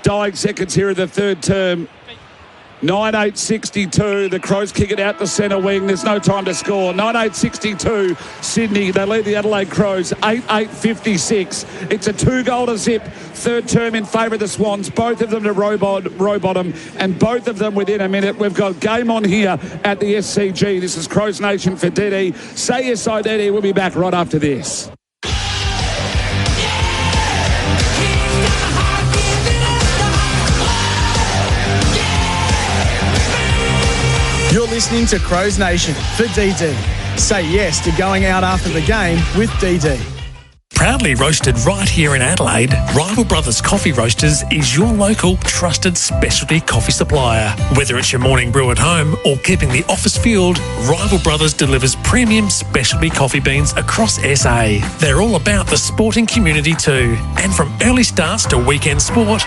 Dying seconds here of the third term. 9-8-62. The Crows kick it out the centre wing. There's no time to score. 9-8-62. Sydney. They lead the Adelaide Crows. 8-8-56. It's a 2-goal to zip. Third term in favour of the Swans. Both of them to row bottom, and both of them within a minute. We've got game on here at the SCG. This is Crows Nation for DD. Say yes, I DD. We'll be back right after this. You're listening to Crows Nation for DD. Say yes to going out after the game with DD. Proudly roasted right here in Adelaide, Rival Brothers Coffee Roasters is your local trusted specialty coffee supplier. Whether it's your morning brew at home or keeping the office fueled, Rival Brothers delivers premium specialty coffee beans across SA. They're all about the sporting community too, and from early starts to weekend sport,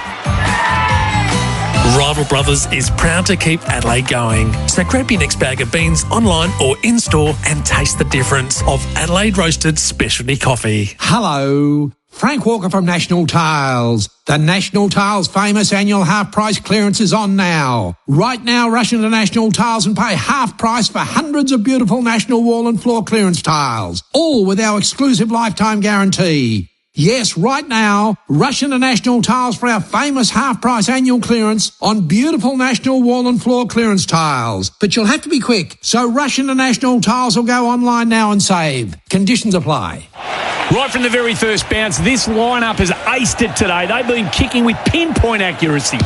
Rival Brothers is proud to keep Adelaide going. So grab your next bag of beans online or in-store and taste the difference of Adelaide roasted specialty coffee. Hello, Frank Walker from National Tiles. The National Tiles famous annual half-price clearance is on now. Right now, rush into National Tiles and pay half price for hundreds of beautiful national wall and floor clearance tiles, all with our exclusive lifetime guarantee. Yes, right now, rush into National Tiles for our famous half-price annual clearance on beautiful national wall and floor clearance tiles. But you'll have to be quick, so rush into National Tiles or go online now and save. Conditions apply. Right from the very first bounce, this lineup has aced it today. They've been kicking with pinpoint accuracy.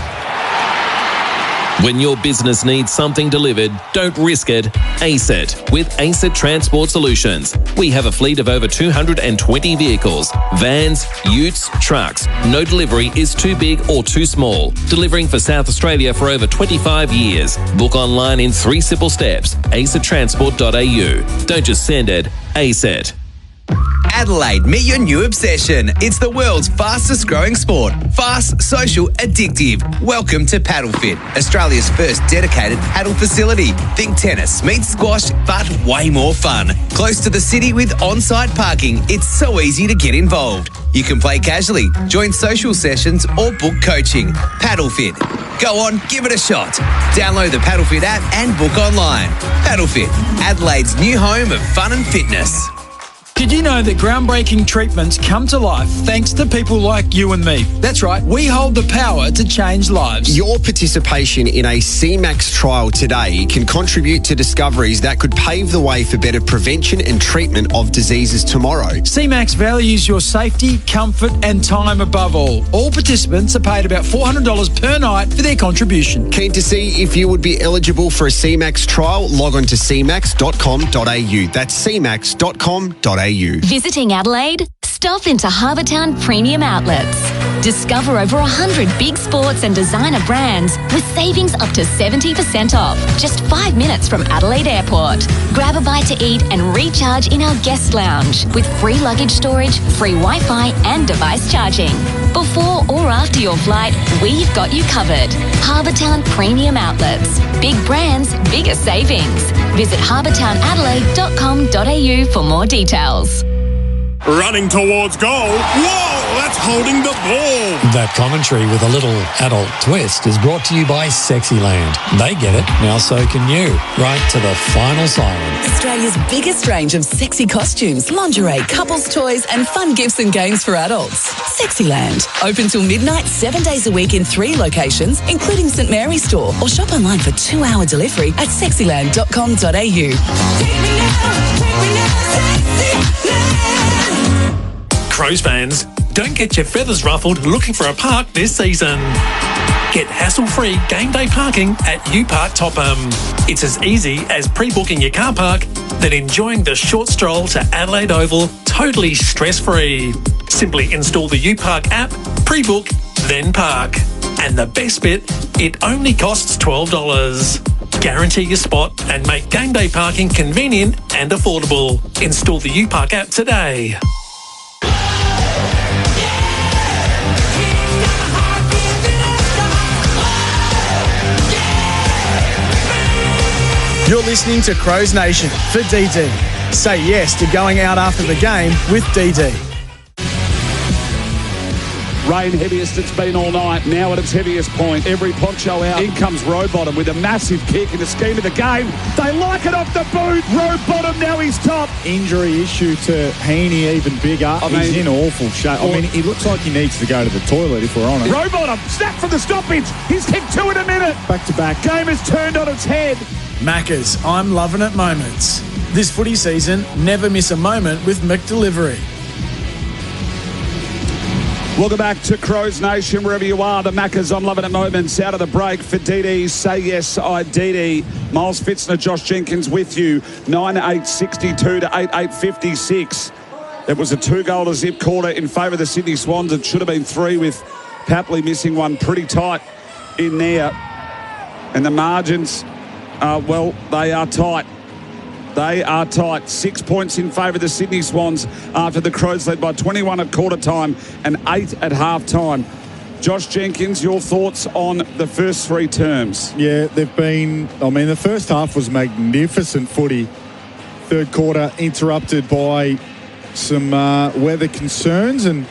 When your business needs something delivered, don't risk it. Ace it with Ace It Transport Solutions. We have a fleet of over 220 vehicles, vans, utes, trucks. No delivery is too big or too small. Delivering for South Australia for over 25 years. Book online in 3 simple steps. aceitransport.au. Don't just send it, ace it. Adelaide, meet your new obsession. It's the world's fastest growing sport. Fast, social, addictive. Welcome to PaddleFit, Australia's first dedicated paddle facility. Think tennis meets squash, but way more fun. Close to the city with on-site parking, it's so easy to get involved. You can play casually, join social sessions, or book coaching. PaddleFit. Go on, give it a shot. Download the PaddleFit app and book online. PaddleFit, Adelaide's new home of fun and fitness. Did you know that groundbreaking treatments come to life thanks to people like you and me? That's right, we hold the power to change lives. Your participation in a CMAX trial today can contribute to discoveries that could pave the way for better prevention and treatment of diseases tomorrow. CMAX values your safety, comfort and time above all. All participants are paid about $400 per night for their contribution. Keen to see if you would be eligible for a CMAX trial? Log on to cmax.com.au. That's cmax.com.au. Visiting Adelaide? Stop into Harbour Town Premium Outlets. Discover over 100 big sports and designer brands with savings up to 70% off. Just 5 minutes from Adelaide Airport. Grab a bite to eat and recharge in our guest lounge with free luggage storage, free Wi-Fi and device charging. Before or after your flight, we've got you covered. Harbourtown Premium Outlets. Big brands, bigger savings. Visit harbourtownadelaide.com.au for more details. Running towards goal. Whoa, that's holding the ball. That commentary with a little adult twist is brought to you by Sexyland. They get it, now so can you. Right to the final siren. Australia's biggest range of sexy costumes, lingerie, couples toys and fun gifts and games for adults. Sexyland. Open till midnight 7 days a week in 3 locations, including St Mary's Store. Or shop online for 2-hour delivery at sexyland.com.au. Take me now, Sexyland. Crows fans, don't get your feathers ruffled looking for a park this season. Get hassle-free game day parking at UPark Topham. It's as easy as pre-booking your car park, then enjoying the short stroll to Adelaide Oval totally stress-free. Simply install the UPark app, pre-book, then park. And the best bit, it only costs $12. Guarantee your spot and make game day parking convenient and affordable. Install the UPark app today. You're listening to Crows Nation for DD. Say yes to going out after the game with DD. Rain heaviest it's been all night. Now at its heaviest point. Every poncho out. In comes Rowbottom with a massive kick in the scheme of the game. They like it off the boot. Rowbottom, now he's top. Injury issue to Heaney even bigger. He's in awful shape. I mean, he looks like he needs to go to the toilet if we're honest. Rowbottom, snap from the stoppage. He's kicked 2 in a minute. Back to back. Game is turned on its head. Maccas, I'm loving it moments. This footy season, never miss a moment with McDelivery. Welcome back to Crows Nation, wherever you are. The Maccas on Loving It Moments out of the break for DD. Say yes, I DD. Miles Fitzner, Josh Jenkins with you. 9-8-62 to 8-8-56. It was a 2-goal-to-zip quarter in favour of the Sydney Swans. It should have been 3 with Papley missing one pretty tight in there. And the margins, well, they are tight. They are tight. 6 points in favour of the Sydney Swans after the Crows led by 21 at quarter time and 8 at half time. Josh Jenkins, your thoughts on the first 3 terms? Yeah, they've been, I mean, the first half was magnificent footy. Third quarter interrupted by some weather concerns and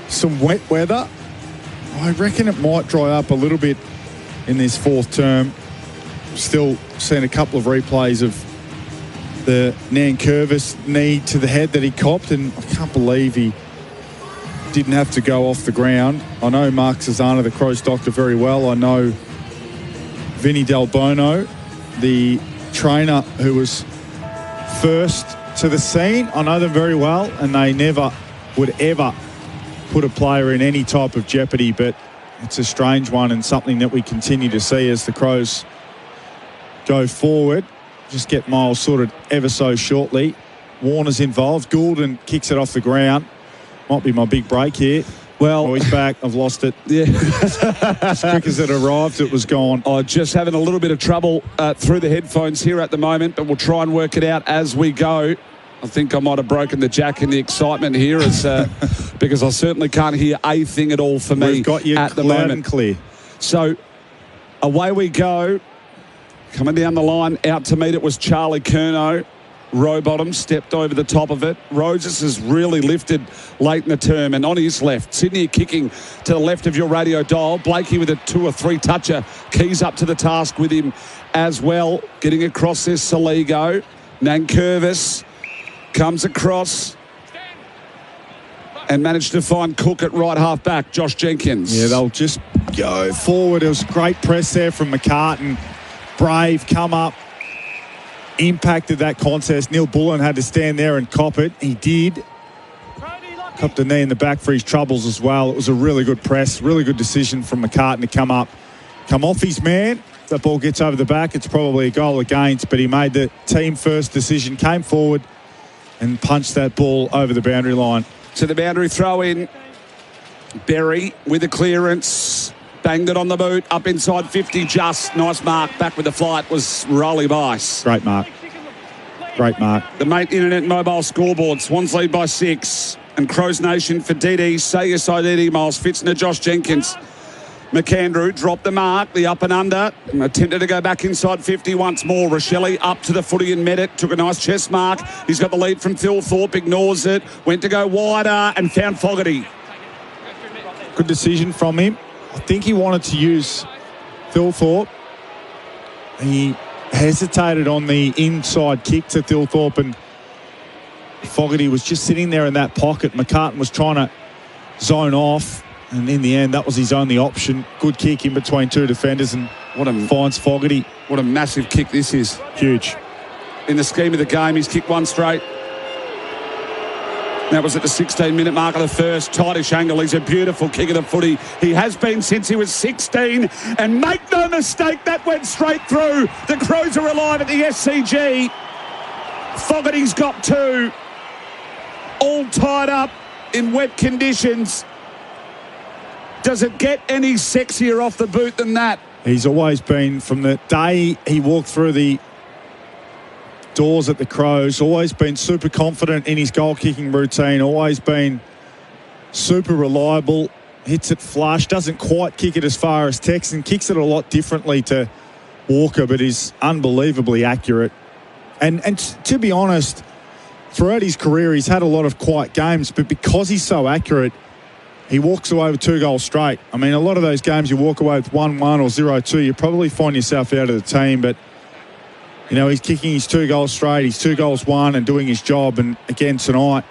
some wet weather. I reckon it might dry up a little bit in this fourth term. Still seeing a couple of replays of the Nankervis knee to the head that he copped, and I can't believe he didn't have to go off the ground. I know Mark Cesana, the Crows doctor, very well. I know Vinny Del Bono, the trainer who was first to the scene. I know them very well, and they never would ever put a player in any type of jeopardy, but it's a strange one and something that we continue to see as the Crows go forward. Just get Miles sorted ever so shortly. Warner's involved. Goulden kicks it off the ground. Might be my big break here. Well, he's back. I've lost it. Yeah. As quick as it arrived, it was gone. I'm just having a little bit of trouble through the headphones here at the moment, but we'll try and work it out as we go. I think I might have broken the jack in the excitement here because I certainly can't hear a thing at all for me. We've got you at the loud moment. and clear. So away we go. Coming down the line, out to meet it was Charlie Curnow. Rowbottom stepped over the top of it. Roses has really lifted late in the term, and on his left, Sydney kicking to the left of your radio dial. Blakey with a 2 or 3 toucher. Keys up to the task with him as well. Getting across this Saligo. Nankervis comes across and managed to find Cook at right half back. Josh Jenkins. Yeah, they'll just go forward. It was great press there from McCartan. Brave come up, impacted that contest. Neil Bullen had to stand there and cop it. He did. Copped a knee in the back for his troubles as well. It was a really good press, really good decision from McCartan to come up, come off his man. If that ball gets over the back, it's probably a goal against, but he made the team first decision, came forward and punched that ball over the boundary line. To the boundary throw in Berry with the clearance. Banged it on the boot. Up inside 50 just. Nice mark. Back with the flight was Rolly Bice. Great mark. Great mark. The Mate Internet Mobile scoreboard. Swans lead by 6. And Crows Nation for DD. Say yes, I DD. Miles Fitzner, Josh Jenkins. McAndrew dropped the mark, the up and under, and attempted to go back inside 50 once more. Rochelle up to the footy and met it, took a nice chest mark. He's got the lead from Thilthorpe, ignores it, went to go wider and found Fogarty. Good decision from him. I think he wanted to use Thilthorpe. He hesitated on the inside kick to Thilthorpe, and Fogarty was just sitting there in that pocket. McCartan was trying to zone off, and in the end, that was his only option. Good kick in between two defenders, and finds Fogarty. What a massive kick this is. Huge. In the scheme of the game, he's kicked one straight. That was at the 16-minute mark of the first. Tightish angle. He's a beautiful kick of the footy. He has been since he was 16. And make no mistake, that went straight through. The Crows are alive at the SCG. Fogarty's got two. All tied up in wet conditions. Does it get any sexier off the boot than that? He's always been, from the day he walked through the doors at the Crows, always been super confident in his goal-kicking routine, always been super reliable, hits it flush, doesn't quite kick it as far as Texan, kicks it a lot differently to Walker, but is unbelievably accurate. And to be honest, throughout his career, he's had a lot of quiet games, but because he's so accurate, he walks away with 2 goals straight. I mean, a lot of those games you walk away with 1-1 or 0-2, you probably find yourself out of the team, but you know, he's kicking his 2 goals straight, he's 2 goals won and doing his job. And again tonight,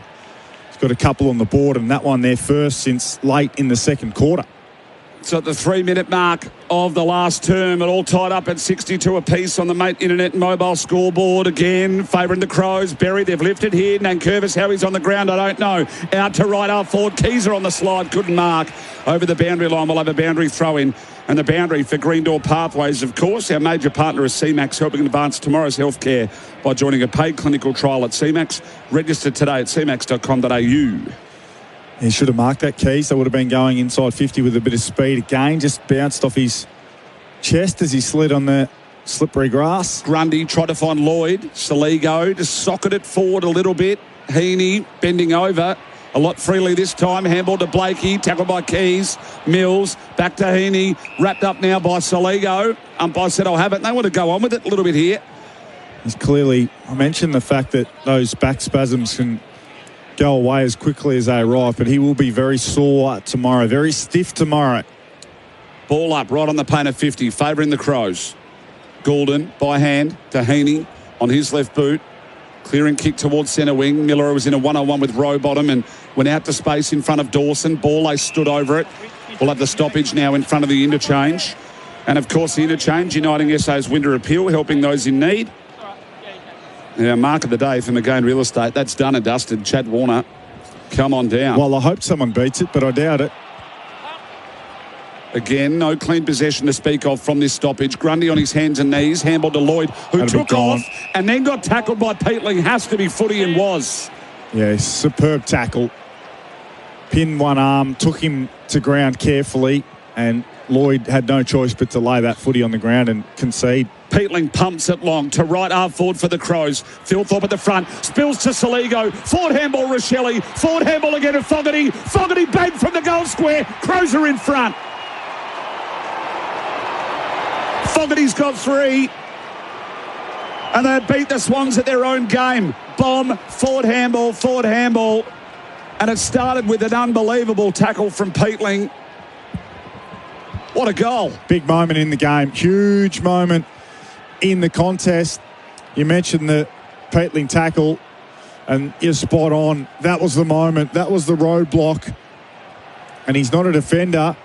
he's got a couple on the board, and that one there first since late in the second quarter. So at the 3-minute mark of the last term, it all tied up at 62 apiece on the Mate Internet and Mobile scoreboard. Again, favouring the Crows. Berry, they've lifted here. Nankervis, how he's on the ground, I don't know. Out to right half forward. Keezer on the slide, couldn't mark. Over the boundary line, we'll have a boundary throw in. And the boundary for Green Door Pathways, of course. Our major partner is CMAX, helping advance tomorrow's healthcare by joining a paid clinical trial at CMAX. Register today at cmax.com.au. He should have marked that, Keys. That would have been going inside 50 with a bit of speed. Again, just bounced off his chest as he slid on the slippery grass. Grundy tried to find Lloyd. Saligo just socketed it forward a little bit. Heaney bending over a lot freely this time. Handball to Blakey. Tackled by Keys. Mills. Back to Heaney. Wrapped up now by Saligo. Umpire said, I'll have it. And they want to go on with it a little bit here. He's clearly, I mentioned the fact that those back spasms can go away as quickly as they arrive, but he will be very sore tomorrow, very stiff tomorrow. Ball up right on the plane of 50, favouring the Crows. Goulden by hand to Heaney on his left boot. Clearing kick towards centre wing. Miller was in a 1-on-1 with Rowbottom and went out to space in front of Dawson. Ball stood over it. We'll have the stoppage now in front of the interchange. And of course the interchange, uniting SA's winter appeal, helping those in need. Our mark of the day from McGain Real Estate. That's done and dusted. Chad Warner, come on down. Well, I hope someone beats it, but I doubt it. Again, no clean possession to speak of from this stoppage. Grundy on his hands and knees. Handball to Lloyd, who took off and then got tackled by Peatling. Has to be footy and was. Yeah, superb tackle. Pinned one arm, took him to ground carefully, and Lloyd had no choice but to lay that footy on the ground and concede. Peatling pumps it long to right half forward for the Crows. Thilthorpe at the front. Spills to Saligo. Forward handball Rochelle. Forward handball again to Fogarty. Fogarty banged from the goal square. Crows are in front. Fogarty's got 3. And they beat the Swans at their own game. Bomb, forward handball. And it started with an unbelievable tackle from Peatling. What a goal. Big moment in the game. Huge moment in the contest. You mentioned the Peatling tackle, and you're spot on. That was the moment. That was the roadblock. And he's not a defender,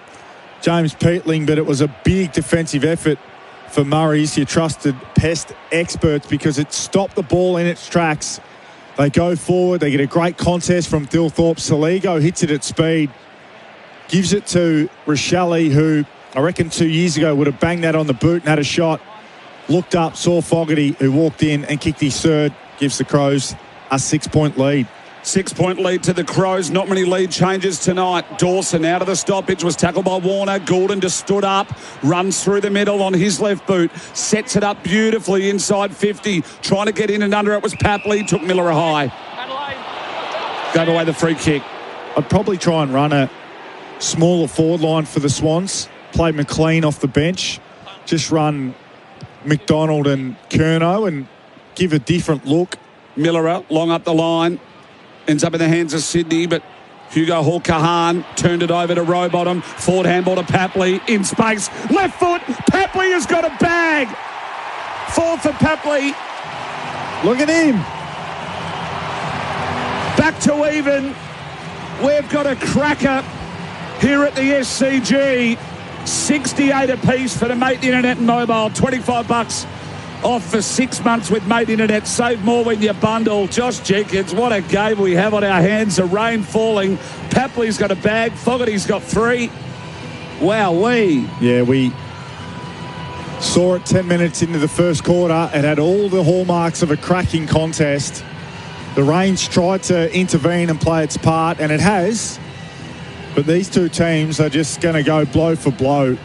James Peatling, but it was a big defensive effort for Murray's, your trusted pest experts, because it stopped the ball in its tracks. They go forward. They get a great contest from Thilthorpe. Saligo hits it at speed. Gives it to Rochelle, who I reckon 2 years ago would have banged that on the boot and had a shot. Looked up, saw Fogarty, who walked in and kicked his third. Gives the Crows a 6-point lead. 6-point lead to the Crows. Not many lead changes tonight. Dawson out of the stoppage, was tackled by Warner. Goulden just stood up, runs through the middle on his left boot, sets it up beautifully inside 50. Trying to get in and under it was Papley. Took Miller a high. Gave away the free kick. I'd probably try and run a smaller forward line for the Swans. Play McLean off the bench. Just run McDonald and Curnow and give a different look. Miller long up the line. Ends up in the hands of Sydney, but Hugo Hall-Kahan turned it over to Rowbottom. Forward handball to Papley in space. Left foot. Papley has got a bag. 4 for Papley. Look at him. Back to even. We've got a cracker here at the SCG. 68 apiece for the Mate Internet and Mobile. $25 off for 6 months with Mate Internet. Save more when you bundle. Josh Jenkins, what a game we have on our hands. The rain falling. Papley's got a bag. Fogarty's got 3. Wowee. Yeah, we saw it 10 minutes into the first quarter. It had all the hallmarks of a cracking contest. The rain's tried to intervene and play its part, and it has. But these two teams are just going to go blow for blow.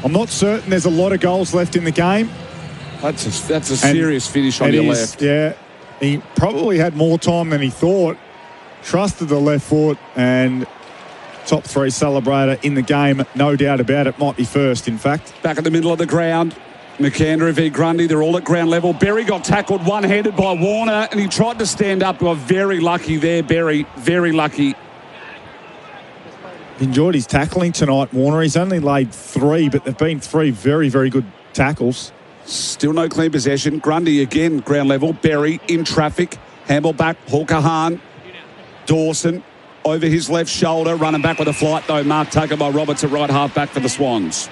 I'm not certain there's a lot of goals left in the game. That's a serious finish on your left. Yeah, he probably had more time than he thought. Trusted the left foot, and top 3 celebrator in the game, no doubt about it. Might be first, in fact. Back in the middle of the ground. McAndrew v Grundy, they're all at ground level. Berry got tackled one-handed by Warner, and he tried to stand up. Well, very lucky there, Berry. Very lucky. Enjoyed his tackling tonight, Warner. He's only laid 3, but they've been 3 very, very good tackles. Still no clean possession. Grundy again, ground level. Berry in traffic. Handball back. Hall-Kahan. Dawson over his left shoulder. Running back with a flight, though. Mark taken by Roberts at right half back for the Swans.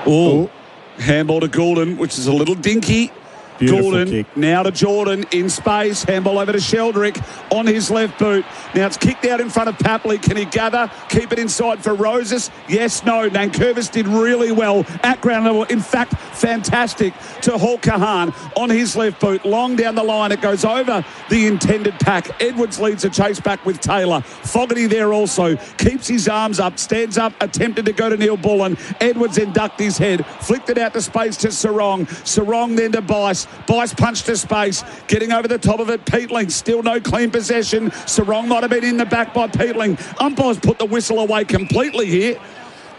Oh, handball to Goulden, which is a little dinky. Beautiful Goulden kick. Now to Jordan in space. Handball over to Sheldrick on his left boot. Now it's kicked out in front of Papley. Can he gather? Keep it inside for Roses? Yes, no. Nankervis did really well at ground level. In fact, fantastic to Hall-Kahan on his left boot. Long down the line. It goes over the intended pack. Edwards leads a chase back with Taylor. Fogarty there also. Keeps his arms up. Stands up. Attempted to go to Neil Bullen. Edwards then ducked his head. Flicked it out to space to Sarong. Sarong then to Bice. Bice punched to space, getting over the top of it. Peatling, still no clean possession. Sarong might have been in the back by Peatling. Umpires put the whistle away completely here.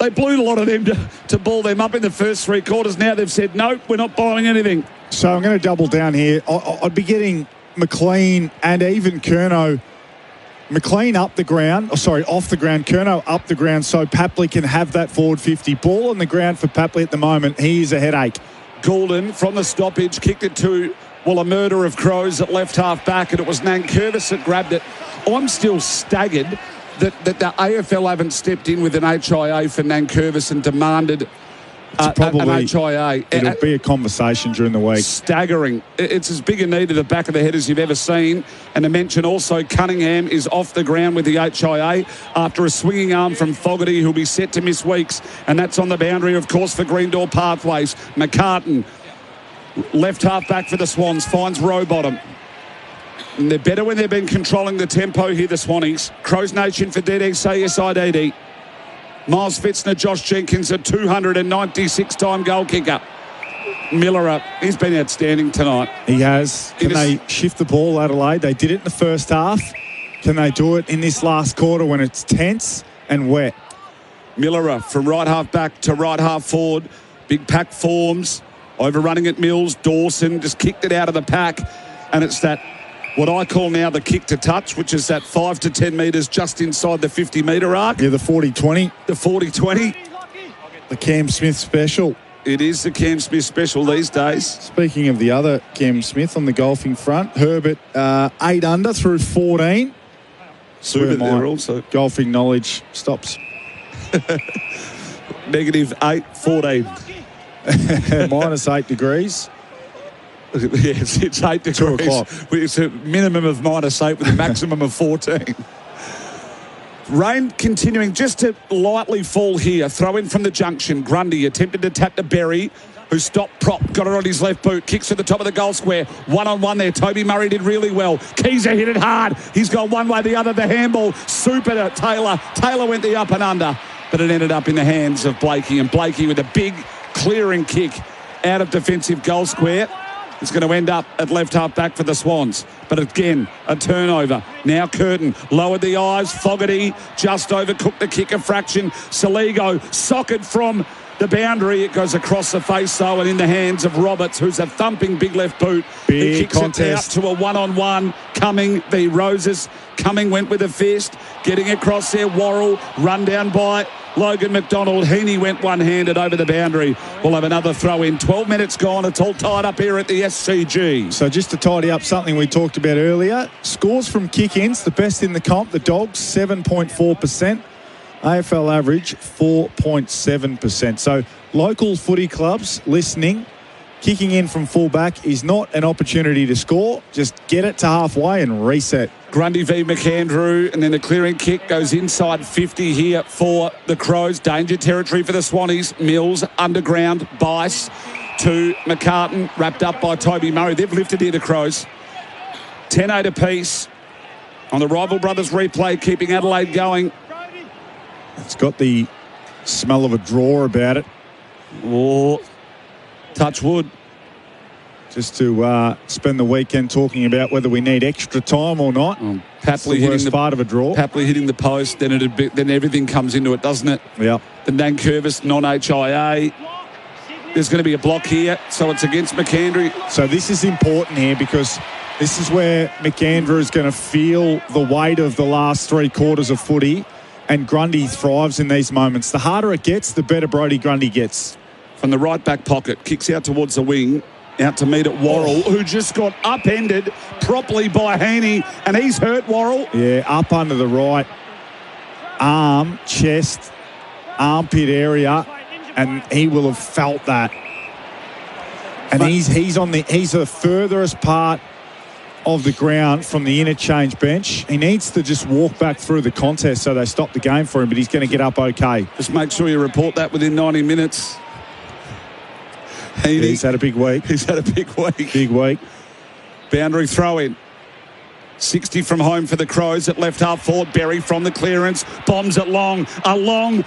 They blew a lot of them to ball them up in the first 3 quarters. Now they've said, no, we're not buying anything. So I'm going to double down here. I'd be getting McLean and even Curnow. McLean up the ground, off the ground. Curnow up the ground so Papley can have that forward 50. Ball on the ground for Papley at the moment. He is a headache. Goulden from the stoppage kicked it to, a murder of Crows at left half back, and it was Nankervis that grabbed it. I'm still staggered that the AFL haven't stepped in with an HIA for Nankervis and demanded an HIA. It'll be a conversation during the week. Staggering. It's as big a knee to the back of the head as you've ever seen. And to mention also, Cunningham is off the ground with the HIA after a swinging arm from Fogarty, who'll be set to miss weeks. And that's on the boundary, of course, for Green Door Pathways. McCartan, left half back for the Swans, finds Rowbottom. And they're better when they've been controlling the tempo here, the Swannies. Crows Nation for DDCSIDD. Miles Fitzner, Josh Jenkins, a 296-time goal kicker. Miller, he's been outstanding tonight. He has. Can they shift the ball, Adelaide? They did it in the first half. Can they do it in this last quarter when it's tense and wet? Miller from right half back to right half forward. Big pack forms. Overrunning at Mills. Dawson just kicked it out of the pack. And it's that, what I call now the kick to touch, which is that 5 to 10 metres just inside the 50-metre arc. Yeah, the 40-20. The 40-20. The Cam Smith special. It is the Cam Smith special these days. Speaking of the other Cam Smith on the golfing front, Herbert 8 under through 14. Super there also. Golfing knowledge stops. -8, 14. -8 degrees. Yes, it's 8 degrees. 2 o'clock. It's a minimum of -8 with a maximum of 14. Rain continuing just to lightly fall here. Throw in from the junction. Grundy attempted to tap to Berry. who stopped prop, got it on his left boot, kicks to the top of the goal square. One-on-one there. Toby Murray did really well. Keezer hit it hard. He's gone one way, the other. The handball. Super to Taylor. Taylor went the up and under, but it ended up in the hands of Blakey. And Blakey with a big clearing kick out of defensive goal square. It's going to end up at left half back for the Swans. But again, a turnover. Now Curtin lowered the eyes. Fogarty just overcooked the kick a fraction. Saligo socket from the boundary. It goes across the face, though, and in the hands of Roberts, who's a thumping big left boot. He kicks contest. it out to a one-on-one. Cumming v. Roses. Cumming went with a fist. Getting across there, Worrell, run down by Logan McDonald. Heaney went one-handed over the boundary. We'll have another throw in. 12 minutes gone. It's all tied up here at the SCG. So just to tidy up something we talked about earlier, scores from kick-ins, the best in the comp, the Dogs, 7.4%. AFL average, 4.7%. So local footy clubs listening, kicking in from fullback is not an opportunity to score. Just get it to halfway and reset. Grundy v. McAndrew, and then the clearing kick goes inside 50 here for the Crows. Danger territory for the Swannies. Mills, underground, Bice to McCartan, wrapped up by Toby Murray. They've lifted here, the Crows. 10-8 apiece on the Rival Brothers replay, keeping Adelaide going. It's got the smell of a draw about it. Oh, touch wood. Just to spend the weekend talking about whether we need extra time or not. Papley hitting the part of a draw. Papley hitting the post, then everything comes into it, doesn't it? Yeah. The Nankervis non-HIA. There's going to be a block here, so it's against McAndrew. So this is important here because this is where McAndrew is going to feel the weight of the last 3 quarters of footy, and Grundy thrives in these moments. The harder it gets, the better Brodie Grundy gets. From the right back pocket, kicks out towards the wing. Out to meet at Worrell, who just got upended properly by Heaney, and he's hurt, Worrell. Yeah, up under the right arm, chest, armpit area, and he will have felt that. And he's the furthest part of the ground from the interchange bench. He needs to just walk back through the contest so they stop the game for him, but he's going to get up okay. Just make sure you report that within 90 minutes. He's had a big week. He's had a big week. Big week. Boundary throw in. 60 from home for the Crows at left half forward. Berry from the clearance. Bombs it long. A long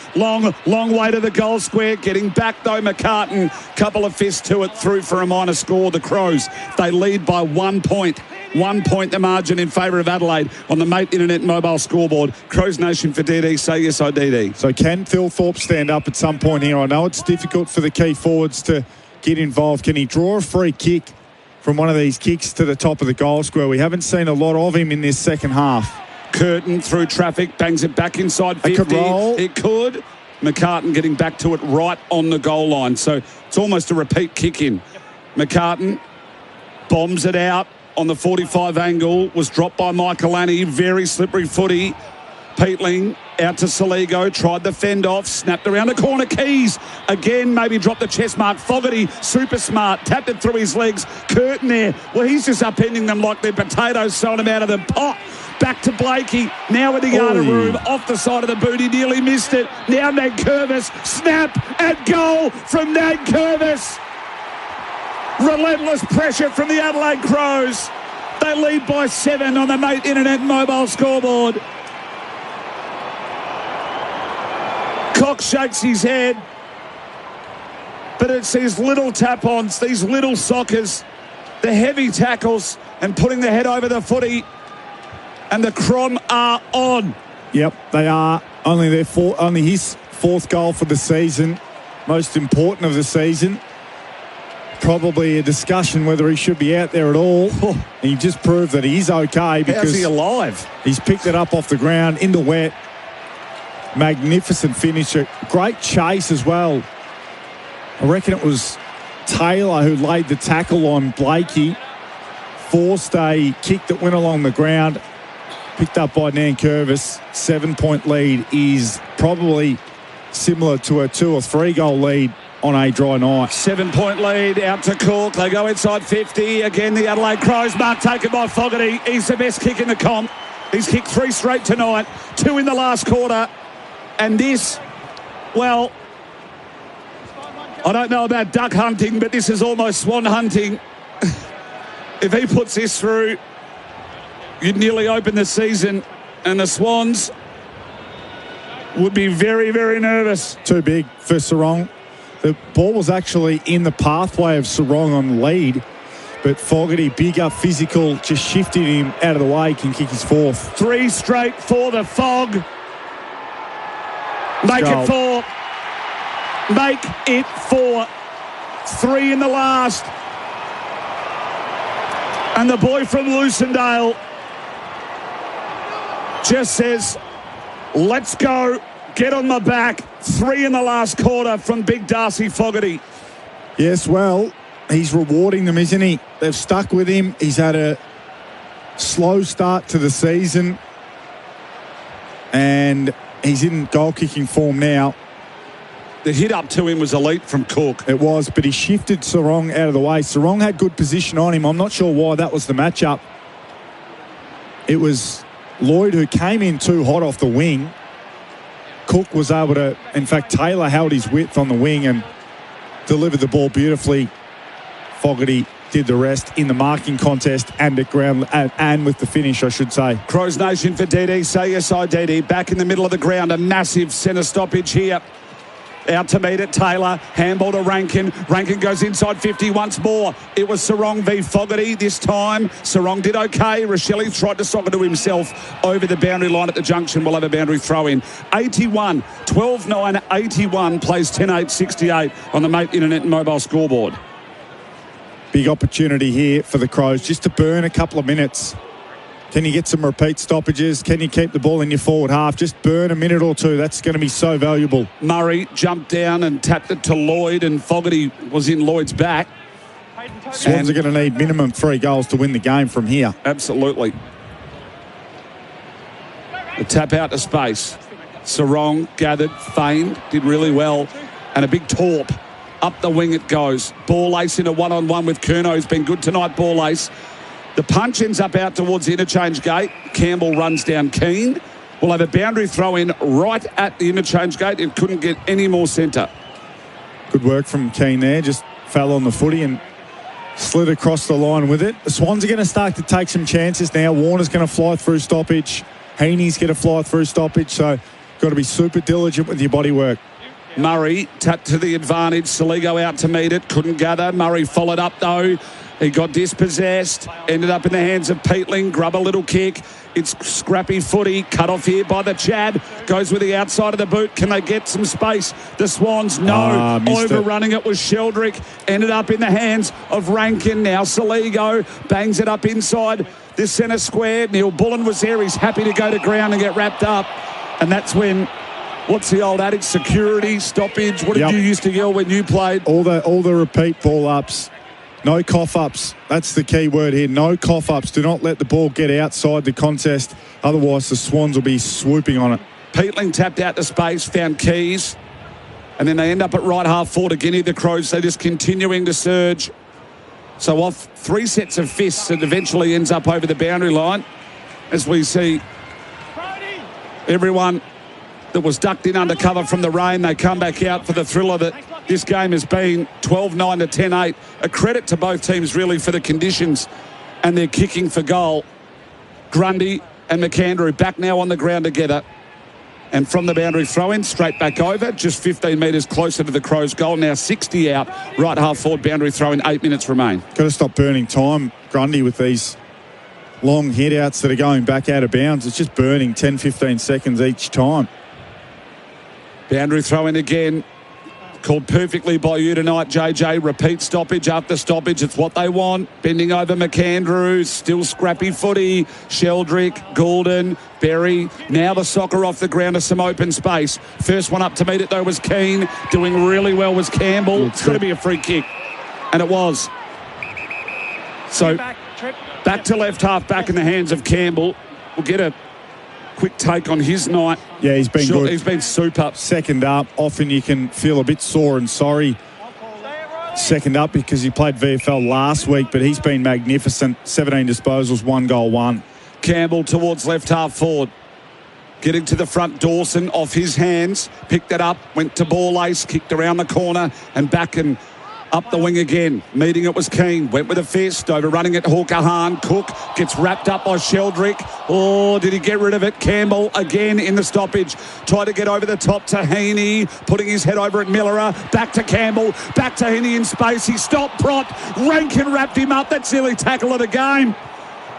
way to the goal square. Getting back though, McCartan. Couple of fists to it. Through for a minor score. The Crows, they lead by 1 point. 1 point the margin in favour of Adelaide on the Mate Internet mobile scoreboard. Crows Nation for DD. Say yes, I DD. So can Phil Thorpe stand up at some point here? I know it's difficult for the key forwards to get involved. Can he draw a free kick from one of these kicks to the top of the goal square? We haven't seen a lot of him in this second half. Curtin through traffic, bangs it back inside 50. It could roll. It could. McCartan getting back to it right on the goal line. So it's almost a repeat kick in. McCartan bombs it out on the 45 angle. Was dropped by Michael Annie. Very slippery footy. Peatling out to Saligo, tried the fend off, snapped around the corner. Keys again, maybe dropped the chest mark. Fogarty, super smart, tapped it through his legs. Curtin there, well, he's just upending them like they're potatoes, throwing them out of the pot. Back to Blakey, now with the yard of room, off the side of the boot, he nearly missed it. Now Nankervis, snap at goal from Nankervis. Relentless pressure from the Adelaide Crows. They lead by 7 on the Mate Internet mobile scoreboard. Cox shakes his head, but it's these little tap-ons, these little sockers, the heavy tackles and putting the head over the footy, and the Crom are on. Yep, they are. Only his 4th goal for the season, most important of the season. Probably a discussion whether he should be out there at all. And he just proved that he's okay because how's he alive? He's picked it up off the ground in the wet. Magnificent finisher. Great chase as well. I reckon it was Taylor who laid the tackle on Blakey. Forced a kick that went along the ground. Picked up by Nankervis. 7-point lead is probably similar to a 2 or 3 goal lead on a dry night. 7-point lead out to Cork. They go inside 50. Again, the Adelaide Crows. Mark taken by Fogarty. He's the best kick in the comp. He's kicked 3 straight tonight. 2 in the last quarter. And this, well, I don't know about duck hunting, but this is almost swan hunting. If he puts this through, you'd nearly open the season, and the Swans would be very, very nervous. Too big for Sarong. The ball was actually in the pathway of Sarong on lead, but Fogarty, bigger, physical, just shifted him out of the way, can kick his fourth. 3 straight for the Fog. Make it 4. Make it 4. 3 in the last. And the boy from Lucendale just says, let's go, get on my back. 3 in the last quarter from Big Darcy Fogarty. Yes, well, he's rewarding them, isn't he? They've stuck with him. He's had a slow start to the season, and he's in goal-kicking form now. The hit up to him was elite from Cook. It was, but he shifted Sarong out of the way. Sarong had good position on him. I'm not sure why that was the matchup. It was Lloyd who came in too hot off the wing. Cook was able to, in fact, Taylor held his width on the wing and delivered the ball beautifully. Fogarty did the rest in the marking contest and at ground, and with the finish, I should say. Crows Nation for DD. Say yes, I DD. Back in the middle of the ground. A massive centre stoppage here. Out to meet it, Taylor. Handball to Rankin. Rankin goes inside 50 once more. It was Sarong v Fogarty this time. Sarong did okay. Rochelle tried to sock it to himself over the boundary line at the junction. We'll have a boundary throw in. 81, 12-9, 81 plays 10-8, 68 on the Mate Internet and Mobile scoreboard. Big opportunity here for the Crows just to burn a couple of minutes. Can you get some repeat stoppages? Can you keep the ball in your forward half? Just burn a minute or two. That's going to be so valuable. Murray jumped down and tapped it to Lloyd, and Fogarty was in Lloyd's back. Swans are going to need minimum 3 goals to win the game from here. Absolutely. The tap out to space. Sarong gathered, feigned, did really well. And a big torp. Up the wing it goes. Ball ace in a one-on-one with Curnow, who's been good tonight, ball ace. The punch ends up out towards the interchange gate. Campbell runs down Keane. We'll have a boundary throw in right at the interchange gate. It couldn't get any more centre. Good work from Keane there. Just fell on the footy and slid across the line with it. The Swans are going to start to take some chances now. Warner's going to fly through stoppage. Heaney's going to fly through stoppage. So got to be super diligent with your body work. Murray tapped to the advantage. Saligo out to meet it. Couldn't gather. Murray followed up though. He got dispossessed, ended up in the hands of Peatling, grub a little kick. It's scrappy footy, cut off here by the Chad. Goes with the outside of the boot. Can they get some space? The Swans, no. Overrunning it was Sheldrick. Ended up in the hands of Rankin. Now Saligo bangs it up inside the centre square. Neil Bullen was there. He's happy to go to ground and get wrapped up. And that's when, what's the old adage? Security, stoppage. What did you used to yell when you played? All the repeat ball ups. No cough-ups. That's the key word here. No cough-ups. Do not let the ball get outside the contest. Otherwise, the Swans will be swooping on it. Peatling tapped out to space, found Keys. And then they end up at right half forward again. The Crows, they're just continuing to surge. So off 3 sets of fists, it eventually ends up over the boundary line. As we see everyone that was ducked in under cover from the rain, they come back out for the thriller that this game has been. 12-9 to 10-8. A credit to both teams, really, for the conditions and their kicking for goal. Grundy and McAndrew back now on the ground together. And from the boundary throw-in, straight back over, just 15 metres closer to the Crows' goal. Now 60 out, right half forward boundary throw-in, 8 minutes remain. Got to stop burning time, Grundy, with these long hit-outs that are going back out of bounds. It's just burning 10, 15 seconds each time. Boundary throw-in again. Called perfectly by you tonight, JJ. Repeat stoppage after stoppage. It's what they want. Bending over McAndrew. Still scrappy footy. Sheldrick, Goulden, Berry. Now the soccer off the ground to some open space. First one up to meet it, though, was Keane. Doing really well was Campbell. It's got to be a free kick. And it was. So back to left half, back in the hands of Campbell. We'll get a quick take on his night. Yeah, he's been good. He's been super. Second up, often you can feel a bit sore and sorry. Second up because he played VFL last week, but he's been magnificent. 17 disposals, 1 goal, 1. Campbell towards left half forward. Getting to the front, Dawson off his hands, picked it up, went to ball ace, kicked around the corner and back and up the wing again. Meeting it was Keane, went with a fist, overrunning it Hawker Hahn. Cook gets wrapped up by Sheldrick. Oh, did he get rid of it? Campbell again in the stoppage. Tried to get over the top to Heaney, putting his head over at Millerer. Back to Campbell, back to Heaney in space. He stopped, propped. Rankin wrapped him up. That's the only tackle of the game.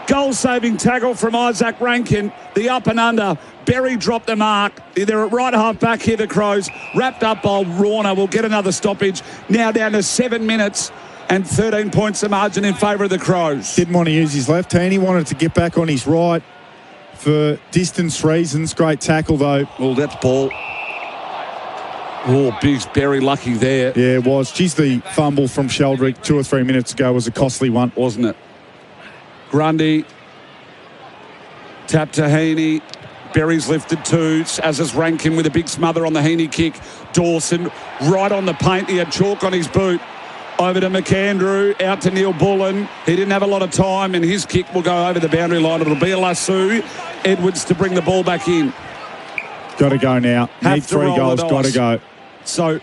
Goal-saving tackle from Isaac Rankin. The up and under. Berry dropped the mark. They're at right half back here, the Crows. Wrapped up by Warner. Will get another stoppage. Now down to 7 minutes and 13 points the margin in favour of the Crows. Didn't want to use his left hand. He wanted to get back on his right for distance reasons. Great tackle, though. Well, that's ball. Oh, Biggs, Berry lucky there. Yeah, it was. Geez, the fumble from Sheldrick 2 or 3 minutes ago was a costly one. Wasn't it? Grundy, tap to Heaney. Berry's lifted two, as is Rankin with a big smother on the Heaney kick. Dawson right on the paint. He had chalk on his boot. Over to McAndrew, out to Neil Bullen. He didn't have a lot of time, and his kick will go over the boundary line. It'll be a lasso. Edwards to bring the ball back in. Got to go now. Need 3 goals. Got to go. So,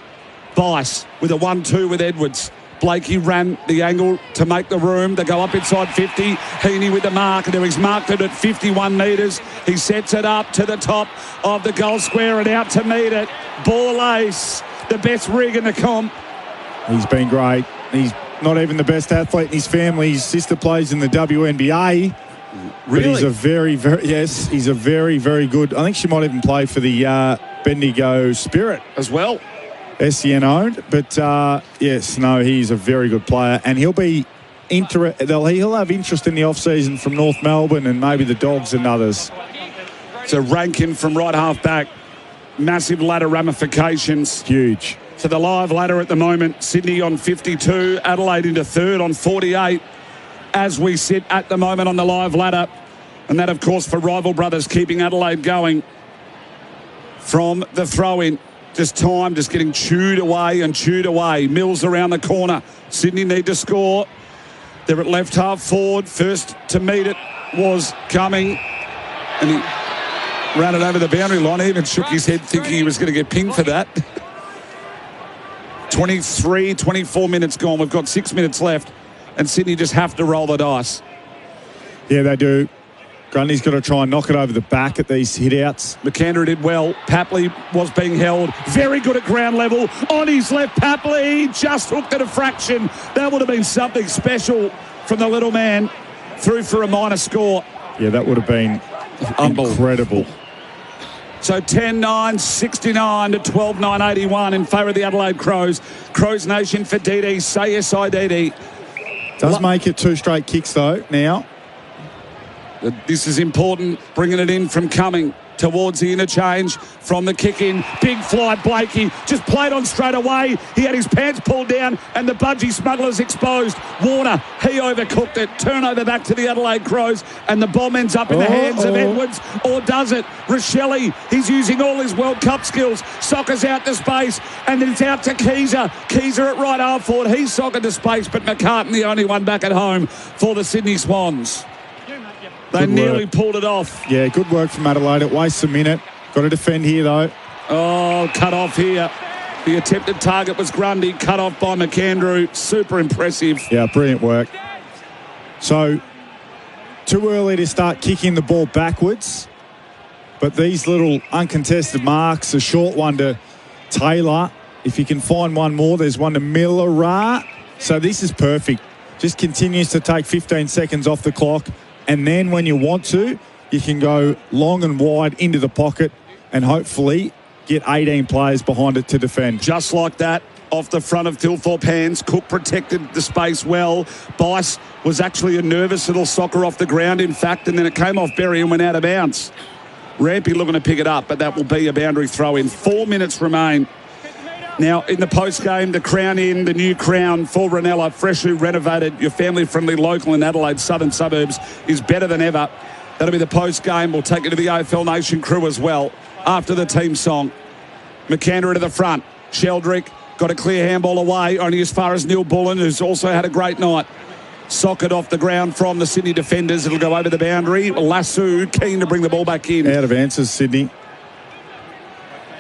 Bice with a 1-2 with Edwards. Blakey ran the angle to make the room. They go up inside 50. Heaney with the mark. And he's marked it at 51 metres. He sets it up to the top of the goal square and out to meet it. Ball ace, the best rig in the comp. He's been great. He's not even the best athlete in his family. His sister plays in the WNBA. Really? But he's a very, he's a very, very good. I think she might even play for the Bendigo Spirit as well. SEN owned, but yes, no, he's a very good player, and he'll have interest in the off-season from North Melbourne and maybe the Dogs and others. So Rankin from right half back, massive ladder ramifications. Huge. So the live ladder at the moment, Sydney on 52, Adelaide into third on 48, as we sit at the moment on the live ladder, and that of course for rival brothers keeping Adelaide going from the throw-in. Just time, just getting chewed away and chewed away. Mills around the corner. Sydney need to score. They're at left half forward. First to meet it was coming. And he ran it over the boundary line. He even shook his head thinking he was going to get pinged for that. 24 minutes gone. We've got 6 minutes left. And Sydney just have to roll the dice. Yeah, they do. Grundy's got to try and knock it over the back at these hit-outs. McAndrew did well. Papley was being held. Very good at ground level. On his left, Papley just hooked at a fraction. That would have been something special from the little man. Through for a minor score. Yeah, that would have been incredible. So 10-9, 69 to 12-9, 81 in favour of the Adelaide Crows. Crows Nation for DD. Say SIDD. Does make it 2 straight kicks, though, now. This is important, bringing it in from Cumming towards the interchange from the kick-in. Big fly, Blakey just played on straight away. He had his pants pulled down and the budgie smugglers exposed. Warner, he overcooked it. Turnover back to the Adelaide Crows and the bomb ends up in the hands of Edwards. Or does it? Rochelle, he's using all his World Cup skills. Soccers out to space and it's out to Keezer. Keezer at right half forward. He's sockered to space, but McCartan the only one back at home for the Sydney Swans. They nearly pulled it off. Yeah, good work from Adelaide. It wastes a minute. Got to defend here, though. Oh, cut off here. The attempted target was Grundy, cut off by McAndrew. Super impressive. Yeah, brilliant work. So, too early to start kicking the ball backwards. But these little uncontested marks, a short one to Taylor. If you can find one more, there's one to Miller. So this is perfect. Just continues to take 15 seconds off the clock. And then when you want to, you can go long and wide into the pocket and hopefully get 18 players behind it to defend. Just like that, off the front of Thilthorpe hands. Cook protected the space well. Bice was actually a nervous little soccer off the ground, in fact, and then it came off Berry and went out of bounds. Rampy looking to pick it up, but that will be a boundary throw in. 4 minutes remain. Now, in the post-game, the Crown Inn, the new Crown for Ranella, freshly renovated, your family-friendly local in Adelaide, southern suburbs, is better than ever. That'll be the post-game. We'll take it to the AFL Nation crew as well after the team song. McAndrew to the front. Sheldrick got a clear handball away, only as far as Neil Bullen, who's also had a great night. Socket off the ground from the Sydney defenders. It'll go over the boundary. Lassu keen to bring the ball back in. Out of answers, Sydney.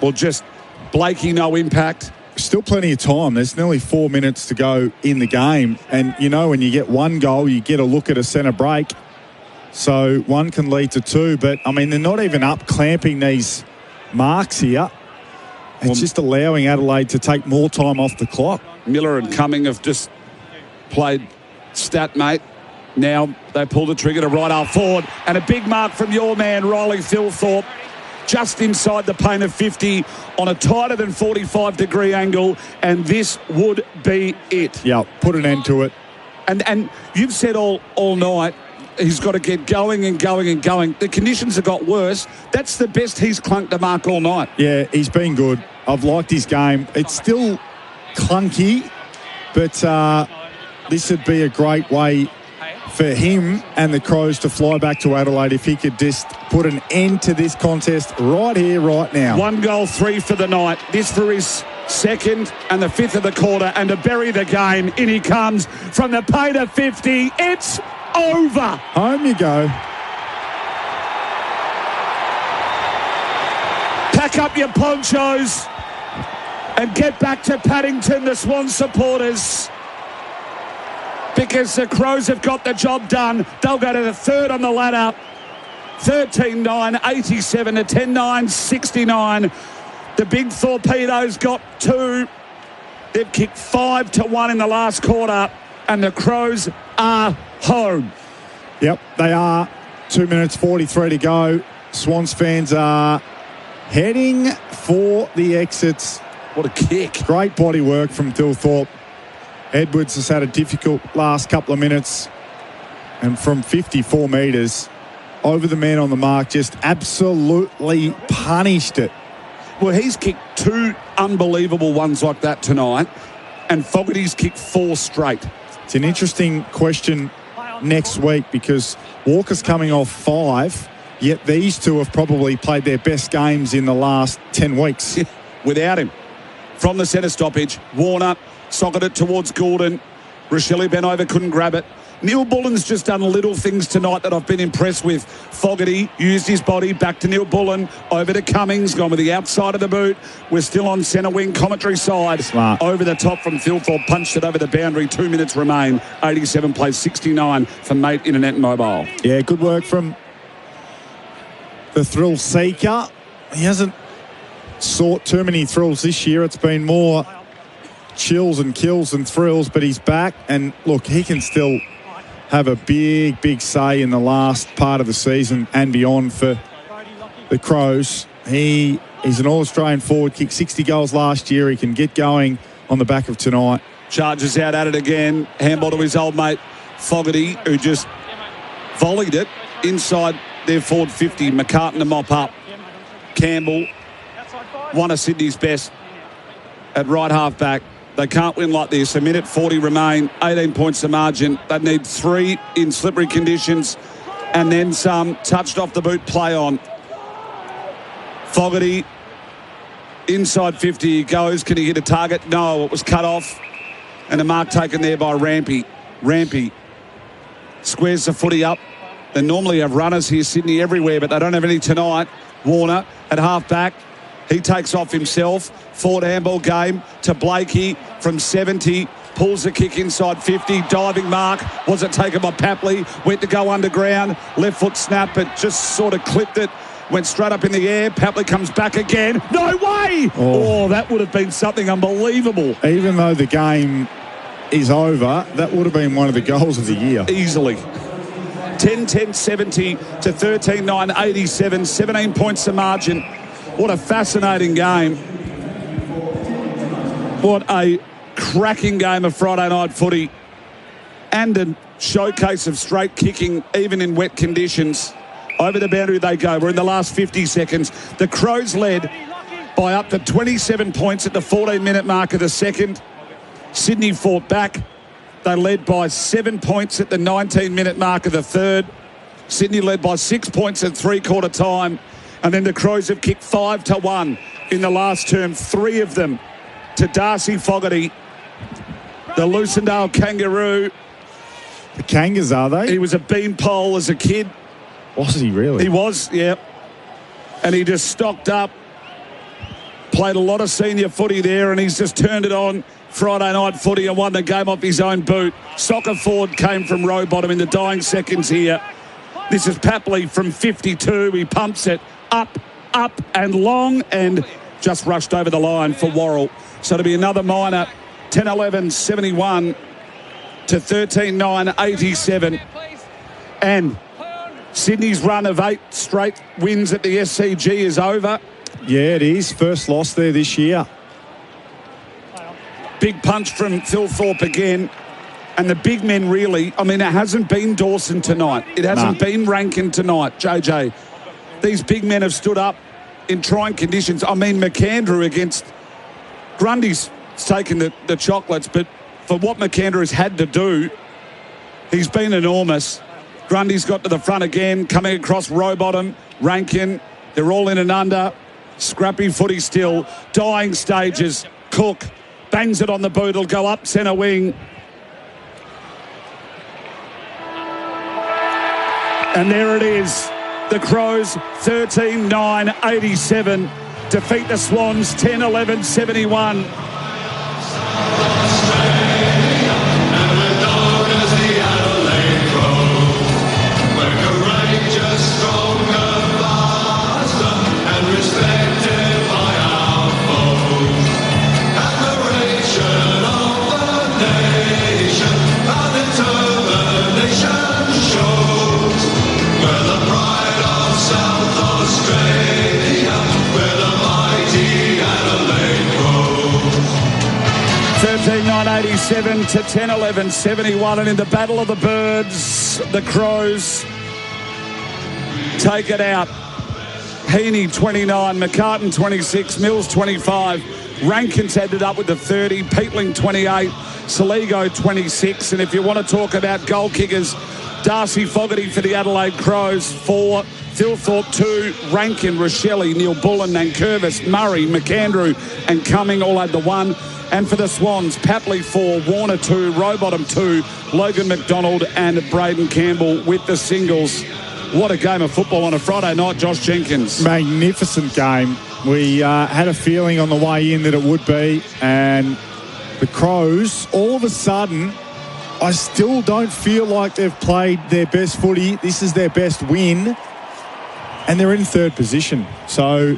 Well, just Blakey, no impact. Still plenty of time. There's nearly 4 minutes to go in the game. And, you know, when you get one goal, you get a look at a centre break. So one can lead to two. But, I mean, they're not even up clamping these marks here. It's just allowing Adelaide to take more time off the clock. Miller and Cumming have just played stat, mate. Now they pull the trigger to right half forward. And a big mark from your man, Riley Thilthorpe, just inside the paint of 50 on a tighter than 45-degree angle. And this would be it. Yeah, put an end to it. And you've said all night, he's got to get going and going and going. The conditions have got worse. That's the best he's clunked a mark all night. Yeah, he's been good. I've liked his game. It's still clunky, but this would be a great way for him and the Crows to fly back to Adelaide if he could just put an end to this contest right here, right now. 1 goal, 3 for the night. This for his second and the 5th of the quarter, and to bury the game. In he comes from the paint of 50. It's over. Home you go. Pack up your ponchos and get back to Paddington, the Swans supporters, because the Crows have got the job done. They'll go to the third on the ladder. 13-9, 87 to 10-9, 69. The big torpedoes got 2. They've kicked 5-1 in the last quarter, and the Crows are home. Yep, they are. 2 minutes 43 to go. Swans fans are heading for the exits. What a kick. Great body work from Thilthorpe. Edwards has had a difficult last couple of minutes. And from 54 metres, over the man on the mark, just absolutely punished it. Well, he's kicked 2 unbelievable ones like that tonight, and Fogarty's kicked 4 straight. It's an interesting question next week because Walker's coming off 5, yet these two have probably played their best games in the last 10 weeks. Without him. From the centre stoppage, Warner socketed it towards Gordon. Rochelle bent over, couldn't grab it. Neil Bullen's just done little things tonight that I've been impressed with. Fogarty used his body, back to Neil Bullen, over to Cummings, gone with the outside of the boot. We're still on centre wing, commentary side. Smart. Over the top from Thilthorpe, punched it over the boundary. 2 minutes remain. 87 plays 69 for Mate Internet and Mobile. Yeah, good work from the thrill seeker. He hasn't sought too many thrills this year. It's been more chills and kills than thrills, but he's back. And look, he can still have a big say in the last part of the season and beyond for the Crows. He is an All-Australian forward, kicked 60 goals last year. He can get going on the back of tonight. Charges out at it again. Handball to his old mate Fogarty, who just volleyed it inside their forward 50. McCartan to mop up. Campbell, one of Sydney's best at right half back. They can't win like this. 1:40 remain, 18 points the margin. They need 3 in slippery conditions and then some. Touched off the boot, play on. Fogarty, inside 50 he goes. Can he hit a target? No, it was cut off. And a mark taken there by Rampy. Rampy squares the footy up. They normally have runners here, Sydney, everywhere, but they don't have any tonight. Warner at half back. He takes off himself. Forward handball game to Blakey from 70. Pulls the kick inside 50. Diving mark. Was it taken by Papley? Went to go underground. Left foot snap, but just sort of clipped it. Went straight up in the air. Papley comes back again. No way! Oh, that would have been something unbelievable. Even though the game is over, that would have been one of the goals of the year. Easily. 10-10, 70 to 13-9, 87. 17 points the margin. What a fascinating game. What a cracking game of Friday night footy. And a showcase of straight kicking, even in wet conditions. Over the boundary they go. We're in the last 50 seconds. The Crows led by up to 27 points at the 14-minute mark of the second. Sydney fought back. They led by 7 points at the 19-minute mark of the third. Sydney led by 6 points at three-quarter time. And then the Crows have kicked 5-1 in the last term, 3 of them to Darcy Fogarty, the Lucendale Kangaroo. The Kangas, are they? He was a beanpole as a kid. Was he really? He was, yeah. And he just stocked up, played a lot of senior footy there, and he's just turned it on Friday night footy and won the game off his own boot. Soccer Ford came from row bottom in the dying seconds here. This is Papley from 52. He pumps it up and long and just rushed over the line for Worrell. So to be another minor, 10-11-71 to 13-9-87. And Sydney's run of 8 straight wins at the SCG is over. Yeah, it is. First loss there this year. Big punch from Phil Thorpe again. And the big men really, I mean, it hasn't been Dawson tonight. It hasn't been Rankin tonight, JJ. These big men have stood up in trying conditions. I mean, McAndrew against Grundy's taken the chocolates, but for what McAndrew has had to do, he's been enormous. Grundy's got to the front again, coming across row bottom. Rankin, they're all in and under. Scrappy footy still. Dying stages. Cook bangs it on the boot. It'll go up centre wing. And there it is. The Crows 13-9-87 defeat the Swans 10-11-71. to 10-11-71, and in the Battle of the Birds, the Crows take it out. Heaney 29, McCartan 26, Mills 25, Rankin's ended up with the 30, Peatling 28, Saligo 26, and if you want to talk about goal kickers, Darcy Fogarty for the Adelaide Crows 4, Phil Thorpe 2, Rankin, Rochelle, Neil Bullen, Nankervis, Murray, McAndrew and Cumming all had the 1. And for the Swans, Papley 4, Warner 2, Rowbottom 2, Logan McDonald and Braden Campbell with the singles. What a game of football on a Friday night, Josh Jenkins. Magnificent game. We had a feeling on the way in that it would be. And the Crows, all of a sudden, I still don't feel like they've played their best footy. This is their best win. And they're in third position. So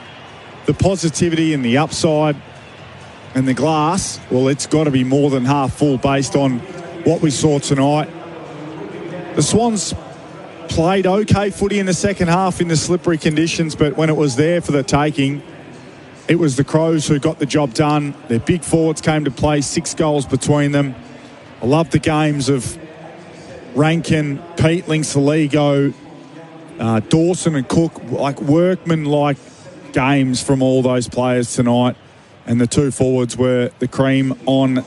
the positivity and the upside and the glass, well, it's got to be more than half full based on what we saw tonight. The Swans played okay footy in the second half in the slippery conditions, but when it was there for the taking, it was the Crows who got the job done. Their big forwards came to play, 6 goals between them. I love the games of Rankin, Peatling, Saligo, Dawson and Cook, like workman-like games from all those players tonight. And the 2 forwards were the cream on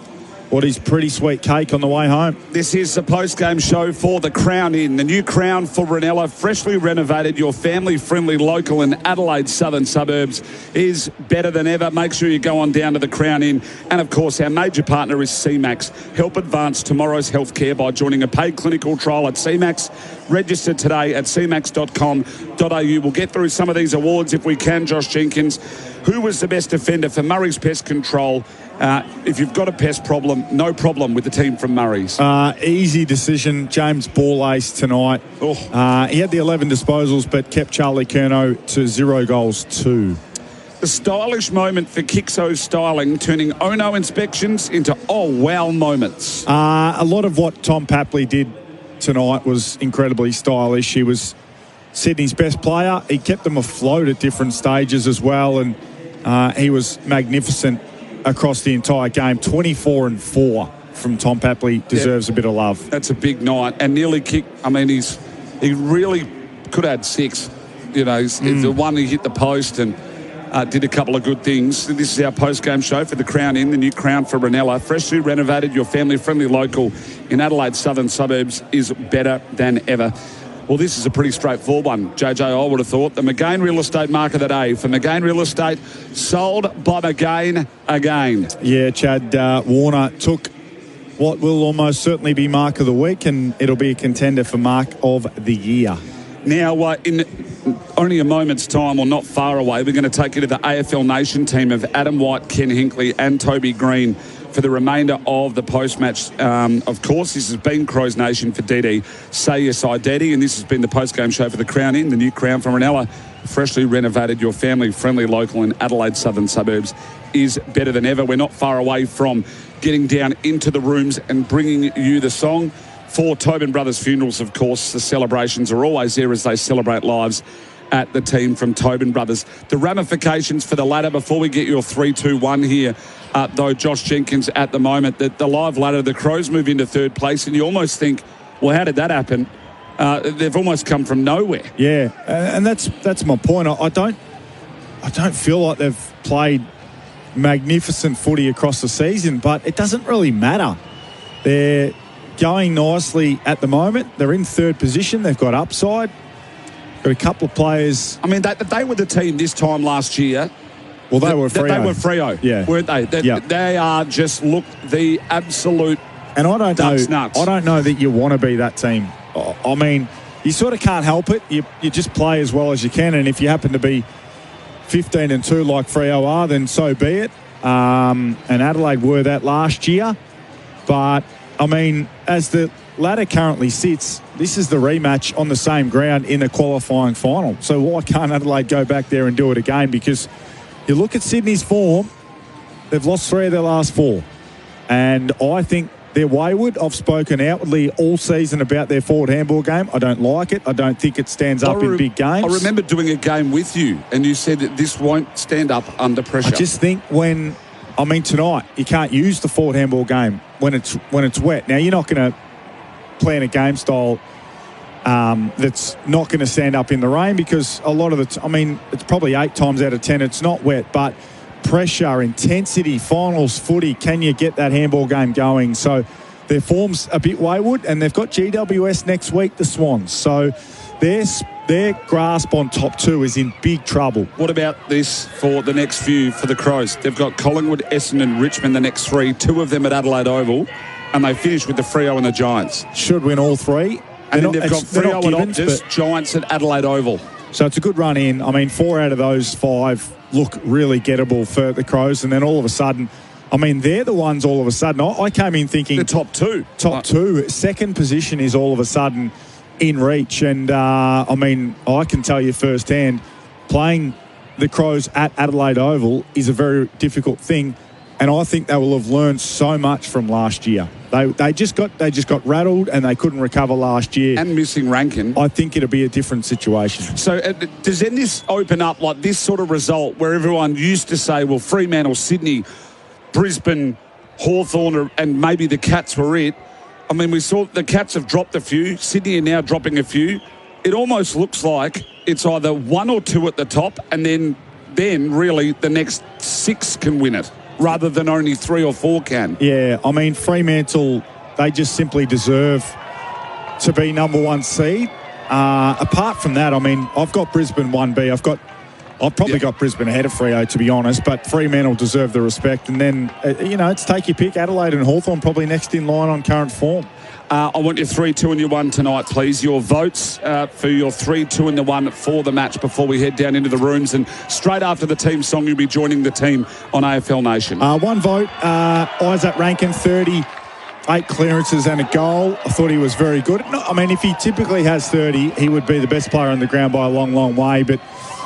what is pretty sweet cake on the way home. This is the post-game show for the Crown Inn. The new Crown for Ranella, freshly renovated, your family-friendly local in Adelaide's southern suburbs, is better than ever. Make sure you go on down to the Crown Inn. And, of course, our major partner is CMAX. Help advance tomorrow's healthcare by joining a paid clinical trial at CMAX. Register today at cmax.com.au. We'll get through some of these awards if we can, Josh Jenkins. Who was the best defender for Murray's Pest Control? If you've got a pest problem, no problem with the team from Murray's. Easy decision. James Ball-Ace tonight. He had the 11 disposals, but kept Charlie Curnow to 0 goals, 2. The stylish moment for Kixo Styling, turning oh no inspections into oh wow moments. A lot of what Tom Papley did tonight was incredibly stylish. He was Sydney's best player. He kept them afloat at different stages as well, and he was magnificent across the entire game. 24-4 from Tom Papley deserves a bit of love. That's a big night, and nearly kicked. I mean, he really could have had 6. You know, the one he hit the post and did a couple of good things. This is our post-game show for the Crown Inn, the new Crown for Ranella. Freshly renovated, your family-friendly local in Adelaide's southern suburbs is better than ever. Well, this is a pretty straightforward one, JJ, I would have thought. The McGain Real Estate Mark of the Day for McGain Real Estate, sold by McGain again. Yeah, Chad Warner took what will almost certainly be Mark of the Week, and it'll be a contender for Mark of the Year. Now, in only a moment's time, or not far away, we're going to take you to the AFL Nation team of Adam White, Ken Hinkley and Toby Greene for the remainder of the post-match. Of course, this has been Crows Nation for DD. Say yes, I Daddy, and this has been the post-game show for the Crown Inn, the new Crown from Ranella. Freshly renovated, your family-friendly local in Adelaide southern suburbs is better than ever. We're not far away from getting down into the rooms and bringing you the song. For Tobin Brothers Funerals, of course, the celebrations are always there as they celebrate lives at the team from Tobin Brothers. The ramifications for the ladder, before we get your 3-2-1 here, though, Josh Jenkins, at the moment, that the live ladder, the Crows move into third place, and you almost think, well, how did that happen? They've almost come from nowhere. Yeah, and that's my point. I don't feel like they've played magnificent footy across the season, but it doesn't really matter. They're going nicely at the moment. They're in third position. They've got upside. Got a couple of players. I mean, they were the team this time last year. Well, they were Freo. They were Freo, yeah, weren't they? They are just the absolute. And I don't nuts. I don't know that you want to be that team. I mean, you sort of can't help it. You just play as well as you can, and if you happen to be 15-2 like Freo are, then so be it. And Adelaide were that last year, but I mean, as the ladder currently sits, this is the rematch on the same ground in a qualifying final. So why can't Adelaide go back there and do it again? Because you look at Sydney's form, they've lost 3 of their last 4. And I think they're wayward. I've spoken outwardly all season about their forward handball game. I don't like it. I don't think it stands up in big games. I remember doing a game with you, and you said that this won't stand up under pressure. I just think tonight, you can't use the forward handball game when it's wet. Now, you're not going to plan a game style that's not going to stand up in the rain, because a lot of it's probably 8 times out of 10 it's not wet, but pressure, intensity, finals footy, can you get that handball game going? So their form's a bit wayward, and they've got GWS next week, the Swans. So their grasp on top 2 is in big trouble. What about this for the next few for the Crows? They've got Collingwood, Essendon and Richmond the next 3, 2 of them at Adelaide Oval, and they finish with the Freo and the Giants. Should win all 3. And then they've got Freo and Optus, Giants at Adelaide Oval. So it's a good run in. I mean, 4 out of those 5 look really gettable for the Crows, and then all of a sudden, they're the ones all of a sudden. I came in thinking the top 2. Top 2. Second position is all of a sudden in reach. And, I can tell you firsthand, playing the Crows at Adelaide Oval is a very difficult thing. And I think they will have learned so much from last year. They just got rattled, and they couldn't recover last year. And missing Rankin. I think it'll be a different situation. So does then this open up like this sort of result where everyone used to say, well, Fremantle, Sydney, Brisbane, Hawthorn, and maybe the Cats were it. I mean, we saw the Cats have dropped a few. Sydney are now dropping a few. It almost looks like it's either 1 or 2 at the top, and then really the next 6 can win it, rather than only 3 or 4 can. Yeah, Fremantle, they just simply deserve to be number 1 seed. Apart from that, I've got Brisbane 1B. I've probably got Brisbane ahead of Freo, to be honest, but Fremantle deserve the respect. And then, it's take your pick. Adelaide and Hawthorn probably next in line on current form. I want your 3, 2 and your 1 tonight, please. Your votes for your 3, 2 and the 1 for the match before we head down into the rooms. And straight after the team song, you'll be joining the team on AFL Nation. 1 vote, Isaac Rankin, 38 clearances and a goal. I thought he was very good. If he typically has 30, he would be the best player on the ground by a long, long way. But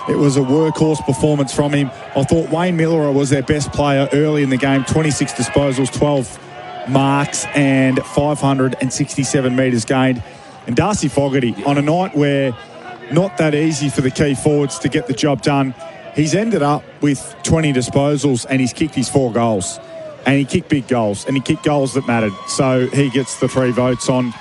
it was a workhorse performance from him. I thought Wayne Miller was their best player early in the game. 26 disposals, 12 marks and 567 metres gained. And Darcy Fogarty, on a night where not that easy for the key forwards to get the job done, he's ended up with 20 disposals and he's kicked his 4 goals. And he kicked big goals, and he kicked goals that mattered. So he gets the 3 votes on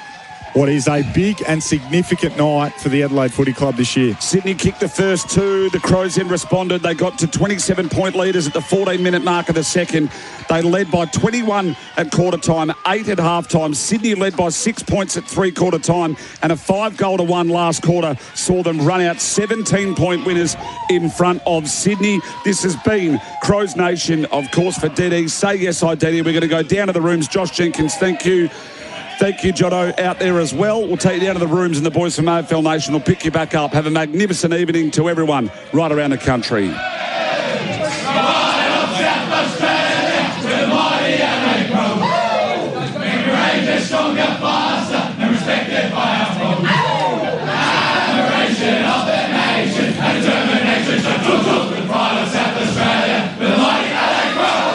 what is a big and significant night for the Adelaide Footy Club this year. Sydney kicked the first two. The Crows then responded. They got to 27-point leaders at the 14-minute mark of the second. They led by 21 at quarter time, 8 at half time. Sydney led by 6 points at three-quarter time, and a 5-1 last quarter saw them run out 17-point winners in front of Sydney. This has been Crows Nation, of course, for DD. Say yes, I DD. We're going to go down to the rooms. Josh Jenkins, thank you. Thank you, Jono, out there as well. We'll take you down to the rooms, and the boys from AFL Nation will pick you back up. Have a magnificent evening to everyone right around the country. Stronger, faster, and respected by our foes. Admiration of the nation and determination to took the pride of South Australia with the mighty Adelaide Crows.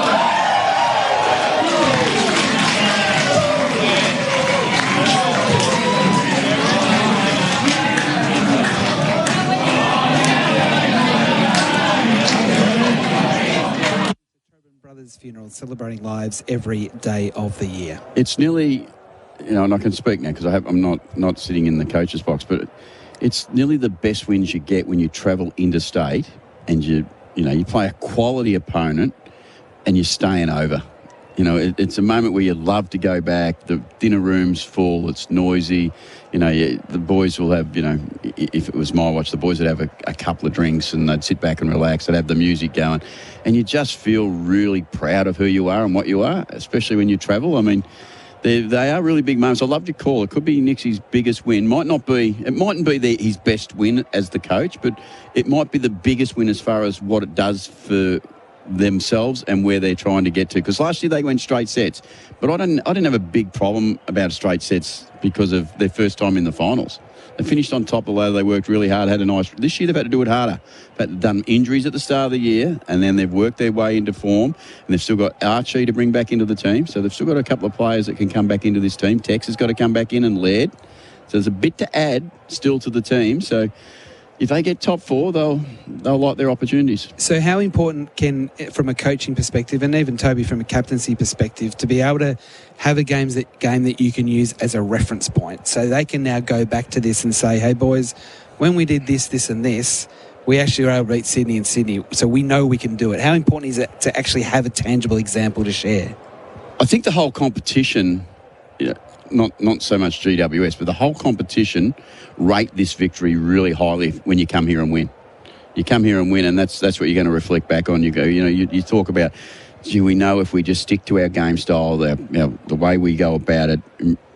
Brothers Funeral, celebrating lives every day of the year. It's nearly, and I can speak now because I'm not sitting in the coach's box, but it's nearly the best wins you get when you travel interstate and you play a quality opponent and you're staying over. It's a moment where you love to go back. The dinner room's full. It's noisy. The boys will have, if it was my watch, the boys would have a couple of drinks and they'd sit back and relax. They'd have the music going. And you just feel really proud of who you are and what you are, especially when you travel. I mean, they are really big moments. I love your call. It could be Nixie's biggest win. It mightn't be his best win as the coach, but it might be the biggest win as far as what it does for themselves and where they're trying to get to. Because last year they went straight sets, but I didn't have a big problem about straight sets because of their first time in the finals. They finished on top of the ladder. They worked really hard, had a nice... This year they've had to do it harder. They've done injuries at the start of the year, and then they've worked their way into form, and they've still got Archie to bring back into the team. So they've still got a couple of players that can come back into this team. Tex has got to come back in and lead. So there's a bit to add still to the team. So if they get top four, they'll like their opportunities. So how important can, from a coaching perspective, and even Toby from a captaincy perspective, to be able to have a game that you can use as a reference point, so they can now go back to this and say, hey boys, when we did this, this and this, we actually were able to beat Sydney and Sydney, so we know we can do it. How important is it to actually have a tangible example to share? I think the whole competition, not so much GWS, but the whole competition rate this victory really highly when you come here and win. You come here and win, and that's what you're going to reflect back on. You go, you talk about, gee, we know if we just stick to our game style, the way we go about it.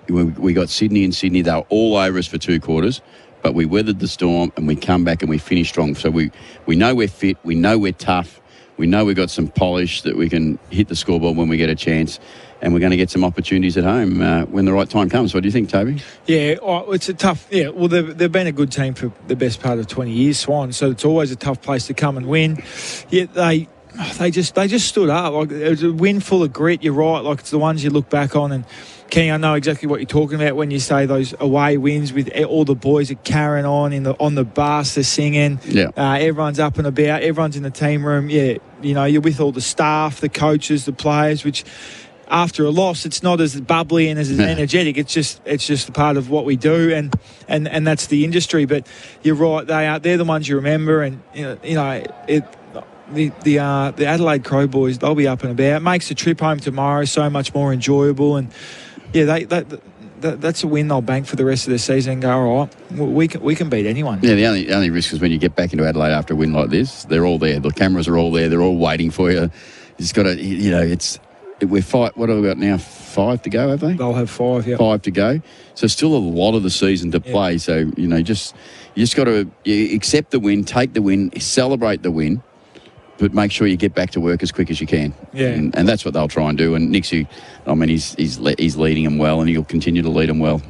We got Sydney and Sydney, they were all over us for 2 quarters, but we weathered the storm and we come back and we finish strong. So we know we're fit, we know we're tough, we know we've got some polish that we can hit the scoreboard when we get a chance. And we're going to get some opportunities at home when the right time comes. What do you think, Toby? Yeah, it's a tough... Yeah, well, they've been a good team for the best part of 20 years, Swans, so it's always a tough place to come and win. Yet they just stood up. Like, it was a win full of grit, you're right. Like, it's the ones you look back on. And, Kenny, I know exactly what you're talking about when you say those away wins with all the boys are carrying on the bus, they're singing. Yeah. Everyone's up and about. Everyone's in the team room. Yeah, you're with all the staff, the coaches, the players, which... After a loss, it's not as bubbly and as energetic. It's just a part of what we do, and that's the industry. But you're right; they're the ones you remember, and the Adelaide Crow boys, they'll be up and about. It makes the trip home tomorrow so much more enjoyable, and yeah, that's a win they'll bank for the rest of the season and go, all right, we can beat anyone. Yeah, the only risk is when you get back into Adelaide after a win like this, they're all there. The cameras are all there. They're all waiting for you. You just got to, what have we got now? 5 to go, have they? They'll have 5, yeah. 5 to go. So still a lot of the season to play. So, you just got to accept the win, take the win, celebrate the win, but make sure you get back to work as quick as you can. Yeah. And that's what they'll try and do. And Nixie, he's leading them well, and he'll continue to lead them well.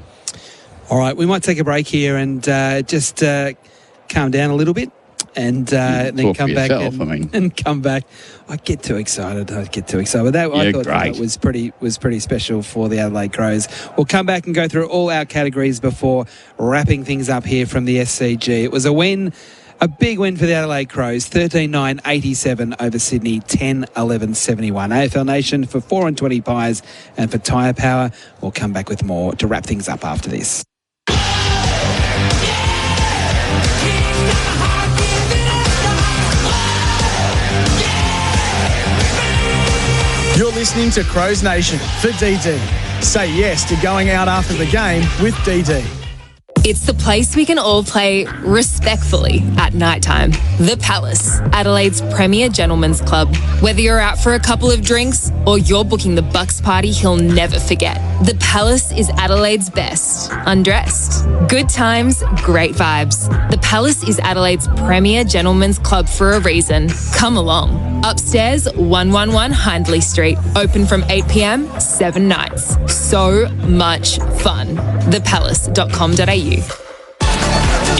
All right, we might take a break here and just calm down a little bit. And then come back and come back. I get too excited. But I thought that was pretty special for the Adelaide Crows. We'll come back and go through all our categories before wrapping things up here from the SCG. It was a win A big win for the Adelaide Crows, 13-9-87 over Sydney, 10-11-71. AFL Nation for 4 and 20 pies and for Tyre Power. We'll come back with more to wrap things up after this. You're listening to Crows Nation for DD. Say yes to going out after the game with DD. It's the place we can all play respectfully at nighttime. The Palace, Adelaide's premier gentlemen's club. Whether you're out for a couple of drinks or you're booking the Bucks party he'll never forget. The Palace is Adelaide's best. Undressed. Good times, great vibes. The Palace is Adelaide's premier gentlemen's club for a reason. Come along. Upstairs, 111 Hinkley Street. Open from 8 p.m, 7 nights. So much fun. thepalace.com.au.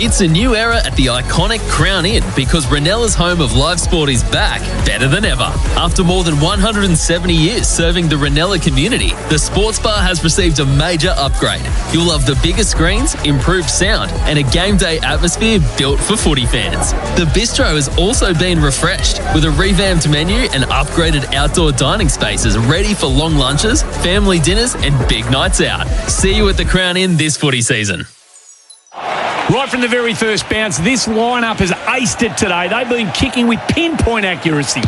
It's a new era at the iconic Crown Inn because Renella's home of live sport is back better than ever. After more than 170 years serving the Renella community, the sports bar has received a major upgrade. You'll love the bigger screens, improved sound, and a game day atmosphere built for footy fans. The bistro has also been refreshed with a revamped menu and upgraded outdoor dining spaces ready for long lunches, family dinners, and big nights out. See you at the Crown Inn this footy season. Right from the very first bounce, this lineup has aced it today. They've been kicking with pinpoint accuracy.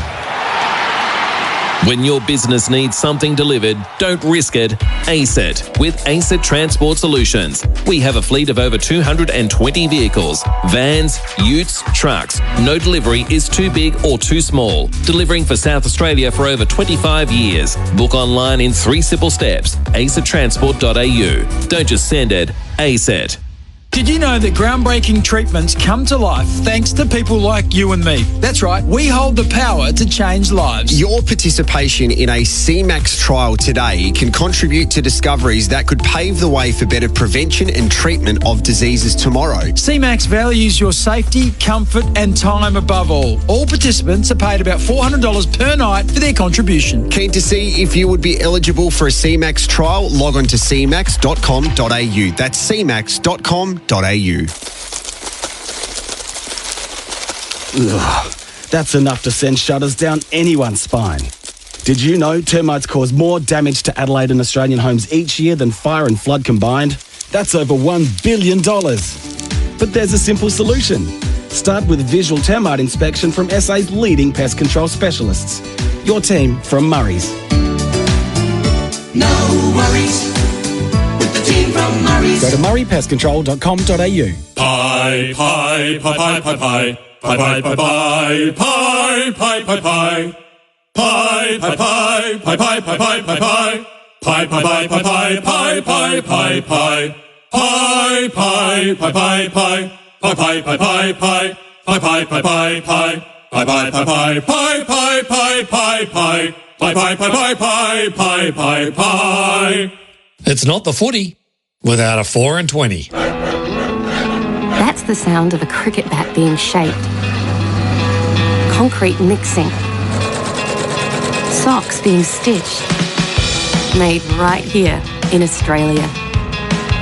When your business needs something delivered, don't risk it. ASET with ASET Transport Solutions. We have a fleet of over 220 vehicles, vans, utes, trucks. No delivery is too big or too small. Delivering for South Australia for over 25 years. Book online in 3 simple steps. asettransport.au. Don't just send it, ASET. Did you know that groundbreaking treatments come to life thanks to people like you and me? That's right, we hold the power to change lives. Your participation in a CMAX trial today can contribute to discoveries that could pave the way for better prevention and treatment of diseases tomorrow. CMAX values your safety, comfort and time above all. All participants are paid about $400 per night for their contribution. Keen to see if you would be eligible for a CMAX trial? Log on to cmax.com.au. That's cmax.com.au. Ugh, that's enough to send shudders down anyone's spine. Did you know termites cause more damage to Adelaide and Australian homes each year than fire and flood combined? That's over $1 billion. But there's a simple solution. Start with visual termite inspection from SA's leading pest control specialists. Your team from Murray's. No worries. Team from Murray's. Go to murraypestcontrol.com.au. Pie, pie, pie, pie, pie, pie. Pie, pie, pie, pie, pie, pie, pie, pie. Pie, pie, pie, pie, pie, pie, pie, pie, pie. Pie, pie, pie, pie, pie, pie, pie, pie. Pie, pie, pie, pie, pie. Pie, pie, pie, pie, pie. Pie, pie, pie, pie, pie. Pie, pie, pie, pie, pie, pie, pie, pie, pie. Pie, pie, pie, pie, pie, pie, pie. It's not the footy without a 4 and 20. That's the sound of a cricket bat being shaped. Concrete mixing. Socks being stitched. Made right here in Australia.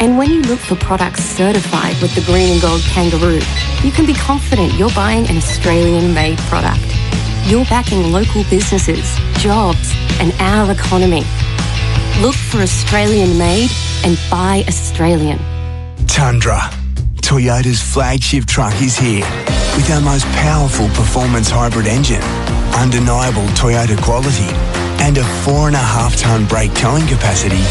And when you look for products certified with the green and gold kangaroo, you can be confident you're buying an Australian-made product. You're backing local businesses, jobs, and our economy. Look for Australian-made and buy Australian. Tundra, Toyota's flagship truck, is here with our most powerful performance hybrid engine, undeniable Toyota quality, and a 4.5-tonne brake towing capacity.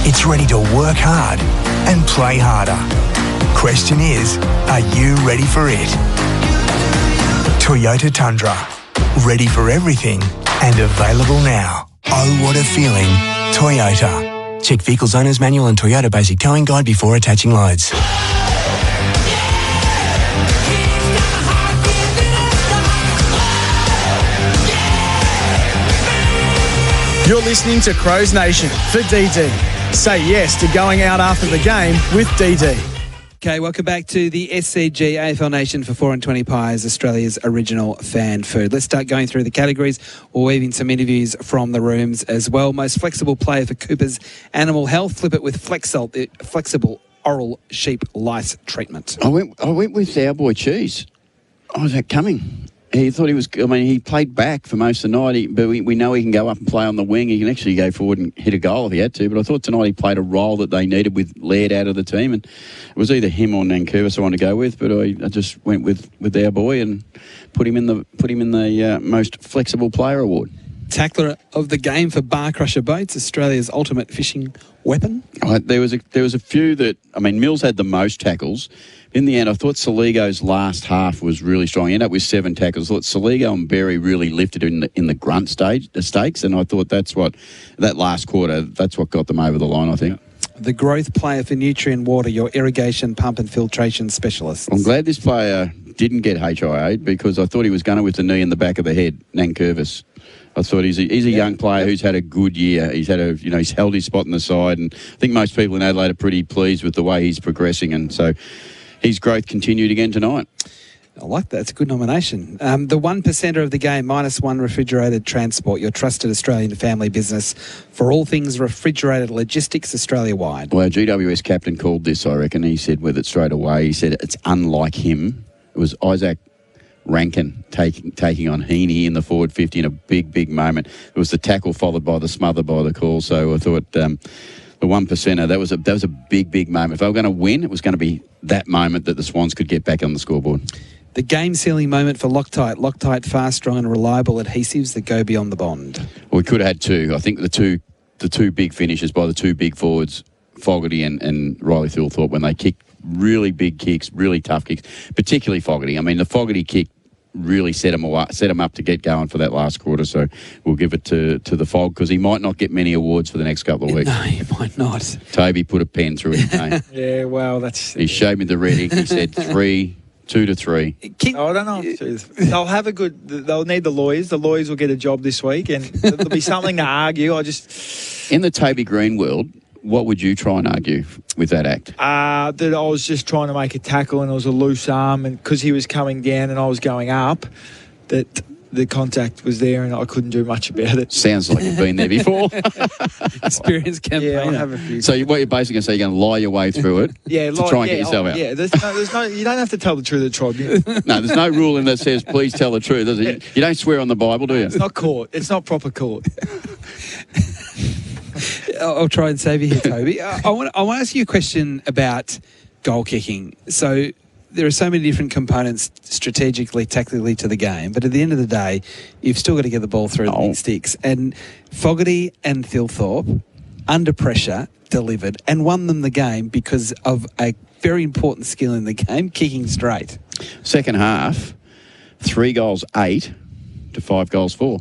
It's ready to work hard and play harder. Question is, are you ready for it? Toyota Tundra, ready for everything and available now. Oh, what a feeling. Toyota. Check Vehicles Owner's Manual and Toyota Basic Towing Guide before attaching loads. You're listening to Crows Nation for DD. Say yes to going out after the game with DD. Okay, welcome back to the SCG AFL Nation for 4 and 20 pies, Australia's original fan food. Let's start going through the categories. We're weaving some interviews from the rooms as well. Most flexible player for Cooper's Animal Health. Flip it with flexible oral sheep lice treatment. I went with our boy Cheese. Oh, is that coming? He thought he was. I mean, he played back for most of the night, but we know he can go up and play on the wing. He can actually go forward and hit a goal if he had to. But I thought tonight he played a role that they needed with Laird out of the team, and it was either him or Nankervis I wanted to go with. But I just went with our boy and put him in the most flexible player award. Tackler of the game for Bar Crusher Boats, Australia's ultimate fishing weapon. There was a few that, I mean, Mills had the most tackles. In the end, I thought Saligo's last half was really strong. He ended up with 7 tackles. I thought Saligo and Berry really lifted in the grunt stakes, and I thought that last quarter, that's what got them over the line, I think. The growth player for Nutrient Water, your irrigation pump and filtration specialist. I'm glad this player didn't get HIA because I thought he was going to with the knee in the back of the head, Nankervis. I thought he's a young player who's had a good year. He's held his spot in the side, and I think most people in Adelaide are pretty pleased with the way he's progressing, and so his growth continued again tonight. I like that. It's a good nomination. The 1%er of the game, -1 Refrigerated Transport, your trusted Australian family business for all things refrigerated logistics Australia-wide. Well, our GWS captain called this, I reckon. He said with it straight away. He said it's unlike him. It was Isaac Rankin taking on Heaney in the forward 50 in a big moment. It was the tackle followed by the smother by the call. So I thought the 1%er, that was a big moment. If they were going to win, it was going to be that moment that the Swans could get back on the scoreboard. The game-sealing moment for Loctite. Loctite, fast, strong and reliable adhesives that go beyond the bond. Well, we could have had 2. I think the two big finishes by the 2 big forwards, Fogarty and Riley Thilthorpe, when they kicked really big kicks, really tough kicks, particularly Fogarty. I mean, the Fogarty kick really set him up to get going for that last quarter. So we'll give it to the Fog because he might not get many awards for the next couple of weeks. No, he might not. Toby put a pen through his name. Yeah, well, that's... He showed me the red ink. He said 2 to 3. I don't know. They'll have a good... They'll need the lawyers. The lawyers will get a job this week and there'll be something to argue. In the Toby Greene world, what would you try and argue with that act? That I was just trying to make a tackle and it was a loose arm, and because he was coming down and I was going up, that the contact was there and I couldn't do much about it. Sounds like you've been there before. Experienced campaigner. Yeah, I have a few. So what you're basically going to say, you're going to lie your way through it to try and get yourself out. Yeah, there's no, you don't have to tell the truth at the tribunal. No, there's no rule in that says please tell the truth. You don't swear on the Bible, do you? It's not court. It's not proper court. I'll try and save you here, Toby. I want to ask you a question about goal kicking. So there are so many different components strategically, tactically to the game, but at the end of the day, you've still got to get the ball through the big sticks. And Fogarty and Thilthorpe, under pressure, delivered and won them the game because of a very important skill in the game, kicking straight. Second half, 3 goals 8 to 5 goals 4.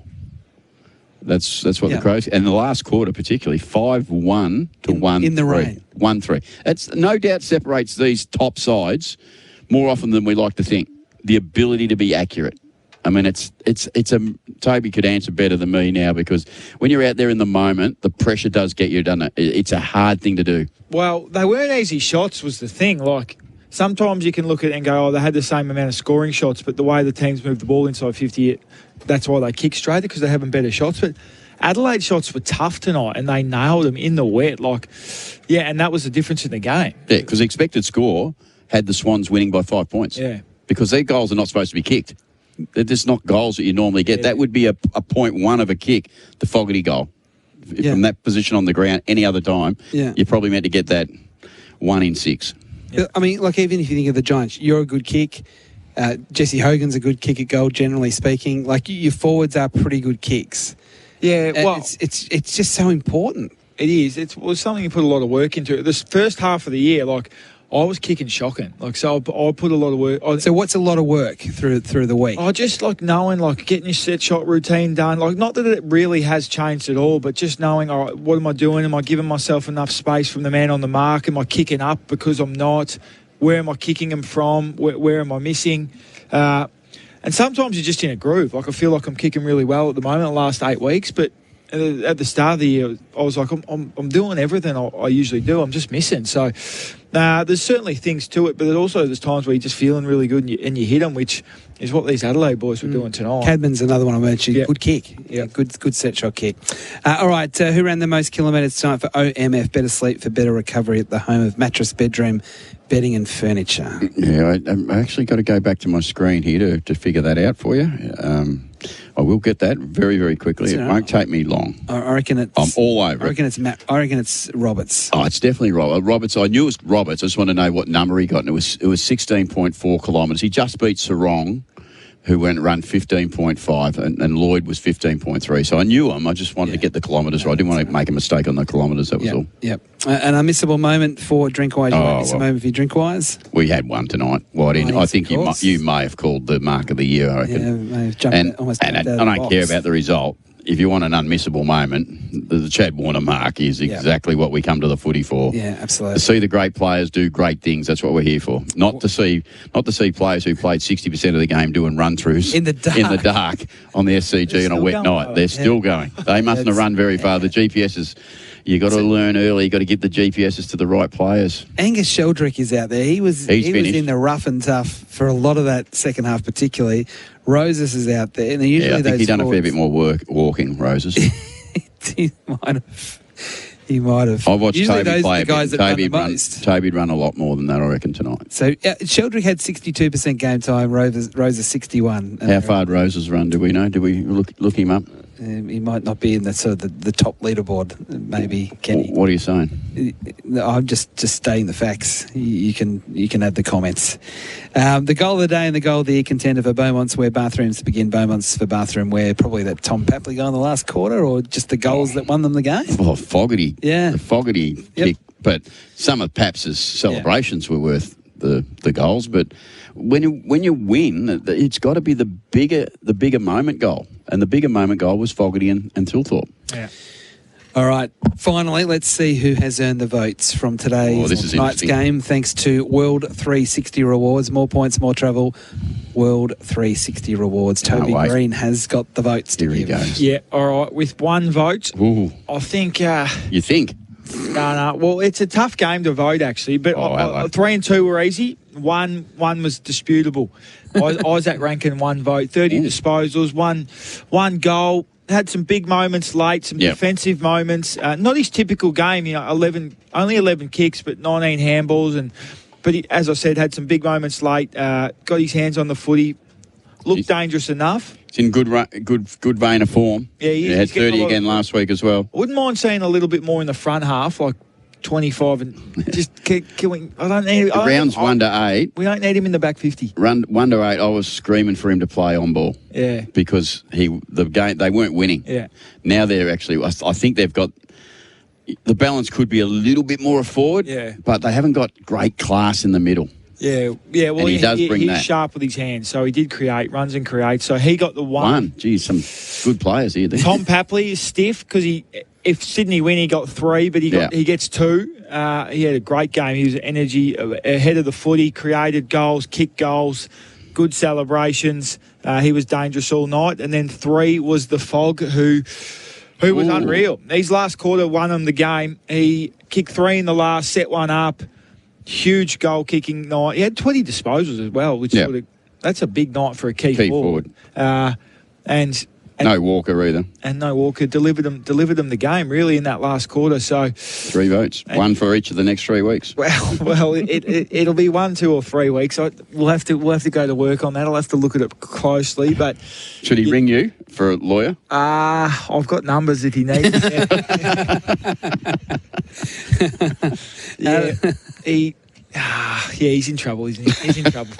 That's what the Crows... And the last quarter particularly, 5-1 to 1-3. In the rain. 1-3. It's no doubt separates these top sides more often than we like to think. The ability to be accurate. I mean, Toby could answer better than me now because when you're out there in the moment, the pressure does get you, doesn't it? It's a hard thing to do. Well, they weren't easy shots was the thing. Like, sometimes you can look at it and go, they had the same amount of scoring shots, but the way the teams moved the ball inside 50, that's why they kick straight, because they're having better shots. But Adelaide shots were tough tonight, and they nailed them in the wet. And that was the difference in the game. Yeah, because the expected score had the Swans winning by 5 points. Yeah. Because their goals are not supposed to be kicked. They're just not goals that you normally get. Yeah. That would be a 0.1 of a kick, the Fogarty goal. From that position on the ground any other time, you're probably meant to get that 1 in 6. Yeah. I mean, even if you think of the Giants, you're a good kick. Jesse Hogan's a good kick at goal, generally speaking. Your forwards are pretty good kicks. Yeah, well... It's just so important. It is. It was something you put a lot of work into. This first half of the year, I was kicking shocking. So I put a lot of work. So what's a lot of work through the week? Just knowing, getting your set shot routine done. Not that it really has changed at all, but just knowing, all right, what am I doing? Am I giving myself enough space from the man on the mark? Am I kicking up because I'm not? Where am I kicking them from? Where am I missing? And sometimes you're just in a groove. I feel like I'm kicking really well at the moment, the last 8 weeks, but at the start of the year, I was like, I'm doing everything I usually do. I'm just missing. So there's certainly things to it, but there's times where you're just feeling really good and you hit them, which is what these Adelaide boys were doing tonight. Cadman's another one I mentioned. Good kick. Yeah, good set shot kick. All right, who ran the most kilometres tonight for OMF? Better sleep for better recovery at the home of Mattress Bedroom bedding and furniture. Yeah, I actually got to go back to my screen here to figure that out for you. I will get that very, very quickly. It won't take me long. I reckon it's... I'm all over I reckon it's Roberts. Oh, it's definitely Roberts. I knew it was Roberts. I just want to know what number he got. And it was 16.4 kilometres. He just beat Sarong, who went run 15.5, and Lloyd was 15.3. So I knew him. I just wanted to get the kilometres right. I didn't want to make a mistake on the kilometres, that was all. Yep. An unmissable moment for Drinkwise. You might miss a moment for your Drinkwise? We had one tonight. I think you may have called the mark of the year, I reckon. Yeah, may have jumped almost and I don't care about the result. If you want an unmissable moment, the Chad Warner mark is exactly what we come to the footy for. Yeah, absolutely. To see the great players do great things, that's what we're here for. Not to see players who played 60% of the game doing run-throughs in the dark on the SCG on a wet night. They're still going. They mustn't have run very far. The GPSs, you got to learn early. You got to get the GPSs to the right players. Angus Sheldrick is out there. He was in the rough and tough for a lot of that second half, particularly. Roses is out there, and usually I think he's done a fair bit more work walking, Roses. He might have. I watched usually Toby play a bit. Toby'd run a lot more than that, I reckon, tonight. So Sheldrick had 62% game time. Roses 61. How far did Roses run? Do we know? Do we look him up? He might not be in the sort of the top leaderboard, maybe, Kenny. What are you saying? I'm just stating the facts. You can add the comments. The goal of the day and the goal of the year contender for Beaumont's Wear Bathrooms to begin. Beaumont's for bathroom wear, probably that Tom Papley goal in the last quarter, or just the goals that won them the game? Oh, Fogarty. Yeah. The Fogarty kick. But some of Paps's celebrations were worth the goals. But when you win, it's got to be the bigger moment goal. And the bigger moment goal was Fogarty and Thilthorpe. Yeah. All right. Finally, let's see who has earned the votes from tonight's game. Thanks to World 360 Rewards. More points, more travel. World 360 Rewards. Toby Greene has got the votes. Here he goes. Yeah, all right. With one vote, I think... you think? No. Well, it's a tough game to vote, actually. But 3 and 2 were easy. One was disputable. Isaac Rankin, 1 vote. 30 disposals, one goal. Had some big moments late, some defensive moments. Not his typical game. Only 11 kicks, but 19 handballs. But he, as I said, had some big moments late. Got his hands on the footy. Looked dangerous enough. He's in good vein of form. Yeah, he had 30 again last week as well. I wouldn't mind seeing a little bit more in the front half, like 25 and just killing. I don't need rounds 1 to 8. We don't need him in the back 50. Run 1 to 8. I was screaming for him to play on ball. Yeah, because they weren't winning. Yeah, now they're actually. I think they've got the balance could be a little bit more forward. Yeah, but they haven't got great class in the middle. Yeah. Well, and he does bring that. He's sharp with his hands, so he did runs and create. So he got the one. Geez, some good players here. Tom Papley is stiff because if Sydney win, he got 3, but he gets 2. He had a great game. He was energy ahead of the footy, created goals, kicked goals, good celebrations. He was dangerous all night. And then 3 was the Fog, who was unreal. His last quarter won him the game. He kicked 3 in the last, set one up. Huge goal-kicking night. He had 20 disposals as well, which that's a big night for a key forward. And no Walker either. And no Walker delivered them the game really in that last quarter. So 3 votes, 1 for each of the next 3 weeks. Well, it'll be 1, 2, or 3 weeks. We'll have to go to work on that. I'll have to look at it closely. But should he ring you for a lawyer? I've got numbers if he needs. He's in trouble, isn't he? He's in trouble.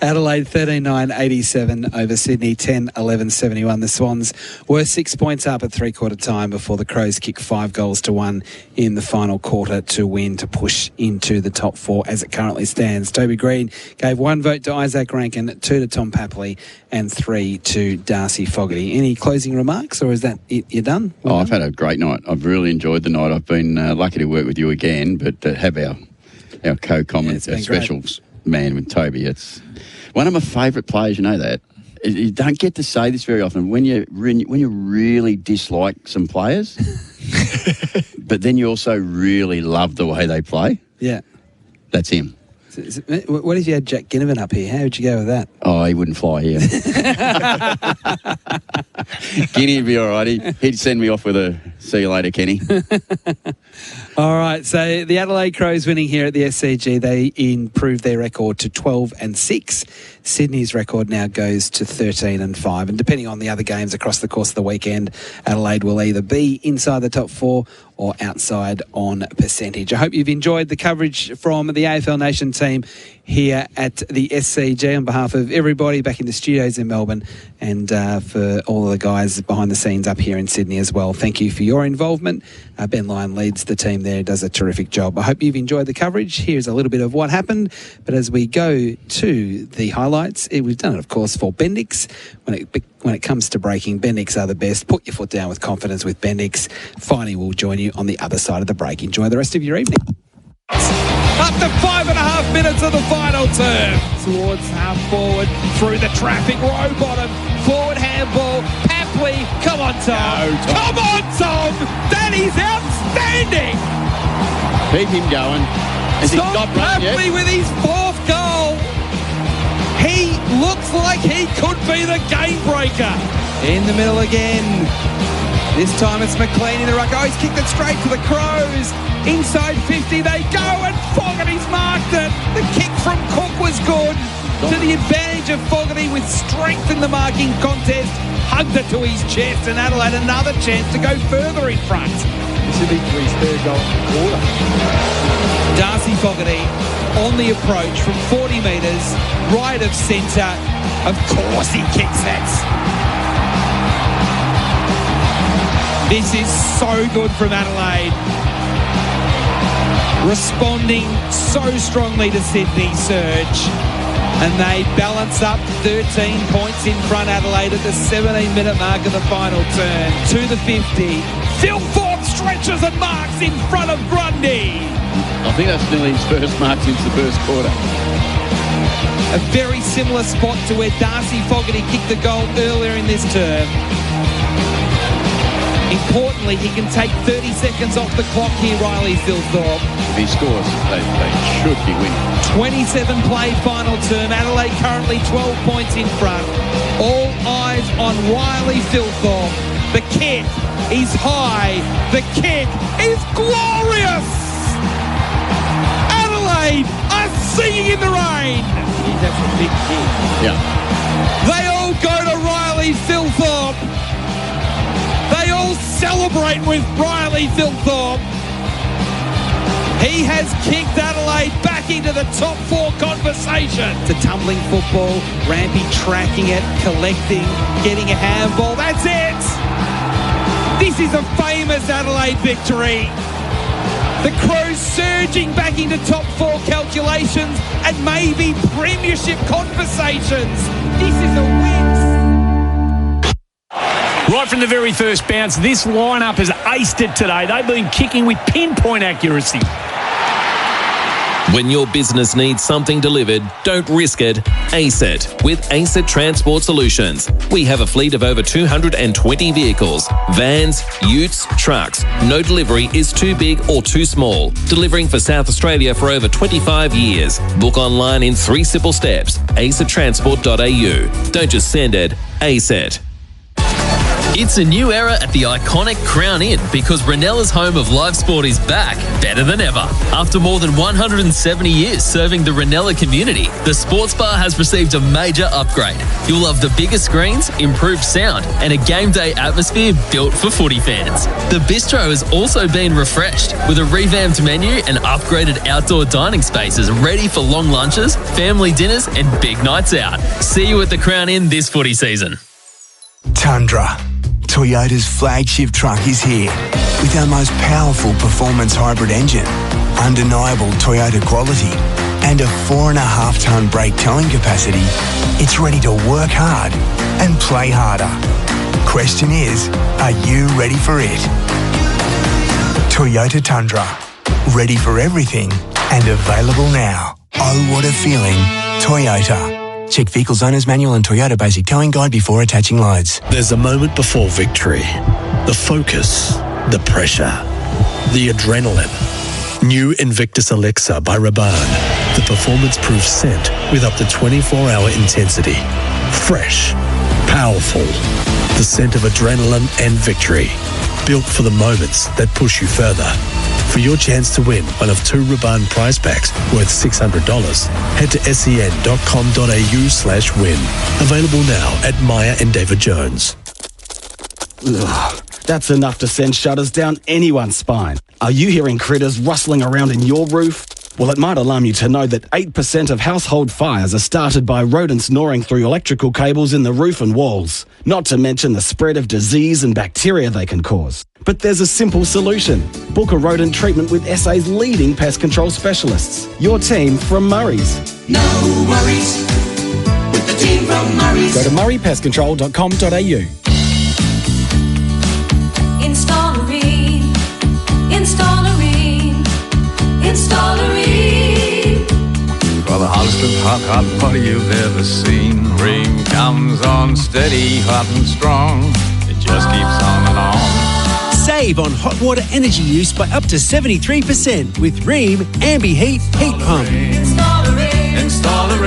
Adelaide 13-9-87 over Sydney 10-11-71. The Swans were 6 points up at three-quarter time before the Crows kicked 5 goals to 1 in the final quarter to win, to push into the top 4 as it currently stands. Toby Greene gave 1 vote to Isaac Rankin, 2 to Tom Papley and 3 to Darcy Fogarty. Any closing remarks, or is that it? You're done? I've had a great night. I've really enjoyed the night. I've been lucky to work with you again, but have our co-comment, special man with Toby. It's one of my favourite players, you know that. You don't get to say this very often. When you really dislike some players, but then you also really love the way they play. Yeah. That's him. What if you had Jack Ginnivan up here? How would you go with that? Oh, he wouldn't fly here. Guinea would be all right. He'd send me off with a See you later, Kenny. All right, so the Adelaide Crows winning here at the SCG, they improved their record to 12-6. Sydney's record now goes to 13-5. And depending on the other games across the course of the weekend, Adelaide will either be inside the top four or outside on percentage. I hope you've enjoyed the coverage from the AFL Nation team here at the SCG on behalf of everybody back in the studios in Melbourne and for all of the guys behind the scenes up here in Sydney as well. Thank you for your involvement. Ben Lyon leads the team there, does a terrific job. I hope you've enjoyed the coverage. Here's a little bit of what happened. But as we go to the highlights, we've done it, of course, for Bendix. When it comes to breaking, Bendix are the best. Put your foot down with confidence with Bendix. Finally, we'll join you on the other side of the break. Enjoy the rest of your evening. Up to 5.5 minutes of the final term. Towards half forward, through the traffic, row bottom, forward handball, Papley, come on Tom. Come on Tom! That is outstanding! Keep him going. Tom Papley with his fourth goal. He looks like he could be the game breaker. In the middle again. This time it's McLean in the ruck. Oh, he's kicked it straight to the Crows. Inside 50 they go and Fogarty's marked it. The kick from Cook was good. To the advantage of Fogarty with strength in the marking contest. Hugged it to his chest and Adelaide another chance to go further in front. This will be his third goal in the quarter. Darcy Fogarty on the approach from 40 metres, right of centre. Of course he kicks that. This is so good from Adelaide. Responding so strongly to Sydney's surge. And they balance up 13 points in front, Adelaide, at the 17-minute mark of the final turn. To the 50. Philthorpe stretches and marks in front of Grundy. I think that's nearly his first mark since the first quarter. A very similar spot to where Darcy Fogarty kicked the goal earlier in this term. Importantly, he can take 30 seconds off the clock here, Riley Philthorpe. If he scores, they should be winning. 27 play final term. Adelaide currently 12 points in front. All eyes on Riley Philthorpe. The kick is high. The kick is glorious. Adelaide are singing in the rain. That's a big kick. Yeah. They all go to Riley Philthorpe. They all celebrate with Riley Philthorpe. He has kicked Adelaide back into the top four conversation. It's a tumbling football. Rampy tracking it, collecting, getting a handball. That's it. This is a famous Adelaide victory. The Crows surging back into top four calculations and maybe premiership conversations. This is a win. Right from the very first bounce, this lineup has aced it today. They've been kicking with pinpoint accuracy. When your business needs something delivered, don't risk it. ASET with ASET Transport Solutions. We have a fleet of over 220 vehicles, vans, utes, trucks. No delivery is too big or too small. Delivering for South Australia for over 25 years. Book online in 3 simple steps. asettransport.au. Don't just send it, ASET. It's a new era at the iconic Crown Inn because Renella's home of live sport is back, better than ever. After more than 170 years serving the Renella community, the sports bar has received a major upgrade. You'll love the bigger screens, improved sound, and a game day atmosphere built for footy fans. The bistro has also been refreshed with a revamped menu and upgraded outdoor dining spaces ready for long lunches, family dinners, and big nights out. See you at the Crown Inn this footy season. Tundra. Toyota's flagship truck is here with our most powerful performance hybrid engine, undeniable Toyota quality, and a 4.5-tonne brake towing capacity. It's ready to work hard and play harder. Question is, are you ready for it? Toyota Tundra. Ready for everything and available now. Oh, what a feeling. Toyota. Check Vehicles Owner's Manual and Toyota Basic Towing Guide before attaching loads. There's a moment before victory. The focus, the pressure, the adrenaline. New Invictus Alexa by Rabanne. The performance-proof scent with up to 24-hour intensity. Fresh, powerful, the scent of adrenaline and victory. Built for the moments that push you further. For your chance to win one of 2 Raban prize packs worth $600, head to sen.com.au/win. Available now at Myer and David Jones. Ugh, that's enough to send shudders down anyone's spine. Are you hearing critters rustling around in your roof? Well, it might alarm you to know that 8% of household fires are started by rodents gnawing through electrical cables in the roof and walls, not to mention the spread of disease and bacteria they can cause. But there's a simple solution. Book a rodent treatment with SA's leading pest control specialists. Your team from Murray's. No worries with the team from Murray's. Go to murraypestcontrol.com.au. Installerine, Installerine, Installerine. For the hottest hot party you've ever seen. Ream comes on steady, hot and strong. It just keeps on and on. Save on hot water energy use by up to 73% with Ream Ambi Heat Heat Pump. Installerine.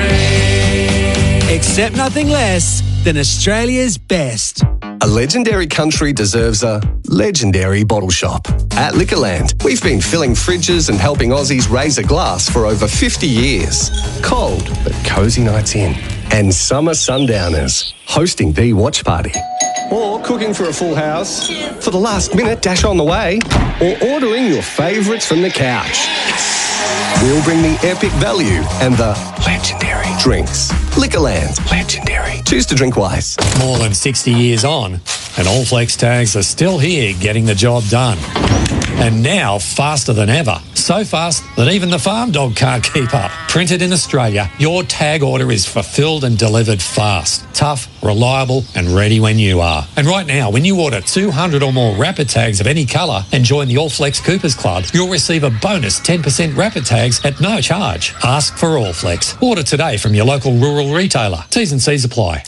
Accept nothing less than Australia's best. A legendary country deserves a legendary bottle shop. At Liquorland, we've been filling fridges and helping Aussies raise a glass for over 50 years. Cold but cosy nights in. And summer sundowners hosting the watch party. Or cooking for a full house, for the last minute dash on the way, or ordering your favourites from the couch. We'll bring the epic value and the legendary drinks. Liquorland, legendary. Choose to drink wise. More than 60 years on, and all flex tags are still here getting the job done. And now faster than ever. So fast that even the farm dog can't keep up. Printed in Australia, your tag order is fulfilled and delivered fast. Tough, reliable and ready when you are. And right now, when you order 200 or more Rapid Tags of any colour and join the All Flex Coopers Club, you'll receive a bonus 10% Rapid Tags at no charge. Ask for All Flex. Order today from your local rural retailer. T's and C's apply.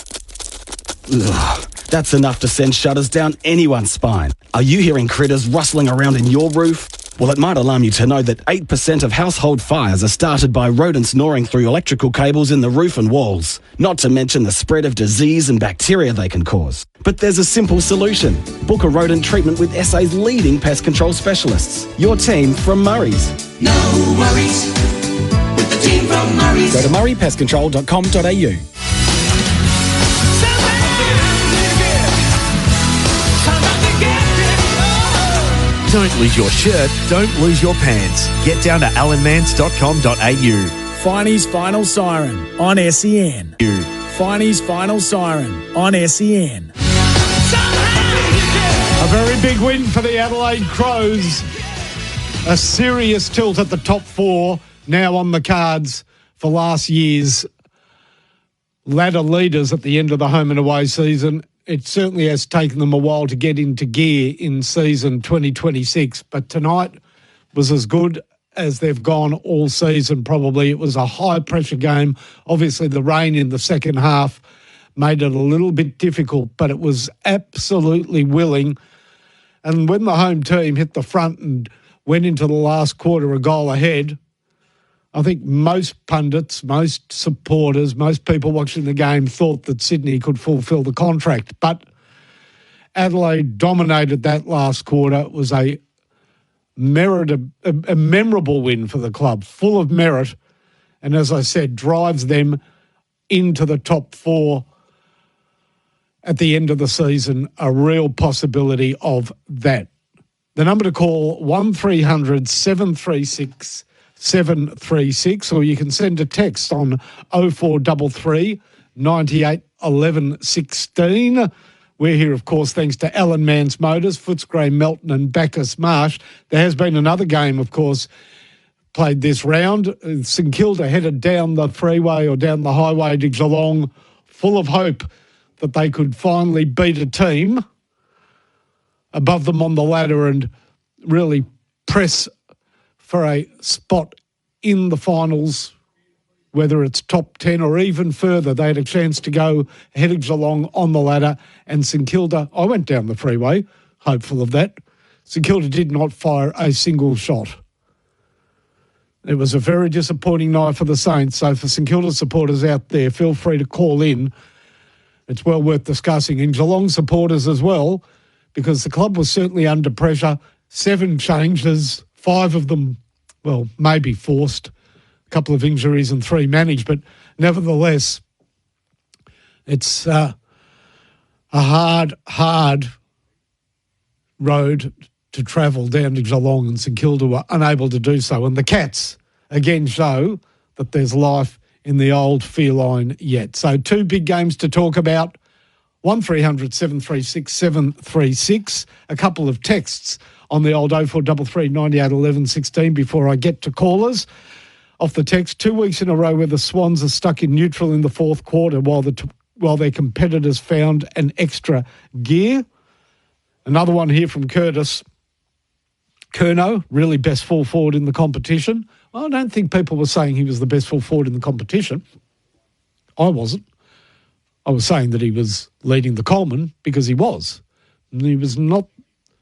Ugh, that's enough to send shudders down anyone's spine. Are you hearing critters rustling around in your roof? Well, it might alarm you to know that 8% of household fires are started by rodents gnawing through electrical cables in the roof and walls, not to mention the spread of disease and bacteria they can cause. But there's a simple solution. Book a rodent treatment with SA's leading pest control specialists. Your team from Murray's. No worries with the team from Murray's. Go to murraypestcontrol.com.au. Don't lose your shirt, don't lose your pants. Get down to alanmans.com.au. Finey's Final Siren on SEN. Finey's Final Siren on SEN. A very big win for the Adelaide Crows. A serious tilt at the top 4 now on the cards for last year's ladder leaders at the end of the home and away season. It certainly has taken them a while to get into gear in season 2026, but tonight was as good as they've gone all season probably. It was a high-pressure game. Obviously, the rain in the second half made it a little bit difficult, but it was absolutely willing. And when the home team hit the front and went into the last quarter a goal ahead, I think most pundits, most supporters, most people watching the game thought that Sydney could fulfil the contract. But Adelaide dominated that last quarter. It was a memorable win for the club, full of merit. And as I said, drives them into the top 4 at the end of the season, a real possibility of that. The number to call, 1300 736 736, or you can send a text on 0433 98 11 16. We're here, of course, thanks to Alan Mans Motors, Footscray, Melton and Bacchus Marsh. There has been another game, of course, played this round. St Kilda headed down the freeway or down the highway to Geelong, full of hope that they could finally beat a team above them on the ladder and really press for a spot in the finals, whether it's top 10 or even further. They had a chance to go ahead of Geelong on the ladder, and St Kilda, I went down the freeway, hopeful of that. St Kilda did not fire a single shot. It was a very disappointing night for the Saints, so for St Kilda supporters out there, feel free to call in it's well worth discussing. And Geelong supporters as well, because the club was certainly under pressure. 7 changes, 5 of them, well, maybe forced, a couple of injuries and 3 managed, but nevertheless, it's a hard road to travel down to Geelong, and St Kilda were unable to do so. And the Cats, again, show that there's life in the old feline yet. So 2 big games to talk about. 1300 736 736. A couple of texts on the old 0433 98 11 16 before I get to callers. Off the text, 2 weeks in a row where the Swans are stuck in neutral in the fourth quarter while their competitors found an extra gear. Another one here from Curtis. Curnow, really best full forward in the competition. I don't think people were saying he was the best full forward in the competition. I wasn't. I was saying that he was leading the Coleman because he was. And he was not.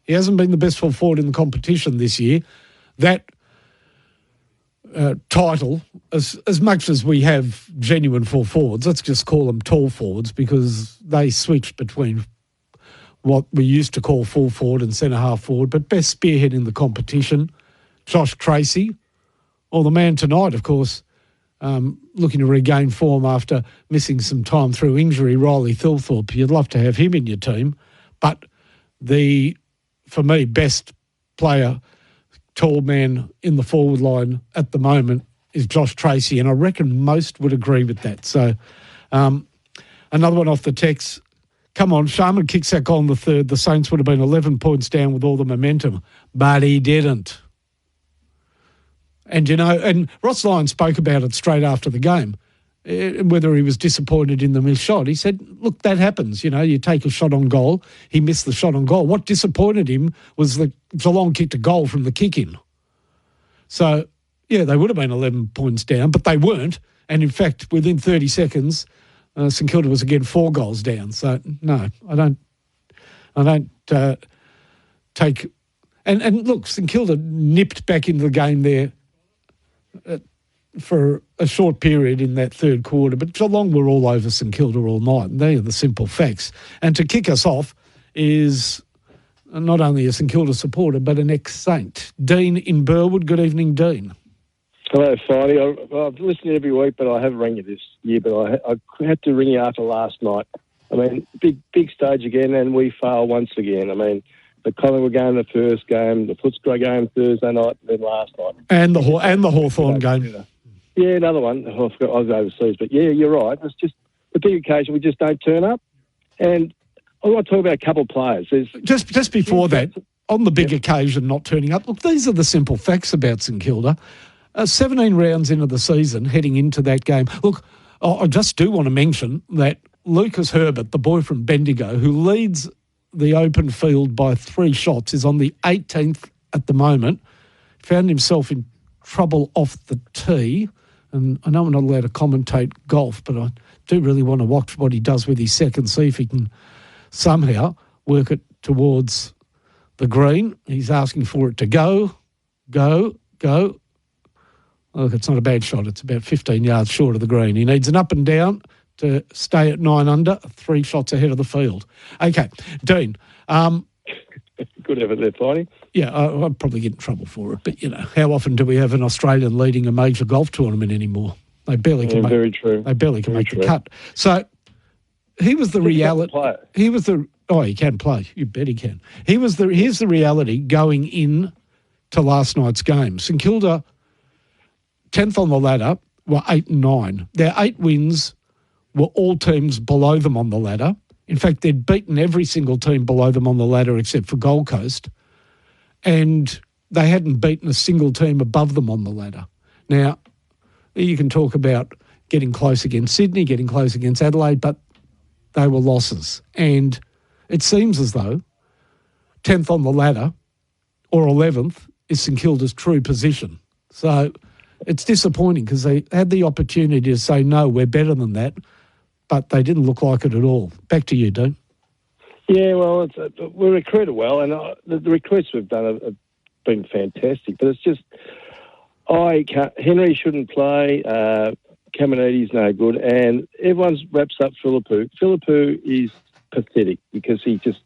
He hasn't been the best full forward in the competition this year. That title, as much as we have genuine full forwards, let's just call them tall forwards because they switched between what we used to call full forward and centre-half forward, but best spearhead in the competition, Josh Tracy, or the man tonight, of course, looking to regain form after missing some time through injury, Riley Thilthorpe. You'd love to have him in your team, but for me, best player, tall man in the forward line at the moment is Josh Tracy, and I reckon most would agree with that. So another one off the text. Come on, Sharman kicks that goal in the third. The Saints would have been 11 points down with all the momentum, but he didn't. And, and Ross Lyon spoke about it straight after the game, whether he was disappointed in the missed shot. He said, look, that happens. You take a shot on goal. He missed the shot on goal. What disappointed him was that Geelong kicked a goal from the kick-in. So, yeah, they would have been 11 points down, but they weren't. And, in fact, within 30 seconds, St Kilda was again 4 goals down. So, no, I don't take... And look, St Kilda nipped back into the game there for a short period in that third quarter, but Geelong were all over St Kilda all night, and they are the simple facts. And to kick us off is not only a St Kilda supporter, but an ex-Saint. Dean in Burwood. Good evening, Dean. Hello, Friday. I've listened every week, but I haven't rang you this year, but I had to ring you after last night. I mean, big stage again, and we fail once again. I mean, the Collingwood game, the first game, the Footscray game Thursday night, and then last night. And the Hawthorn game. Yeah, another one. I was overseas, but yeah, you're right. It's just the big occasion. We just don't turn up. And I want to talk about a couple of players. Just before that, on the big occasion not turning up, look, these are the simple facts about St Kilda. 17 rounds into the season, heading into that game. Look, I just do want to mention that Lucas Herbert, the boy from Bendigo, who leads the open field by 3 shots, is on the 18th at the moment. Found himself in trouble off the tee. And I know I'm not allowed to commentate golf, but I do really want to watch what he does with his second, see if he can somehow work it towards the green. He's asking for it to go. Look, it's not a bad shot. It's about 15 yards short of the green. He needs an up and down to stay at 9 under, 3 shots ahead of the field. Okay, Dean. Good effort there, Fighting. Yeah, I'll probably get in trouble for it, but, how often do we have an Australian leading a major golf tournament anymore? They barely can make, very true. They barely can make the cut. So he was the reality. He was the... Oh, he can play. You bet he can. Here's the reality going in to last night's game. St Kilda, 10th on the ladder, were 8 and 9. Their 8 wins were all teams below them on the ladder. In fact, they'd beaten every single team below them on the ladder except for Gold Coast, and they hadn't beaten a single team above them on the ladder. Now, you can talk about getting close against Sydney, getting close against Adelaide, but they were losses. And it seems as though 10th on the ladder or 11th is St Kilda's true position. So it's disappointing because they had the opportunity to say, no, we're better than that, but they didn't look like it at all. Back to you, Dean. Yeah, well, we recruited well, and the recruits we've done have been fantastic. But it's just, Henry shouldn't play. Caminiti's no good, and everyone's wraps up Philippou. Philippou is pathetic because he just,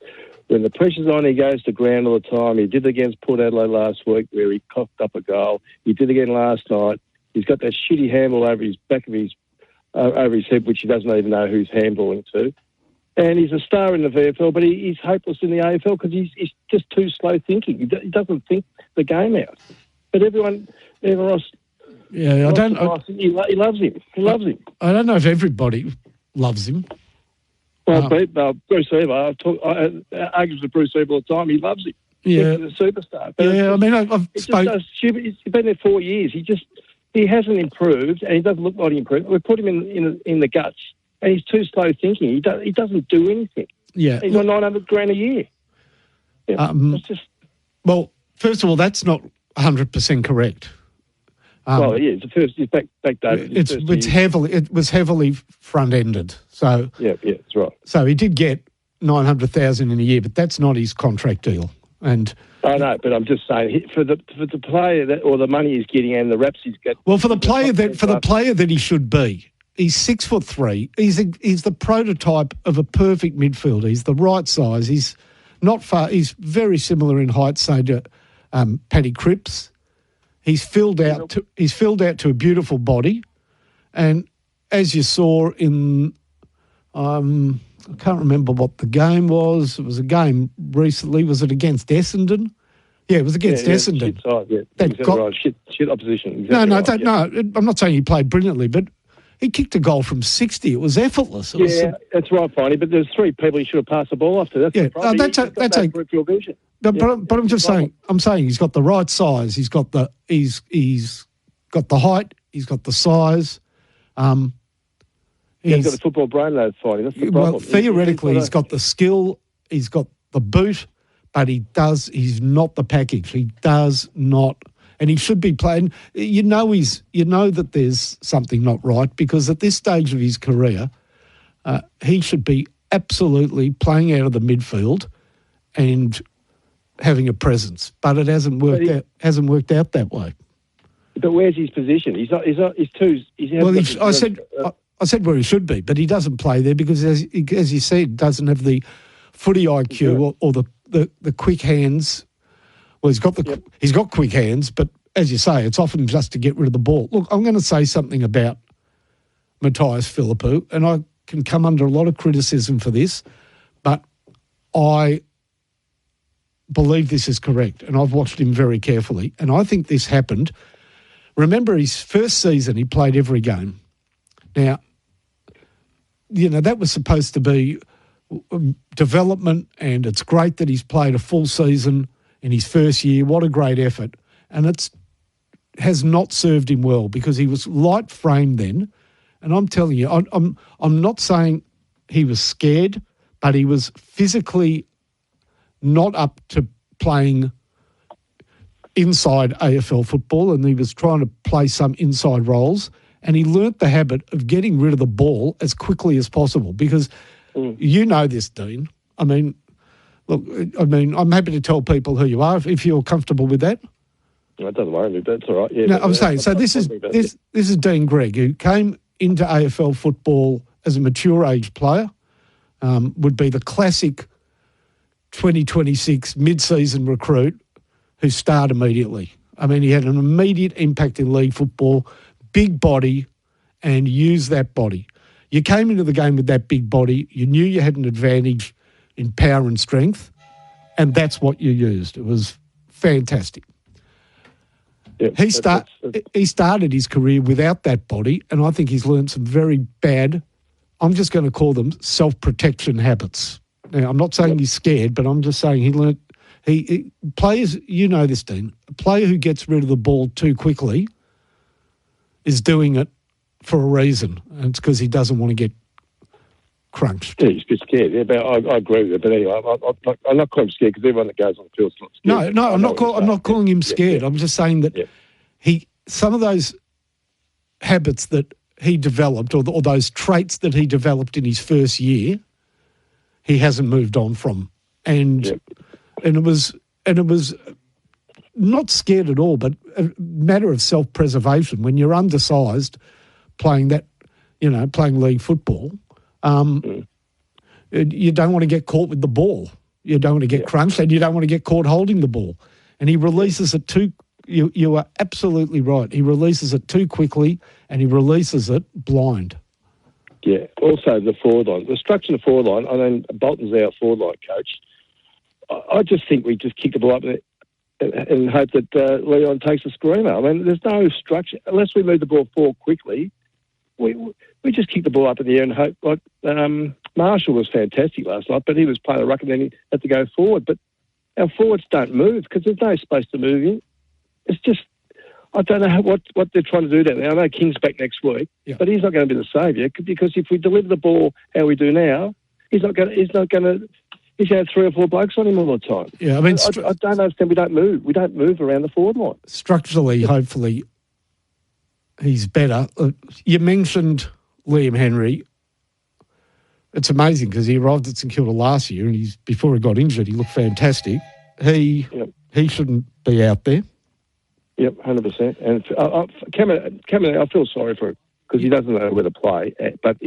when the pressure's on, he goes to ground all the time. He did it against Port Adelaide last week where he cocked up a goal. He did it again last night. He's got that shitty handball over his back of his over his head, which he doesn't even know who's handballing to. And he's a star in the VFL, but he's hopeless in the AFL because he's just too slow thinking. He doesn't think the game out. But everyone else, he loves him. He loves him. I don't know if everybody loves him. Well, Bruce Evans, I argue with Bruce Evans all the time. He loves him. Yeah, he's a superstar. But yeah, I mean, I've spoken. He's been there 4 years. He hasn't improved, and he doesn't look like he improved. We put him in the guts, and he's too slow thinking. He doesn't do anything. Yeah, he's on $900,000 a year. Yeah, well, first of all, that's not 100% correct. Well, yeah, it's the first. It's backdated. It was heavily front ended. So yeah, that's right. So he did get $900,000 in a year, but that's not his contract deal. And I know, but I'm just saying for the player or the money he's getting and the reps he's getting. Well, for the player that he should be, he's 6'3". He's the prototype of a perfect midfielder. He's the right size. He's not far. He's very similar in height, say to Paddy Cripps. He's filled out to a beautiful body, and as you saw in, I can't remember what the game was. It was a game recently. Was it against Essendon? Yeah, it was against Essendon. Shit side, yeah. Shit opposition. Exactly no. I'm not saying he played brilliantly, but he kicked a goal from 60. It was effortless. That's right, Finey. But there's three people he should have passed the ball off to. That's the problem. That's a peripheral vision. But I'm just saying. I'm saying he's got the right size. He's got the height. He's got the size. He's got the football brain, though, Finey. That's the problem. Well, theoretically, he's got the skill. He's got the boot, but he's not the package. He does not. And he should be playing. You know that there's something not right because at this stage of his career, he should be absolutely playing out of the midfield and having a presence. But it hasn't worked out that way. But where's his position? He's not. He's too. I said where he should be, but he doesn't play there because, as you said, doesn't have the footy IQ or the quick hands. Well, he's got quick hands, but as you say, it's often just to get rid of the ball. Look, I'm going to say something about Matthias Philippou, and I can come under a lot of criticism for this, but I believe this is correct, and I've watched him very carefully, and I think this happened. Remember his first season, he played every game. Now, that was supposed to be development, and it's great that he's played a full season in his first year. What a great effort. And it has not served him well because he was light framed then. And I'm telling you, I'm not saying he was scared, but he was physically not up to playing inside AFL football, and he was trying to play some inside roles. And he learnt the habit of getting rid of the ball as quickly as possible because you know this, Dean. I mean, look, I'm happy to tell people who you are if you're comfortable with that. No, it doesn't worry me, but that's all right. Yeah, no, I'm saying, so this is Dean Gregg, who came into AFL football as a mature age player, would be the classic 2026 mid-season recruit who starred immediately. I mean, he had an immediate impact in league football, big body, and used that body. You came into the game with that big body. You knew you had an advantage in power and strength, and that's what you used. It was fantastic. Yeah, he started his career without that body, and I think he's learned some very bad, I'm just going to call them self-protection habits. Now, I'm not saying he's scared, but I'm just saying he learned. Players, you know this, Dean, a player who gets rid of the ball too quickly is doing it for a reason, and it's because he doesn't want to get crunched. Yeah, he's a bit scared. Yeah, but I agree with it. But anyway, I'm not calling him scared because everyone that goes on the field's not scared. No, I'm not calling him scared. I'm just saying that some of those habits that he developed or those traits that he developed in his first year, he hasn't moved on from. And it was not scared at all, but a matter of self-preservation. When you're undersized, playing that, playing league football, you don't want to get caught with the ball. You don't want to get crunched, and you don't want to get caught holding the ball. And he releases it too. You are absolutely right. He releases it too quickly, and he releases it blind. Yeah. Also, the forward line, the structure of the forward line. I mean, Bolton's our forward line coach. I just think we just kick the ball up and hope that Leon takes a screamer. I mean, there's no structure unless we move the ball forward quickly. We just kick the ball up in the air and hope. Like Marshall was fantastic last night, but he was playing a ruck and then he had to go forward. But our forwards don't move because there's no space to move in. It's just, I don't know what they're trying to do down there. I know King's back next week, but he's not going to be the saviour because if we deliver the ball how we do now, he's going to have 3 or 4 blokes on him all the time. Yeah, I mean, I don't understand. We don't move. We don't move around the forward line. Structurally, hopefully, he's better. You mentioned Liam Henry. It's amazing because he arrived at St Kilda last year, and before he got injured, he looked fantastic. He shouldn't be out there. Yep, 100%. And Cameron, I feel sorry for him because he doesn't know where to play, but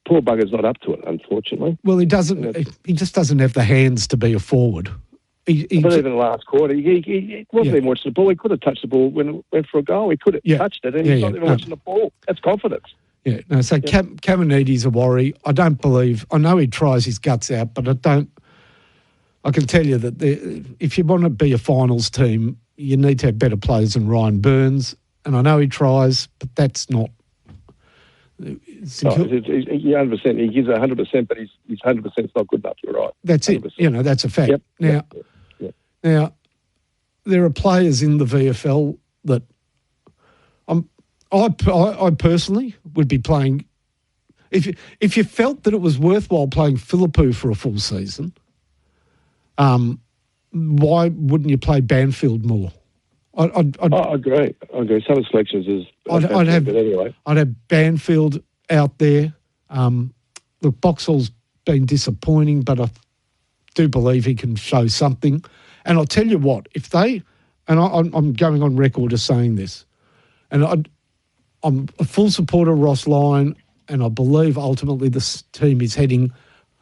poor bugger's not up to it, unfortunately. Well, he doesn't. He just doesn't have the hands to be a forward. But even the last quarter, he wasn't even watching the ball. He could have touched the ball when it went for a goal. He could have touched it, and he's not even watching the ball. That's confidence. Yeah, no, so Caminiti's a worry. I know he tries his guts out, but I can tell you that if you want to be a finals team, you need to have better players than Ryan Burns. And I know he tries, but that's not... He's 100%. He gives 100%, but his 100% is not good enough. You're right. That's 100%. It. That's a fact. Yep. Now, there are players in the VFL that I personally would be playing. If you felt that it was worthwhile playing Philippou for a full season, why wouldn't you play Banfield more? I agree. Some of the selections is... I'd have Banfield out there. Look, Boxall's been disappointing, but I do believe he can show something. And I'll tell you what, if they... And I'm going on record as saying this, and I'm a full supporter of Ross Lyon, and I believe ultimately this team is heading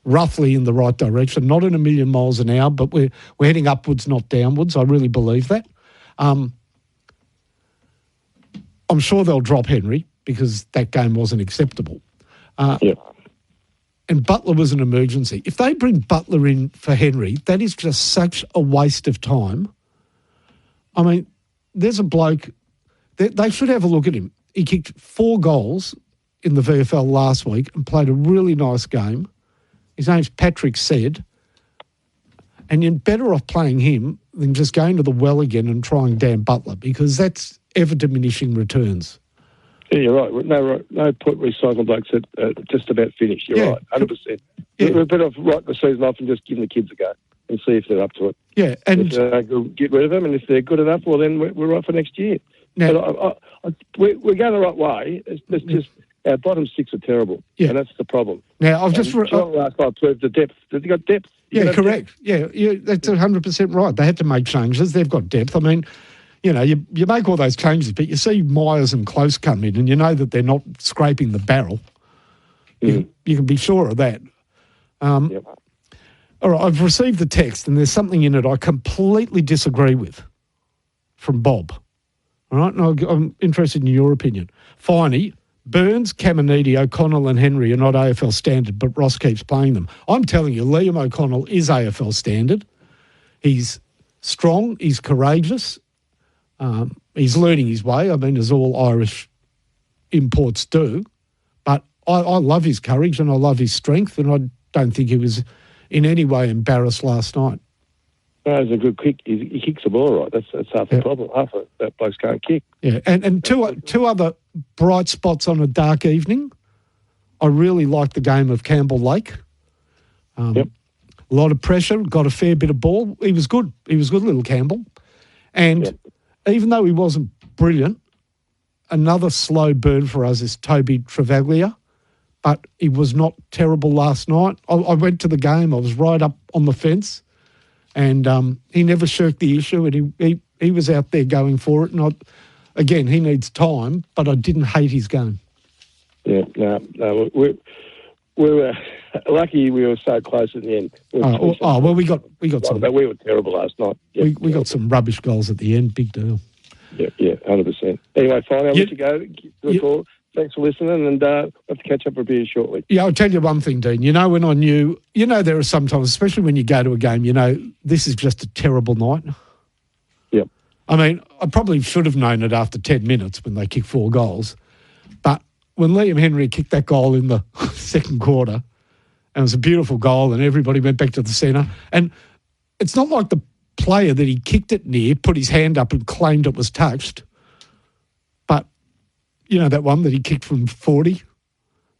roughly in the right direction, not in a million miles an hour, but we're heading upwards, not downwards. I really believe that. I'm sure they'll drop Henry because that game wasn't acceptable. And Butler was an emergency. If they bring Butler in for Henry, that is just such a waste of time. I mean, there's a bloke, they should have a look at him. He kicked 4 goals in the VFL last week and played a really nice game. His name's Patrick Said. And you're better off playing him than just going to the well again and trying Dan Butler because that's ever diminishing returns. Yeah, you're right. No point recycling blokes at just about finished. You're right, 100%. Yeah. We're better off writing the season off and just giving the kids a go and see if they're up to it. Yeah, and get rid of them, and if they're good enough, well, then we're right for next year. Now, we're going the right way. It's just our bottom 6 are terrible, and that's the problem. Now, I've just... last night proved the depth. They got depth. Yeah, correct. Depth. Yeah, that's 100% right. They had to make changes. They've got depth. I mean, you make all those changes, but you see Myers and Close come in, and you know that they're not scraping the barrel. You can be sure of that. All right, I've received the text, and there's something in it I completely disagree with from Bob. All right, and I'm interested in your opinion. Finey, Burns, Caminiti, O'Connell and Henry are not AFL standard, but Ross keeps playing them. I'm telling you, Liam O'Connell is AFL standard. He's strong, he's courageous, he's learning his way. I mean, as all Irish imports do. But I love his courage and I love his strength, and I don't think he was in any way embarrassed last night. No, he's a good kick. He kicks the ball right. That's half the problem. Half of that bloke's can't kick. Yeah, and two other bright spots on a dark evening. I really liked the game of Campbell Lake. A lot of pressure, got a fair bit of ball. He was good. He was good, little Campbell. And even though he wasn't brilliant, another slow burn for us is Toby Travaglia. But he was not terrible last night. I went to the game. I was right up on the fence. And he never shirked the issue, and he was out there going for it. And again, he needs time, but I didn't hate his game. Yeah, no, we were lucky. We were so close at the end. We got some. But we were terrible last night. Yeah, we got some rubbish goals at the end. Big deal. Yeah, 100%. Anyway, finally, I'll let you go. Good call. Thanks for listening, and I'll have to catch up for a beer shortly. Yeah, I'll tell you one thing, Dean. When I knew, there are sometimes, especially when you go to a game, this is just a terrible night. Yep. I mean, I probably should have known it after 10 minutes when they kicked 4 goals. But when Liam Henry kicked that goal in the second quarter, and it was a beautiful goal, and everybody went back to the centre, and it's not like the player that he kicked it near put his hand up and claimed it was touched. But that one that he kicked from 40,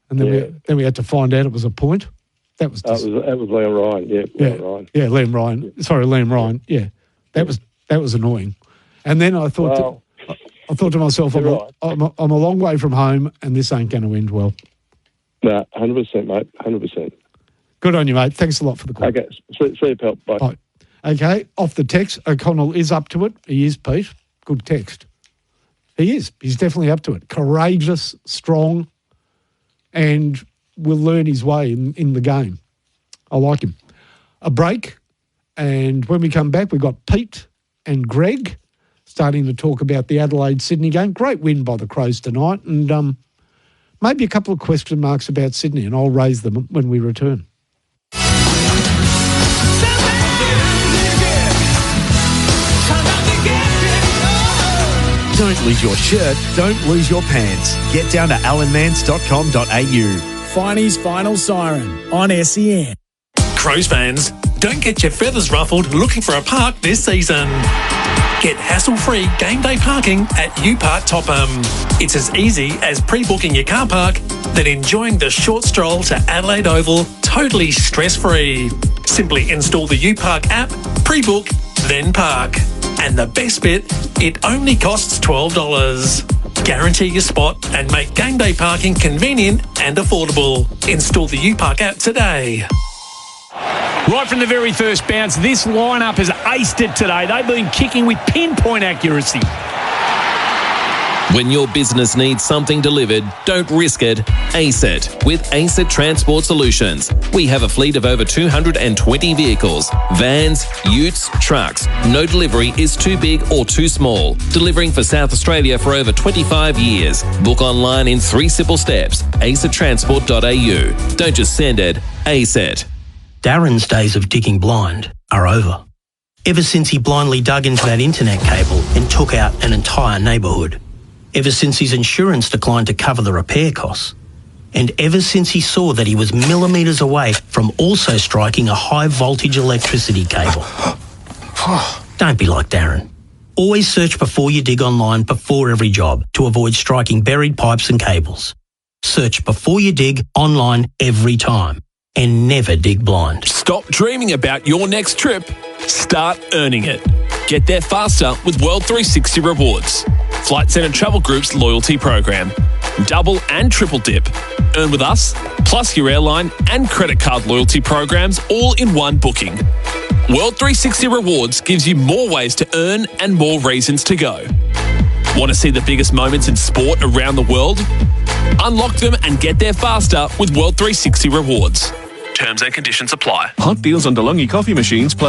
and then we had to find out it was a point. That was Liam Ryan. Liam Ryan. Yeah, Liam Ryan. Sorry, Liam Ryan. Yeah, that was annoying. And then I thought to myself, I'm a long way from home, and this ain't going to end well. No, 100%, mate. 100%. Good on you, mate. Thanks a lot for the call. Okay, see you, pal. Bye. Right. Okay, off the text, O'Connell is up to it. He is, Pete. Good text. He is. He's definitely up to it. Courageous, strong, and will learn his way in the game. I like him. A break, and when we come back, we've got Pete and Greg starting to talk about the Adelaide-Sydney game. Great win by the Crows tonight, and maybe a couple of question marks about Sydney, and I'll raise them when we return. Don't lose your shirt, don't lose your pants. Get down to alanmans.com.au. Finey's Final Siren on SEN. Crows fans, don't get your feathers ruffled looking for a park this season. Get hassle-free game day parking at UPark Topham. It's as easy as pre-booking your car park, then enjoying the short stroll to Adelaide Oval totally stress-free. Simply install the UPark app, pre-book, then park. And the best bit, it only costs $12. Guarantee your spot and make game day parking convenient and affordable. Install the UPark app today. Right from the very first bounce, this lineup has aced it today. They've been kicking with pinpoint accuracy. When your business needs something delivered, don't risk it. ASET with ASET Transport Solutions. We have a fleet of over 220 vehicles, vans, utes, trucks. No delivery is too big or too small. Delivering for South Australia for over 25 years. Book online in 3 simple steps. asettransport.au. Don't just send it, ASET. Darren's days of digging blind are over. Ever since he blindly dug into that internet cable and took out an entire neighbourhood. Ever since his insurance declined to cover the repair costs. And ever since he saw that he was millimetres away from also striking a high voltage electricity cable. Don't be like Darren. Always search before you dig online before every job to avoid striking buried pipes and cables. Search before you dig online every time. And never dig blind. Stop dreaming about your next trip. Start earning it. Get there faster with World 360 Rewards. Flight Centre Travel Group's loyalty program. Double and triple dip. Earn with us, plus your airline and credit card loyalty programs all in one booking. World 360 Rewards gives you more ways to earn and more reasons to go. Want to see the biggest moments in sport around the world? Unlock them and get there faster with World 360 Rewards. Terms and conditions apply. Hot deals on DeLonghi coffee machines plus